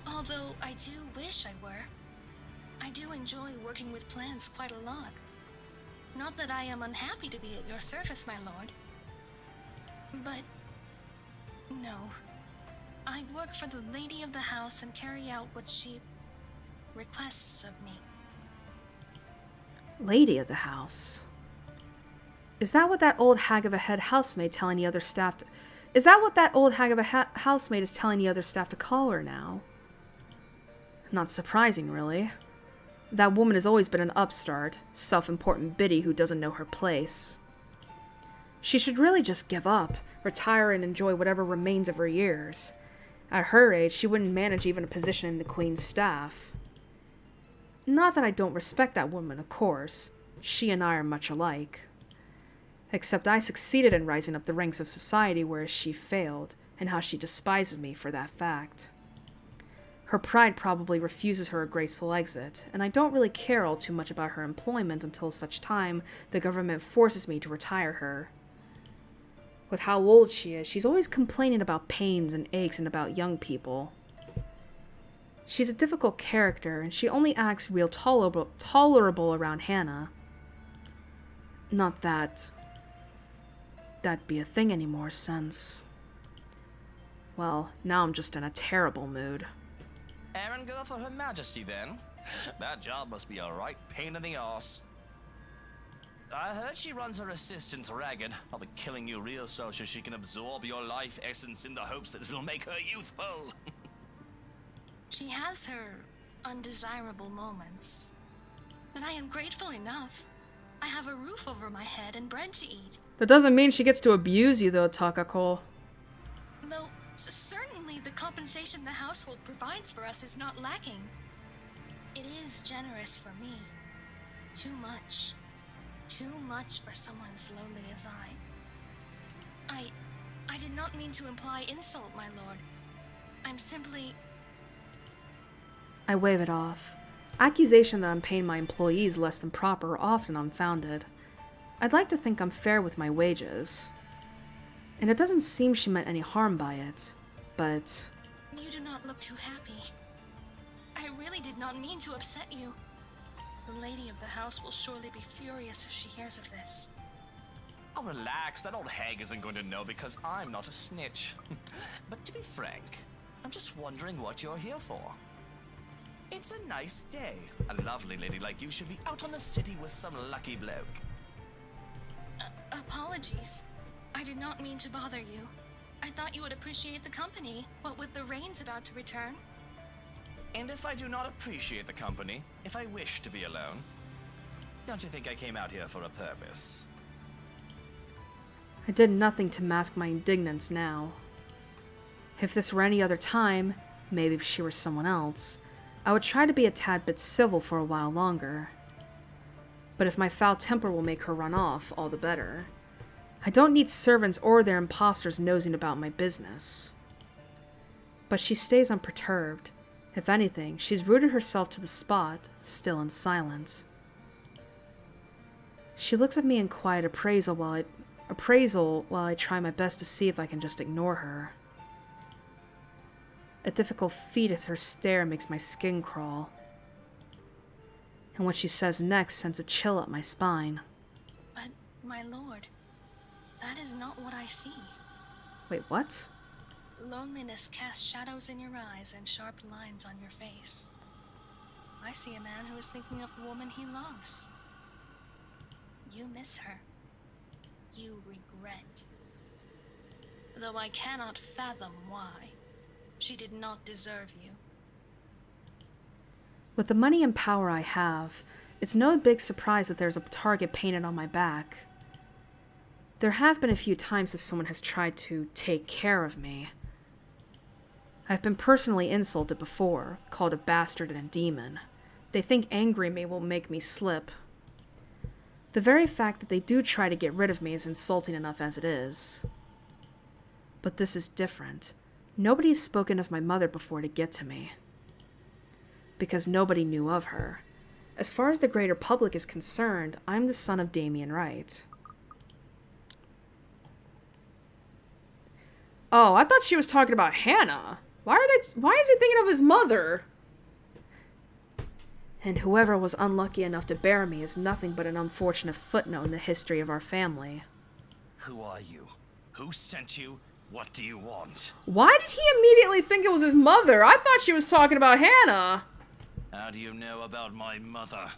Although I do wish I were. I do enjoy working with plants quite a lot. Not that I am unhappy to be at your service, my lord. But no. I work for the lady of the house and carry out what she requests of me. Lady of the house? Is that what that old hag of a head housemaid telling the other staff to... Is that what that old hag of a housemaid is telling the other staff to call her now? Not surprising, really. That woman has always been an upstart, self-important biddy who doesn't know her place. She should really just give up, retire and enjoy whatever remains of her years. At her age, she wouldn't manage even a position in the Queen's staff. Not that I don't respect that woman, of course. She and I are much alike. Except I succeeded in rising up the ranks of society, whereas she failed, and how she despises me for that fact. Her pride probably refuses her a graceful exit, and I don't really care all too much about her employment until such time the government forces me to retire her. With how old she is, she's always complaining about pains and aches and about young people. She's a difficult character, and she only acts real tolerable around Hannah. Not that that'd be a thing anymore since... Well, now I'm just in a terrible mood. Ermengarde for Her Majesty, then? That job must be a right pain in the arse. I heard she runs her assistants ragged, probably killing you real so she can absorb your life essence in the hopes that it'll make her youthful. She has her undesirable moments. But I am grateful enough. I have a roof over my head and bread to eat. That doesn't mean she gets to abuse you, though, Takako. Though, certainly the compensation the household provides for us is not lacking. It is generous for me. Too much. Too much for someone as lowly as I. I did not mean to imply insult, my lord. I'm simply... I wave it off. Accusation that I'm paying my employees less than proper are often unfounded. I'd like to think I'm fair with my wages. And it doesn't seem she meant any harm by it, but... You do not look too happy. I really did not mean to upset you. The lady of the house will surely be furious if she hears of this. Oh, relax. That old hag isn't going to know because I'm not a snitch. But to be frank, I'm just wondering what you're here for. It's a nice day. A lovely lady like you should be out on the city with some lucky bloke. Apologies. I did not mean to bother you. I thought you would appreciate the company, what with the rains about to return. And if I do not appreciate the company, if I wish to be alone, don't you think I came out here for a purpose? I did nothing to mask my indignance now. If this were any other time, maybe if she were someone else, I would try to be a tad bit civil for a while longer. But if my foul temper will make her run off, all the better. I don't need servants or their impostors nosing about my business. But she stays unperturbed. If anything, she's rooted herself to the spot, still and silent. She looks at me in quiet appraisal while I try my best to see if I can just ignore her. A difficult feat as her stare makes my skin crawl. And what she says next sends a chill up my spine. But, my lord, that is not what I see. Wait, what? Loneliness casts shadows in your eyes and sharp lines on your face. I see a man who is thinking of the woman he loves. You miss her. You regret. Though I cannot fathom why. She did not deserve you. With the money and power I have, it's no big surprise that there's a target painted on my back. There have been a few times that someone has tried to take care of me. I've been personally insulted before, called a bastard and a demon. They think angering me will make me slip. The very fact that they do try to get rid of me is insulting enough as it is. But this is different. Nobody has spoken of my mother before to get to me. Because nobody knew of her. As far as the greater public is concerned, I'm the son of Damien Wright. Oh, I thought she was talking about Hannah. Why is he thinking of his mother? And whoever was unlucky enough to bear me is nothing but an unfortunate footnote in the history of our family. Who are you? Who sent you? What do you want? Why did he immediately think it was his mother? I thought she was talking about Hannah. How do you know about my mother?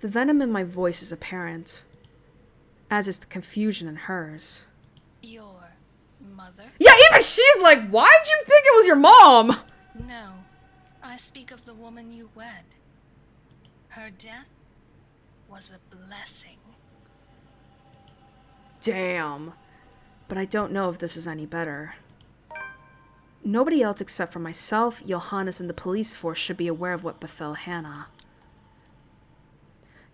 The venom in my voice is apparent, as is the confusion in hers. Your mother? Yeah, even she's like, why'd you think it was your mom? No, I speak of the woman you wed. Her death was a blessing. Damn. But I don't know if this is any better. Nobody else except for myself, Johannes, and the police force should be aware of what befell Hannah.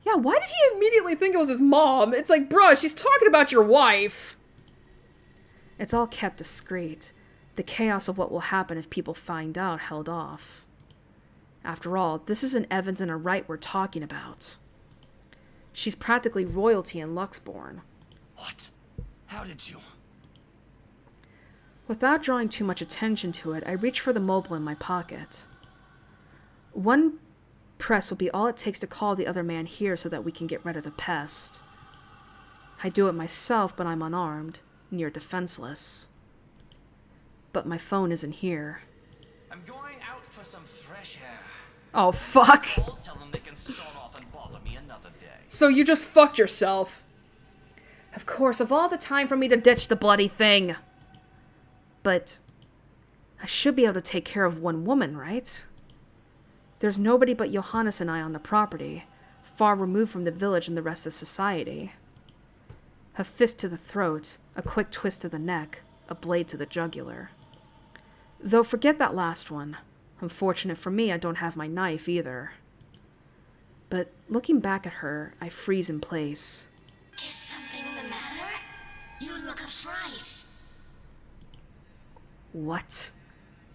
Yeah, why did he immediately think it was his mom? It's like, bruh, she's talking about your wife. It's all kept discreet. The chaos of what will happen if people find out held off. After all, this is an Evans and a Wright we're talking about. She's practically royalty in Luxbourne. What? How did you? Without drawing too much attention to it, I reach for the mobile in my pocket. One press will be all it takes to call the other man here so that we can get rid of the pest. I do it myself, but I'm unarmed, near defenseless. But my phone isn't here. I'm going out for some fresh air. Oh, fuck. Tell them they can sort off and bother me another day. So you just fucked yourself. Of course, of all the time for me to ditch the bloody thing. But I should be able to take care of one woman, right? There's nobody but Johannes and I on the property, far removed from the village and the rest of society. A fist to the throat, a quick twist to the neck, a blade to the jugular. Though forget that last one. Unfortunate for me, I don't have my knife either. But looking back at her, I freeze in place. Is something the matter? You look affright. What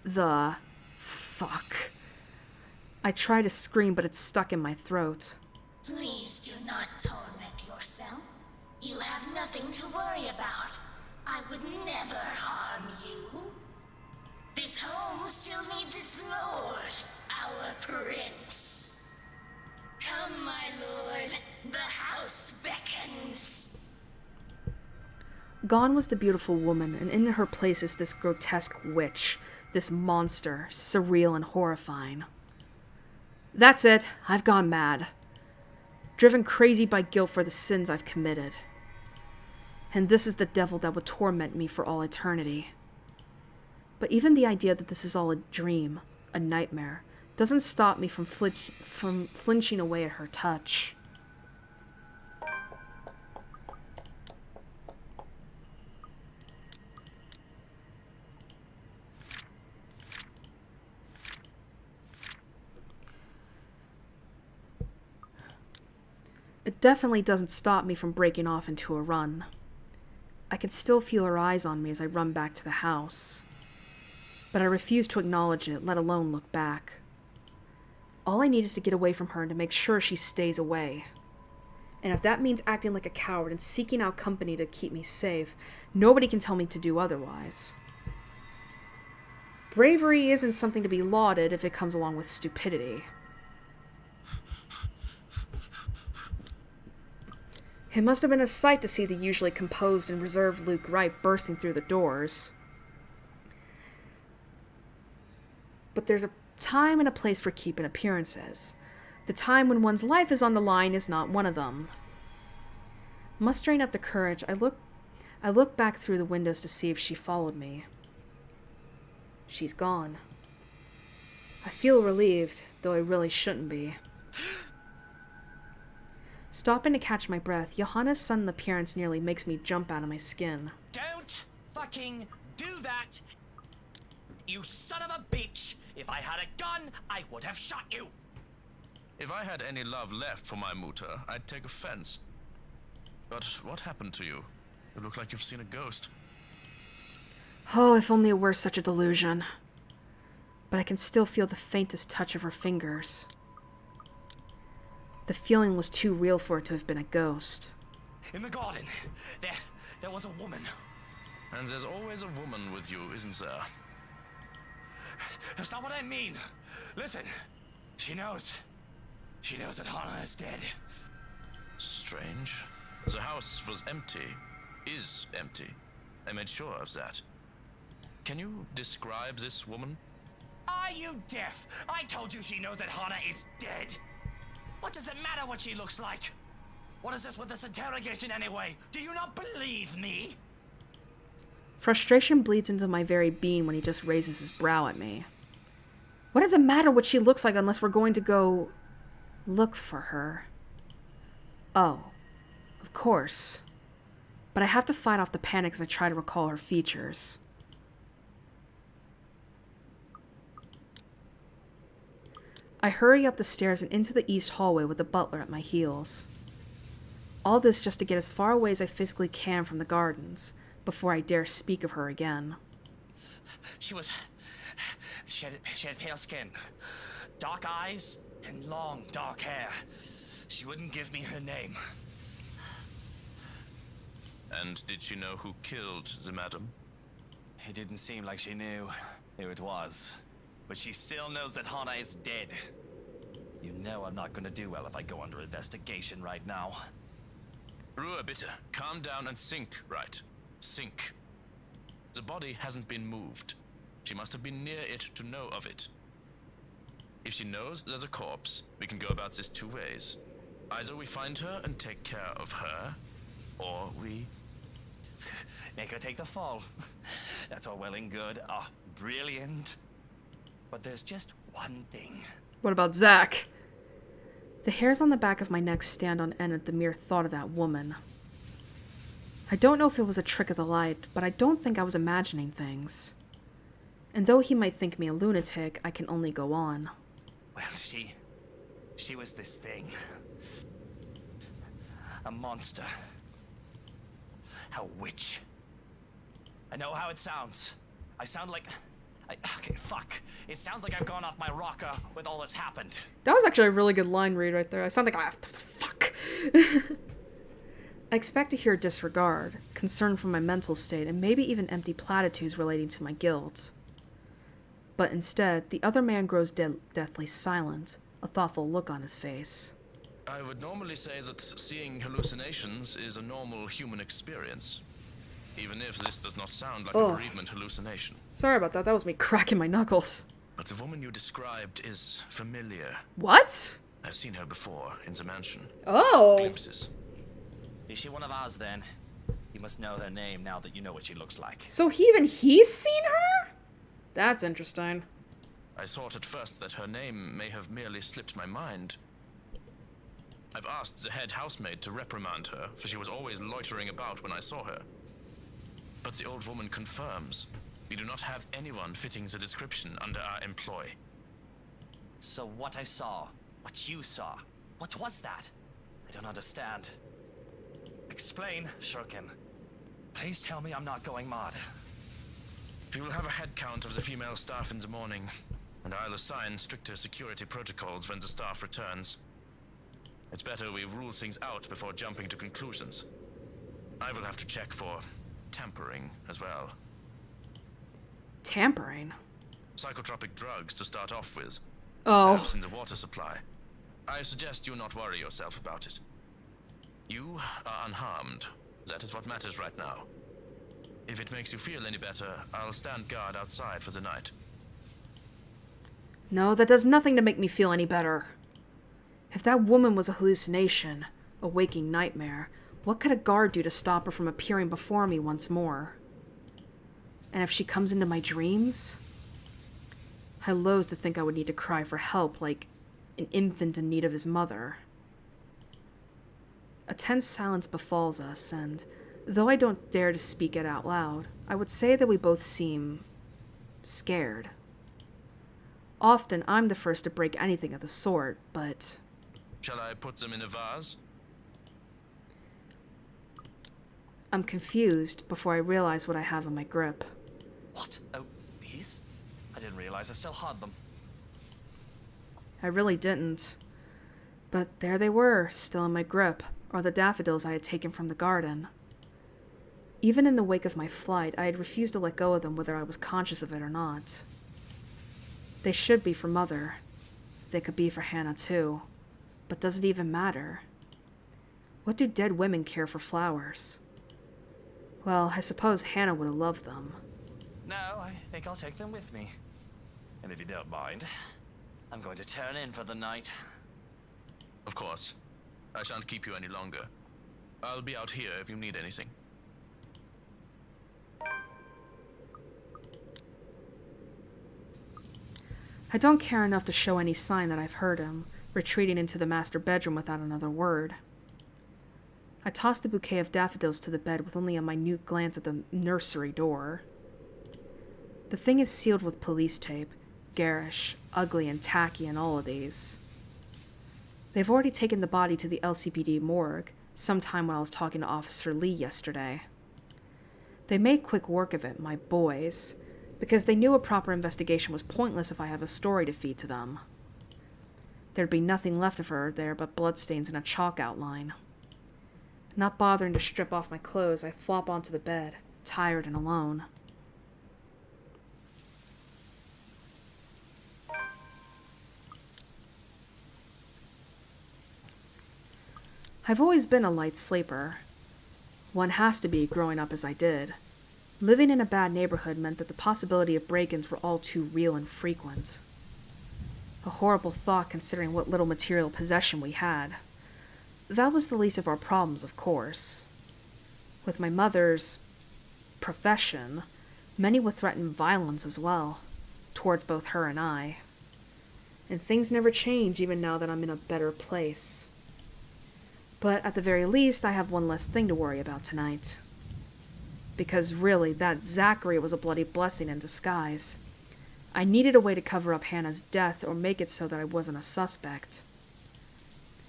the fuck? I try to scream, but it's stuck in my throat. Please do not torment yourself. You have nothing to worry about. I would never harm you. This home still needs its lord, our prince. Come, my lord, the house beckons. Gone was the beautiful woman, and in her place is this grotesque witch, this monster, surreal and horrifying. That's it, I've gone mad. Driven crazy by guilt for the sins I've committed. And this is the devil that would torment me for all eternity. But even the idea that this is all a dream, a nightmare, doesn't stop me from flinching away at her touch. It definitely doesn't stop me from breaking off into a run. I can still feel her eyes on me as I run back to the house. But I refuse to acknowledge it, let alone look back. All I need is to get away from her and to make sure she stays away. And if that means acting like a coward and seeking out company to keep me safe, nobody can tell me to do otherwise. Bravery isn't something to be lauded if it comes along with stupidity. It must have been a sight to see the usually composed and reserved Luke Wright bursting through the doors. But there's a time and a place for keeping appearances. The time when one's life is on the line is not one of them. Mustering up the courage, I look back through the windows to see if she followed me. She's gone. I feel relieved, though I really shouldn't be. Stopping to catch my breath, Johanna's sudden appearance nearly makes me jump out of my skin. Don't fucking do that! You son of a bitch! If I had a gun, I would have shot you! If I had any love left for my mutter, I'd take offense. But what happened to you? You look like you've seen a ghost. Oh, if only it were such a delusion. But I can still feel the faintest touch of her fingers. The feeling was too real for it to have been a ghost. In the garden, there was a woman. And there's always a woman with you, isn't there? That's not what I mean. Listen, she knows. She knows that Hana is dead. Strange. The house was empty. Is empty. I made sure of that. Can you describe this woman? Are you deaf? I told you she knows that Hana is dead. What does it matter what she looks like? What is this with this interrogation anyway? Do you not believe me? Frustration bleeds into my very being when he just raises his brow at me. What does it matter what she looks like unless we're going to go look for her? Oh, of course. But I have to fight off the panic as I try to recall her features. I hurry up the stairs and into the east hallway with the butler at my heels. All this just to get as far away as I physically can from the gardens, before I dare speak of her again. She had pale skin, dark eyes, and long dark hair. She wouldn't give me her name. And did she know who killed the madam? It didn't seem like she knew who it was. But she still knows that Hana is dead. You know I'm not gonna do well if I go under investigation right now. Rua, bitte, calm down and think, right? Think. The body hasn't been moved. She must have been near it to know of it. If she knows there's a corpse, we can go about this two ways. Either we find her and take care of her, or we... Make her take the fall. That's all well and good. Ah, brilliant. But there's just one thing. What about Zach? The hairs on the back of my neck stand on end at the mere thought of that woman. I don't know if it was a trick of the light, but I don't think I was imagining things. And though he might think me a lunatic, I can only go on. Well, she was this thing. A monster. A witch. I know how it sounds. I sound like... okay, fuck. It sounds like I've gone off my rocker with all that's happened. That was actually a really good line read right there. I sound like fuck. I expect to hear disregard, concern for my mental state, and maybe even empty platitudes relating to my guilt. But instead, the other man grows deathly silent, a thoughtful look on his face. I would normally say that seeing hallucinations is a normal human experience. Even if this does not sound like a bereavement hallucination. Sorry about that. That was me cracking my knuckles. But the woman you described is familiar. What? I've seen her before in the mansion. Oh. Glimpses. Is she one of ours then? You must know her name now that you know what she looks like. So he's seen her? That's interesting. I thought at first that her name may have merely slipped my mind. I've asked the head housemaid to reprimand her, for she was always loitering about when I saw her. But the old woman confirms we do not have anyone fitting the description under our employ. So what I saw, what you saw, what was that? I don't understand. Explain, Shurkin. Please tell me I'm not going mad. We will have a head count of the female staff in the morning, and I'll assign stricter security protocols when the staff returns. It's better we rule things out before jumping to conclusions. I will have to check for tampering as well. Tampering? Psychotropic drugs to start off with. Oh. Perhaps in the water supply. I suggest you not worry yourself about it. You are unharmed. That is what matters right now. If it makes you feel any better, I'll stand guard outside for the night. No, that does nothing to make me feel any better. If that woman was a hallucination, a waking nightmare, what could a guard do to stop her from appearing before me once more? And if she comes into my dreams? I loathe to think I would need to cry for help like an infant in need of his mother. A tense silence befalls us, and though I don't dare to speak it out loud, I would say that we both seem scared. Often I'm the first to break anything of the sort, but... Shall I put them in a vase? I'm confused before I realize what I have in my grip. What? Oh, these? I didn't realize I still had them. I really didn't. But there they were, still in my grip, or the daffodils I had taken from the garden. Even in the wake of my flight, I had refused to let go of them whether I was conscious of it or not. They should be for Mother. They could be for Hannah too. But does it even matter? What do dead women care for flowers? Well, I suppose Hannah would have loved them. No, I think I'll take them with me. And if you don't mind, I'm going to turn in for the night. Of course. I shan't keep you any longer. I'll be out here if you need anything. I don't care enough to show any sign that I've heard him, retreating into the master bedroom without another word. I tossed the bouquet of daffodils to the bed with only a minute glance at the nursery door. The thing is sealed with police tape, garish, ugly, and tacky in all of these. They've already taken the body to the LCPD morgue, sometime while I was talking to Officer Lee yesterday. They made quick work of it, my boys, because they knew a proper investigation was pointless if I have a story to feed to them. There'd be nothing left of her there but bloodstains and a chalk outline. Not bothering to strip off my clothes, I flop onto the bed, tired and alone. I've always been a light sleeper. One has to be, growing up as I did. Living in a bad neighborhood meant that the possibility of break-ins were all too real and frequent. A horrible thought considering what little material possession we had. That was the least of our problems, of course. With my mother's profession, many would threaten violence as well, towards both her and I. And things never change even now that I'm in a better place. But at the very least, I have one less thing to worry about tonight. Because really, that Zachary was a bloody blessing in disguise. I needed a way to cover up Hannah's death or make it so that I wasn't a suspect.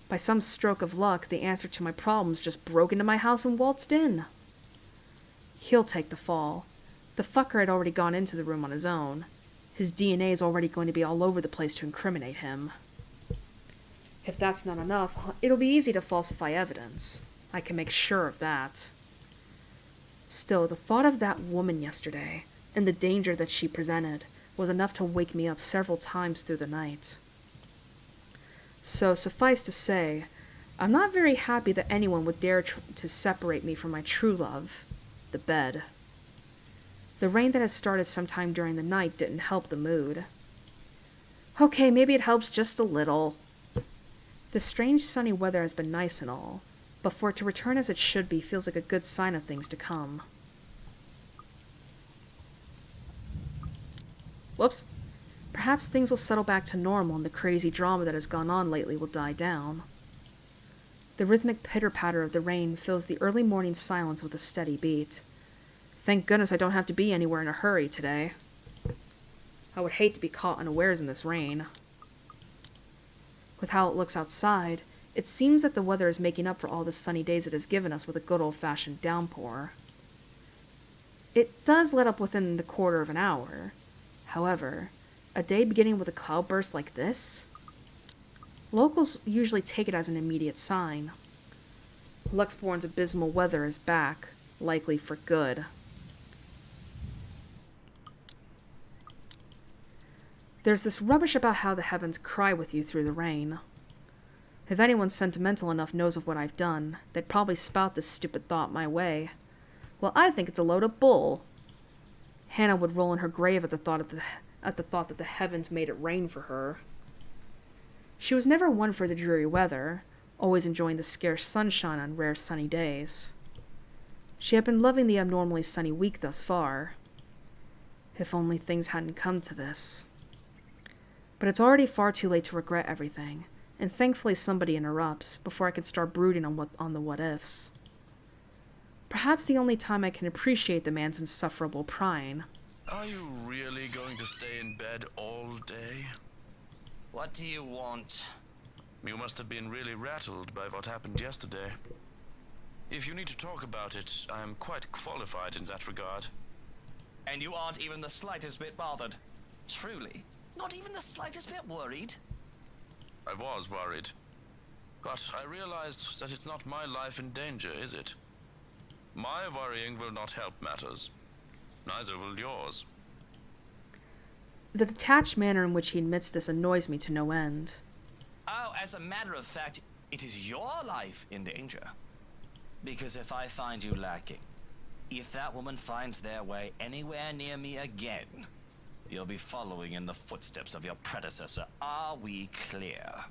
By some stroke of luck, the answer to my problems just broke into my house and waltzed in. He'll take the fall. The fucker had already gone into the room on his own. His DNA is already going to be all over the place to incriminate him. If that's not enough, it'll be easy to falsify evidence. I can make sure of that. Still, the thought of that woman yesterday, and the danger that she presented, was enough to wake me up several times through the night. So, suffice to say, I'm not very happy that anyone would dare to separate me from my true love, the bed. The rain that had started sometime during the night didn't help the mood. Okay, maybe it helps just a little. The strange sunny weather has been nice and all, but for it to return as it should be feels like a good sign of things to come. Whoops. Perhaps things will settle back to normal and the crazy drama that has gone on lately will die down. The rhythmic pitter-patter of the rain fills the early morning silence with a steady beat. Thank goodness I don't have to be anywhere in a hurry today. I would hate to be caught unawares in this rain. With how it looks outside, it seems that the weather is making up for all the sunny days it has given us with a good old-fashioned downpour. It does let up within the quarter of an hour. However, a day beginning with a cloudburst like this? Locals usually take it as an immediate sign. Luxborn's abysmal weather is back, likely for good. There's this rubbish about how the heavens cry with you through the rain. If anyone sentimental enough knows of what I've done, they'd probably spout this stupid thought my way. Well, I think it's a load of bull. Hannah would roll in her grave at the thought that the heavens made it rain for her. She was never one for the dreary weather, always enjoying the scarce sunshine on rare sunny days. She had been loving the abnormally sunny week thus far. If only things hadn't come to this. But it's already far too late to regret everything, and thankfully somebody interrupts before I can start brooding on the what-ifs. Perhaps the only time I can appreciate the man's insufferable prying. Are you really going to stay in bed all day? What do you want? You must have been really rattled by what happened yesterday. If you need to talk about it, I am quite qualified in that regard. And you aren't even the slightest bit bothered? Truly? Not even the slightest bit worried? I was worried. But I realized that it's not my life in danger, is it? My worrying will not help matters. Neither will yours. The detached manner in which he admits this annoys me to no end. Oh, as a matter of fact, it is your life in danger. Because if I find you lacking, if that woman finds their way anywhere near me again, you'll be following in the footsteps of your predecessor. Are we clear?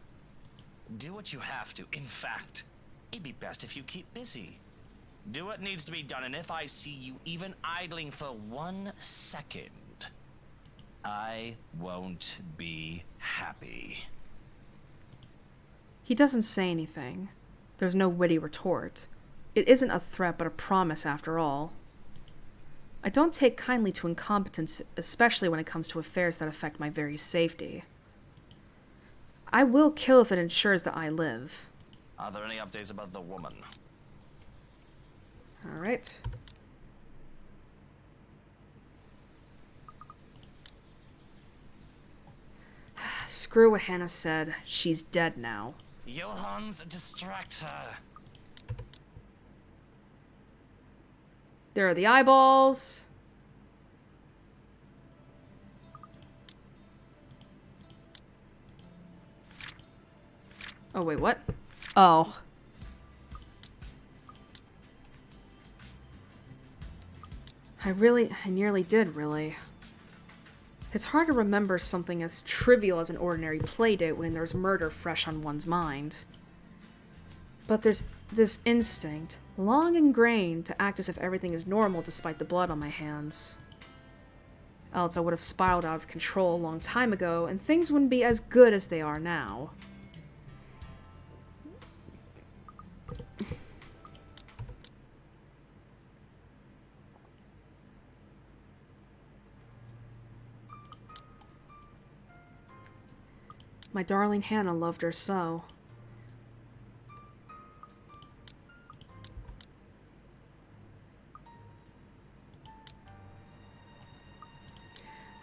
Do what you have to. In fact, it'd be best if you keep busy. Do what needs to be done, and if I see you even idling for 1 second, I won't be happy. He doesn't say anything. There's no witty retort. It isn't a threat, but a promise after all. I don't take kindly to incompetence, especially when it comes to affairs that affect my very safety. I will kill if it ensures that I live. Are there any updates about the woman? Alright. Screw what Hannah said. She's dead now. Johans, distract her. There are the eyeballs. Oh, wait, what? Oh. I nearly did, really. It's hard to remember something as trivial as an ordinary playdate when there's murder fresh on one's mind. But there's this instinct, long ingrained, to act as if everything is normal despite the blood on my hands. Else I would have spiraled out of control a long time ago, and things wouldn't be as good as they are now. My darling Hannah loved her so.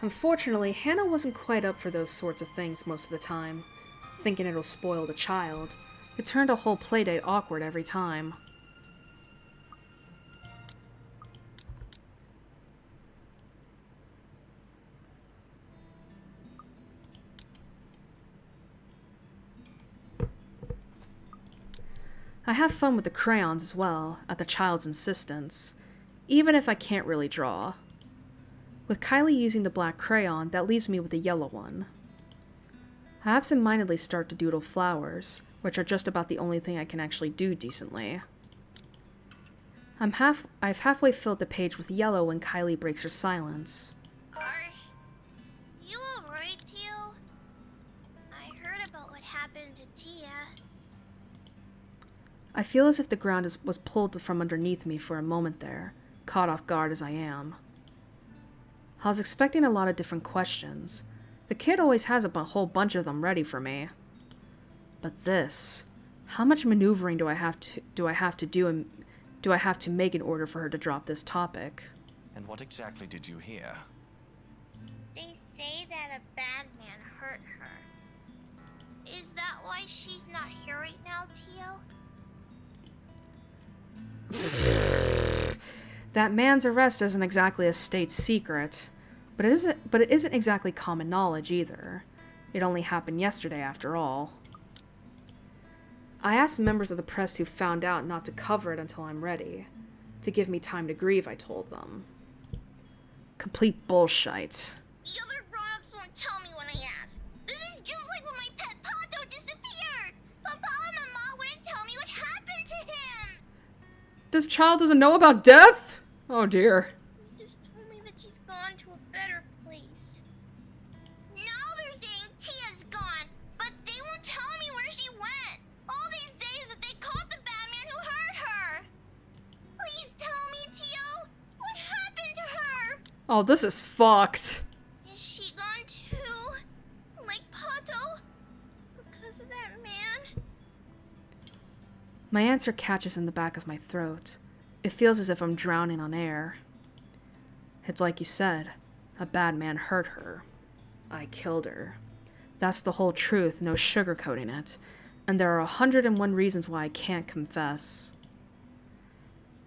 Unfortunately, Hannah wasn't quite up for those sorts of things most of the time, thinking it'll spoil the child. It turned a whole playdate awkward every time. I have fun with the crayons as well, at the child's insistence, even if I can't really draw. With Kylie using the black crayon, that leaves me with the yellow one. I absentmindedly start to doodle flowers, which are just about the only thing I can actually do decently. I've halfway filled the page with yellow when Kylie breaks her silence. Are you alright, Tio? I heard about what happened to Tia. I feel as if the ground was pulled from underneath me for a moment there, caught off guard as I am. I was expecting a lot of different questions. The kid always has a whole bunch of them ready for me. But this, how much maneuvering do I have to do and do I have to make in order for her to drop this topic? And what exactly did you hear? They say that a bad man hurt her. Is that why she's not here right now, Tio? That man's arrest isn't exactly a state secret, but it isn't exactly common knowledge either. It only happened yesterday after all. I asked members of the press who found out not to cover it until I'm ready. To give me time to grieve, I told them. Complete bullshit. The other grown-ups won't tell me when I ask. This is just like when my pet Pato disappeared. Papa and Mama wouldn't tell me what happened to him. This child doesn't know about death? Oh dear. They just told me that she's gone to a better place. Now they're saying Tia's gone, but they won't tell me where she Oh, this is fucked. Is she gone too? Like Pato? Because of that man? My answer catches in the back of my throat. It feels as if I'm drowning on air. It's like you said, a bad man hurt her. I killed her. That's the whole truth, no sugarcoating it. And there are 101 reasons why I can't confess.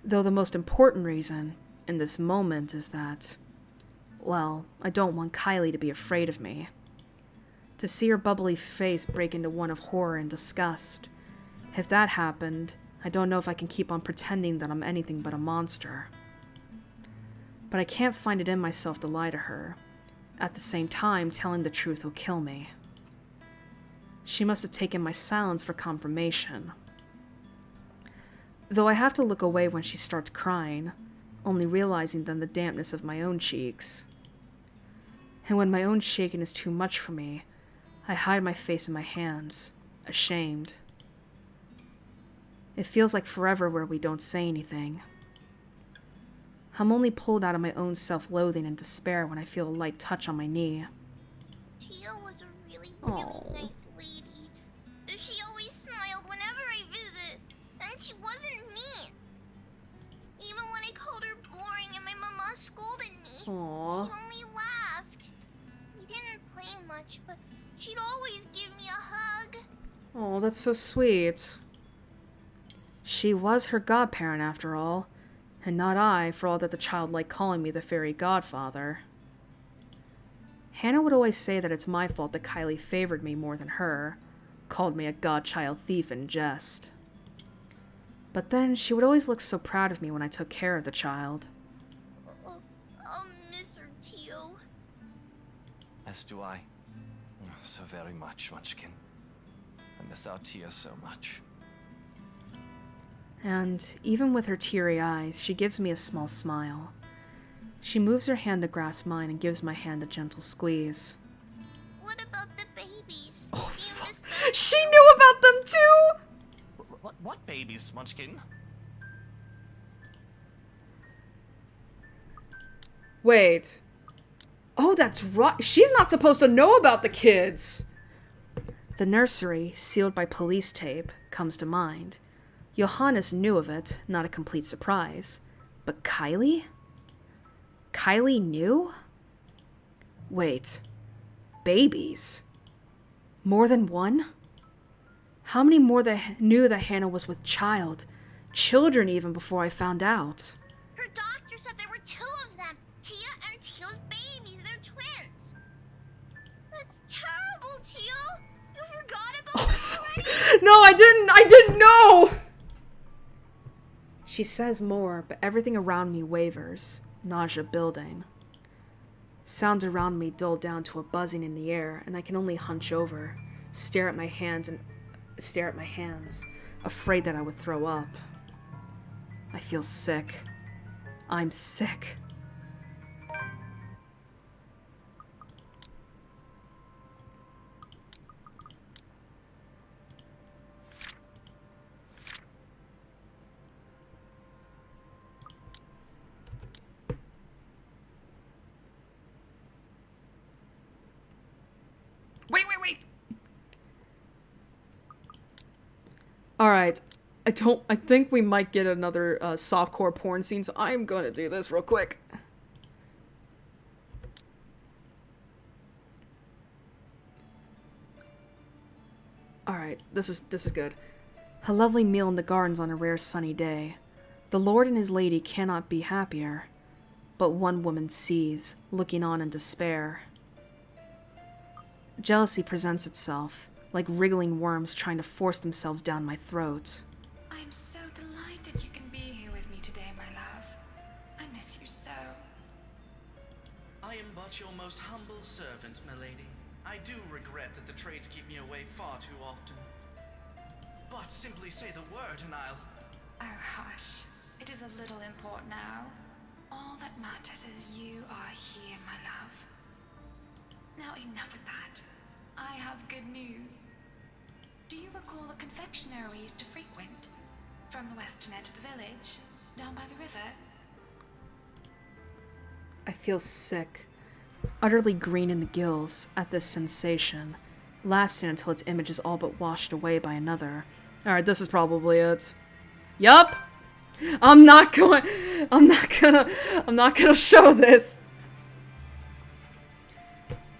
Though the most important reason in this moment is that, well, I don't want Kylie to be afraid of me. To see her bubbly face break into one of horror and disgust. If that happened, I don't know if I can keep on pretending that I'm anything but a monster. But I can't find it in myself to lie to her. At the same time, telling the truth will kill me. She must have taken my silence for confirmation. Though I have to look away when she starts crying, only realizing then the dampness of my own cheeks. And when my own shaking is too much for me, I hide my face in my hands, ashamed. It feels like forever where we don't say anything. I'm only pulled out of my own self-loathing and despair when I feel a light touch on my knee. Tia was a really nice lady. She always smiled whenever I visit, and she wasn't mean. Even when I called her boring and my mama scolded me, Aww. she only laughed. We didn't play much, but she'd always give me a hug. Oh, that's so sweet. She was her godparent after all, and not I, for all that the child liked calling me the fairy godfather. Hannah would always say that it's my fault that Kylie favored me more than her, called me a godchild thief in jest. But then she would always look so proud of me when I took care of the child. I'll miss her, Tio. As do I. So very much, Munchkin. I miss our Tia so much. And even with her teary eyes, she gives me a small smile. She moves her hand to grasp mine and gives my hand a gentle squeeze. What about the babies? Oh, Do you miss them? She knew about them too! What babies, Munchkin? Wait. Oh, that's right. She's not supposed to know about the kids. The nursery, sealed by police tape, comes to mind. Johannes knew of it, not a complete surprise. But Kylie? Kylie knew? Wait. Babies? More than one? How many more knew that Hannah was with child? Children even before I found out. Her doctor said there were 2 of them. Tia and Tio's babies. They're twins. That's terrible, Tio. You forgot about them already? No, I didn't know! She says more, but everything around me wavers, nausea building. Sounds around me dull down to a buzzing in the air, and I can only hunch over, stare at my hands, afraid that I would throw up. I feel sick. I'm sick. Wait. Alright. I think we might get another softcore porn scene, so I'm gonna do this real quick. Alright, this is good. A lovely meal in the gardens on a rare sunny day. The lord and his lady cannot be happier. But one woman seethes, looking on in despair. Jealousy presents itself, like wriggling worms trying to force themselves down my throat. I'm so delighted you can be here with me today, my love. I miss you so. I am but your most humble servant, my lady. I do regret that the trades keep me away far too often. But simply say the word and I'll... Oh, hush. It is a little import now. All that matters is you are here, my love. Now enough with that. I have good news. Do you recall the confectionery we used to frequent? From the western edge of the village, down by the river? I feel sick, utterly green in the gills at this sensation, lasting until its image is all but washed away by another. Alright, this is probably it. Yup! I'm not gonna show this!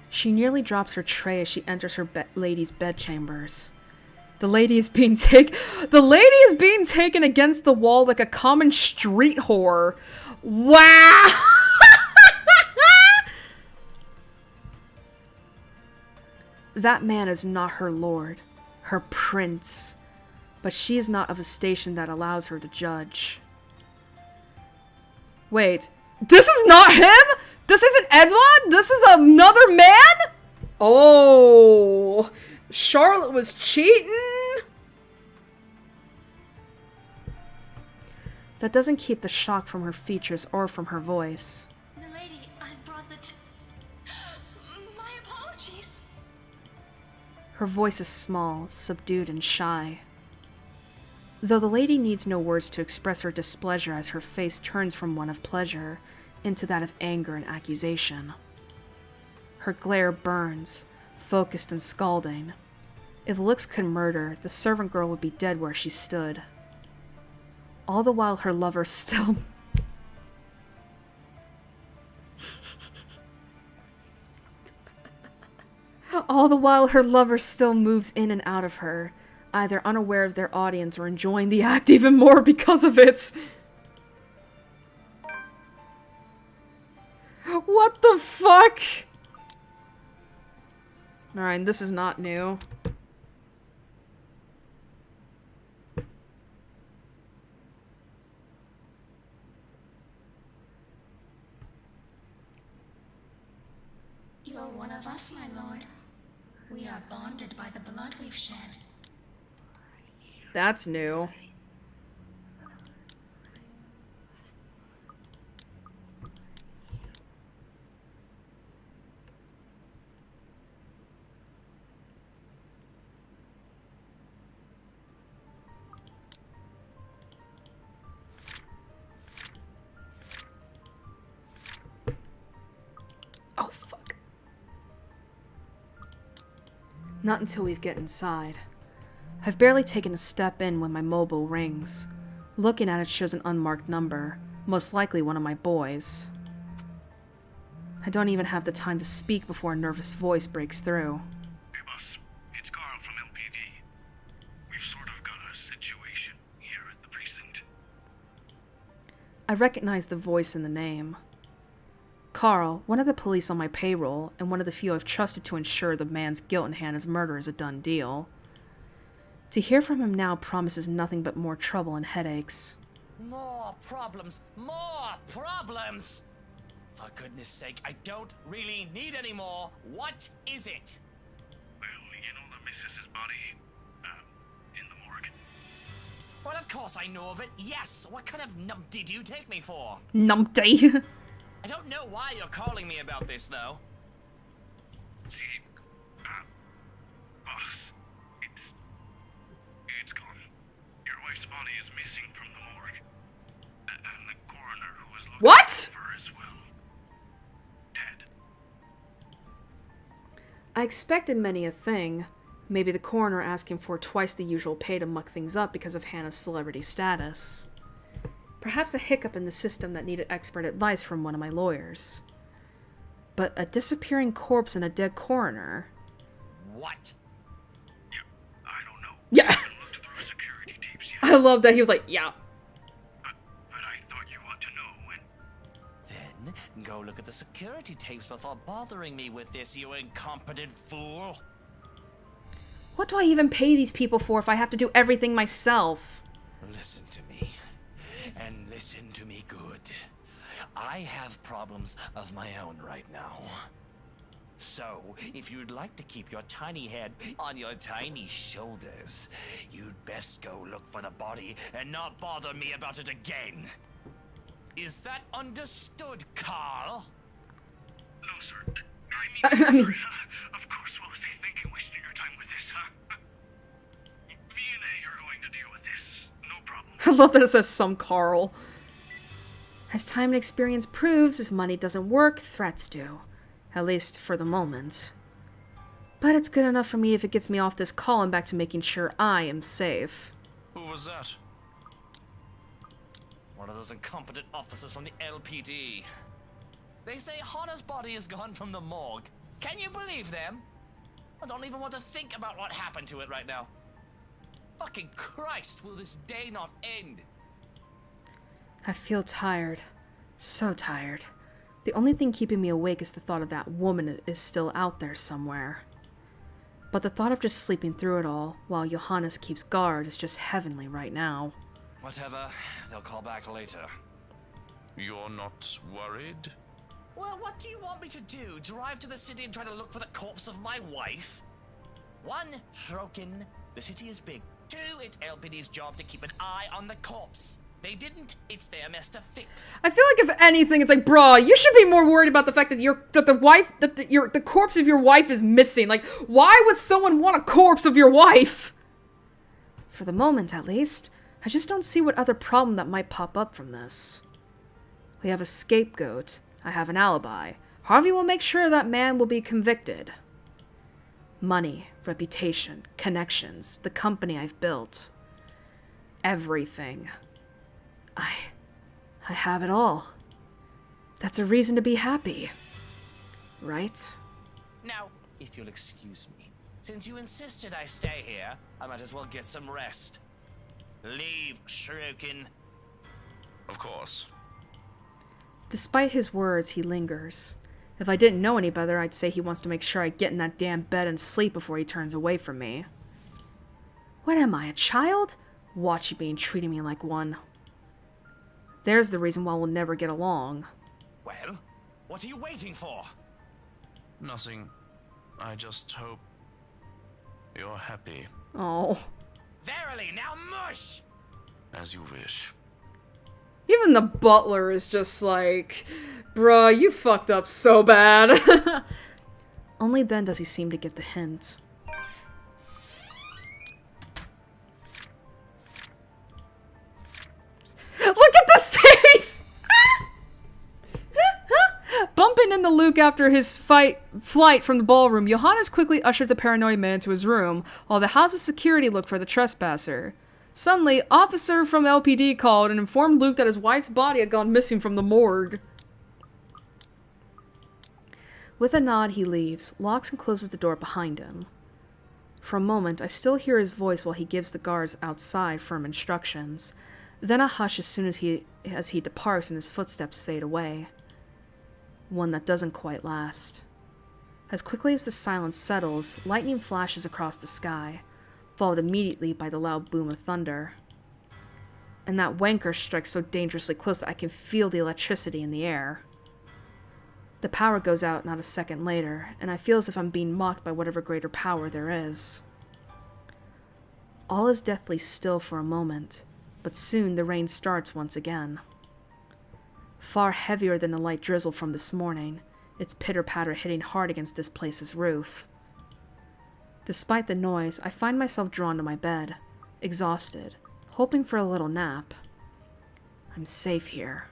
She nearly drops her tray as she enters her lady's bedchambers. The lady is being taken against the wall like a common street whore. Wow! That man is not her lord, her prince, but she is not of a station that allows her to judge. Wait, this is not him? This isn't Edward? This is another man? Oh, Charlotte was cheating? That doesn't keep the shock from her features or from her voice. Milady, I brought the my apologies. Her voice is small, subdued, and shy. Though the lady needs no words to express her displeasure as her face turns from one of pleasure into that of anger and accusation. Her glare burns, focused and scalding. If looks could murder, the servant girl would be dead where she stood. All the while her lover still... All the while her lover still moves in and out of her, either unaware of their audience or enjoying the act even more because of it. What the fuck? Alright, this is not new. You're one of us, my lord. We are bonded by the blood we've shed. That's new. Oh, fuck. Not until we get inside. I've barely taken a step in when my mobile rings. Looking at it shows an unmarked number, most likely one of my boys. I don't even have the time to speak before a nervous voice breaks through. Hey boss, it's Carl from LPD. We've sort of got a situation here at the precinct. I recognize the voice and the name. Carl, one of the police on my payroll, and one of the few I've trusted to ensure the man's guilt in Hannah's murder is a done deal. To hear from him now promises nothing but more trouble and headaches. More problems! More problems! For goodness sake, I don't really need any more. What is it? Well, you know the missus's body, in the morgue. Well, of course I know of it. Yes. What kind of numpty do you take me for? Numpty. I don't know why you're calling me about this, though. See, boss, it's gone. Your wife's body is missing from the morgue. And the coroner who was looking What? for her as well. Dead. I expected many a thing. Maybe the coroner asking for twice the usual pay to muck things up because of Hannah's celebrity status. Perhaps a hiccup in the system that needed expert advice from one of my lawyers. But a disappearing corpse and a dead coroner. What? Yeah, I don't know. Yeah. I haven't looked through security tapes yet. I love that he was like, yeah. But I thought you ought to know when. Then go look at the security tapes before bothering me with this, you incompetent fool. What do I even pay these people for if I have to do everything myself? Listen to me. And listen to me good. I have problems of my own right now. So, if you'd like to keep your tiny head on your tiny shoulders, you'd best go look for the body and not bother me about it again. Is that understood, Carl? No, sir. I mean, of course, what was he thinking wasting your time with this, huh? Me and A are going to deal with this. No problem. I love that it says some Carl. As time and experience proves, if money doesn't work, threats do. At least for the moment. But it's good enough for me if it gets me off this call and back to making sure I am safe. Who was that? One of those incompetent officers from the LPD. They say Hana's body is gone from the morgue. Can you believe them? I don't even want to think about what happened to it right now. Fucking Christ, will this day not end? I feel tired. So tired. The only thing keeping me awake is the thought of that woman is still out there somewhere. But the thought of just sleeping through it all, while Johannes keeps guard, is just heavenly right now. Whatever, they'll call back later. You're not worried? Well, what do you want me to do? Drive to the city and try to look for the corpse of my wife? 1, Shrokin, the city is big. 2, it's LPD's job to keep an eye on the corpse. They didn't, it's their mess to fix. I feel like if anything, it's like, bruh, you should be more worried about the fact that the corpse of your wife is missing. Like, why would someone want a corpse of your wife? For the moment, at least, I just don't see what other problem that might pop up from this. We have a scapegoat. I have an alibi. Harvey will make sure that man will be convicted. Money, reputation, connections, the company I've built. Everything. I have it all. That's a reason to be happy. Right? Now, if you'll excuse me, since you insisted I stay here, I might as well get some rest. Leave, Shrokin. Of course. Despite his words, he lingers. If I didn't know any better, I'd say he wants to make sure I get in that damn bed and sleep before he turns away from me. What am I, a child? Watch you being treating me like one. There's the reason why we'll never get along. Well, what are you waiting for? Nothing. I just hope you're happy. Oh. Verily, now mush! As you wish. Even the butler is just like, bruh, you fucked up so bad. Only then does he seem to get the hint. Look at this face! Bumping into Luke after his flight from the ballroom, Johannes quickly ushered the paranoid man to his room, while the house's security looked for the trespasser. Suddenly, officer from LPD called and informed Luke that his wife's body had gone missing from the morgue. With a nod, he leaves, locks and closes the door behind him. For a moment, I still hear his voice while he gives the guards outside firm instructions. Then a hush as soon as he departs and his footsteps fade away. One that doesn't quite last. As quickly as the silence settles, lightning flashes across the sky, followed immediately by the loud boom of thunder. And that wanker strikes so dangerously close that I can feel the electricity in the air. The power goes out not a second later, and I feel as if I'm being mocked by whatever greater power there is. All is deathly still for a moment, but soon the rain starts once again. Far heavier than the light drizzle from this morning, its pitter-patter hitting hard against this place's roof. Despite the noise, I find myself drawn to my bed, exhausted, hoping for a little nap. I'm safe here.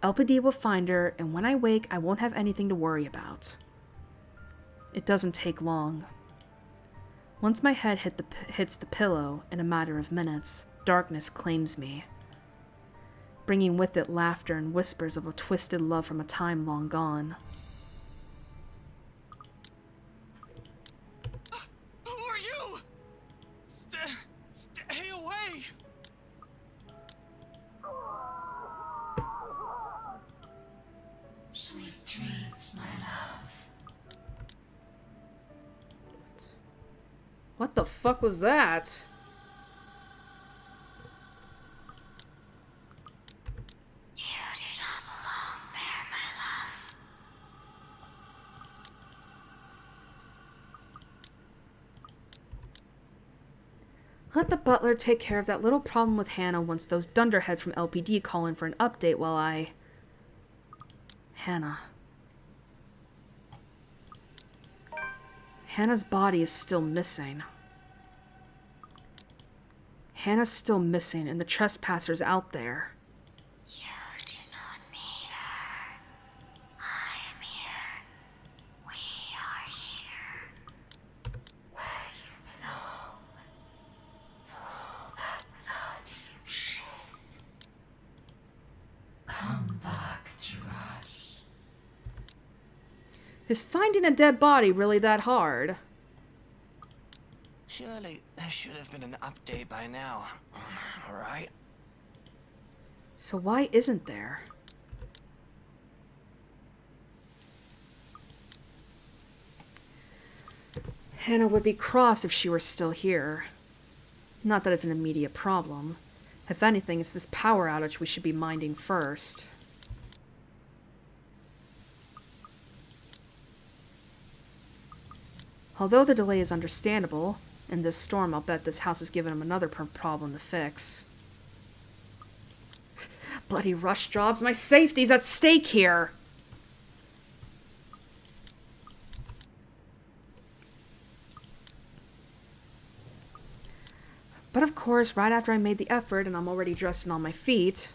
LPD will find her, and when I wake, I won't have anything to worry about. It doesn't take long. Once my head hits the pillow, in a matter of minutes, darkness claims me, bringing with it laughter and whispers of a twisted love from a time long gone. Who are you? Stay away! Sweet dreams, my love. What the fuck was that? Let the butler take care of that little problem with Hannah once those dunderheads from LPD call in for an update while I... Hannah. Hannah's body is still missing. Hannah's still missing, and the trespasser's out there. You do Is finding a dead body really that hard? Surely there should have been an update by now, right? So why isn't there? Hannah would be cross if she were still here. Not that it's an immediate problem. If anything, it's this power outage we should be minding first. Although the delay is understandable, in this storm I'll bet this house has given him another problem to fix. Bloody rush jobs, my safety's at stake here! But of course, right after I made the effort and I'm already dressed and on my feet,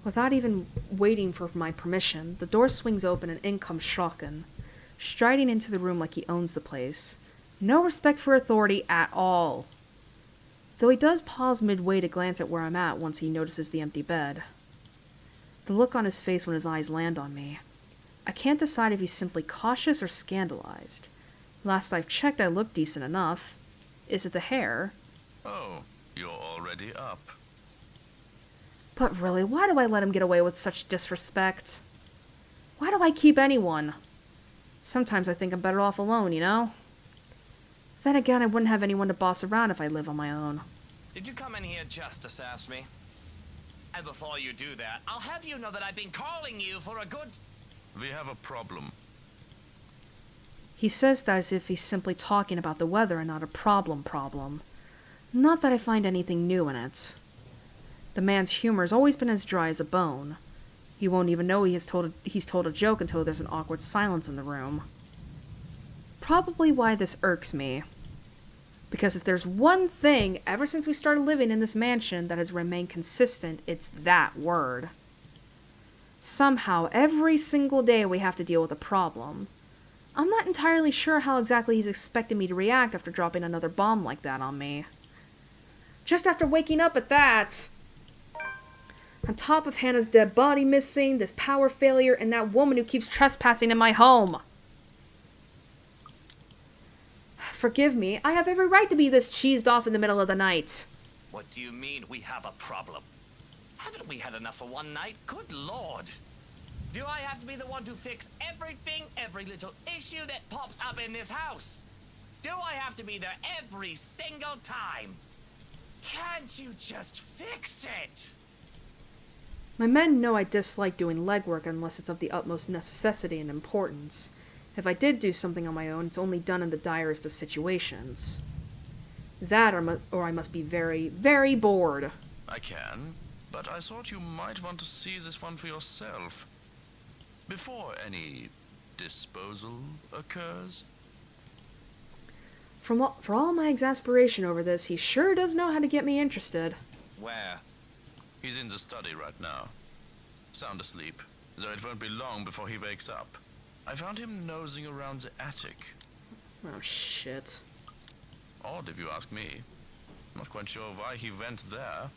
without even waiting for my permission, the door swings open and in comes Shotgun, striding into the room like he owns the place. No respect for authority at all. Though he does pause midway to glance at where I'm at once he notices the empty bed. The look on his face when his eyes land on me. I can't decide if he's simply cautious or scandalized. Last I've checked, I look decent enough. Is it the hair? Oh, you're already up. But really, why do I let him get away with such disrespect? Why do I keep anyone? Sometimes I think I'm better off alone, you know? Then again, I wouldn't have anyone to boss around if I live on my own. Did you come in here just to sass me? And before you do that, I'll have you know that I've been calling you for a good... We have a problem. He says that as if he's simply talking about the weather and not a problem. Not that I find anything new in it. The man's humor has always been as dry as a bone. He won't even know he's told a joke until there's an awkward silence in the room. Probably why this irks me. Because if there's one thing, ever since we started living in this mansion, that has remained consistent, it's that word. Somehow, every single day we have to deal with a problem. I'm not entirely sure how exactly he's expecting me to react after dropping another bomb like that on me. Just after waking up at that! On top of Hannah's dead body missing, this power failure, and that woman who keeps trespassing in my home. Forgive me, I have every right to be this cheesed off in the middle of the night. What do you mean we have a problem? Haven't we had enough for one night? Good lord! Do I have to be the one to fix everything, every little issue that pops up in this house? Do I have to be there every single time? Can't you just fix it? My men know I dislike doing legwork unless it's of the utmost necessity and importance. If I did do something on my own, it's only done in the direst of situations. That or I must be very, very bored. I can, but I thought you might want to see this one for yourself. Before any disposal occurs. For all my exasperation over this, he sure does know how to get me interested. Where? He's in the study right now. Sound asleep, so it won't be long before he wakes up. I found him nosing around the attic. Oh, shit. Odd if you ask me. Not quite sure why he went there.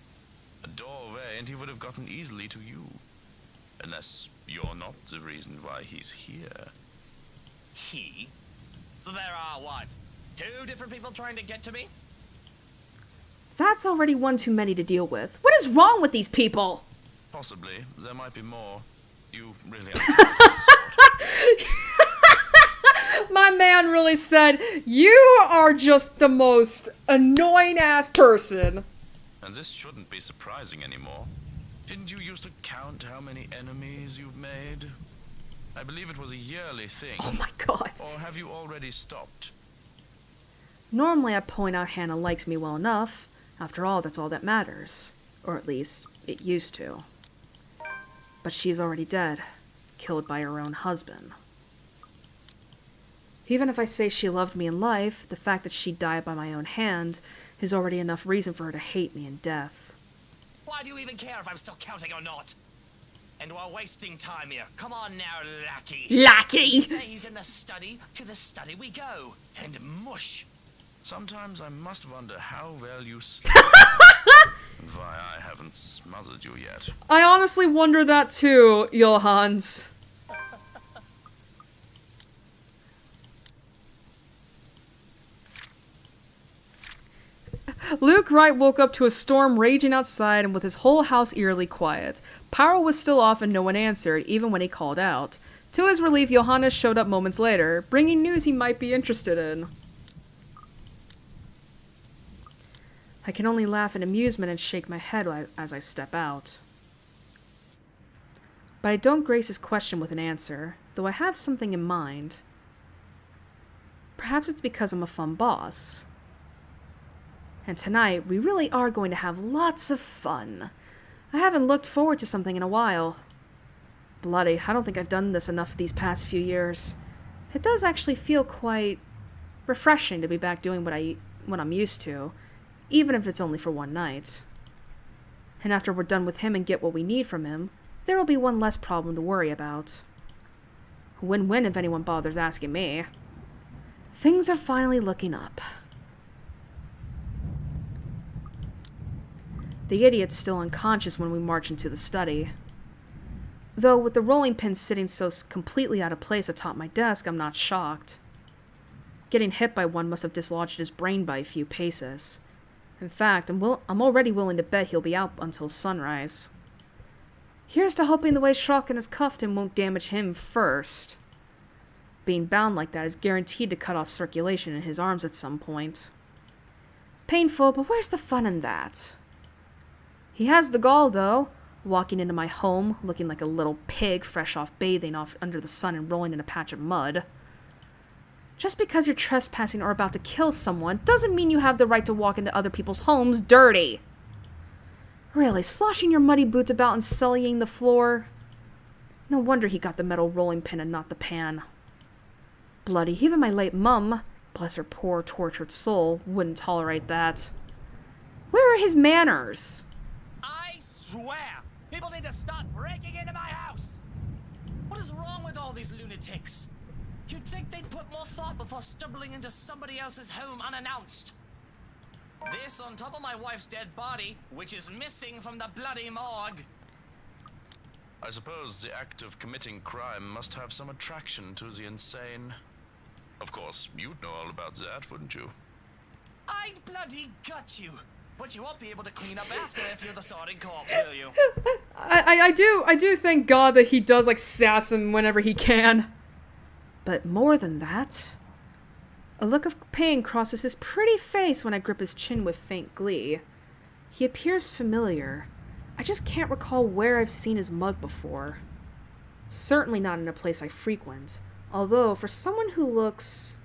A door away and he would have gotten easily to you. Unless you're not the reason why he's here. He? So there are, what, 2 different people trying to get to me? That's already one too many to deal with. What is wrong with these people? Possibly. There might be more. You really are. My man really said, you are just the most annoying ass person. And this shouldn't be surprising anymore. Didn't you used to count how many enemies you've made? I believe it was a yearly thing. Oh my god. Or have you already stopped? Normally I point out Hannah likes me well enough. After all, that's all that matters. Or at least, it used to. But she's already dead. Killed by her own husband. Even if I say she loved me in life, the fact that she died by my own hand is already enough reason for her to hate me in death. Why do you even care if I'm still counting or not? And we're wasting time here. Come on now, lackey. Lackey! You say he's in the study, to the study we go. And mush. Sometimes I must wonder how well you sleep. And why I haven't smothered you yet. I honestly wonder that too, Johans. Luke Wright woke up to a storm raging outside and with his whole house eerily quiet. Power was still off and no one answered, even when he called out. To his relief, Johannes showed up moments later, bringing news he might be interested in. I can only laugh in amusement and shake my head as I step out. But I don't grace his question with an answer, though I have something in mind. Perhaps it's because I'm a fun boss. And tonight, we really are going to have lots of fun. I haven't looked forward to something in a while. Bloody, I don't think I've done this enough these past few years. It does actually feel quite refreshing to be back doing what I'm used to, even if it's only for one night. And after we're done with him and get what we need from him, there will be one less problem to worry about. Win-win if anyone bothers asking me. Things are finally looking up. The idiot's still unconscious when we march into the study. Though with the rolling pin sitting so completely out of place atop my desk, I'm not shocked. Getting hit by one must have dislodged his brain by a few paces. In fact, I'm already willing to bet he'll be out until sunrise. Here's to hoping the way Shrocken has cuffed him won't damage him first. Being bound like that is guaranteed to cut off circulation in his arms at some point. Painful, but where's the fun in that? He has the gall, though, walking into my home, looking like a little pig fresh off bathing off under the sun and rolling in a patch of mud. Just because you're trespassing or about to kill someone doesn't mean you have the right to walk into other people's homes dirty. Really, sloshing your muddy boots about and sullying the floor? No wonder he got the metal rolling pin and not the pan. Bloody, even my late mum, bless her poor tortured soul, wouldn't tolerate that. Where are his manners? I swear, people need to stop breaking into my house. What is wrong with all these lunatics? You'd think they'd put more thought before stumbling into somebody else's home unannounced. This on top of my wife's dead body, which is missing from the bloody morgue. I suppose the act of committing crime must have some attraction to the insane. Of course, you'd know all about that, wouldn't you? I'd bloody gut you. But you won't be able to clean up after if you're the sorting corpse, will you? I do thank God that he does, like, sass him whenever he can. But more than that, a look of pain crosses his pretty face when I grip his chin with faint glee. He appears familiar. I just can't recall where I've seen his mug before. Certainly not in a place I frequent, although for someone who looks...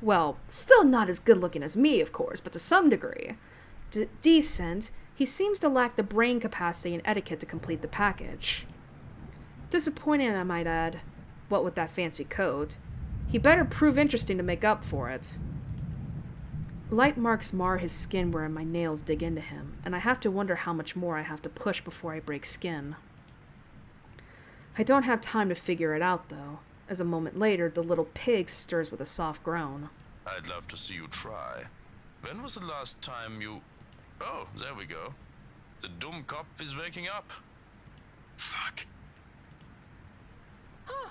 well, still not as good looking as me, of course, but to some degree. Decent, he seems to lack the brain capacity and etiquette to complete the package. Disappointing, I might add. What with that fancy coat. He better prove interesting to make up for it. Light marks mar his skin where my nails dig into him, and I have to wonder how much more I have to push before I break skin. I don't have time to figure it out, though, as a moment later the little pig stirs with a soft groan. I'd love to see you try. When was the last time you... Oh, there we go. The dumb cop is waking up. Fuck.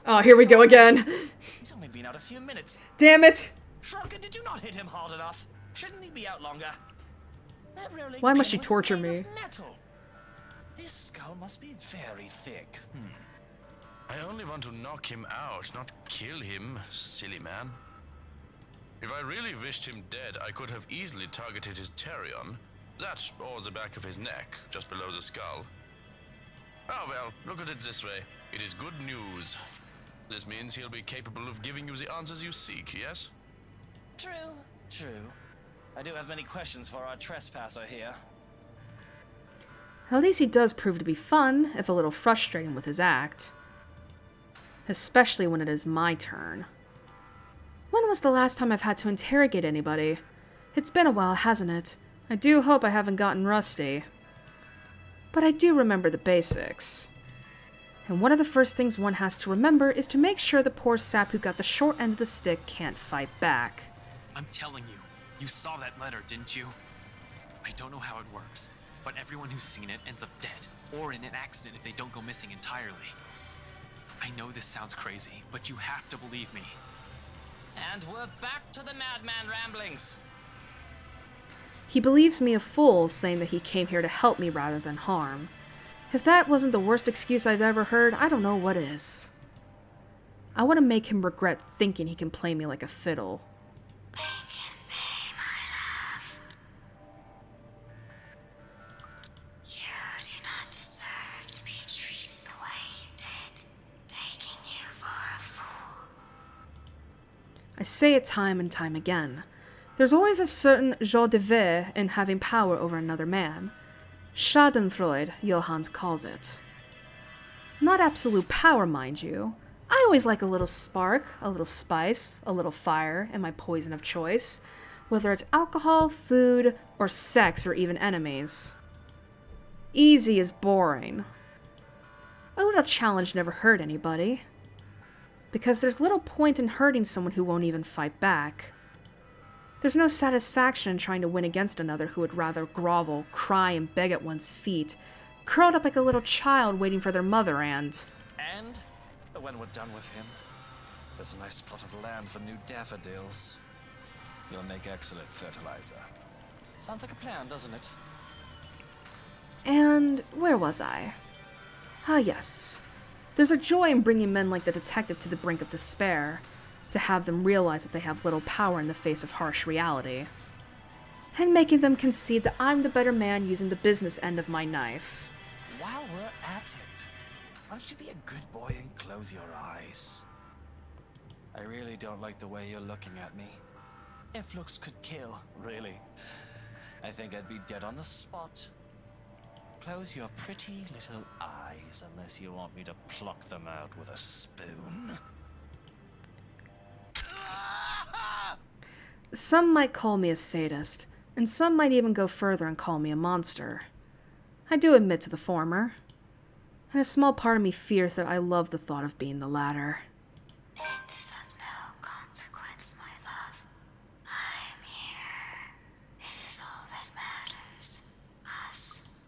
Oh, here we go again. He's only been out a few minutes. Damn it. Shrocken, did you not hit him hard enough? Shouldn't he be out longer? Why must she torture me? Metal. His skull must be very thick. I only want to knock him out, not kill him, silly man. If I really wished him dead, I could have easily targeted his pterion. That, or the back of his neck, just below the skull. Oh well, look at it this way. It is good news. This means he'll be capable of giving you the answers you seek, yes? True. I do have many questions for our trespasser here. At least he does prove to be fun, if a little frustrating with his act. Especially when it is my turn. When was the last time I've had to interrogate anybody? It's been a while, hasn't it? I do hope I haven't gotten rusty. But I do remember the basics. And one of the first things one has to remember is to make sure the poor sap who got the short end of the stick can't fight back. I'm telling you, you saw that letter, didn't you? I don't know how it works, but everyone who's seen it ends up dead, or in an accident if they don't go missing entirely. I know this sounds crazy, but you have to believe me. And we're back to the madman ramblings. He believes me a fool, saying that he came here to help me rather than harm. If that wasn't the worst excuse I've ever heard, I don't know what is. I want to make him regret thinking he can play me like a fiddle. Make him pay, my love. You do not deserve to be treated the way he did, taking you for a fool. I say it time and time again. There's always a certain joie de vivre in having power over another man. Schadenfreude, Johannes calls it. Not absolute power, mind you. I always like a little spark, a little spice, a little fire in my poison of choice, whether it's alcohol, food, or sex, or even enemies. Easy is boring. A little challenge never hurt anybody. Because there's little point in hurting someone who won't even fight back. There's no satisfaction in trying to win against another who would rather grovel, cry, and beg at one's feet, curled up like a little child waiting for their mother And when we're done with him, there's a nice plot of land for new daffodils. You'll make excellent fertilizer. Sounds like a plan, doesn't it? And where was I? Ah, yes. There's a joy in bringing men like the detective to the brink of despair, to have them realize that they have little power in the face of harsh reality, and making them concede that I'm the better man using the business end of my knife. While we're at it, why don't you be a good boy and close your eyes? I really don't like the way you're looking at me. If looks could kill, really, I think I'd be dead on the spot. Close your pretty little eyes unless you want me to pluck them out with a spoon. Some might call me a sadist, and some might even go further and call me a monster. I do admit to the former, and a small part of me fears that I love the thought of being the latter. It is of no consequence, my love. I'm here. It is all that matters. Us.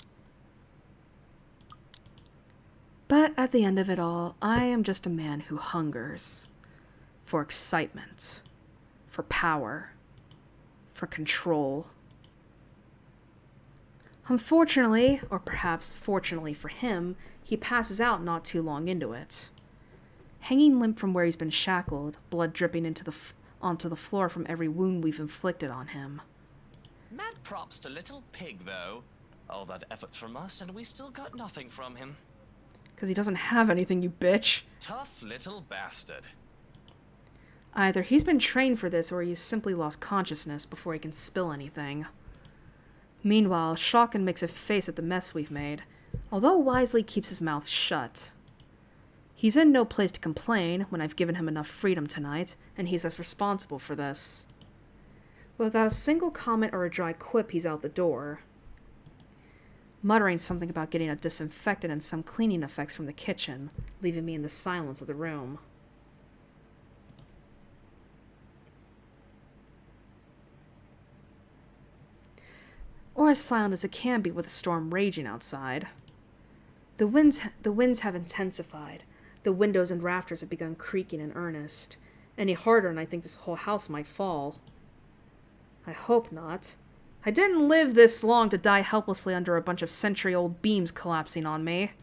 But at the end of it all, I am just a man who hungers for excitement, for power, for control. Unfortunately, or perhaps fortunately for him, he passes out not too long into it. Hanging limp from where he's been shackled, blood dripping onto the floor from every wound we've inflicted on him. Mad props to little pig, though. All that effort from us, and we still got nothing from him. 'Cause he doesn't have anything, you bitch. Tough little bastard. Either he's been trained for this, or he's simply lost consciousness before he can spill anything. Meanwhile, Shocken makes a face at the mess we've made, although wisely keeps his mouth shut. He's in no place to complain when I've given him enough freedom tonight, and he's as responsible for this. Without a single comment or a dry quip, he's out the door, muttering something about getting a disinfectant and some cleaning effects from the kitchen, leaving me in the silence of the room. Or as silent as it can be with a storm raging outside. The winds have intensified. The windows and rafters have begun creaking in earnest. Any harder and I think this whole house might fall. I hope not. I didn't live this long to die helplessly under a bunch of century-old beams collapsing on me.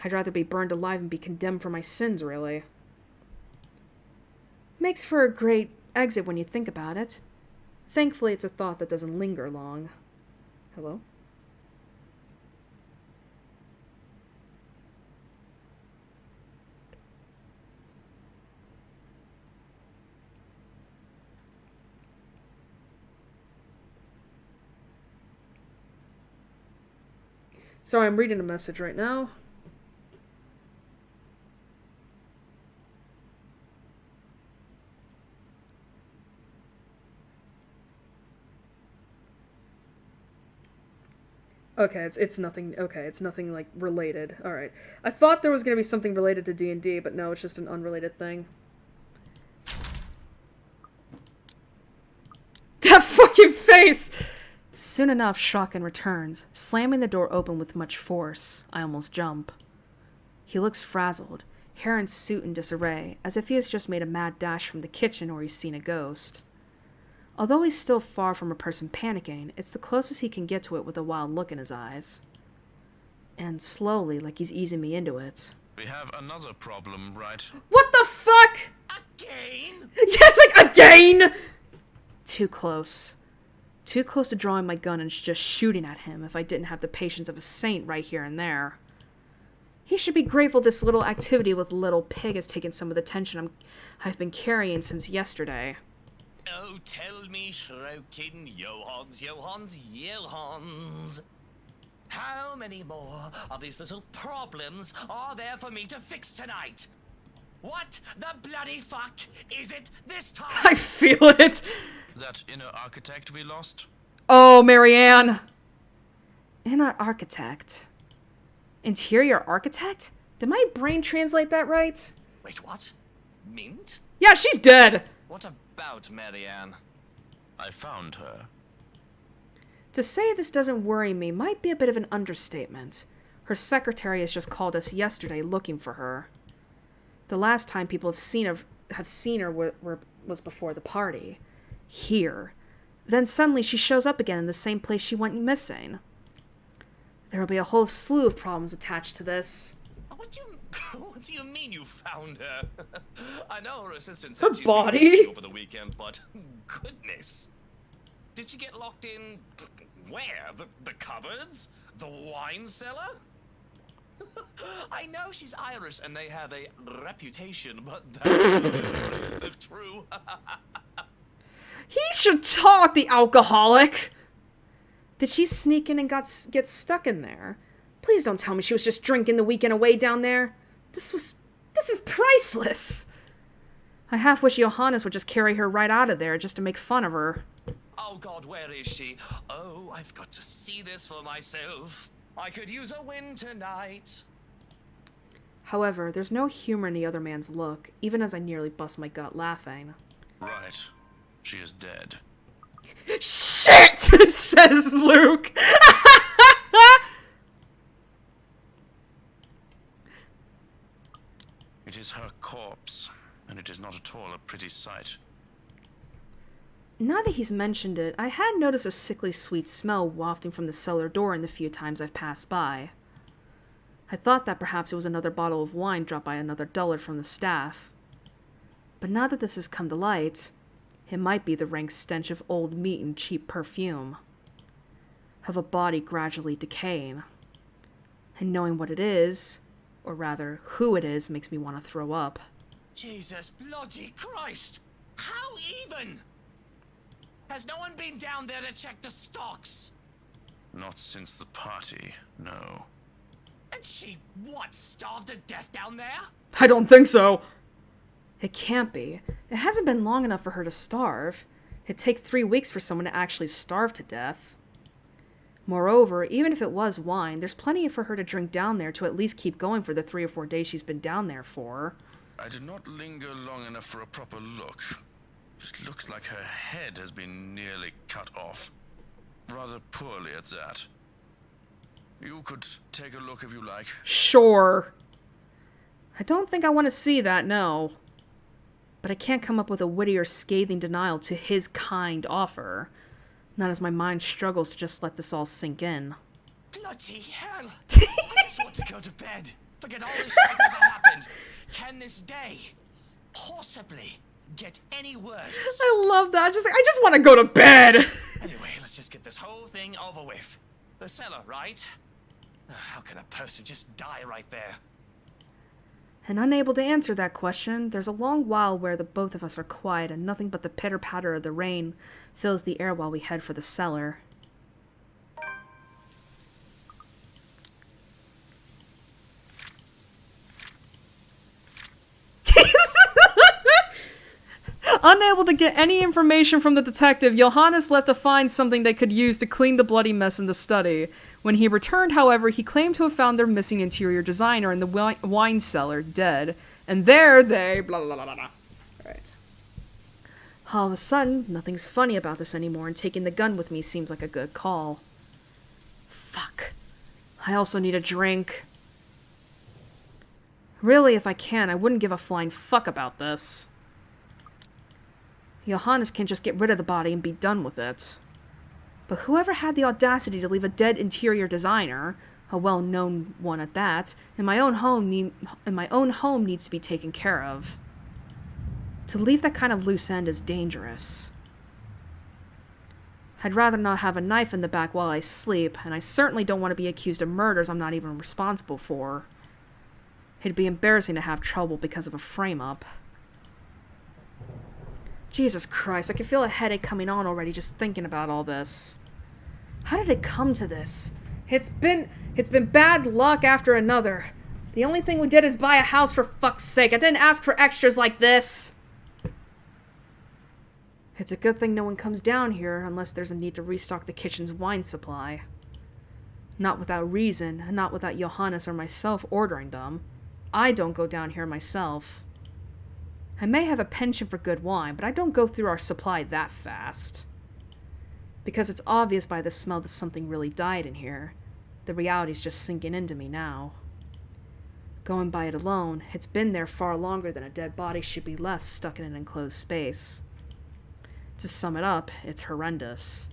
I'd rather be burned alive and be condemned for my sins, really. Makes for a great exit when you think about it. Thankfully, it's a thought that doesn't linger long. Hello? Sorry, I'm reading a message right now. Okay, it's nothing. Okay, it's nothing like related. All right. I thought there was gonna be something related to D&D, but no, it's just an unrelated thing. That fucking face! Soon enough, Shocken returns, slamming the door open with much force. I almost jump. He looks frazzled, hair and suit in disarray, as if he has just made a mad dash from the kitchen or he's seen a ghost. Although he's still far from a person panicking, it's the closest he can get to it with a wild look in his eyes. And slowly, like he's easing me into it. We have another problem, right? What the fuck? Again? Yes, like, again! Too close. Too close to drawing my gun and just shooting at him if I didn't have the patience of a saint right here and there. He should be grateful this little activity with little pig has taken some of the tension I've been carrying since yesterday. Oh, tell me, Schrokin, Johans. How many more of these little problems are there for me to fix tonight? What the bloody fuck is it this time? I feel it! That inner architect we lost? Oh, Marianne! Inner architect? Interior architect? Did my brain translate that right? Wait, what? Mint? Yeah, she's dead! What about Marianne? I found her. To say this doesn't worry me might be a bit of an understatement. Her secretary has just called us yesterday looking for her. The last time people have seen her was before the party. Here. Then suddenly she shows up again in the same place she went missing. There will be a whole slew of problems attached to this. What do you mean you found her? I know her assistant Her said she's body? been missing over the weekend, but goodness. Did she get locked in where? The cupboards? The wine cellar? I know she's Irish and they have a reputation, but that's if true. He should talk, the alcoholic! Did she sneak in and get stuck in there? Please don't tell me she was just drinking the weekend away down there. This is priceless! I half wish Johannes would just carry her right out of there just to make fun of her. Oh God, where is she? Oh, I've got to see this for myself. I could use a win tonight. However, there's no humor in the other man's look, even as I nearly bust my gut laughing. Right. She is dead. Shit! Says Luke. It is her corpse, and it is not at all a pretty sight. Now that he's mentioned it, I had noticed a sickly sweet smell wafting from the cellar door in the few times I've passed by. I thought that perhaps it was another bottle of wine dropped by another dullard from the staff. But now that this has come to light, it might be the rank stench of old meat and cheap perfume. Of a body gradually decaying. And knowing what it is, or rather, who it is, makes me want to throw up. Jesus bloody Christ! How even? Has no one been down there to check the stocks? Not since the party, no. And she, what, starved to death down there? I don't think so. It can't be. It hasn't been long enough for her to starve. It'd take 3 weeks for someone to actually starve to death. Moreover, even if it was wine, there's plenty for her to drink down there to at least keep going for the 3 or 4 days she's been down there for. I did not linger long enough for a proper look. It looks like her head has been nearly cut off. Rather poorly at that. You could take a look if you like. Sure. I don't think I want to see that, no. But I can't come up with a witty or scathing denial to his kind offer. Not as my mind struggles to just let this all sink in. Bloody hell! I just want to go to bed. Forget all this shit ever happened. Can this day possibly get any worse? I love that. I just want to go to bed. Anyway, let's just get this whole thing over with. The cellar, right? How can a person just die right there? And unable to answer that question, there's a long while where the both of us are quiet and nothing but the pitter-patter of the rain fills the air while we head for the cellar. Unable to get any information from the detective, Johannes left to find something they could use to clean the bloody mess in the study. When he returned, however, he claimed to have found their missing interior designer in the wine cellar, dead. And there they... blah, blah, blah, blah, blah. Right. All of a sudden, nothing's funny about this anymore, and taking the gun with me seems like a good call. Fuck. I also need a drink. Really, if I can, I wouldn't give a flying fuck about this. Johannes can't just get rid of the body and be done with it. But whoever had the audacity to leave a dead interior designer, a well-known one at that, in my own home needs to be taken care of. To leave that kind of loose end is dangerous. I'd rather not have a knife in the back while I sleep, and I certainly don't want to be accused of murders I'm not even responsible for. It'd be embarrassing to have trouble because of a frame-up. Jesus Christ, I can feel a headache coming on already just thinking about all this. How did it come to this? It's been bad luck after another. The only thing we did is buy a house, for fuck's sake. I didn't ask for extras like this. It's a good thing no one comes down here unless there's a need to restock the kitchen's wine supply. Not without reason, and not without Johannes or myself ordering them. I don't go down here myself. I may have a penchant for good wine, but I don't go through our supply that fast. Because it's obvious by the smell that something really died in here. The reality's just sinking into me now. Going by it alone, it's been there far longer than a dead body should be left stuck in an enclosed space. To sum it up, it's horrendous.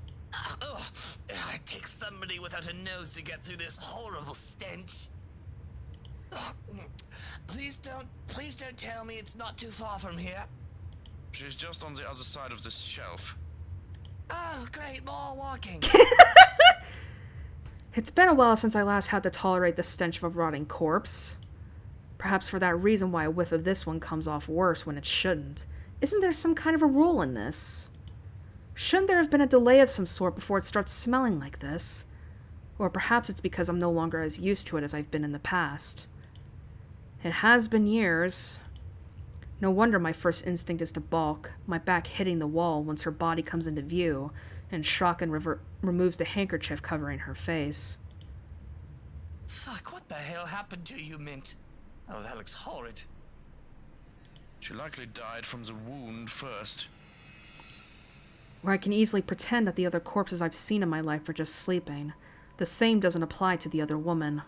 It takes somebody without a nose to get through this horrible stench. Please don't tell me it's not too far from here. She's just on the other side of this shelf. Oh, great, more walking. It's been a while since I last had to tolerate the stench of a rotting corpse. Perhaps for that reason why a whiff of this one comes off worse when it shouldn't. Isn't there some kind of a rule in this? Shouldn't there have been a delay of some sort before it starts smelling like this? Or perhaps it's because I'm no longer as used to it as I've been in the past. It has been years. No wonder my first instinct is to balk, my back hitting the wall once her body comes into view, and Shotgun removes the handkerchief covering her face. Fuck, what the hell happened to you, Mint? Oh, that looks horrid. She likely died from the wound first. Where I can easily pretend that the other corpses I've seen in my life are just sleeping. The same doesn't apply to the other woman.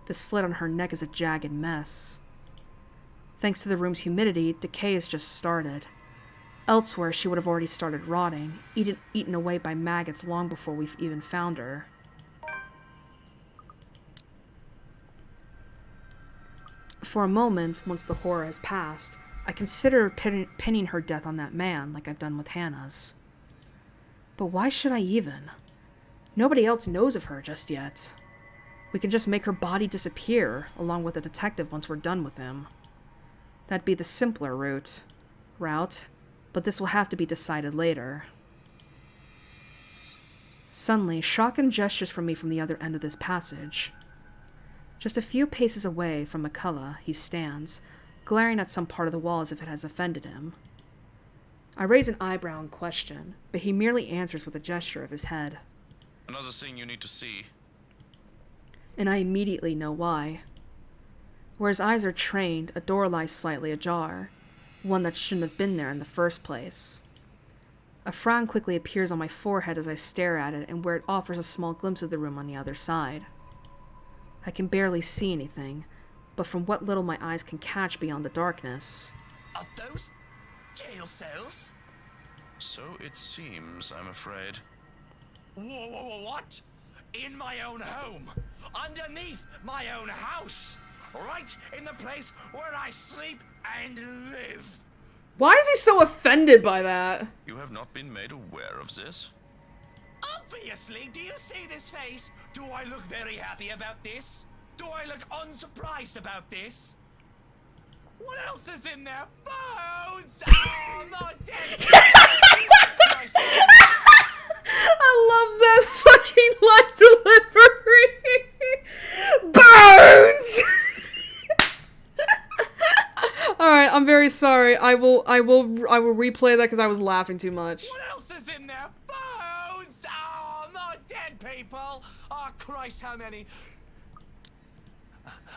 The slit on her neck is a jagged mess. Thanks to the room's humidity, decay has just started. Elsewhere, she would have already started rotting, eaten away by maggots long before we've even found her. For a moment, once the horror has passed, I consider pinning her death on that man, like I've done with Hannah's. But why should I even? Nobody else knows of her just yet. We can just make her body disappear, along with the detective once we're done with him. That'd be the simpler route, but this will have to be decided later. Suddenly, Shotgun gestures for me from the other end of this passage. Just a few paces away from McCullough, he stands, glaring at some part of the wall as if it has offended him. I raise an eyebrow in question, but he merely answers with a gesture of his head. Another thing you need to see. And I immediately know why. Where his eyes are trained, a door lies slightly ajar, one that shouldn't have been there in the first place. A frown quickly appears on my forehead as I stare at it, and where it offers a small glimpse of the room on the other side. I can barely see anything, but from what little my eyes can catch beyond the darkness. Are those jail cells? So it seems, I'm afraid. Whoa, what? In my own home, underneath my own house, right in the place where I sleep and live. Why is he so offended by that? You have not been made aware of this? Obviously, do you see this face? Do I look very happy about this? Do I look unsurprised about this? What else is in there? Bones! Oh, not dead! I love that fucking line delivery! Bones! Alright, I'm very sorry. I will replay that because I was laughing too much. What else is in there? Bones! Oh, not dead people! Oh, Christ, how many?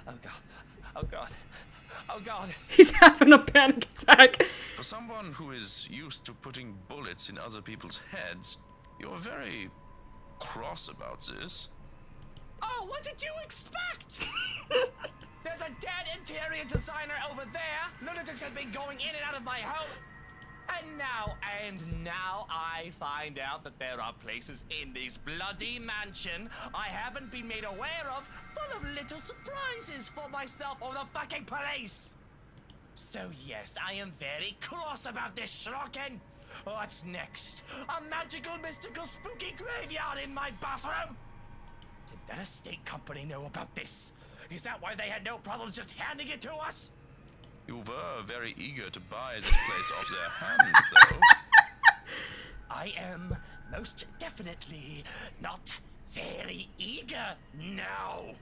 Oh, God. Oh, God. Oh, God. He's having a panic attack. For someone who is used to putting bullets in other people's heads, you're very cross about this. Oh, what did you expect? There's a dead interior designer over there. Lunatics have been going in and out of my home. And now I find out that there are places in this bloody mansion I haven't been made aware of, full of little surprises for myself or the fucking police. So yes, I am very cross about this, Shrocken. What's next? A magical, mystical, spooky graveyard in my bathroom? Did that estate company know about this? Is that why they had no problems just handing it to us? You were very eager to buy this place off their hands, though. I am most definitely not very eager now.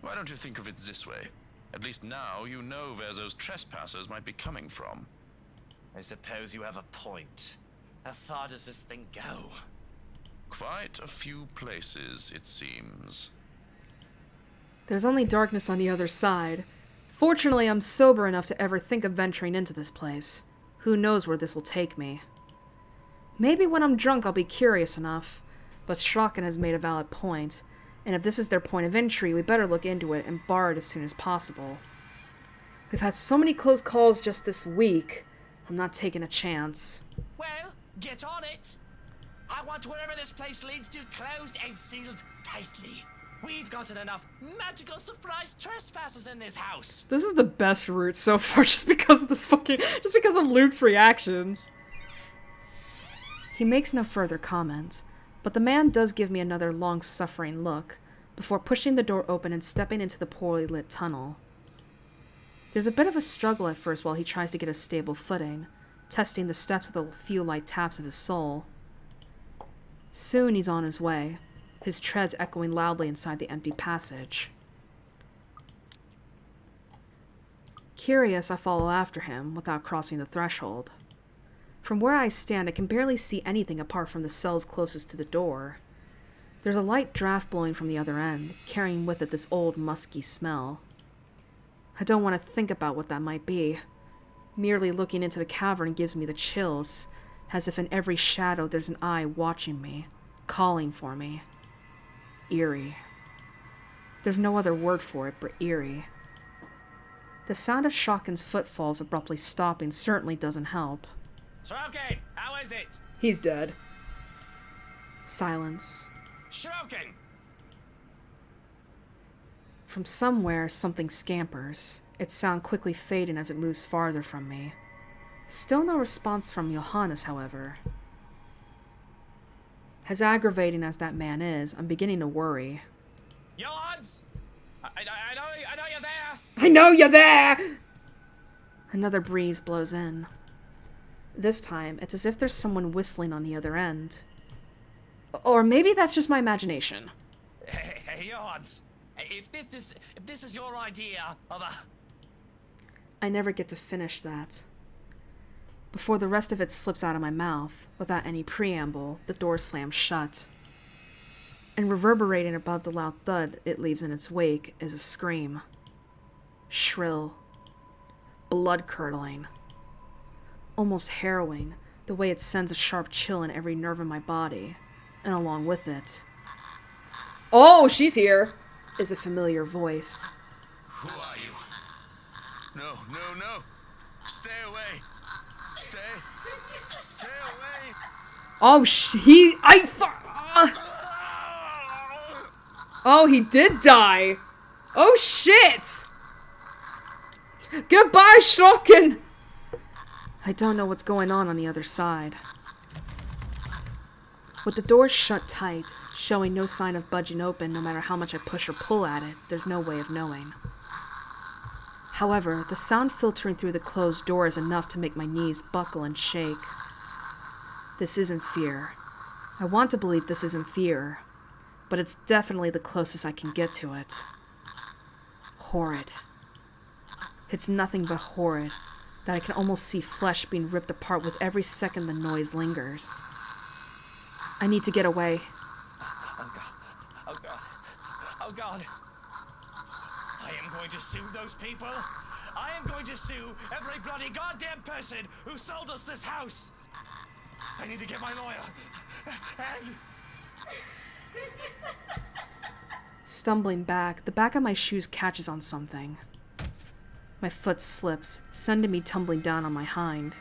Why don't you think of it this way? At least now you know where those trespassers might be coming from. I suppose you have a point. How far does this thing go? Quite a few places, it seems. There's only darkness on the other side. Fortunately, I'm sober enough to ever think of venturing into this place. Who knows where this will take me. Maybe when I'm drunk I'll be curious enough, but Shrocken has made a valid point, and if this is their point of entry, we better look into it and bar it as soon as possible. We've had so many close calls just this week, I'm not taking a chance. Well, get on it. I want wherever this place leads to closed and sealed tightly. We've gotten enough magical surprise trespassers in this house. This is the best route so far just because of Luke's reactions. He makes no further comment, but the man does give me another long-suffering look before pushing the door open and stepping into the poorly lit tunnel. There's a bit of a struggle at first while he tries to get a stable footing, testing the steps with a few light taps of his soul. Soon he's on his way, his treads echoing loudly inside the empty passage. Curious, I follow after him without crossing the threshold. From where I stand, I can barely see anything apart from the cells closest to the door. There's a light draft blowing from the other end, carrying with it this old, musky smell. I don't want to think about what that might be. Merely looking into the cavern gives me the chills, as if in every shadow there's an eye watching me, calling for me. Eerie. There's no other word for it but eerie. The sound of Shocken's footfalls abruptly stopping certainly doesn't help. Shrocken, how is it? He's dead. Silence. Shrocken! From somewhere, something scampers, its sound quickly fading as it moves farther from me. Still no response from Johannes, however. As aggravating as that man is, I'm beginning to worry. Johannes! I know you're there! I know you're there! Another breeze blows in. This time, it's as if there's someone whistling on the other end. Or maybe that's just my imagination. Hey, Johannes! If this is your idea of a... I never get to finish that. Before the rest of it slips out of my mouth, without any preamble, the door slams shut. And reverberating above the loud thud it leaves in its wake is a scream. Shrill. Blood-curdling. Almost harrowing, the way it sends a sharp chill in every nerve in my body. And along with it... Oh, she's here! Is a familiar voice. Who are you? No. Stay away. Stay away. Oh, Oh, he did die. Oh, shit. Goodbye, Shrocken. I don't know what's going on the other side. With the door shut tight, showing no sign of budging open no matter how much I push or pull at it, there's no way of knowing. However, the sound filtering through the closed door is enough to make my knees buckle and shake. This isn't fear. I want to believe this isn't fear, but it's definitely the closest I can get to it. Horrid. It's nothing but horrid, that I can almost see flesh being ripped apart with every second the noise lingers. I need to get away. Oh God. I am going to sue those people. I am going to sue every bloody goddamn person who sold us this house. I need to get my lawyer. And... Stumbling back, the back of my shoes catches on something. My foot slips, sending me tumbling down on my hind.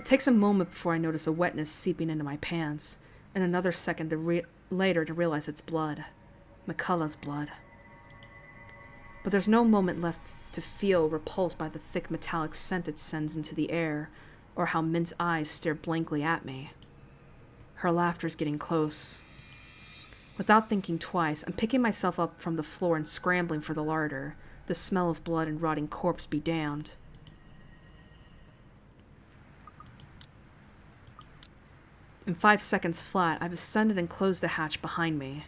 It takes a moment before I notice a wetness seeping into my pants, and another second later to realize it's blood. McCullough's blood. But there's no moment left to feel repulsed by the thick metallic scent it sends into the air, or how Mint's eyes stare blankly at me. Her laughter's getting close. Without thinking twice, I'm picking myself up from the floor and scrambling for the larder. The smell of blood and rotting corpse be damned. In 5 seconds flat, I've ascended and closed the hatch behind me,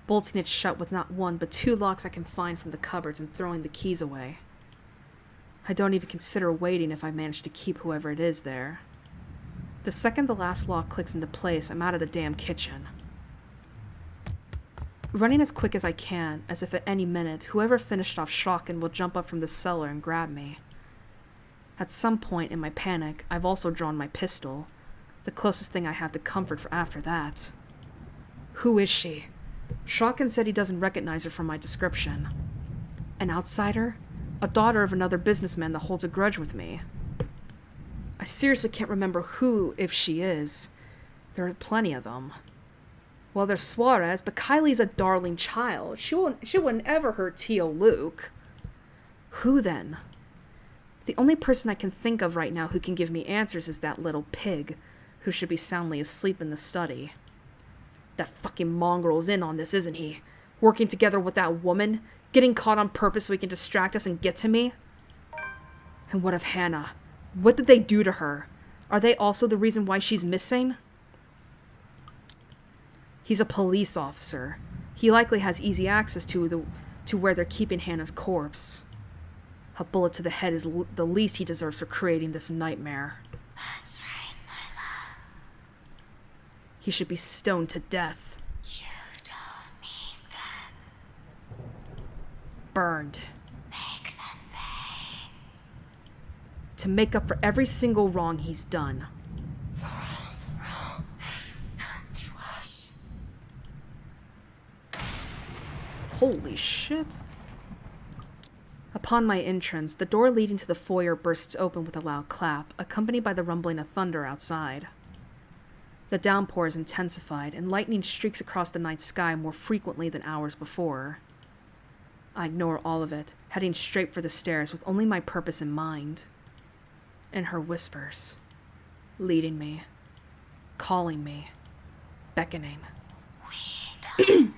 bolting it shut with not one but 2 locks I can find from the cupboards and throwing the keys away. I don't even consider waiting if I manage to keep whoever it is there. The second the last lock clicks into place, I'm out of the damn kitchen. Running as quick as I can, as if at any minute, whoever finished off Shotgun will jump up from the cellar and grab me. At some point in my panic, I've also drawn my pistol, the closest thing I have to comfort for after that. Who is she? Shotgun said he doesn't recognize her from my description. An outsider? A daughter of another businessman that holds a grudge with me. I seriously can't remember who, if she is. There are plenty of them. Well, there's Suarez, but Kylie's a darling child. She wouldn't ever hurt Teal Luke. Who then? The only person I can think of right now who can give me answers is that little pig, who should be soundly asleep in the study. That fucking mongrel's in on this, isn't he? Working together with that woman? Getting caught on purpose so he can distract us and get to me? And what of Hannah? What did they do to her? Are they also the reason why she's missing? He's a police officer. He likely has easy access to where they're keeping Hannah's corpse. A bullet to the head is the least he deserves for creating this nightmare. That's right, my love. He should be stoned to death. You don't need them. Burned. Make them pay. To make up for every single wrong he's done. For all the wrong they've done to us. Holy shit. Upon my entrance, the door leading to the foyer bursts open with a loud clap, accompanied by the rumbling of thunder outside. The downpour is intensified, and lightning streaks across the night sky more frequently than hours before. I ignore all of it, heading straight for the stairs with only my purpose in mind. And her whispers, leading me, calling me, beckoning. We don't need them.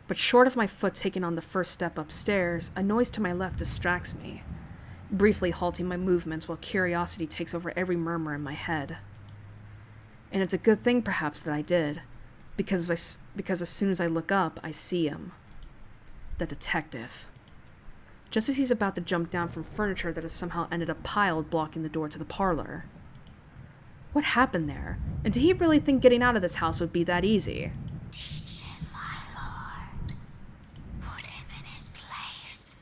But short of my foot taking on the first step upstairs, a noise to my left distracts me, briefly halting my movements while curiosity takes over every murmur in my head. And it's a good thing, perhaps, that I did, because as soon as I look up, I see him. The detective. Just as he's about to jump down from furniture that has somehow ended up piled blocking the door to the parlor. What happened there? And did he really think getting out of this house would be that easy? Teach him, my lord. Put him in his place.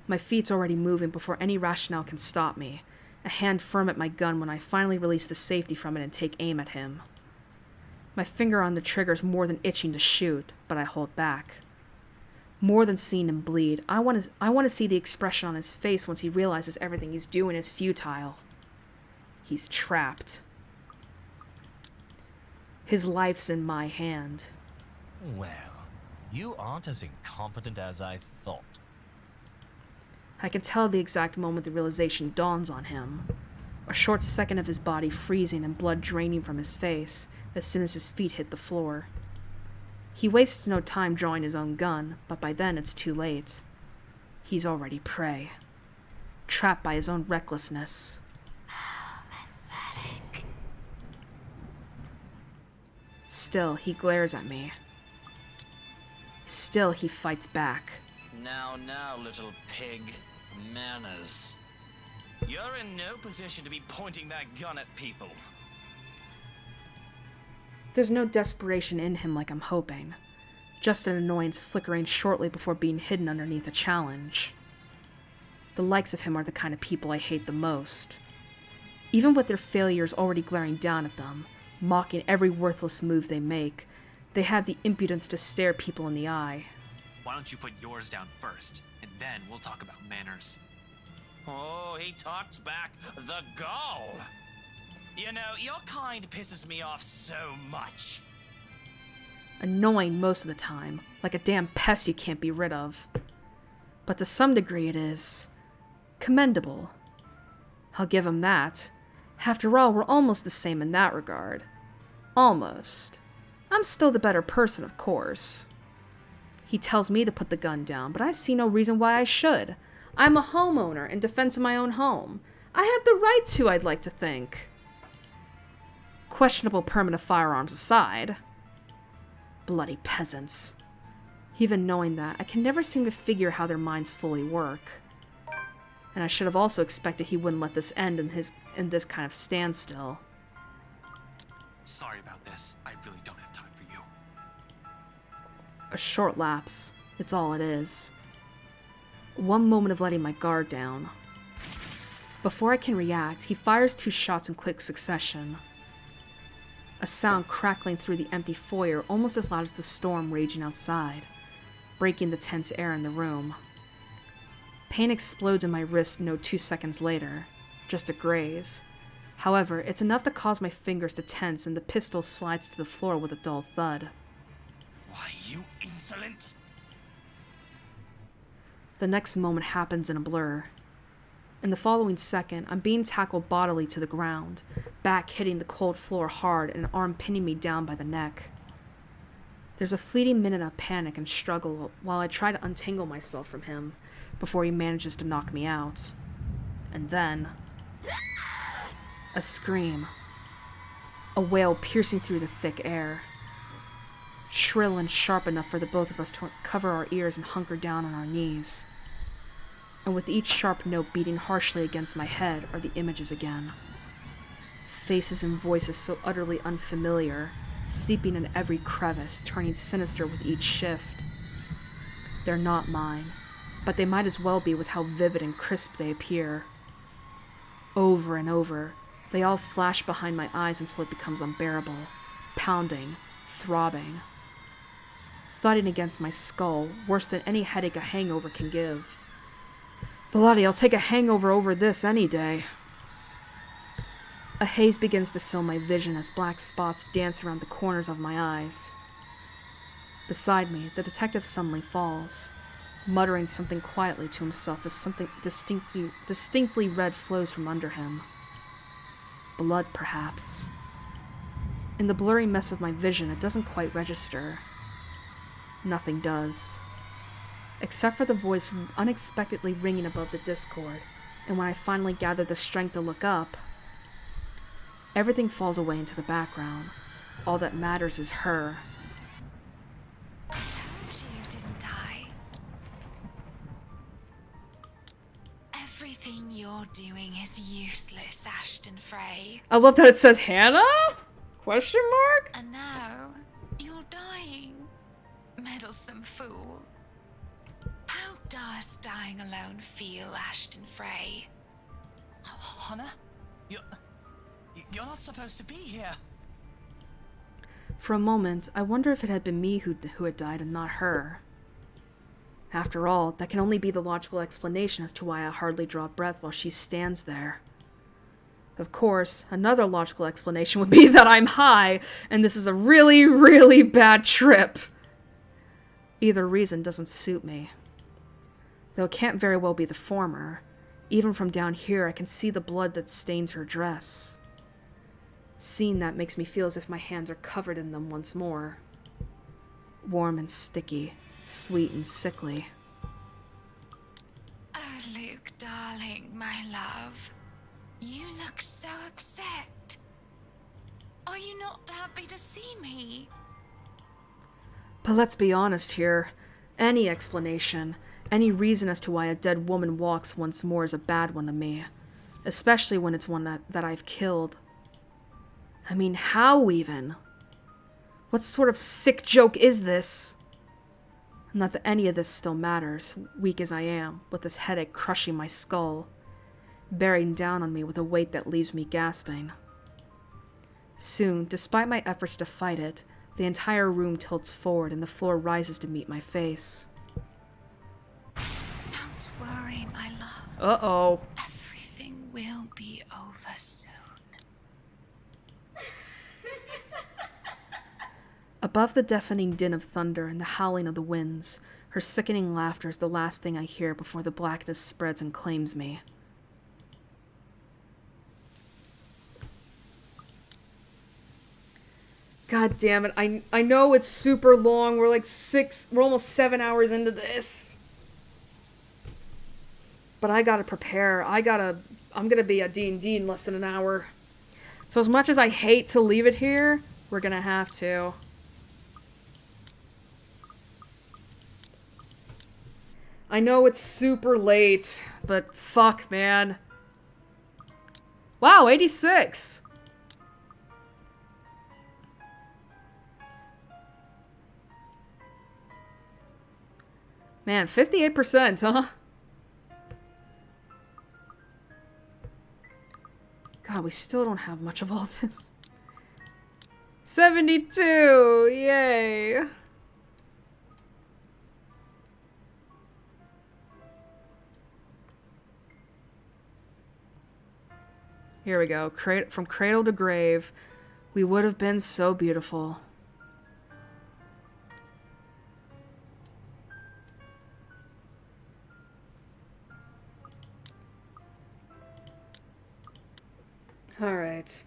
My feet's already moving before any rationale can stop me, a hand firm at my gun when I finally release the safety from it and take aim at him. My finger on the trigger's more than itching to shoot, but I hold back. More than seeing him bleed, I want to see the expression on his face once he realizes everything he's doing is futile. He's trapped. His life's in my hand. Well, you aren't as incompetent as I thought. I can tell the exact moment the realization dawns on him. A short second of his body freezing and blood draining from his face as soon as his feet hit the floor. He wastes no time drawing his own gun, but by then it's too late. He's already prey. Trapped by his own recklessness. How pathetic. Still, he glares at me. Still, he fights back. Now, little pig. Manners. You're in no position to be pointing that gun at people. There's no desperation in him like I'm hoping. Just an annoyance flickering shortly before being hidden underneath a challenge. The likes of him are the kind of people I hate the most. Even with their failures already glaring down at them, mocking every worthless move they make, they have the impudence to stare people in the eye. Why don't you put yours down first, and then we'll talk about manners. Oh, he talks back. The gall. You know, your kind pisses me off so much. Annoying most of the time, like a damn pest you can't be rid of. But to some degree it is commendable. I'll give him that. After all, we're almost the same in that regard. Almost. I'm still the better person, of course. He tells me to put the gun down, but I see no reason why I should. I'm a homeowner in defense of my own home. I have the right to, I'd like to think. Questionable permanent firearms aside. Bloody peasants. Even knowing that, I can never seem to figure how their minds fully work. And I should have also expected he wouldn't let this end in this kind of standstill. Sorry about this. I really don't have time for you. A short lapse. It's all it is. One moment of letting my guard down. Before I can react, he fires 2 shots in quick succession. A sound crackling through the empty foyer, almost as loud as the storm raging outside, breaking the tense air in the room. Pain explodes in my wrist no 2 seconds later, just a graze. However, it's enough to cause my fingers to tense and the pistol slides to the floor with a dull thud. Why, you insolent! The next moment happens in a blur. In the following second, I'm being tackled bodily to the ground, back hitting the cold floor hard and an arm pinning me down by the neck. There's a fleeting minute of panic and struggle while I try to untangle myself from him before he manages to knock me out. And then... a scream. A wail piercing through the thick air. Shrill and sharp enough for the both of us to cover our ears and hunker down on our knees. And with each sharp note beating harshly against my head are the images again. Faces and voices so utterly unfamiliar, seeping in every crevice, turning sinister with each shift. They're not mine, but they might as well be with how vivid and crisp they appear. Over and over, they all flash behind my eyes until it becomes unbearable, pounding, throbbing. Thudding against my skull, worse than any headache a hangover can give. Bloody, I'll take a hangover over this any day. A haze begins to fill my vision as black spots dance around the corners of my eyes. Beside me, the detective suddenly falls, muttering something quietly to himself as something distinctly red flows from under him. Blood, perhaps. In the blurry mess of my vision, it doesn't quite register. Nothing does. Except for the voice unexpectedly ringing above the discord, and when I finally gather the strength to look up, everything falls away into the background. All that matters is her. I told you, didn't I? Everything you're doing is useless, Ashton Frey. I love that it says Hannah? Question mark? And now, you're dying. Meddlesome fool. How does dying alone feel, Ashton Frey? Hannah? You're not supposed to be here. For a moment, I wonder if it had been me who had died and not her. After all, that can only be the logical explanation as to why I hardly draw breath while she stands there. Of course, another logical explanation would be that I'm high, and this is a really, really bad trip. Either reason doesn't suit me. Though it can't very well be the former. Even from down here, I can see the blood that stains her dress. Seeing that makes me feel as if my hands are covered in them once more. Warm and sticky, sweet and sickly. Oh, Luke, darling, my love. You look so upset. Are you not happy to see me? But let's be honest here. Any explanation, any reason as to why a dead woman walks once more is a bad one to me. Especially when it's one that I've killed. I mean, how even? What sort of sick joke is this? Not that any of this still matters, weak as I am, with this headache crushing my skull, bearing down on me with a weight that leaves me gasping. Soon, despite my efforts to fight it, the entire room tilts forward and the floor rises to meet my face. Don't worry, my love. Uh-oh. will be over soon. Above the deafening din of thunder and the howling of the winds, her sickening laughter is the last thing I hear before the blackness spreads and claims me. God damn it, I know it's super long, we're almost 7 hours into this. But I gotta prepare, I'm gonna be at D&D in less than an hour. So as much as I hate to leave it here, we're gonna have to. I know it's super late, but fuck, man. Wow, 86! Man, 58%, huh? God, we still don't have much of all this. 72! Yay! Here we go. From cradle to grave, we would have been so beautiful. Alright.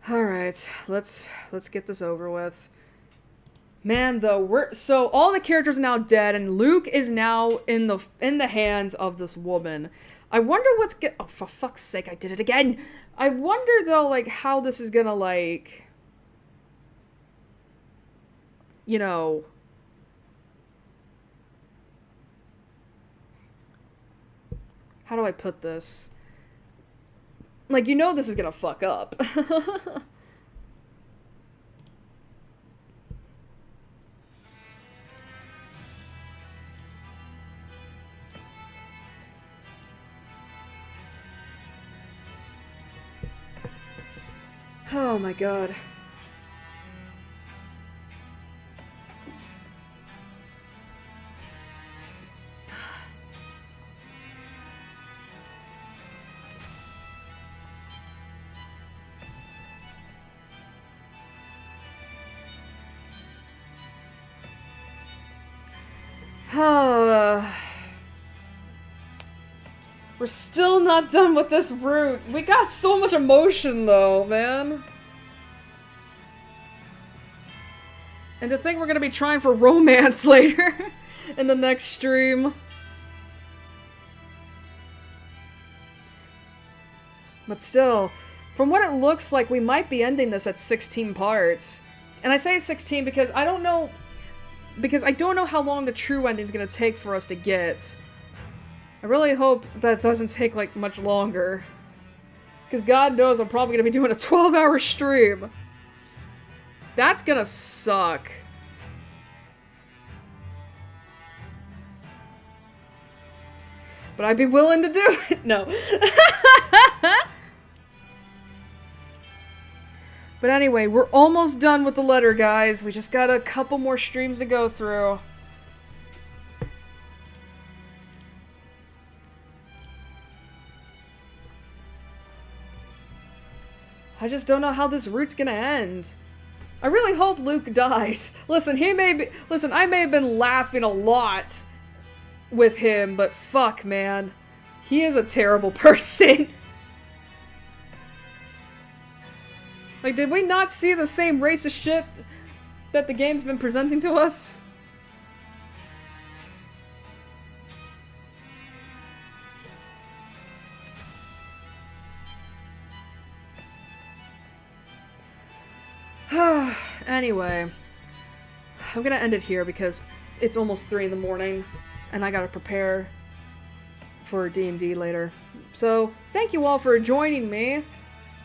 Alright, let's get this over with. Man, though, so all the characters are now dead, and Luke is now in the hands of this woman. I wonder oh, for fuck's sake, I did it again! I wonder, though, like, how this is gonna, like... You know... How do I put this? Like, you know this is gonna fuck up. Oh my god. We're still not done with this route. We got so much emotion though, man. And to think we're gonna be trying for romance later in the next stream. But still, from what it looks like, we might be ending this at 16 parts. And I say 16 because I don't know how long the true ending is gonna take for us to get. I really hope that doesn't take, like, much longer. Because God knows I'm probably gonna be doing a 12-hour stream. That's gonna suck. But I'd be willing to do it. No. But anyway, we're almost done with the letter, guys. We just got a couple more streams to go through. I just don't know how this route's gonna end. I really hope Luke dies. Listen, I may have been laughing a lot with him, but fuck, man. He is a terrible person. Like, did we not see the same racist shit that the game's been presenting to us? Anyway, I'm gonna end it here because it's almost 3 in the morning and I gotta prepare for D&D later. So, thank you all for joining me.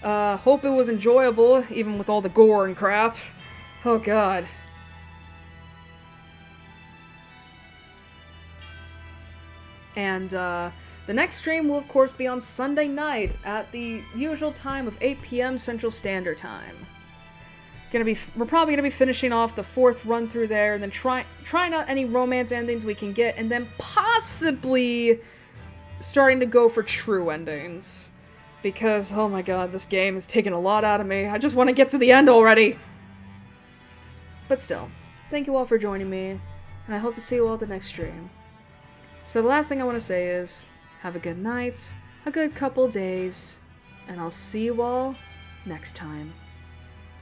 Hope it was enjoyable, even with all the gore and crap. Oh god. And, the next stream will of course be on Sunday night at the usual time of 8 PM Central Standard Time. We're probably gonna be finishing off the 4th run through there, and then trying out any romance endings we can get, and then possibly starting to go for true endings. Because, oh my god, this game is taking a lot out of me. I just want to get to the end already. But still, thank you all for joining me, and I hope to see you all at the next stream. So the last thing I want to say is, have a good night, a good couple days, and I'll see you all next time.